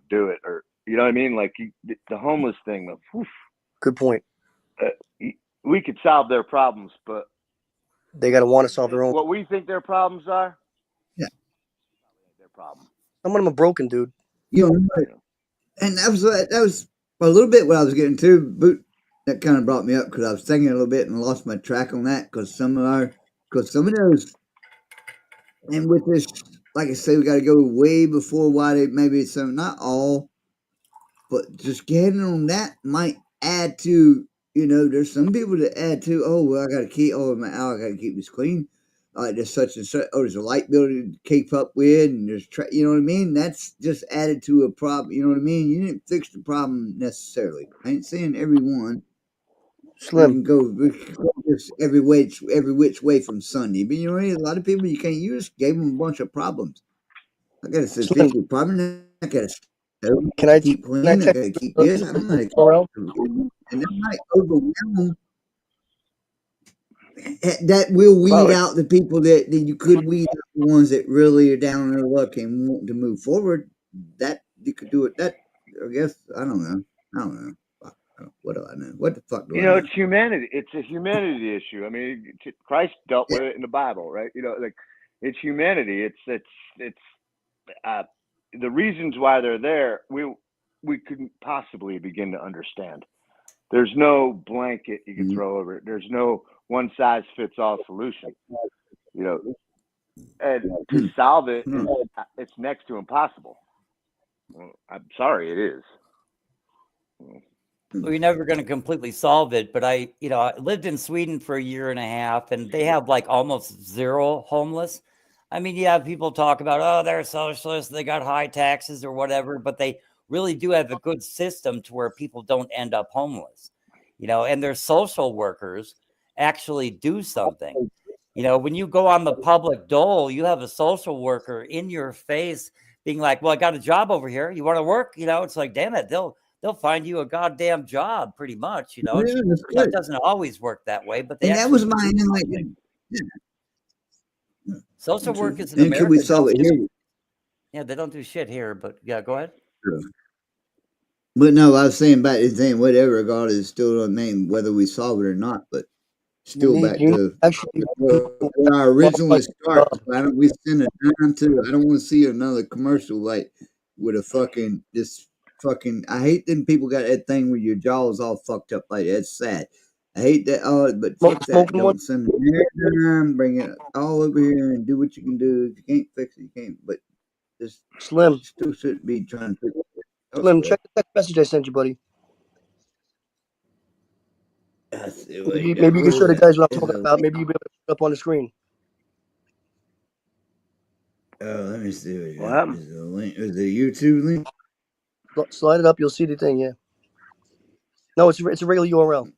do it, or you know what I mean. Like the homeless thing. Good point. We could solve their problems, but they got to want to solve their own. What we think their problems are, yeah, their problem. Some of them are broken, dude. And that was a little bit what I was getting to. But that kind of brought me up because I was thinking a little bit and lost my track on that because some of those, and with this, like I say, we got to go way before why they maybe some, not all, but just getting on that might add to. There's some people that add to. Oh well, I got to keep. Oh my, I got to keep this clean. There's such and such. Oh, there's a light bill to keep up with, and there's you know what I mean. That's just added to a problem. You know what I mean. You didn't fix the problem necessarily. I ain't saying everyone. Slim go every which way from Sunday, but a lot of people you can't use gave them a bunch of problems. I got to say 50 problems. I got to. Can I keep clean? I got to keep this. I'm not. And that might overwhelm. That will weed out the people that you could weed out the ones that really are down on their luck and want to move forward. That you could do it. That I guess I don't know. What do I know? What the fuck do I know? It's humanity. It's a humanity issue. I mean, Christ dealt with it in the Bible, right? Like it's humanity. It's the reasons why they're there. We couldn't possibly begin to understand. There's no blanket you can throw over it. There's no one size fits all solution. And to solve it, it's next to impossible. I'm sorry, it is. Well, you're never going to completely solve it, but I lived in Sweden for 1.5 years, and they have like almost zero homeless. I mean, you have people talk about, oh, they're socialists, they got high taxes or whatever, but they really do have a good system to where people don't end up homeless, and their social workers actually do something. When you go on the public dole, you have a social worker in your face being like, well, I got a job over here. You want to work? It's like, damn it, they'll find you a goddamn job pretty much. It doesn't always work that way, but that was my social work is an and American. Could we solve it here? Yeah, they don't do shit here, but yeah, go ahead. Sure. But no, I was saying back to the thing, whatever God is still a name, whether we solve it or not, but still back to where our original start. Why don't we send a dime to? I don't want to see another commercial like with a fucking I hate them people got that thing where your jaw's all fucked up like that. It's sad. I hate that. But fuck that. Don't send it. Bring it all over here and do what you can do. If you can't fix it, you can't. But this Slim still shouldn't be trying to fix it. Slim, check the text message I sent you, buddy. Maybe you can show the guys what I'm talking about. Maybe you'll be able to put it up on the screen. Let me see. What happened? Is the link? Is the YouTube link? Slide it up. You'll see the thing. Yeah. No, it's a regular URL.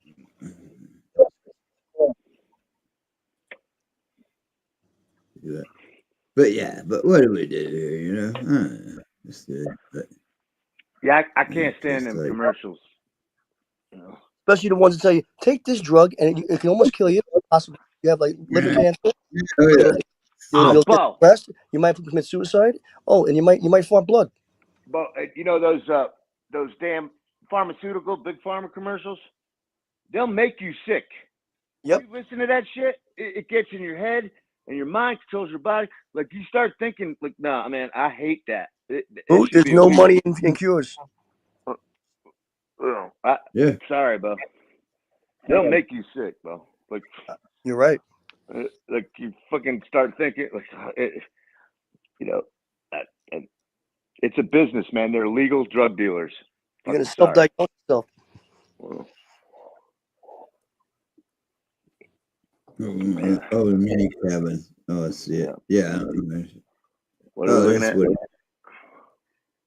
But what do we do here? It's good. But yeah, I can't stand them commercials. Especially the ones that tell you take this drug and it can almost kill you. Possibly you have like liver cancer. You'll get depressed. You might commit suicide. Oh, and you might fart blood. But those damn pharmaceutical big pharma commercials, they'll make you sick. Yep. You listen to that shit, it gets in your head and your mind controls your body. Like you start thinking, like, nah, man, I hate that. It should There's be no illegal. money in cures. Yeah. Sorry, bro. They'll make you sick, bro. Like You're right. Like you fucking start thinking, like, you know, it's a business, man. They're legal drug dealers. You're gonna Fucking sorry. self-diagnose yourself. Oh, the mini cabin. Oh, I see it. Yeah. What are we looking at?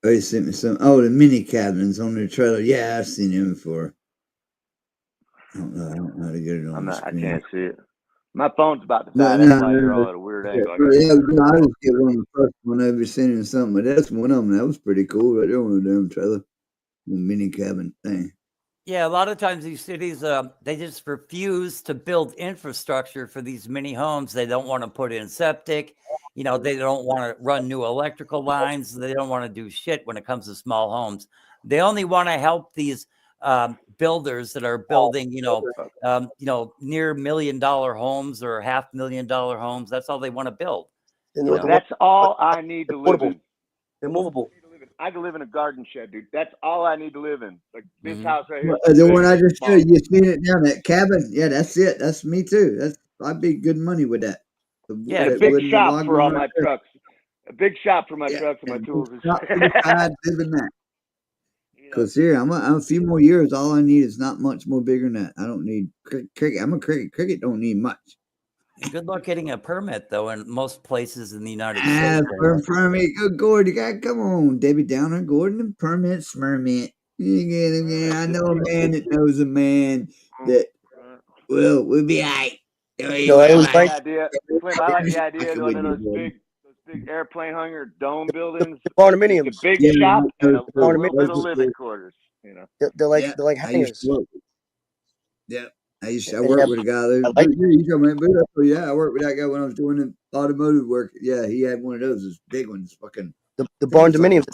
Oh, he sent me some. Oh, the mini cabins on their trailer. Yeah, I've seen them before. I don't know how to get it on the screen. I can't see it. My phone's about to die. That's why you're all at a weird angle. I just get on the first one I've ever seen in something, but that's one of them. That was pretty cool right there on the damn trailer. The mini cabin thing. Yeah, a lot of times these cities, they just refuse to build infrastructure for these mini homes. They don't want to put in septic. You know, they don't want to run new electrical lines. They don't want to do shit when it comes to small homes. They only want to help these builders that are building, near $1 million homes or $500,000 homes. That's all they want to build. That's all I need to live in. They're movable. I can live in a garden shed, dude. That's all I need to live in. Like this house right here. The one I just showed you, seen it down that cabin. Yeah, that's it. That's me too. I'd be good money with that. A big shop for all my trucks. A big shop for my trucks and my tools. Living that. Because here, I'm a few more years. All I need is not much more bigger than that. I don't need cricket. I'm a cricket. Cricket don't need much. Good luck getting a permit, though, in most places in the United States. Permit. Gordon, come on, Debbie Downer. Gordon, permit, smermit. I know a man that knows a man that will be all right. No, I was like idea. Clint, I like the idea of one of those big airplane hangar dome buildings. Barnuminiums. It's a big shop and a little living quarters. You know, they're like hangars. I worked with a guy there. I worked with that guy when I was doing the automotive work. Yeah, he had one of those, those big ones, fucking the barndominiums,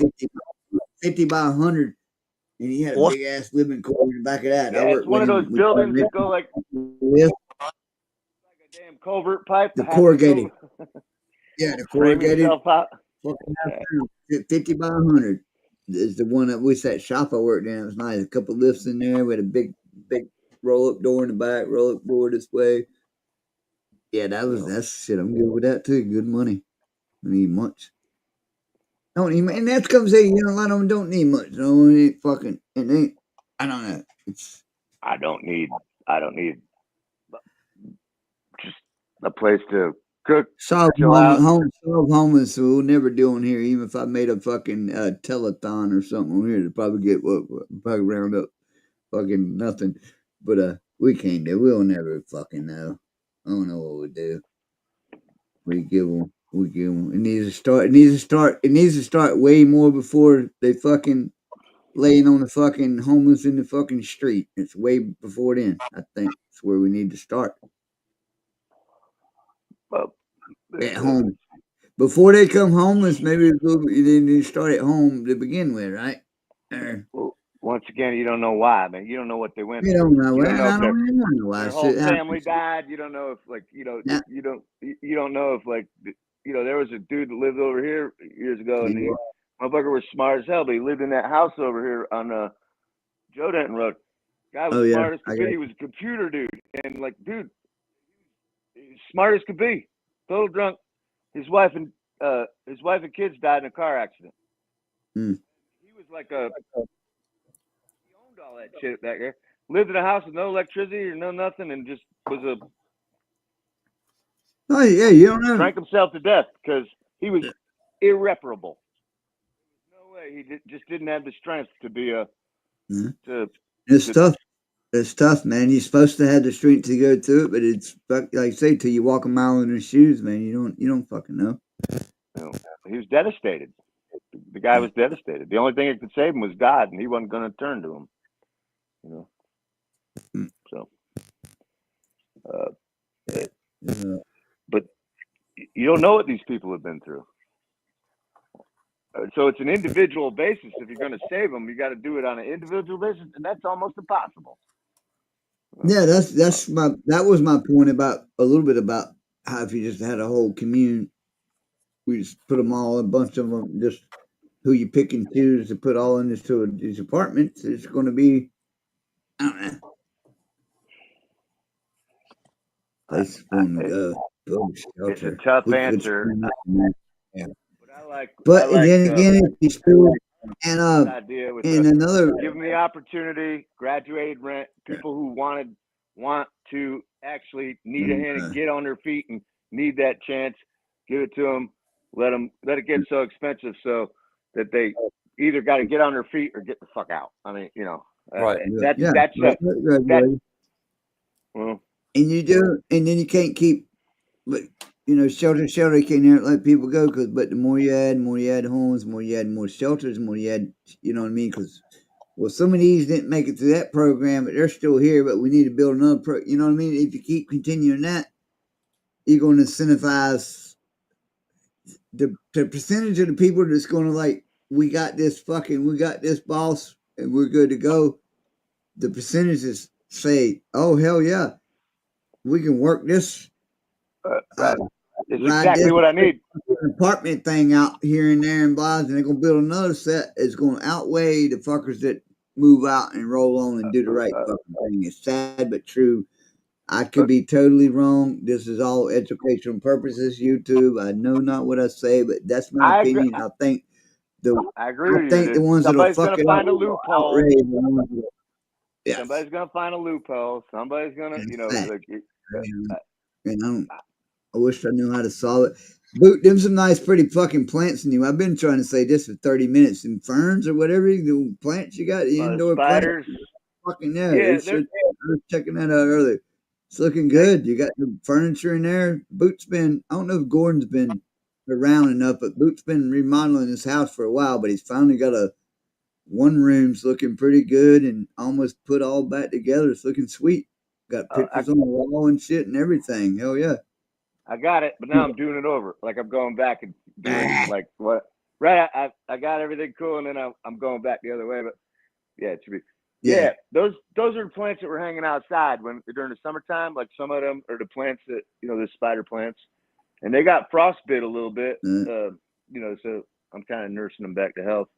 50 by 100, and he had a big ass living quarter in the back of that. Yeah, it's one of those buildings that go like a damn culvert pipe. The corrugated. Yeah, the corrugated. 50 by 100 is the one that was that shop I worked in. It was nice. A couple lifts in there with a big roll-up door in the back, roll-up door this way. Yeah, that's shit. I'm good with that too. Good money. I don't need much. And that's come say, a lot of them don't need much. I don't know. I don't need just a place to cook. Solve homeless, so we'll never do on here. Even if I made a fucking telethon or something on here to probably get probably round up fucking nothing. But we can't do. We'll never fucking know. I don't know what we do. We give them. It needs to start way more before they fucking laying on the fucking homeless in the fucking street. It's way before then. I think it's where we need to start. At home. Before they come homeless, maybe they need to start at home to begin with, right? Well, once again, you don't know why, man. You don't know what they went through. You don't know. I don't know why. Their whole family died. You don't know if, like, you don't know if, like, there was a dude that lived over here years ago, and the motherfucker was smart as hell, but he lived in that house over here on Joe Denton Road. Guy was smart as could be. He was a computer dude, and dude, smart as could be. Total drunk. His wife and kids died in a car accident. Mm. He was like he owned all that shit back there. Lived in a house with no electricity or no nothing, and just was Oh yeah, you don't know. Drank himself to death because he was irreparable. No way. He just didn't have the strength to be It's tough. It's tough, man. You're supposed to have the strength to go through it, but it's like I say, till you walk a mile in his shoes, man. You don't fucking know. He was devastated. The guy was devastated. The only thing that could save him was God, and he wasn't going to turn to him. So, but you don't know what these people have been through. So it's an individual basis. If you're going to save them, you got to do it on an individual basis, and that's almost impossible. Yeah, that was my point about a little bit about how if you just had a whole commune, we just put them all, a bunch of them, just who you pick and choose to put all in these apartments. It's going to be, I don't know. Place for them to go. It's a tough answer. Yeah. But then again, if you still and idea with another give them the opportunity, graduated rent, people who want to actually need a hand and get on their feet and need that chance, give it to them. Let it get so expensive so that they either got to get on their feet or get the fuck out. I mean, right? Well, and you do, and then you can't keep, but shelter you can't let people go but the more you add homes, the more you add more shelters, the more you add, you know what I mean? Because some of these didn't make it through that program, but they're still here. But we need to build another you know what I mean? If you keep continuing that, you're going to incentivize the percentage of the people that's going to we got this boss and we're good to go. The percentages say, oh hell yeah, we can work this. It's exactly what I need. Apartment thing out here and there and blah, and they're gonna build another set that's gonna outweigh the fuckers that move out and roll on and do the right fucking thing. It's sad but true. I could be totally wrong. This is all educational purposes. YouTube. I know not what I say, but that's my opinion. I think I agree with you. The ones Somebody's that'll fuck gonna find a loophole. Yes. Somebody's gonna find a loophole. Somebody's gonna, and I wish I knew how to solve it. Boot them some nice, pretty fucking plants in you. I've been trying to say this for 30 minutes. And ferns or whatever the plants you got, the indoor spiders. Plants. Fucking I was checking that out earlier. It's looking good. You got the furniture in there. Boot's been, I don't know if Gordon's been around enough, but Boot's been remodeling his house for a while, but he's finally got one room's looking pretty good and almost put all back together. It's looking sweet. Got pictures on the wall and shit and everything. Hell yeah. I got it, but now I'm doing it over. I'm going back and doing what? Right, I got everything cool, and then I'm going back the other way. But yeah, it should be. Yeah, those are the plants that were hanging outside during the summertime. Like some of them are the plants that the spider plants, and they got frostbite a little bit. So I'm kind of nursing them back to health.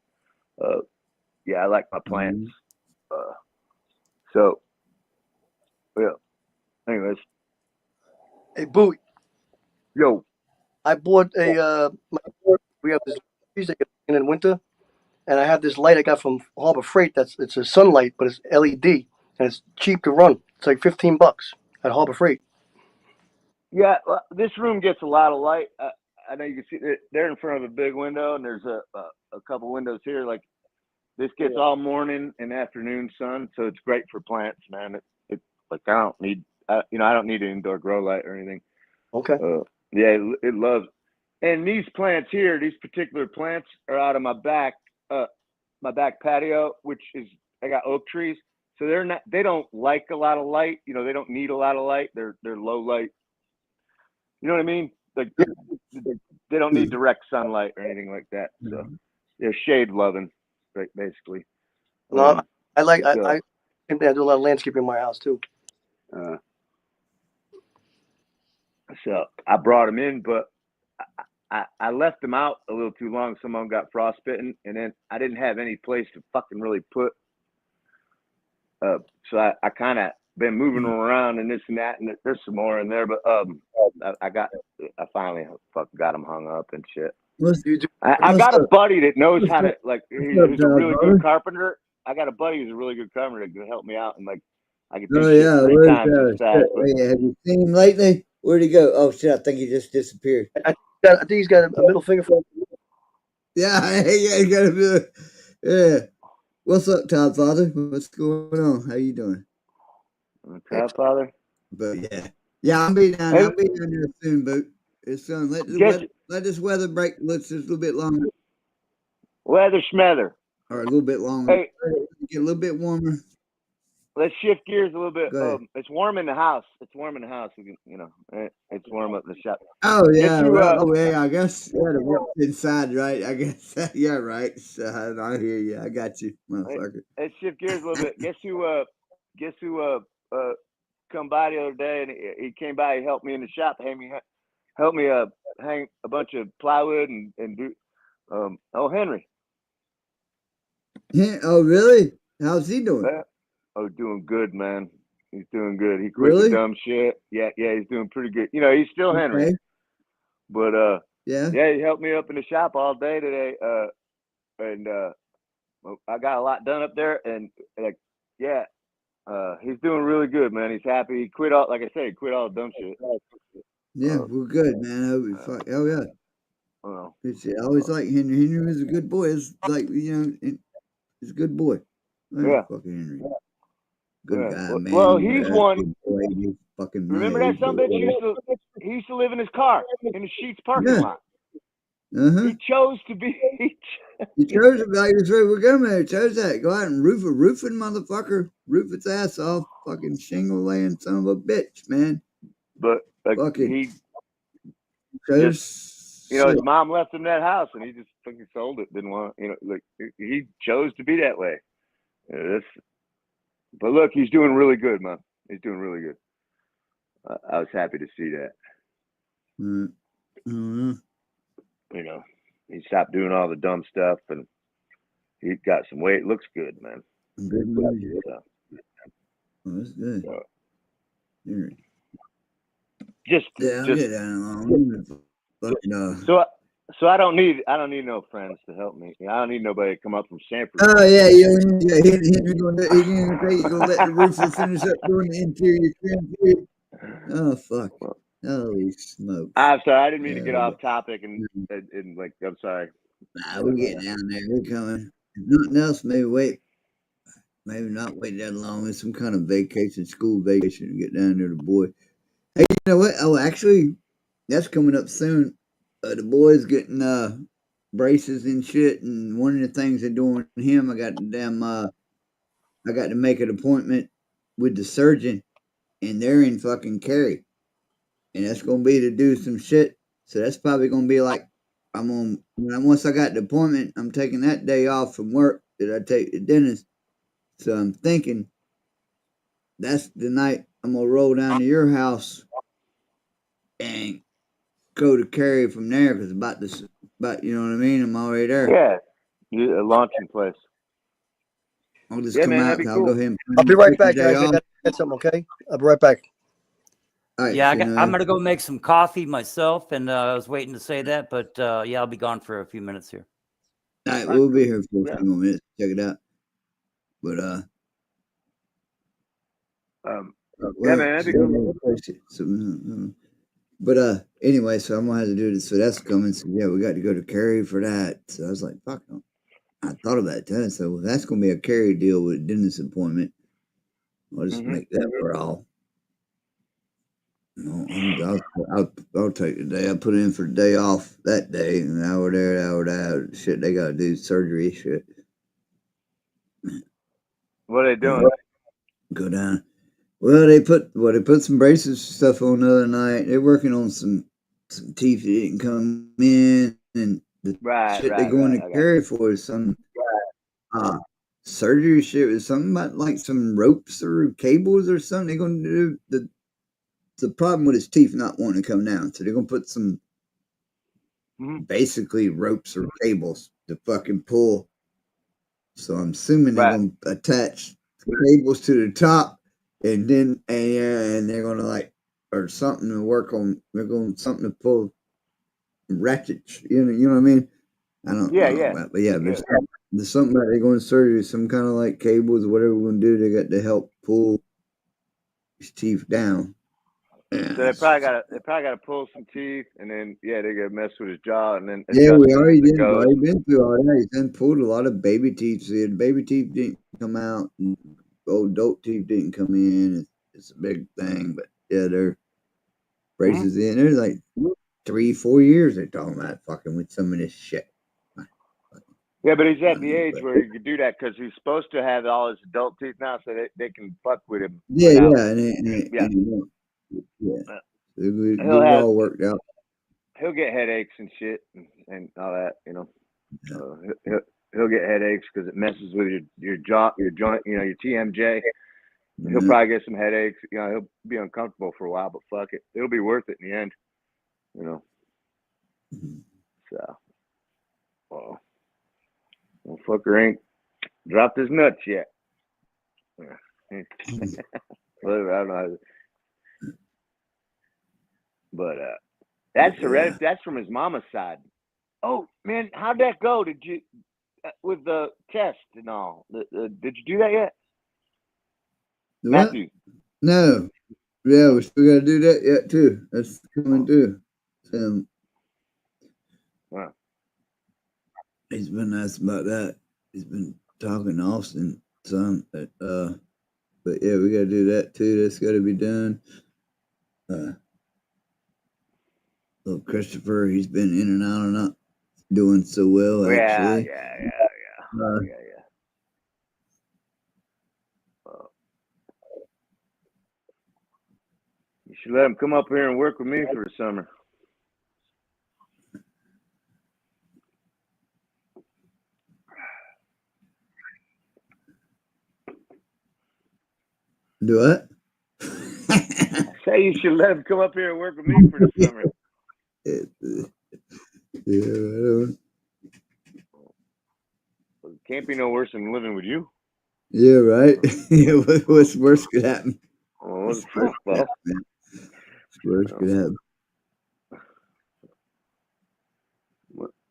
Yeah, I like my plants. So yeah. Anyways, hey Boot. Yo, I bought we have this trees that get in the winter, and I have this light I got from Harbor Freight. It's a sunlight, but it's LED, and it's cheap to run. It's like $15 at Harbor Freight. Yeah, this room gets a lot of light. I know you can see they're in front of a big window, and there's a couple windows here. Like this gets all morning and afternoon sun, so it's great for plants, man. It I don't need I don't need an indoor grow light or anything. Okay. Yeah, it loves. And these plants here, these particular plants are out of my back patio, which is I got oak trees, so they don't like a lot of light. They don't need a lot of light. They're low light. You know what I mean? Like they don't need direct sunlight or anything like that. So they're shade loving, right? Basically. No, I do a lot of landscaping in my house too. So I brought them in, but I left them out a little too long. Some of them got frostbitten, and then I didn't have any place to fucking really put. So I kind of been moving them around and this and that, and there's some more in there. But I finally got them hung up and shit. I got a buddy that knows how to he's a really good carpenter. I got a buddy who's a really good carpenter that can help me out and I can do shit 3 times as fast. Have you seen him lately? Where'd he go? Oh shit! I think he just disappeared. I think he's got a middle finger for. Yeah, he got a middle. Yeah. What's up, Todd Father? What's going on? How you doing? Todd Father. But yeah, I'll be down. I'll be down there soon, Boot. It's soon. Let this weather break. Let's just a little bit longer. Weather schmether. Or a little bit longer. Hey. Get a little bit warmer. let's shift gears a little bit. Go ahead. It's warm in the house. It's warm in the house. It's warm up in the shop. Oh Guess yeah, who, well, oh yeah. I guess the work's inside, right? I guess yeah, right. So, I hear you. I got you, motherfucker. Let's shift gears a little bit. Guess who come by the other day, and he came by. He helped me in the shop. Helped me hang a bunch of plywood and do. Henry. Yeah, oh really? How's he doing? Oh, doing good, man. He's doing good. He quit Really? the dumb shit. Yeah, he's doing pretty good. You know, he's still Henry. Okay. But Yeah. he helped me up in the shop all day today. And I got a lot done up there, and he's doing really good, man. He's happy. He quit all, like I said, he quit all the dumb shit. Yeah, we're good, man. I hope we fuck. Oh yeah. Well, I always like Henry. Henry was a good boy. It's like he's a good boy. Yeah. Fucking Henry. Good guy, man. Well, he's one. Good boy. He's fucking Remember man. that son of a bitch he used to live in his car in the Sheetz parking lot. Uh-huh. He chose to be. He chose it like this way. We're going there. Chose that. Go out and roofing motherfucker. Roof its ass off. Fucking shingle laying son of a bitch, man. But he just, his mom left him that house, and he just fucking sold it. Didn't want, he chose to be that way. But look, he's doing really good, man. He's doing really good. I was happy to see that. Mm-hmm. He stopped doing all the dumb stuff, and he got some weight. Looks good, man. Good boy. That's good. I'll get down along. So I don't need no friends to help me. I don't need nobody to come up from Sanford. Oh yeah, Henry gonna let the roofer finish up doing the interior trim. Oh fuck. Holy smoke. I'm sorry, I didn't mean to get off topic and I'm sorry. Nah, we're getting down there. We're coming. If nothing else, maybe not wait that long. It's some kind of vacation, school vacation, to get down there to the boy. Hey, you know what? Oh, actually, that's coming up soon. The boy's getting braces and shit, and one of the things they're doing with him, I got to make an appointment with the surgeon, and they're in fucking Cary, and that's gonna be to do some shit. So that's probably gonna be like once I got the appointment, I'm taking that day off from work that I take the dentist. So I'm thinking that's the night I'm gonna roll down to your house and go to Cary from there, because about you know what I mean. I'm already there. Yeah, a launching place. I'll just come out. Cool. I'll go ahead. I'll be right back, guys. I got something, okay? I'll be right back. All right, yeah, I'm gonna go make some coffee myself, and I was waiting to say that, but I'll be gone for a few minutes here. All right, we'll be here for a few more minutes. Check it out. But man, that'd be cool. But anyway, so I'm gonna have to do this. So that's coming. So yeah, we got to go to Cary for that. So I was like, fuck no. I thought about that. So that's gonna be a Cary deal with a dentist appointment. I'll just make that for all. No, I'll take the day. I put in for the day off that day, an hour there, an hour there. Shit, they gotta do surgery. Shit. What are they doing? Go down. Well, they put some braces stuff on the other night. They're working on some teeth that didn't come in, and the shit they're going to Cary for is some surgery shit. Is something about like some ropes or cables or something. They're going to do the problem with his teeth not wanting to come down, so they're going to put some basically ropes or cables to fucking pull. So I'm assuming they're going to attach cables to the top. And then, and they're gonna or something to work on. They're going something to pull ratchets. You know what I mean? I don't know about, but yeah, there's something about they're going to surgery, some kind of like cables or whatever we're gonna do. They got to help pull his teeth down. So they probably got to pull some teeth, and then they got to mess with his jaw, and then we already did. We've already been through all that. He's then pulled a lot of baby teeth. See, the baby teeth didn't come out. And old adult teeth didn't come in. It's a big thing, but they're braces in. There's like 3-4 years they're talking about fucking with some of this shit. Yeah, but he's at the age where he could do that because he's supposed to have all his adult teeth now, so they can fuck with him. Yeah, without- yeah, and he won't. Yeah, we He'll get it have- all worked out. He'll get headaches and shit and all that, you know. He'll get headaches because it messes with your jaw, your joint, you know, your TMJ. He'll probably get some headaches. You know, he'll be uncomfortable for a while, but fuck it, it'll be worth it in the end. You know. So, well, fucker ain't dropped his nuts yet. Whatever, I don't know. But that's that's from his mama's side. Oh man, how'd that go? Did you with the test and all? Did you do that yet, What? Matthew? No. Yeah, we still got to do that yet too. That's coming too. So Wow. he's been asked about that. He's been talking to Austin some, but yeah, we got to do that too. That's got to be done. Little Christopher, he's been in and out and not doing so well actually. Yeah. You should let him come up here and work with me for the summer. Do what? Say you should let him come up here and work with me for the summer. Yeah, I don't. It can't be no worse than living with you. Yeah, right. Yeah, what's worse could happen? Oh, what's worse, well, What's worse could happen?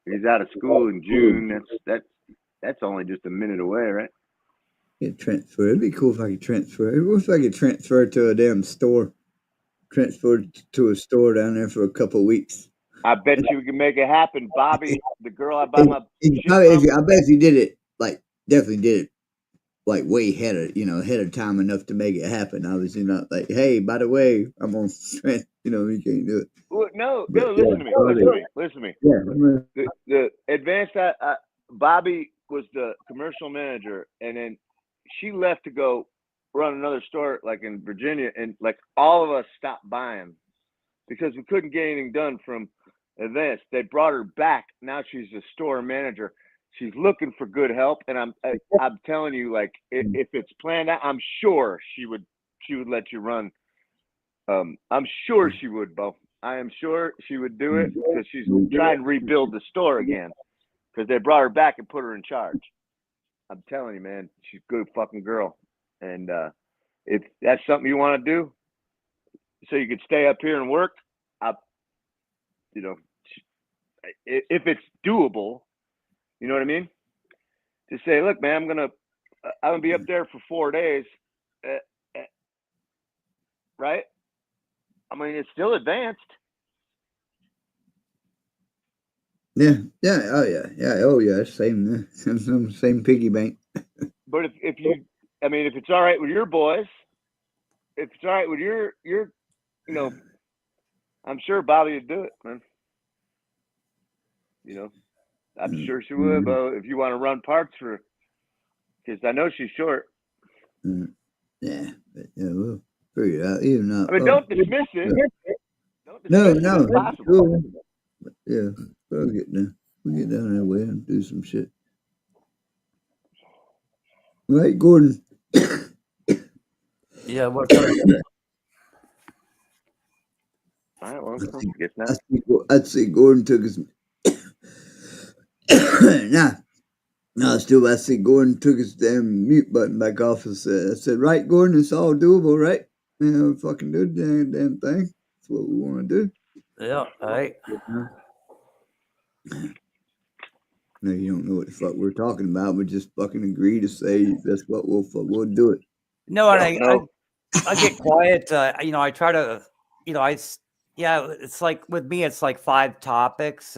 he's out of school in June. That's only just a minute away, right? Get transfer. It'd be cool if I could transfer. What if I could transfer to a damn store? Transfer to a store down there for a couple of weeks. I bet you we can make it happen, Bobby. The girl I buy my shit I from. bet if you did it, like, definitely did it, like, way ahead of time enough to make it happen. Obviously not like, hey, by the way, I'm on strength. You know, you can't do it. Well, no, But, listen to me. Listen to me. Yeah. The advanced Bobby was the commercial manager, and then she left to go run another store like in Virginia, and like all of us stopped buying because we couldn't get anything done from Advanced. They brought her back. Now she's a store manager. She's looking for good help, and I'm telling you, like if it's planned out, I'm sure she would let you run. I'm sure she would, Bo. I am sure she would do it because she's trying to rebuild the store again because they brought her back and put her in charge. I'm telling you, man, she's a good fucking girl. And if that's something you want to do, so you could stay up here and work, you know, if it's doable, you know what I mean? Just say, look, man, I'm gonna be up there for 4 days, right? I mean, it's still advanced. Yeah. Oh yeah. Same piggy bank. But if it's all right with your boys, if it's all right with your, you know, I'm sure Bobby would do it, man. You know, I'm sure she would, but if you want to run parts for, because I know she's short. Yeah, but yeah, we'll figure it out. Even not. I mean, don't dismiss it. No. It's possible. Yeah, we'll get down. We'll get down that way and do some shit. Right, Gordon. Yeah, what's up? All right, well, I guess not. I'd say Gordon took his. I see Gordon took his damn mute button back off. I said, right, Gordon, it's all doable, right? You know, fucking do the damn thing. That's what we want to do. Yeah, all right. No, you don't know what the fuck we're talking about. We just fucking agree to say that's what we'll do it. No, and I get quiet. You know, I try to, you know, it's like with me, it's like 5 topics.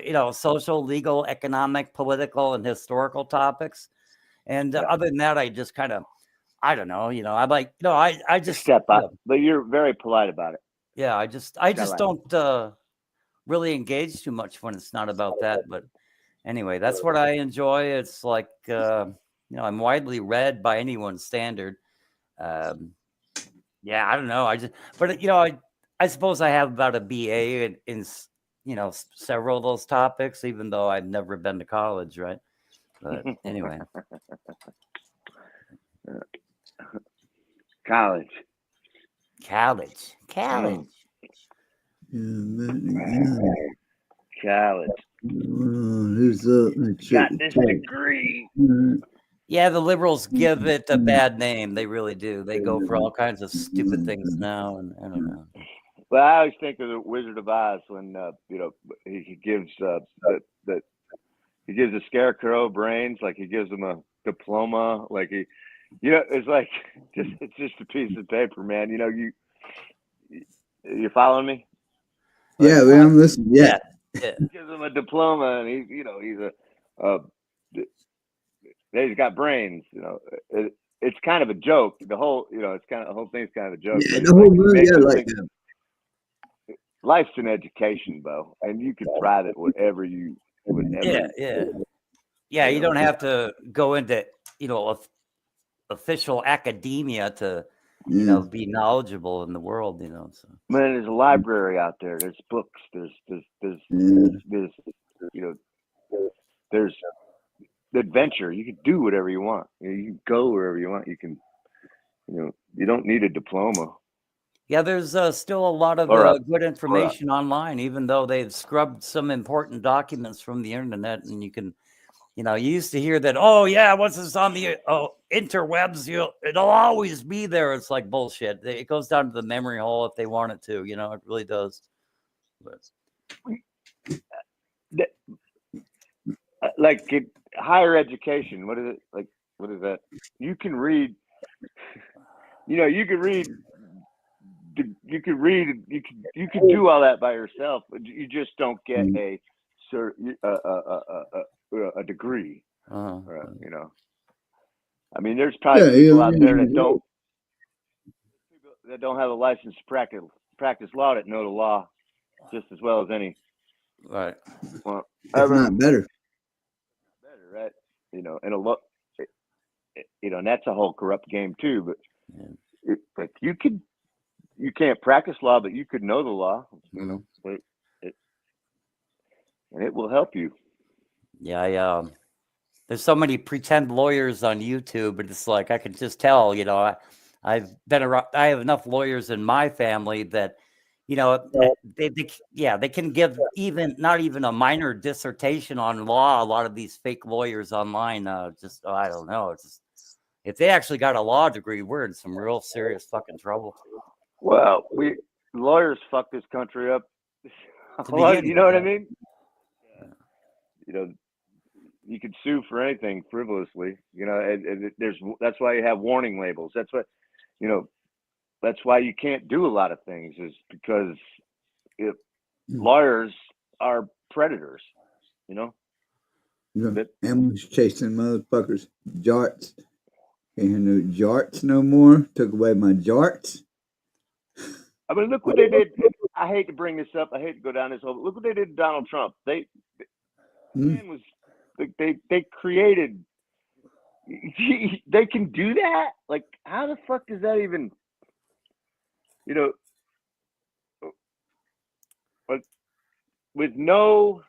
You know, social, legal, economic, political, and historical topics. And other than that, I just kind of, I don't know, you know, I'm like, no, I just step up, but you're very polite about it. Yeah, I just don't really engage too much when it's not about that. But anyway, that's what I enjoy. It's like, I'm widely read by anyone's standard. Yeah, I don't know. I suppose I have about a BA in several of those topics, even though I've never been to college, right? But anyway. College. College. Who's up? Got this degree. Yeah, the liberals give it a bad name. They really do. They go for all kinds of stupid things now, and I don't know. Well, I always think of the Wizard of Oz when he gives he gives a scarecrow brains, like he gives him a diploma, like it's like it's just a piece of paper, man. You following me? Yeah, I'm listening. Yeah. Yeah. Gives him a diploma, and he's got brains. It's kind of a joke. The whole thing's kind of a joke. Yeah, the whole movie, like that. Life's an education, Bo, and you can private it whatever you. Yeah. You don't have to go into official academia to be knowledgeable in the world. So. Man, there's a library out there. There's books. There's adventure. You can do whatever you want. You can go wherever you want. You can, you don't need a diploma. Yeah, there's still a lot of good information online, even though they've scrubbed some important documents from the internet. And you can, you used to hear that, oh, yeah, once it's on the interwebs, it'll always be there. It's like bullshit. It goes down to the memory hole if they want it to, it really does. Like higher education, what is it? Like, what is that? You can read, you can read. You can do all that by yourself. You just don't get a degree. I mean, there's probably people out there that don't have a license to practice law that know the law just as well as any. Right. Well, if not better. Better, right? And that's a whole corrupt game too. But you can't practice law, but you could know the law, and it will help you. Yeah, there's so many pretend lawyers on YouTube, but it's like I can just tell. I've been around. I have enough lawyers in my family that, they can give not even a minor dissertation on law. A lot of these fake lawyers online, I don't know. If they actually got a law degree, we're in some real serious fucking trouble. Well, lawyers fuck this country up. You know what I mean? You could sue for anything frivolously. And that's why you have warning labels. That's what, that's why you can't do a lot of things, is because lawyers are predators. Ambush chasing motherfuckers, jarts. Can't hear no jarts no more. Took away my jarts. I mean, look what they did. I hate to bring this up. I hate to go down this hole. But look what they did to Donald Trump. They created. They can do that. Like, how the fuck does that even? But with no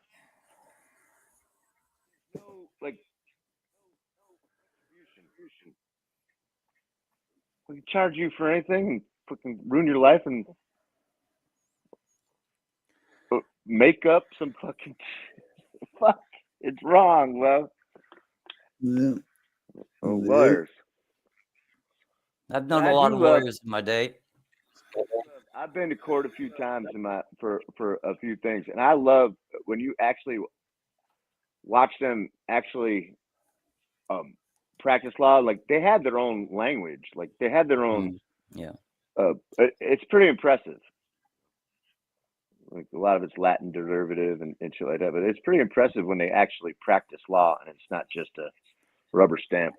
we can charge you for anything and fucking ruin your life and make up some fucking fuck. It's wrong, love. Yeah. Lawyers. I've known a lot of lawyers in my day. I've been to court a few times for a few things, and I love when you actually watch them actually practice law. Like, they had their own language, like they had their own. It's pretty impressive. Like, a lot of it's Latin derivative and shit like that, but it's pretty impressive when they actually practice law and it's not just a rubber stamp.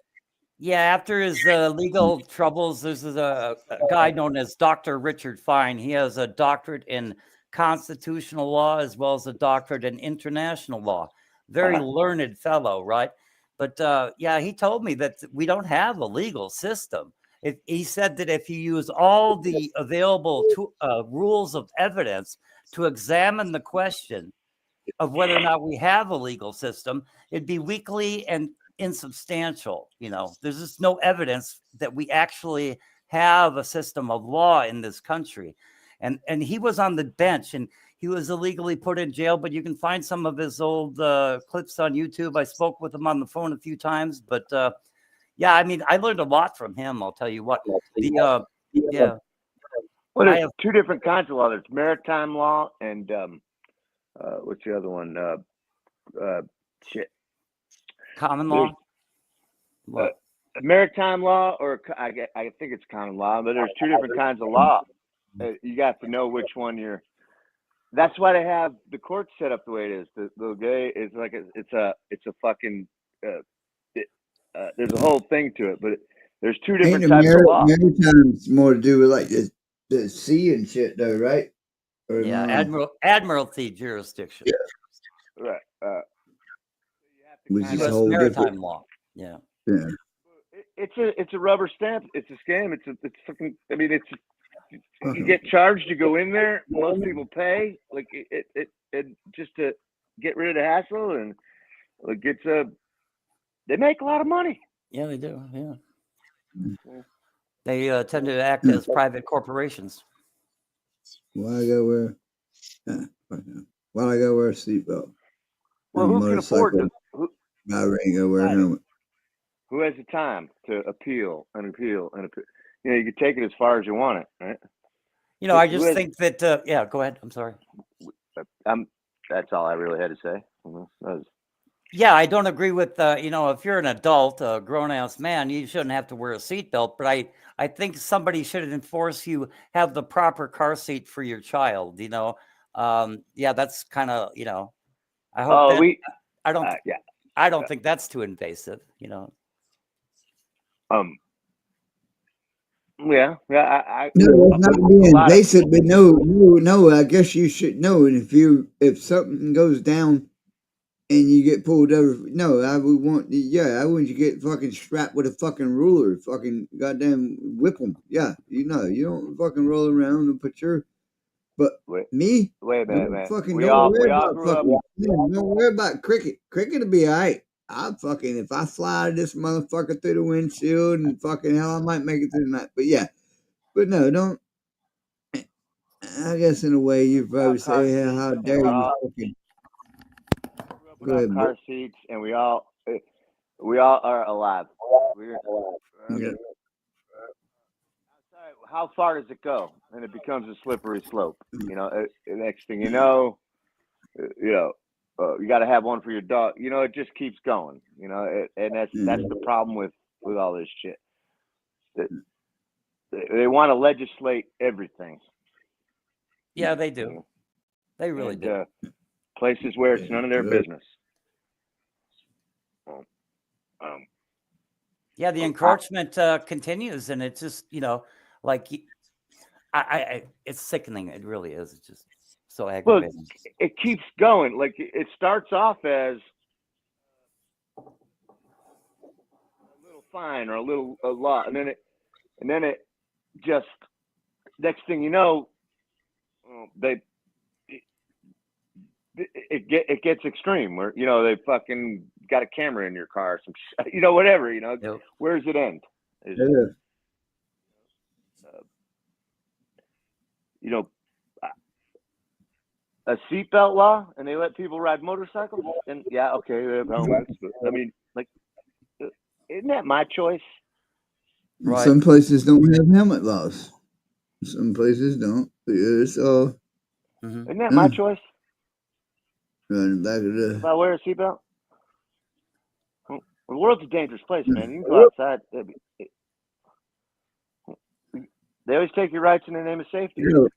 Yeah, after his legal troubles, there's a guy known as Dr. Richard Fine. He has a doctorate in constitutional law as well as a doctorate in international law. very learned fellow, right? But yeah, he told me that we don't have a legal system. He said that if you use all the available rules of evidence to examine the question of whether or not we have a legal system, it'd be weakly and insubstantial. You know, there's just no evidence that we actually have a system of law in this country. And he was on the bench and he was illegally put in jail, but you can find some of his old clips on YouTube. I spoke with him on the phone a few times, but yeah, I mean, I learned a lot from him. I'll tell you what. Yeah. Well, there's two different kinds of law. There's maritime law and what's the other one? Shit. Common law. Maritime law, or I think it's common law, but there's two different kinds of law. You got to know which one you're. That's why they have the court set up the way it is. The gay is like it's a fucking. There's a whole thing to it, but there's two different types of law. Maritime's more to do with like the sea and shit, though, right? Or yeah, admiralty jurisdiction. Yeah. Right. Which is US whole maritime different law. Yeah. Yeah. It's a rubber stamp. It's a scam. It's fucking. I mean, it's. You get charged to go in there. Most people pay. Like it just to get rid of the hassle, and it gets they make a lot of money. Yeah, they do. Yeah. They tend to act as private corporations. Why I go wear? Why I go wear a seatbelt? Well, who can afford to? I ain't gonna wear a helmet. Who has the time to appeal and appeal and appeal? You know, you can take it as far as you want it, right? You know, I just think that. Yeah, go ahead. I'm sorry. That's all I really had to say. Yeah, I don't agree with, you know, if you're an adult, a grown-ass man, you shouldn't have to wear a seatbelt. But I think somebody should enforce you have the proper car seat for your child, you know. Yeah, that's kind of, you know, I hope I don't think that's too invasive, you know. Yeah. No, it's not being invasive, but no. I guess you should know. And if something goes down and you get pulled over, no, I would want. Yeah, I wouldn't get fucking strapped with a fucking ruler, fucking goddamn whip them. Yeah, you know, you don't fucking roll around and put your. But me, wait a minute, man. Fucking We don't all worry grew about up. fucking. Don't worry about cricket. Cricket will be alright. If I fly this motherfucker through the windshield and fucking hell, I might make it through the night. But yeah, but no, don't. I guess in a way you probably say, "Hey, how dare you?" Fucking. Go ahead, car seats, and we all are alive. Yeah. How far does it go? And it becomes a slippery slope. You know, next thing you know, you got to have one for your dog. You know, it just keeps going. You know, and that's the problem with all this shit. They want to legislate everything. Yeah, they do. They really do. Places where it's none of their business. Yeah, the encroachment continues, and it's just, you know, like it's sickening. It really is. It's just so aggravating. Well, it keeps going. Like it starts off as a little fine or a lot, and then it just next thing you know, it gets extreme where, you know, they fucking got a camera in your car, some you know, whatever, you know. Yep. Where does it end? You know, a seatbelt law, and they let people ride motorcycles, and yeah, okay, they have helmets, but I mean, like, isn't that my choice? Right. Some places don't have helmet laws. Some places don't. It's all. Isn't that my choice? Running back of the. If I wear a seatbelt, the world's a dangerous place, man. You can go outside. They always take your rights in the name of safety. Little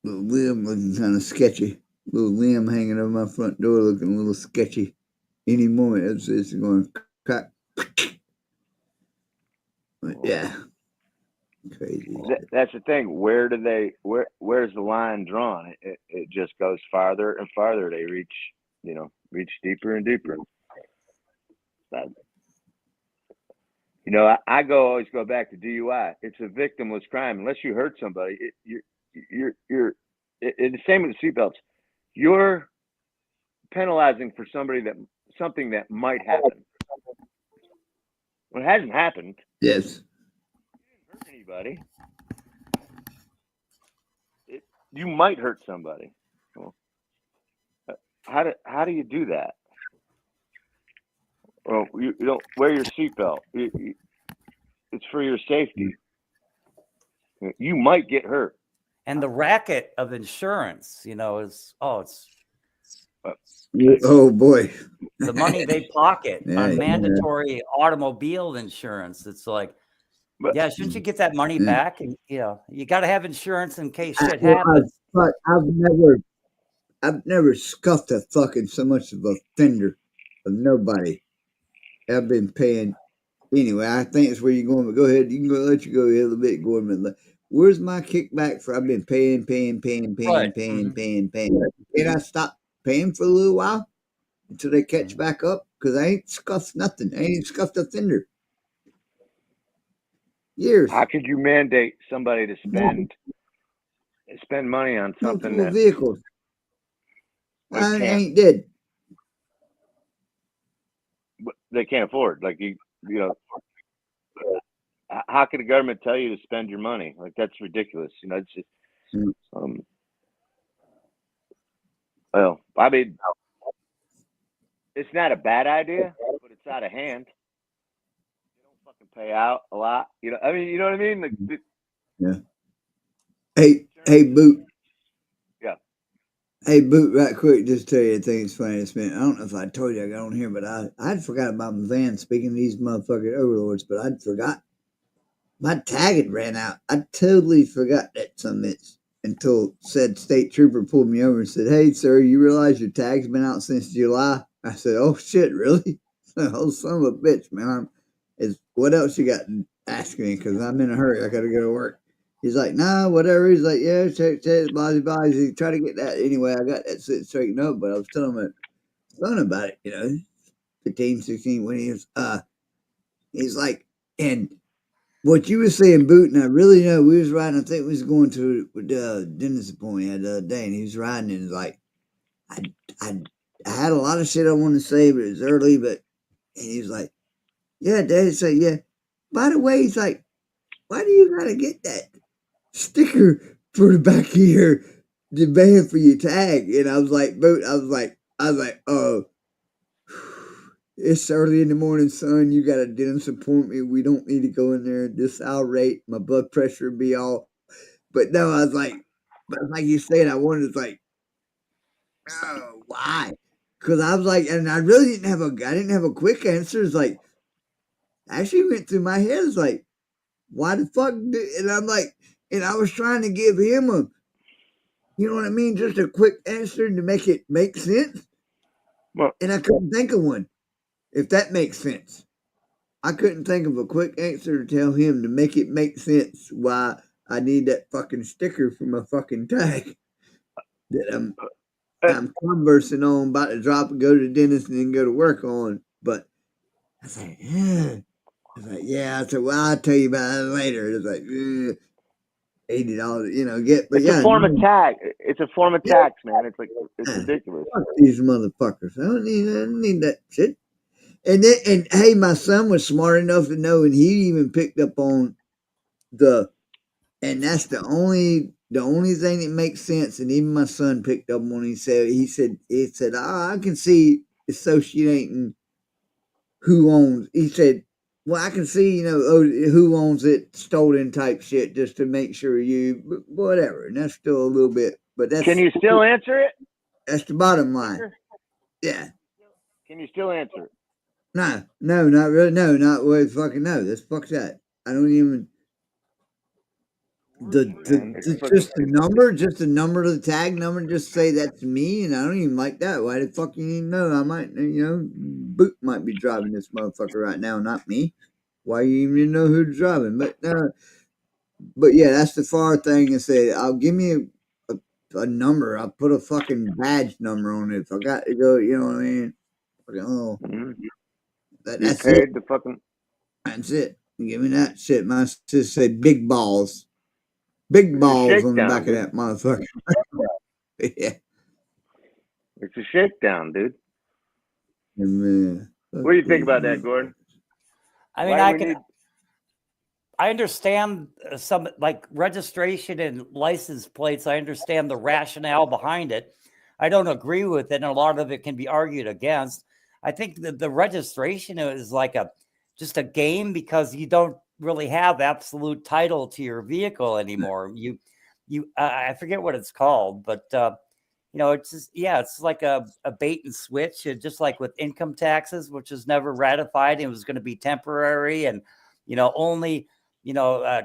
Liam looking kind of sketchy. Little Liam hanging over my front door looking a little sketchy. Any moment, it's going crack. But yeah, crazy. That's the thing. Where's the line drawn? It just goes farther and farther. They reach reach deeper and deeper. But, I always go back to DUI. It's a victimless crime. Unless you hurt somebody, you're the same with the seatbelts. You're penalizing for something that might happen. Well, it hasn't happened. Yes. You didn't hurt anybody. You might hurt somebody. Well, how do you do that? Well, you don't wear your seatbelt. It's for your safety. You might get hurt. And the racket of insurance, is oh boy, the money they pocket on mandatory automobile insurance. It's like, shouldn't you get that money back? And you got to have insurance in case shit happens. I've never scuffed a fucking so much of a fender of nobody. I've been paying anyway. I think it's where you're going. But go ahead. You can let you go a little bit, Gordon. Where's my kickback for? I've been paying. And I stop paying for a little while until they catch back up because I ain't scuffed nothing. I ain't scuffed a fender. Years. How could you mandate somebody to spend money on something multiple vehicles? I ain't dead. But they can't afford. Like how could the government tell you to spend your money? Like that's ridiculous. It's just well, I mean, it's not a bad idea, but it's out of hand. They don't fucking pay out a lot. I mean, you know what I mean? Like, yeah. Hey, Boot. Yeah. Hey, Boot, right quick, just tell you a thing that's funny this minute. I don't know if I told you I got on here, but I'd forgot about my van, speaking of these motherfucking overlords, but I'd forgot. My tag had ran out. I totally forgot that some bitch until said state trooper pulled me over and said, "Hey, sir, you realize your tag's been out since July?" I said, "Oh, shit, really?" Oh, son of a bitch, man. What else you got to ask me? Because I'm in a hurry. I got to go to work. He's like, "Nah, whatever." He's like, "Yeah, check, blah, blah." He tried to get that. Anyway, I got that shit straightened up, but I was telling my son about it, 15, 16, when he was, he's like, and what you were saying, Boot, and I really know, we was riding, I think we was going to Dennis appointment the other day, and he was riding, and like, I had a lot of shit I wanted to say, but it was early, and he was like, "Yeah, Dad," said, "Yeah. By the way," he's like, "why do you gotta get that sticker for the back of the van for your tag?" And I was like, Boot, I was like, "Oh, it's early in the morning, son. You got a dentist appointment. We don't need to go in there this irate. My blood pressure would be all." But no, I was like you said, I wanted to like, oh, why? Because I was like, and I really didn't have a quick answer. It's like, actually went through my head. It's like, why the fuck? And I'm like, and I was trying to give him you know what I mean? Just a quick answer to make it make sense. Well, and I couldn't think of one. If that makes sense. I couldn't think of a quick answer to tell him to make it make sense why I need that fucking sticker for my fucking tag that I'm conversing on, about to drop and go to the dentist and then go to work on. But I was like, yeah. I was like, yeah. I said, well, I'll tell you about that later. It's like, $80, but it's a form of tag. It's a form of tax, man. It's like, it's ridiculous. Fuck these motherfuckers. I don't need that shit. And then, hey, my son was smart enough to know, and he even picked up on and that's the only thing that makes sense. And even my son picked up on. He said, I can see associating who owns. He said, well, I can see, who owns it, stolen type shit, just to make sure whatever. And that's still a little bit, but that's. Can you still answer it? That's the bottom line. Yeah. Can you still answer it? No, not really. No, not really. Fucking no. That's fuck that. I don't even. Just the number of the tag number, just say that's me, and I don't even like that. Why the fuck you even know? I might, Boot might be driving this motherfucker right now, not me. Why you even know who's driving? But yeah, that's the far thing. And say, I'll give me a number. I put a fucking badge number on it. If I got to go, you know what I mean? Oh, that's paid it. the fucking. That's it. Give me that shit. My sister say big balls. Big balls on the back of that motherfucker. Yeah. It's a shakedown, dude. Man. What do you think about that, Gordon? I mean, I understand some like registration and license plates. I understand the rationale behind it. I don't agree with it, and a lot of it can be argued against. I think that the registration is like just a game because you don't really have absolute title to your vehicle anymore. I forget what it's called, but it's just, it's like a bait and switch, just like with income taxes, which is never ratified. It was going to be temporary and, only,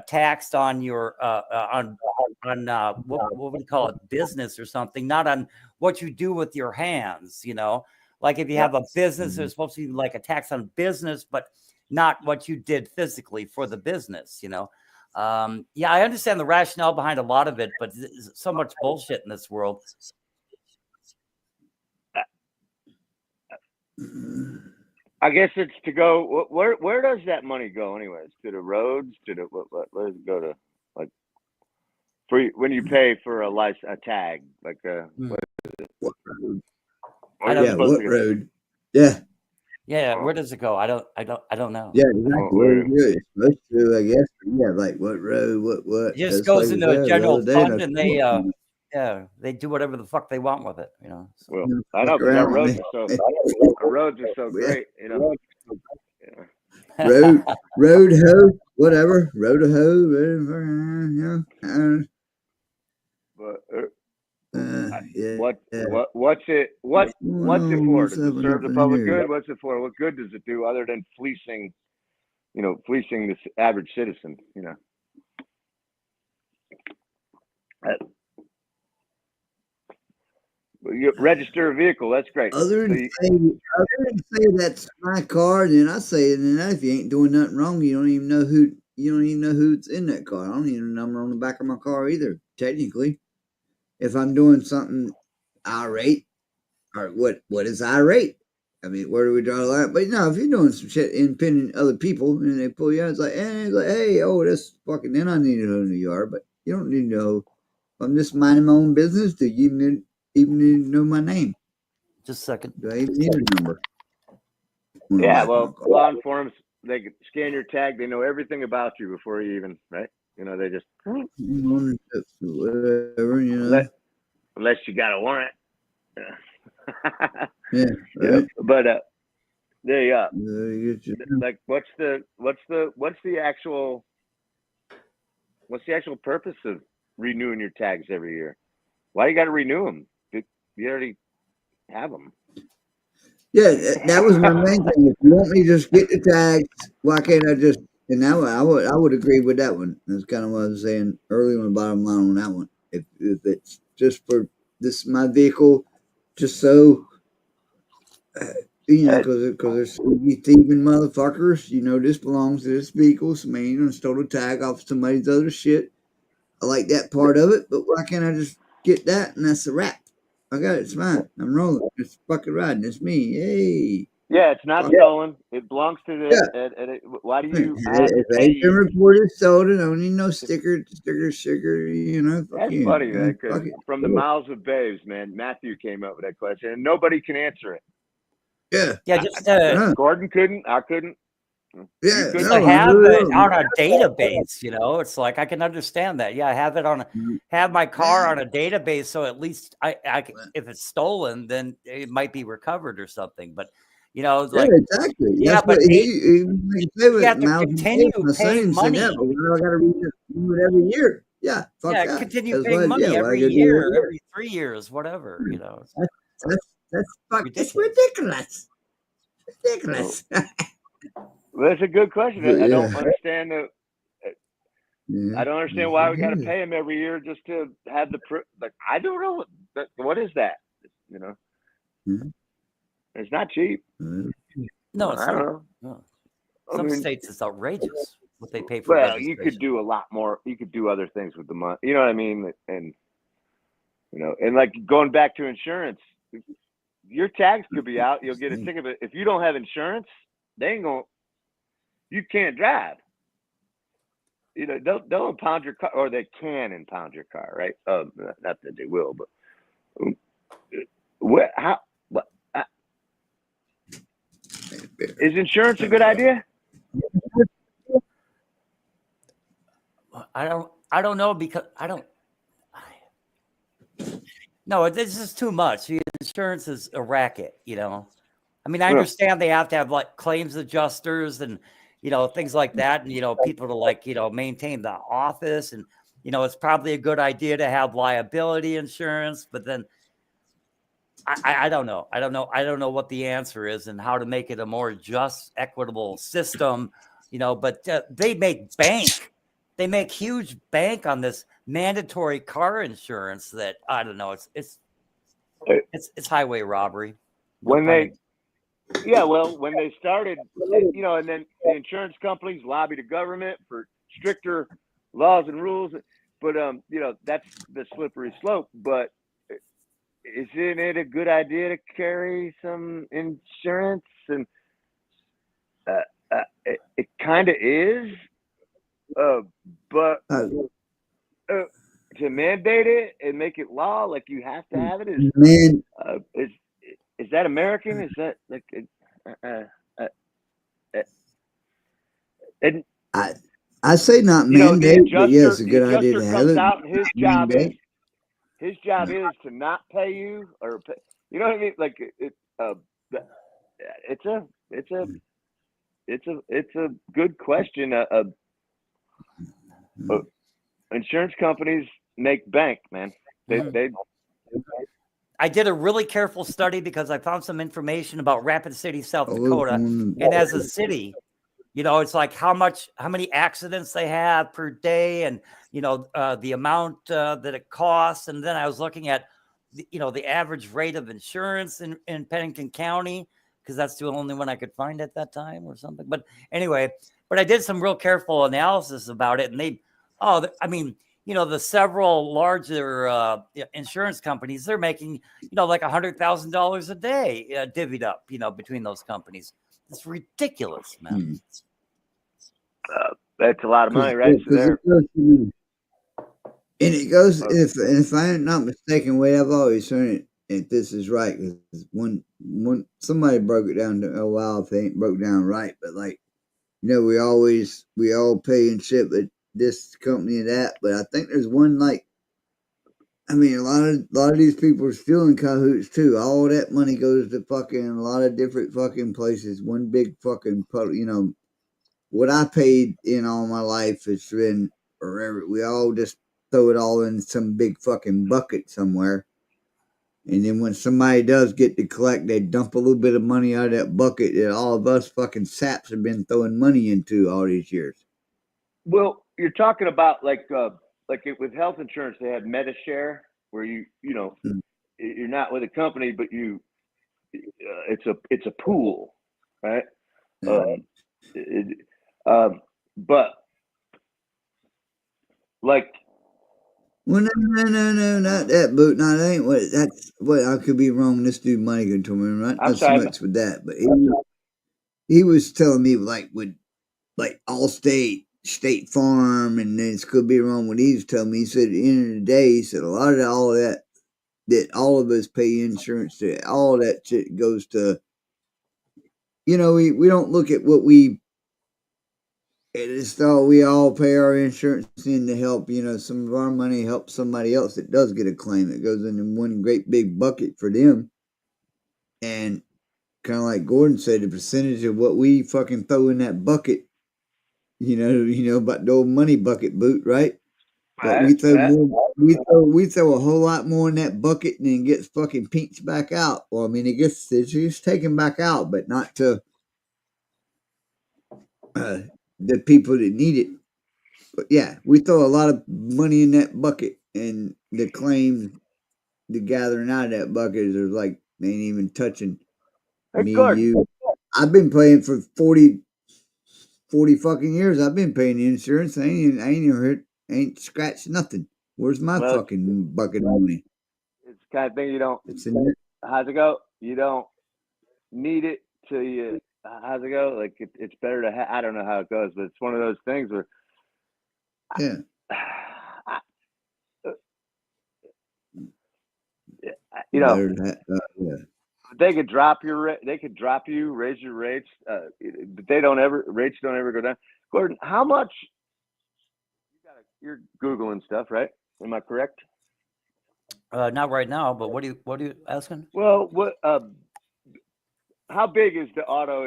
taxed on your, what would you call it? Business or something, not on what you do with your hands, like if you have a business, there's supposed to be like a tax on business, but not what you did physically for the business, I understand the rationale behind a lot of it, but there's so much bullshit in this world. I guess it's to go. Where does that money go, anyways? To the roads? To the what does it go to? Like for when you pay for a tag, like what is it? What road? What road? Yeah. Yeah, where does it go? I don't know. Yeah, exactly. It's supposed to, I guess. Yeah, like what road? What? It just goes into a general fund, and they do whatever the fuck they want with it, So. Well, I know, but our roads are so great, Road ho, whatever. Road to ho, But what's it for? Does it serve the public good? What's it for? What good does it do other than fleecing the average citizen? You register a vehicle. That's great. Other than say that's my car, then I say, if you ain't doing nothing wrong, you don't even know who's in that car. I don't even know the number on the back of my car either. Technically, if I'm doing something irate, or what is irate? I mean, where do we draw the line? But no, if you're doing some shit impeding other people and they pull you out, it's like, hey, that's fucking. Then I need to know in the yard, but you don't need to know. If I'm just minding my own business. Do you even need to know my name? Just a second. Do I even need a number? Yeah, well, law enforcement, they can scan your tag. They know everything about you before you even, right? They just whatever, unless you got a warrant. Yeah, right. But there you go. Like, what's the actual purpose of renewing your tags every year? Why you got to renew them? You already have them. Yeah, that was my main thing. If you want me to just get the tags, why can't I just? And I would agree with that one. That's kind of what I was saying earlier on the bottom line on that one. If it's just for this my vehicle, just so because there's thieving motherfuckers. This belongs to this vehicle. So man, you're gonna steal the tag off somebody's other shit. I like that part of it, but why can't I just get that and that's a wrap? I got it. It's mine. I'm rolling. It's fucking riding. It's me. Hey. Yeah, it's not stolen. It belongs to the. Why do you? If it ain't been reported stolen, I don't need no sticker. That's funny, man. Because from the mouths of babes, man, Matthew came up with that question, and nobody can answer it. Yeah. Just Gordon couldn't. I couldn't. Yeah, I have it on a database. It's like I can understand that. Yeah, I have it have my car on a database, so at least I if it's stolen, then it might be recovered or something. But like exactly. Yeah, That's but you have to continue paying money. I got to renew it every year. Yeah, fuck that. Continue That's paying money every year, every 3 years, whatever. It's ridiculous. Ridiculous. Well, that's a good question. I don't understand I don't understand why we got to pay him every year just to have the I don't know what is that? It's not cheap. No, it's I not. don't know. No. I Some mean, states it's outrageous what they pay for. Well, you could do a lot more. You could do other things with the money. You know what I mean? And You know, and like going back to insurance, your tax could be out. You'll get a ticket, but if you don't have insurance, they ain't gonna. You can't drive. You know, they'll impound your car, or they can impound your car, right? Not that they will, but is insurance a good idea? I don't know, because no, this is too much. Insurance is a racket, you know. I mean, I understand they have to have like claims adjusters and, you know, things like that. And, you know, people to like, you know, maintain the office. And, you know, it's probably a good idea to have liability insurance, but then I don't know. I don't know what the answer is and how to make it a more just, equitable system, you know, but they make bank. They make huge bank on this mandatory car insurance that, I don't know. It's highway robbery. When they started, you know, and then the insurance companies lobby the government for stricter laws and rules. But, you know, that's the slippery slope. But isn't it a good idea to carry some insurance? And it kind of is. But to mandate it and make it law, like you have to have it, is that American? Is that like? I say not mandate, but yes, it's a good idea to have it. Out and his job is to not pay you, or pay, you know what I mean? Like it's a good question. Insurance companies make bank, man. I did a really careful study because I found some information about Rapid City, South Dakota. And as a city, you know, it's like how many accidents they have per day, and, you know, the amount that it costs. And then I was looking at, you know, the average rate of insurance in Pennington County, because that's the only one I could find at that time or something. But anyway, I did some real careful analysis about it. And I mean, you know, the several larger insurance companies, they're making, you know, like $100,000 a day divvied up, you know, between those companies. It's ridiculous, man. That's a lot of money, right? And it goes, if I'm not mistaken, the way I've always heard it, if this is right, because when somebody broke it down to a while, if they ain't broke down right, but like, you know, we all pay and shit, but this company and that, but I think there's one, like, I mean, a lot of these people are still in cahoots too. All that money goes to fucking a lot of different fucking places. One big fucking, you know, what I paid in all my life has been, or we all just throw it all in some big fucking bucket somewhere. And then when somebody does get to collect, they dump a little bit of money out of that bucket that all of us fucking saps have been throwing money into all these years. Well, you're talking about like with health insurance, they had MediShare, where you know, you're not with a company, but it's a pool, right? But like, well, no, not that, but no, that ain't what. That's what I could be wrong. This dude Money could tell me, right? Not so much with that, but he was telling me like with like Allstate, State Farm, and then it could be wrong when he was telling me. He said at the end of the day, he said a lot of all of that all of us pay insurance to. All that shit goes to. You know, we don't look at what we. It's all we all pay our insurance in to help. You know, some of our money helps somebody else that does get a claim. It goes into one great big bucket for them, and kind of like Gordon said, the percentage of what we fucking throw in that bucket. You know about the old money bucket boot, right? But we throw a whole lot more in that bucket and then gets fucking pinched back out. Well, I mean, it's just taken back out, but not to the people that need it. But yeah, we throw a lot of money in that bucket, and the claims, the gathering out of that bucket is like they ain't even touching me and you. I've been paying for 40 fucking years. I've been paying the insurance. I ain't scratched nothing. Where's my fucking bucket of money? kind of thing. You don't. It's in it. How's it go? You don't need it till you. How's it go? Like it's better to. I don't know how it goes, but it's one of those things where. Yeah. You know, yeah. they could drop your. They could drop you, raise your rates, but they don't ever. Rates don't ever go down. Gordon, how much? You're Googling stuff, right? Am I correct? Not right now, but what are you asking? Well, what? How big is the auto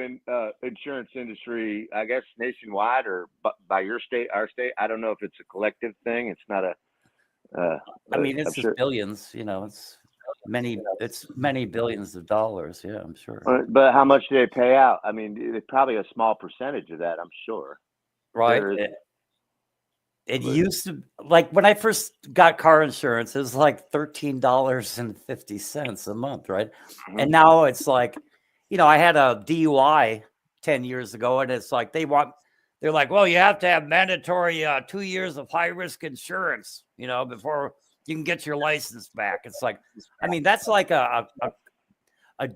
insurance industry? I guess nationwide or by your state, our state. I don't know if it's a collective thing. It's not a. I mean, it's I'm just sure. billions. You know, it's many billions of dollars. Yeah, I'm sure. But how much do they pay out? I mean, it's probably a small percentage of that. I'm sure. Right. It used to, like when I first got car insurance, it was like $13.50 a month, right? Mm-hmm. And now it's like, I had a DUI 10 years ago, and it's like they're like, well, you have to have mandatory 2 years of high risk insurance, before you can get your license back. It's like, I mean, that's like a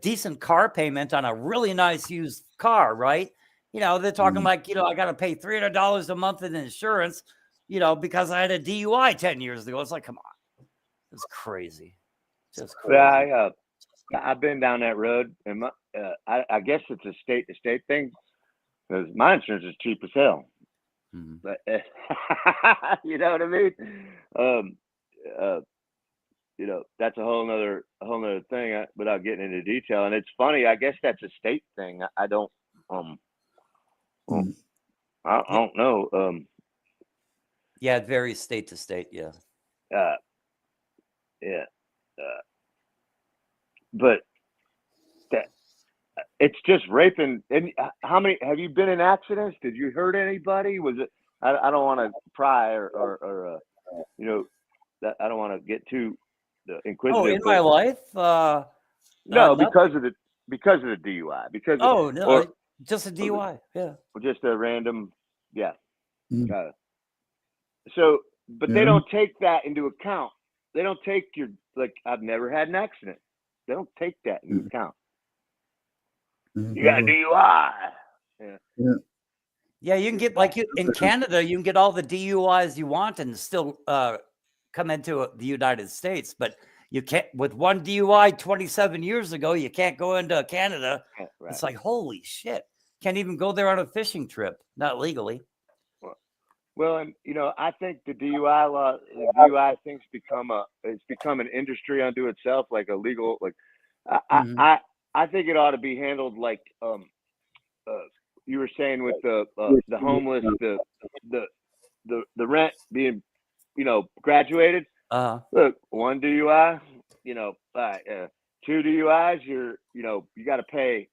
decent car payment on a really nice used car, right? They're talking like, I got to pay $300 a month in insurance, because I had a DUI 10 years ago. It's like, come on. It's crazy. Just crazy. Yeah, I've been down that road, and I guess it's a state-to-state thing, because my insurance is cheap as hell. Mm-hmm. But you know what I mean? That's a whole nother thing without getting into detail. And it's funny. I guess that's a state thing. I don't know. Yeah, it varies state to state. Yeah. But it's just raping. And how many have you been in accidents? Did you hurt anybody? Was it? I don't want to pry or that I don't want to get too inquisitive. Oh, in my life? No, because of the DUI. Just a DUI. Yeah. Just a random. Yeah. So, but they don't take that into account. They don't take I've never had an accident. They don't take that into account. You got a DUI. Yeah, you can get in Canada, you can get all the DUIs you want and still come into the United States, but you can't with one DUI 27 years ago. You can't go into Canada. Right. It's like holy shit! Can't even go there on a fishing trip, not legally. Well, and I think the DUI thing's become an industry unto itself, like a legal I think it ought to be handled like you were saying with the homeless, the rent being graduated. Look, one DUI, 2 DUIs, you got to pay.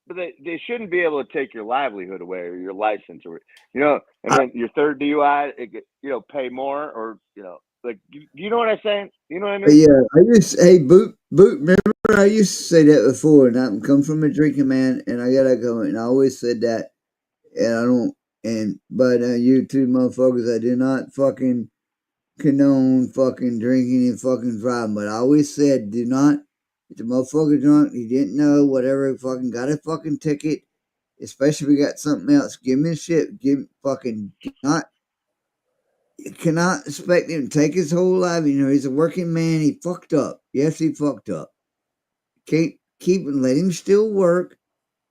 But they shouldn't be able to take your livelihood away or your license or and then your third DUI, pay more or like you know what I'm saying? You know what I mean? Yeah, Boot. Remember, I used to say that before, and I'm come from a drinking man, and I gotta go. And I always said that, and I don't. But you two motherfuckers, I do not fucking condone fucking drinking and fucking driving. But I always said, do not. If the motherfucker drunk, he didn't know, whatever, fucking got a fucking ticket. Especially if we got something else, give me a shit. You cannot expect him to take his whole life. He's a working man. He fucked up. Yes, he fucked up. Can't keep and let him still work.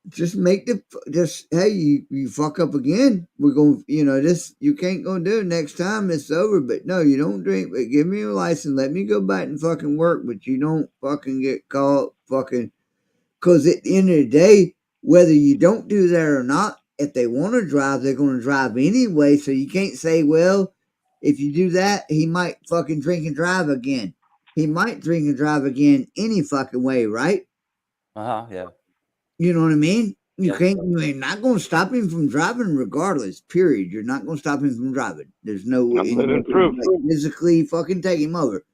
Just hey, you fuck up again. We're going, you can't go do it next time. It's over. But no, you don't drink. But give me your license. Let me go back and fucking work. But you don't fucking get caught fucking. Because at the end of the day, whether you don't do that or not, if they want to drive, they're going to drive anyway. So you can't say, well, if you do that, he might fucking drink and drive again. He might drink and drive again any fucking way, right? Yeah. You know what I mean? You're not going to stop him from driving regardless, period. You're not going to stop him from driving. There's no way. Physically fucking take him over.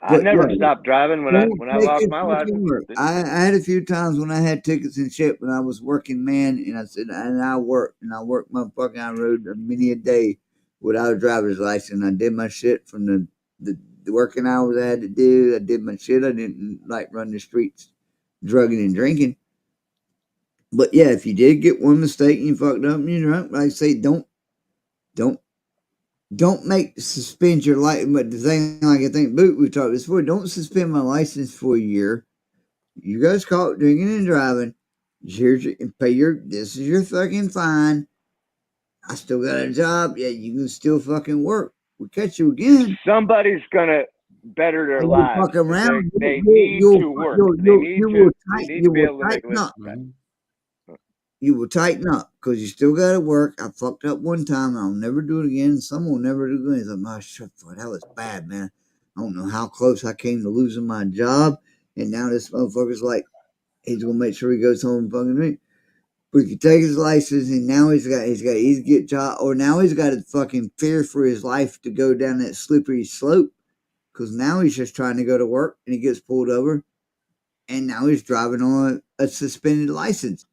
I never stopped driving when I lost my license. I had a few times when I had tickets and shit when I was working, man, and I said, and I worked motherfucking, I rode many a day without a driver's license. I did my shit from the the working hours I had to do. I did my shit. I didn't like run the streets, drugging and drinking. But yeah, if you did get one mistake and you fucked up and you're drunk, like I say, don't make suspend your license. But the thing, like I think Boot we talked this before, don't suspend my license for a year. You guys caught drinking and driving. Here's your, pay your. This is your fucking fine. I still got a job. Yeah, you can still fucking work. We'll catch you again. Somebody's gonna better their And you lives. fuck around. They need to work. They need to be able to make a living. You will tighten up because you still got to work. I fucked up one time. I'll never do it again. Some will never do it again. He's like, my shit, that was bad, man. I don't know how close I came to losing my job. And now this motherfucker's like, he's going to make sure he goes home and fucking drink. But he can take his license and now he's got to get job, or now he's got to fucking fear for his life to go down that slippery slope because now he's just trying to go to work and he gets pulled over and now he's driving on a suspended license.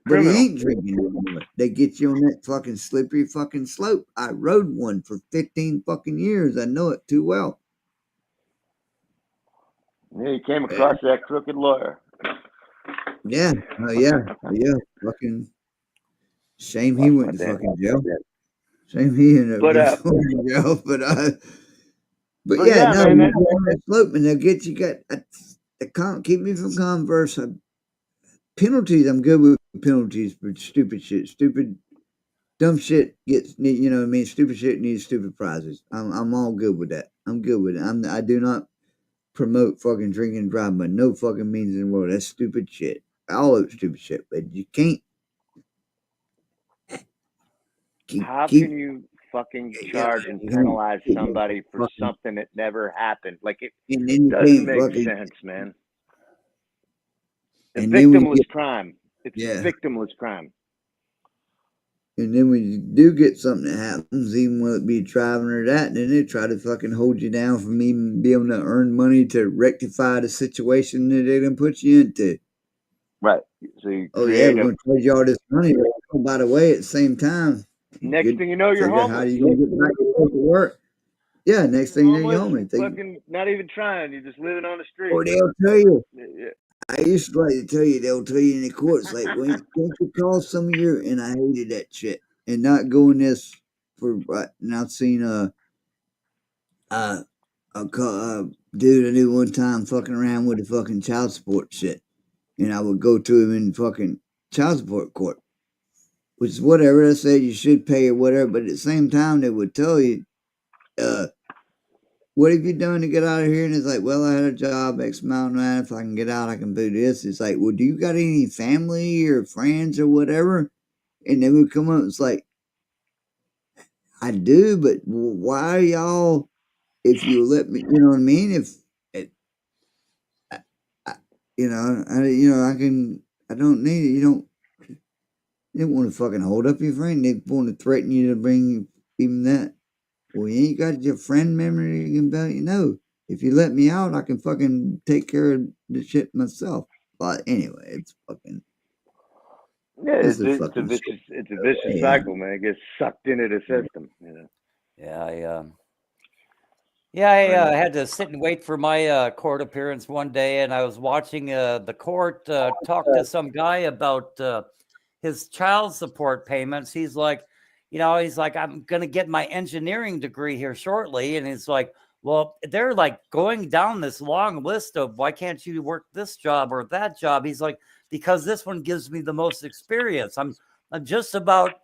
But he ain't drinking anymore. They get you on that fucking slippery fucking slope. I rode one for 15 fucking years. I know it too well. Yeah, you came across that crooked lawyer. Yeah. Yeah. Fucking shame he went to fucking jail. Shame he ended up going to jail. But yeah, no, man, on that slope and they'll get you. They can't keep me from Converse. Penalties, I'm good with penalties for stupid shit. Stupid, dumb shit gets, you know what I mean? Stupid shit needs stupid prizes. I'm all good with that. I'm good with it. I do not promote fucking drinking and driving by no fucking means in the world. That's stupid shit. All of it's stupid shit. But you can't. How can you fucking charge and penalize somebody for something that never happened? Like, it doesn't make sense, man. It's victimless crime. It's victimless crime. And then when you do get something that happens, even whether it be driving or that, then they try to fucking hold you down from even being able to earn money to rectify the situation that they're going to put you into. Right. So you we're going to charge you all this money. Oh, by the way, at the same time, next thing you know, you're homeless. How are you going to get back to work? Yeah, next thing you know, you're homeless. Fucking not even trying. You're just living on the street. Or they'll tell you. Yeah. I used to like to tell you, they'll tell you in the courts, like, well, don't you call some of your, and I hated that shit. And not going this for, and I've seen a dude I knew one time fucking around with the fucking child support shit. And I would go to him in fucking child support court, which is whatever. They said you should pay or whatever, but at the same time, they would tell you, what have you done to get out of here? And it's like, well, I had a job, X amount, man. If I can get out, I can do this. It's like, well, do you got any family or friends or whatever? And they would come up, it's like, I do, but why are y'all, if you let me, you know what I mean? I don't need it. You don't want to fucking hold up your friend. They want to threaten you to bring even that. Well, you ain't got your friend memory you can tell you no. If you let me out, I can fucking take care of the shit myself. But anyway, it's fucking. Yeah, it's a vicious cycle, man. It gets sucked into the system. You know? Yeah, I had to sit and wait for my court appearance one day, and I was watching the court talk to some guy about his child support payments. He's like, I'm going to get my engineering degree here shortly. And he's like, well, they're like going down this long list of why can't you work this job or that job? He's like, because this one gives me the most experience. I'm just about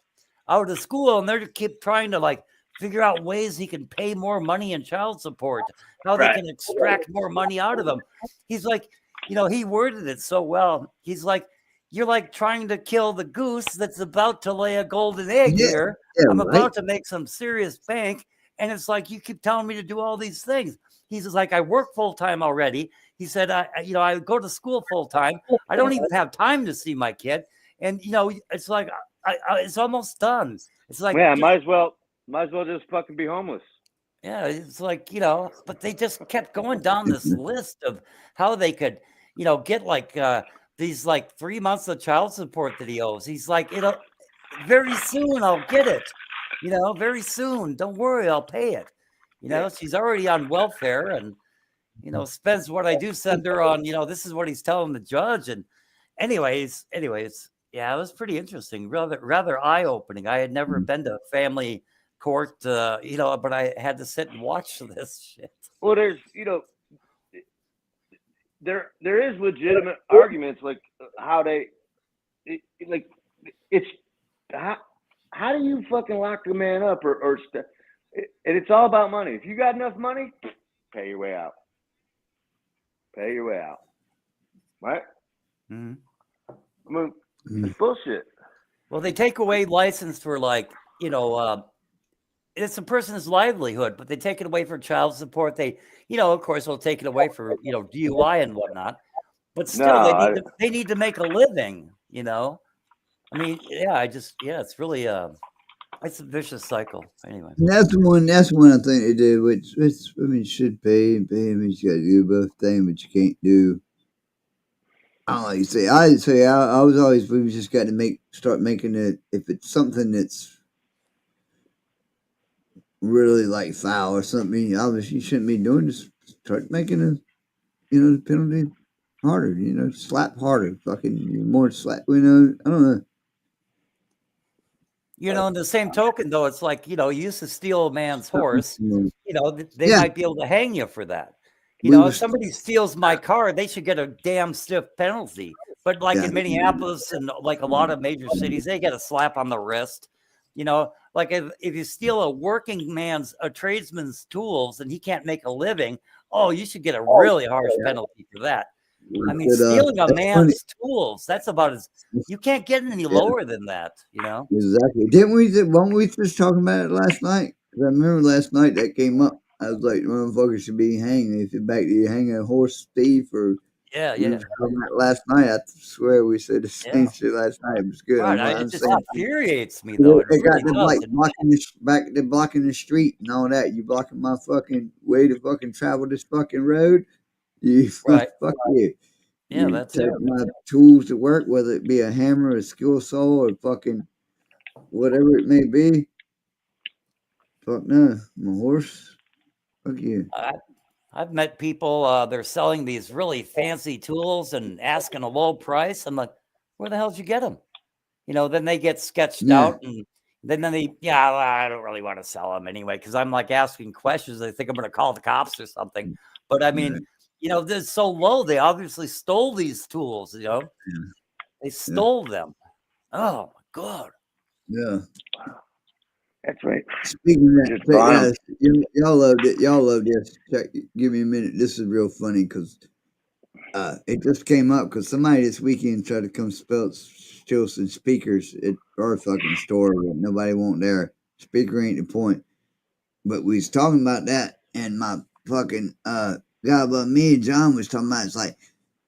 out of school, and they keep trying to like figure out ways he can pay more money in child support, how they can extract more money out of them. He's like, he worded it so well. He's like, you're like trying to kill the goose that's about to lay a golden egg here. I'm about to make some serious bank. And it's like, you keep telling me to do all these things. He's just like, I work full time already. He said, I go to school full time. I don't even have time to see my kid. And, it's like, it's almost done. It's like, yeah, might as well just fucking be homeless. Yeah. It's like, but they just kept going down this list of how they could, get like, these like 3 months of child support that he owes. He's like, very soon I'll get it. Very soon. Don't worry, I'll pay it. You know, she's already on welfare, and spends what I do send her on. This is what he's telling the judge. And anyways, yeah, it was pretty interesting, rather eye opening. I had never been to family court, but I had to sit and watch this shit. Well, there's, there is legitimate arguments like how how do you fucking lock a man up and it's all about money. If you got enough money, pay your way out. Pay your way out. Right? Mm-hmm. I mean, it's bullshit. Well, they take away license for it's a person's livelihood, but they take it away for child support. They, of course, will take it away for, DUI and whatnot. But still, they need to make a living, I mean, it's really, it's a vicious cycle. Anyway. And that's one I think they do, which should pay him. You got to do both things, but you can't do. I don't know. You say, I was always, we just got to start making it, if it's something that's really like foul or something, obviously you shouldn't be doing, just start making the penalty harder, slap harder, fucking more slap, I don't know. In the same token, though, it's like, you used to steal a man's horse, they might be able to hang you for that. If somebody steals my car, they should get a damn stiff penalty. But in Minneapolis and like a lot of major cities, they get a slap on the wrist. Like if you steal a tradesman's tools and he can't make a living, you should get a really harsh penalty for that. I mean, stealing a man's tools, that's about you can't get any lower than that, Exactly. Weren't we just talking about it last night? Because I remember last night that came up. I was like, motherfuckers should be hanged. If you hang a horse thief or last night, I swear we said the same shit last night. It was good. Right, it just infuriates me though. They got them blocking the street and all that. You blocking my fucking way to fucking travel this fucking road. You fuck you. Yeah, that's it. My tools to work, whether it be a hammer, a skill saw, or fucking whatever it may be. Fuck no, my horse. Fuck you. I've met people, they're selling these really fancy tools and asking a low price. I'm like, where the hell did you get them? Then they get sketched out and then I don't really want to sell them anyway because I'm like asking questions. They think I'm going to call the cops or something. But I mean, they're so low. They obviously stole these tools, They stole them. Oh, my God. Yeah. That's right. Speaking of that, y'all loved it. Y'all loved this. Give me a minute. This is real funny because it just came up because somebody this weekend tried to come steal some speakers at our fucking store, but nobody won't there. Speaker ain't the point. But we was talking about that, and my fucking guy above me, John, was talking about, it's like,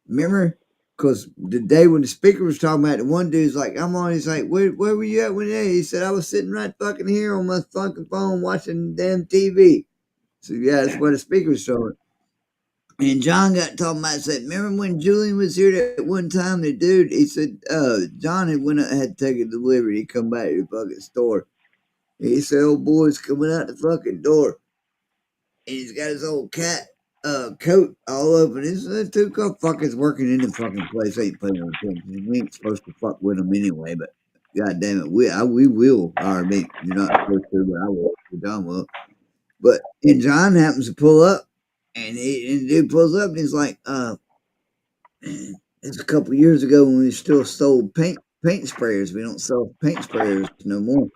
remember? Because the day when the speaker was talking about, the one dude's like, I'm on, he's like, where were you at when that? He said, I was sitting right fucking here on my fucking phone watching damn TV. So yeah, that's what the speaker was showing. And John got talking about, said, remember when Julian was here that one time, the dude, he said, John had taken delivery, he come back to the fucking store. He said, old boy's coming out the fucking door. And he's got his old cat coat all open. His two fuckers working in the fucking place ain't paying no attention. We ain't supposed to fuck with them anyway, but god damn it, we will. I mean, you're not supposed to, but I will. John will. But and John happens to pull up, and the dude pulls up, and he's like, it's a couple years ago when we still sold paint sprayers. We don't sell paint sprayers no more.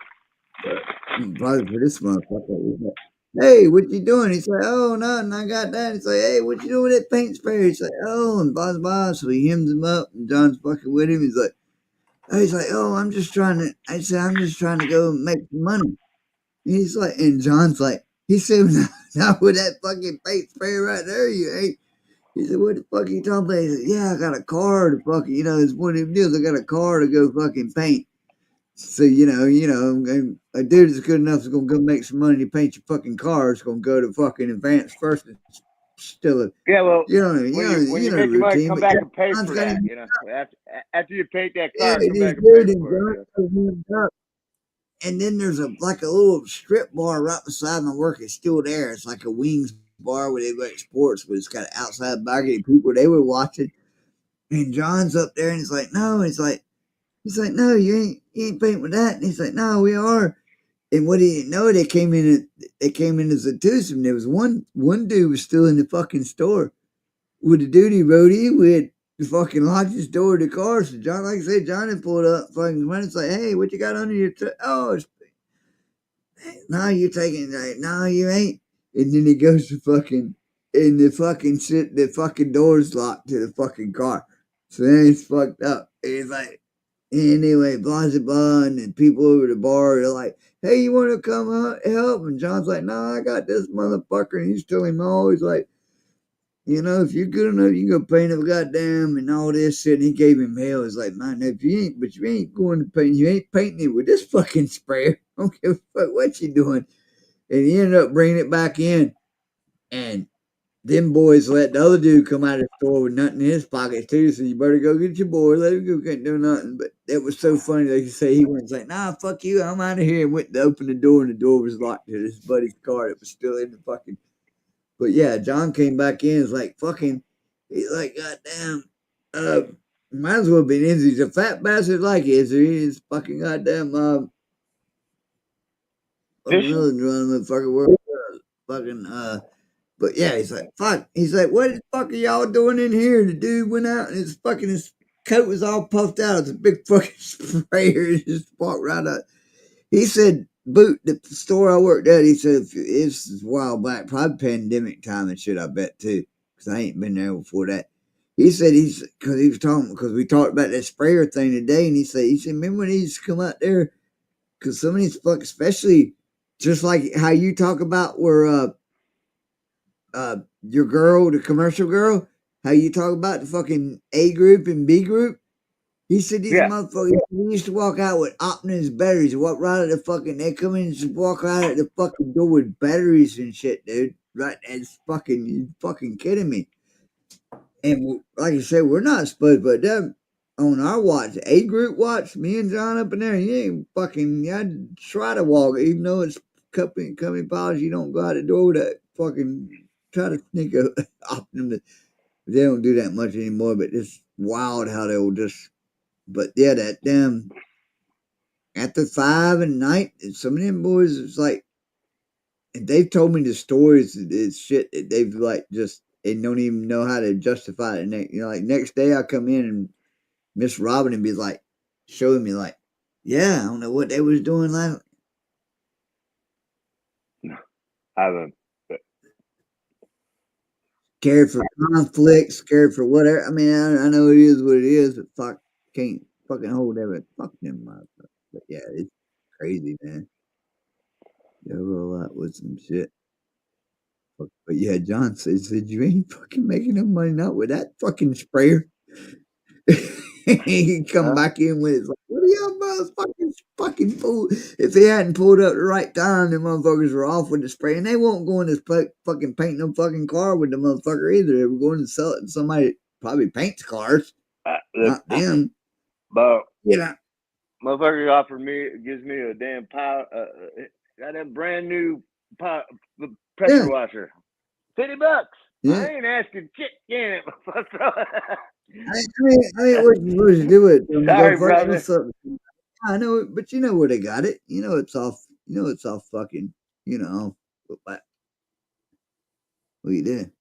But probably for this motherfucker. Hey, what you doing? He's like, oh, nothing, I got that. He's like, hey, what you doing with that paint sprayer? He's like, oh, and blah. So he hems him up, and John's fucking with him. He's like, oh, I'm just trying to go make some money. He's like, and John's like, he said, not with that fucking paint sprayer right there, you ain't. He said, what the fuck are you talking about? He said, yeah, I got a car to fucking, it's one of them deals. I got a car to go fucking paint. So, a dude that's good enough is going to go make some money to paint your fucking car. It's going to go to fucking Advance First and still a... Yeah, well, when you make your money, come back and pay for that, After you paint that car, come back and pay for it. And then there's a little strip bar right beside my work. It's still there. It's like a wings bar where they like sports, but it's got outside balcony. People, they were watching. And John's up there and he's like, no, he's like, no, you ain't painting with that. And he's like, no, we are. And what he didn't know, they came in as a twosome. There was one dude was still in the fucking store with the dude he rode in with. He fucking locked his door to the car. So John, like I said, John had pulled up fucking when it's like, hey, what you got under your it's no, you're taking it. No, you ain't. And then he goes to fucking, and the fucking door's locked to the fucking car. So then it's fucked up. And he's like, anyway, blah, blah, blah. And then people over the bar are like, hey, you want to come help? And John's like, no, I got this motherfucker. And he's telling him always like, you know, if you're good enough, you can go paint a goddamn and all this shit. And he gave him hell. He's like, man, if you ain't going to paint, you ain't painting it with this fucking sprayer. I don't give a fuck what you doing. And he ended up bringing it back in. And them boys let the other dude come out of the store with nothing in his pockets too. So you better go get your boy. Let him go, can't do nothing. But it was so funny. They could say he went like, nah, fuck you. I'm out of here. And went to open the door and the door was locked to his buddy's car. It was still in the fucking. But yeah, John came back in. It's like fucking. He's like, goddamn. Might as well have been Izzy. He's a fat bastard like Izzy. He's fucking goddamn. Another motherfucker. World. Fucking. But yeah, he's like, fuck. He's like, what the fuck are y'all doing in here? And the dude went out and his coat was all puffed out. It's a big fucking sprayer. He just walked right out. He said, the store I worked at, he said, it's a while back, probably pandemic time and shit, I bet too. Because I ain't been there before that. He said, because we talked about that sprayer thing today. And he said, remember when he used to come out there? Because some of these fuck, especially just like how you talk about where, your girl, the commercial girl, how you talk about the fucking A group and B group. He said these motherfuckers used to walk out with Optimus batteries, walk right at the fucking, they come in and just walk out at the fucking door with batteries and shit, dude. Right? It's fucking, you fucking kidding me. And like I said, we're not supposed, but them on our watch, A group watch, me and John up in there, you ain't fucking, you try to walk, even though it's coming polish, you don't go out the door with that fucking. Try to sneak a Optimus. They don't do that much anymore, but it's wild how they'll just. But yeah, that damn. After 5 at night, some of them boys, it's like. And they've told me the stories, it's shit that they've like just. They don't even know how to justify it. And like next day I come in and Miss Robin and be like, showing me like, yeah, I don't know what they was doing last. No, I haven't. Scared for conflicts, scared for whatever. I mean, I know it is what it is, but fuck, can't fucking hold everything. Fuck them motherfuckers. But yeah, it's crazy, man. They'll roll out with some shit. But yeah, John said you ain't fucking making no money not with that fucking sprayer. He come back in with it like, what are y'all motherfuckers fucking fool? If they hadn't pulled up the right time, the motherfuckers were off with the spray, and they won't go in this fucking paint no fucking car with the motherfucker either. They were going to sell it to somebody that probably paints cars, not them. But you know, motherfucker offered me, gives me a damn got that brand new pressure washer, $50. Yeah. I ain't asking shit, can it? I mean, what you supposed to do with them? Sorry, brother. I know it, but you know where they got it. You know it's off. You know it's off fucking. You know, what you did?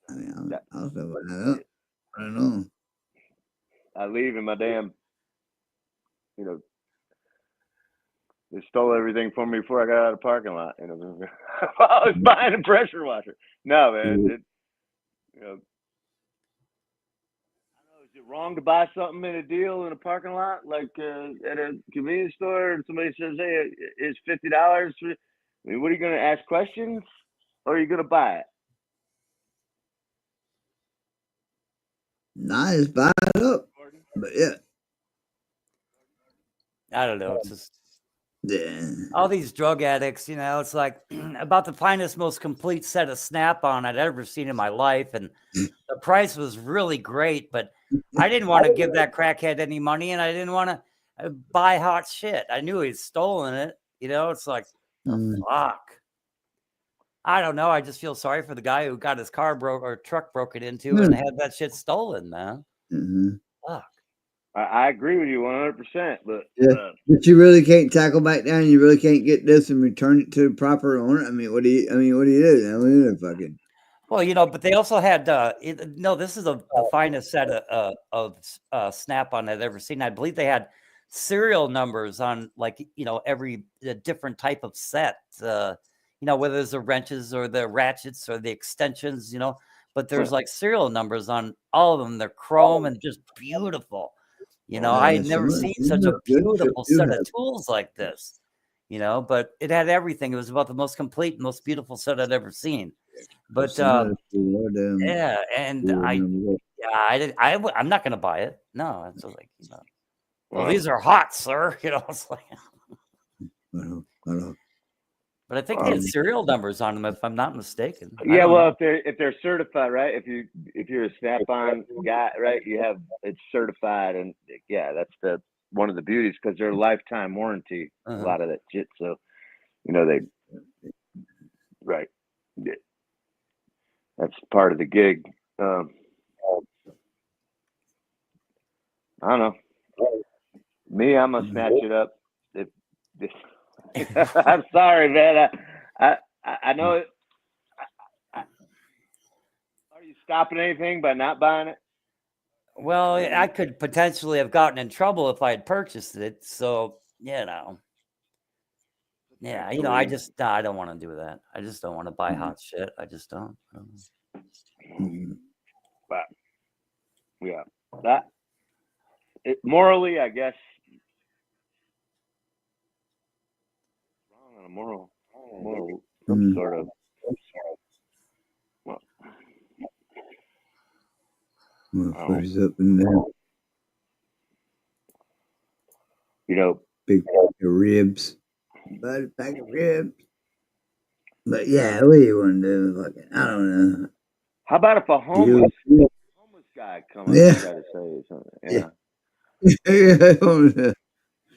I mean, I don't know. I don't know. I leave in my damn. You know, they stole everything from me before I got out of the parking lot. You know, I was buying a pressure washer. No, man. You know. Is it wrong to buy something in a deal in a parking lot, like at a convenience store, and somebody says, "Hey, it's $50"? I mean, what are you going to ask questions, or are you going to buy it? Nah, just buy it up. But yeah, I don't know. It's just all these drug addicts. You know, it's like about the finest, most complete set of Snap-on I'd ever seen in my life, and the price was really great, but I didn't want to give that crackhead any money, and I didn't want to buy hot shit. I knew he'd stolen it. You know, it's like, fuck. I don't know. I just feel sorry for the guy who got his car broke or truck broken into and had that shit stolen, man. Fuck. I agree with you 100%, but but you really can't tackle back down. You really can't get this and return it to the proper owner. I mean, what do you do? I mean, fucking. Well, you know, but they also had no. This is the finest set of Snap-on I've ever seen. I believe they had serial numbers on, like, you know, every different type of set. You know, whether it's the wrenches or the ratchets or the extensions, you know. But there's like serial numbers on all of them. They're chrome and just beautiful. You know, I had never seen such a beautiful set of tools like this. You know, but it had everything. It was about the most complete, most beautiful set I'd ever seen. But yeah, and I'm not gonna buy it. No, it's like, you know, well, these are hot, sir. You know, it's like. But I think they had serial numbers on them, if I'm not mistaken. Yeah, well, if they're certified, right? If you're a Snap-on guy, right, you have it's certified, and yeah, that's one of the beauties, because they're lifetime warranty. A lot of that shit, so you know right. Yeah. That's part of the gig. I don't know. Me, I'm gonna snatch it up. I'm sorry, man. I know it. Are you stopping anything by not buying it? Well, I could potentially have gotten in trouble if I had purchased it. So, you know. Yeah, you know, I don't want to do that. I just don't want to buy hot shit. I just don't. But yeah, morally, I guess. Wrong on a moral sort of. Motherfuckers up and down. You know, big pack of ribs. About a pack of ribs. But yeah, what do you want to do? Fucking, I don't know. How about if a homeless guy comes up and try to say something? Yeah.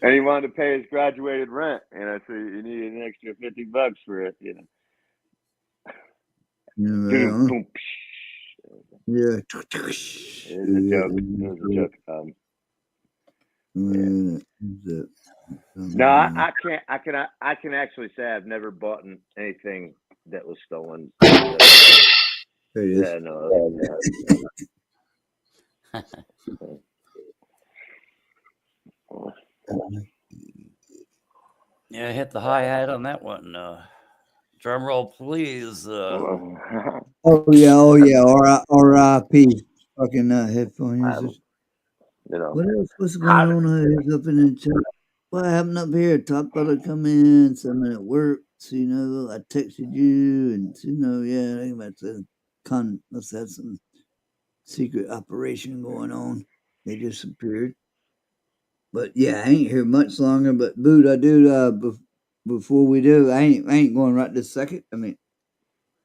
And he wanted to pay his graduated rent, you know, so you needed an extra $50 for it, you know. Boom, yeah. It was a joke. It was a joke. No, I can't. I can actually say I've never bought anything that was stolen. Yeah, no. Yeah, hit the hi-hat on that one. Drum roll, please. Oh yeah. R.I.P. Fucking headphone users. You know. What else was going on here up in the chat? What happened up here? Top brother come in, someone at work. So, you know, I texted you, and you know, yeah, I think about the must have some secret operation going on. They disappeared. But yeah, I ain't here much longer. But Boot, I do. Before we do, I ain't going right this second. I mean,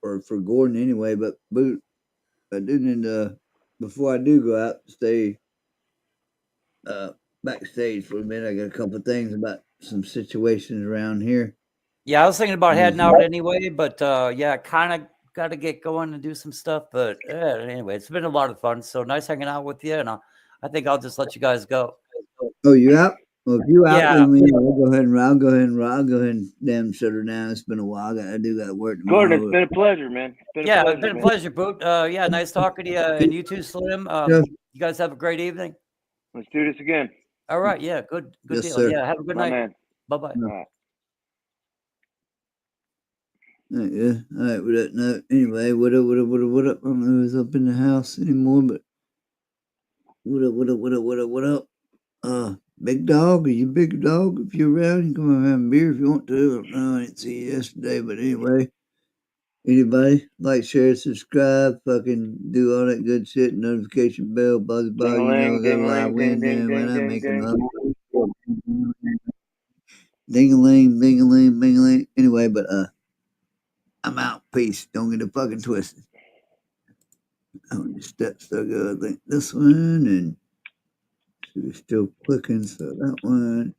or for Gordon anyway. But Boot, I do need to, before I do go out, stay backstage for a minute. I got a couple of things about some situations around here. Yeah, I was thinking about heading out anyway, but yeah, kind of got to get going and do some stuff. But anyway, it's been a lot of fun. So nice hanging out with you, and I think I'll just let you guys go. Oh, you out? Well, if you out, Yeah. then I'll go ahead and damn shut her down. It's been a while. I do got to work tomorrow. Gordon, it's been a pleasure, man. It's been a pleasure, Boot. Yeah, nice talking to you, and you too, Slim. Yeah. You guys have a great evening. Let's do this again. All right, yeah, good Yes, deal. sir. Yeah, have a good night. Man. Bye-bye. No. All right, yeah. All right, with that note. Anyway, what up? I don't know who's up in the house anymore, but what up? Big Dog, are you Big Dog? If you're around, you can come and have a beer if you want to. I don't know, I didn't see you yesterday, but anyway. Anybody? Like, share, subscribe, fucking do all that good shit, notification bell, buzz, you know, got a live win there when I make another. Ding-a-ling, bing-a-ling, bing-a-ling. Anyway, but I'm out. Peace. Don't get it fucking twisted. How many steps do I go? I think this one and So we're still clicking. So that one.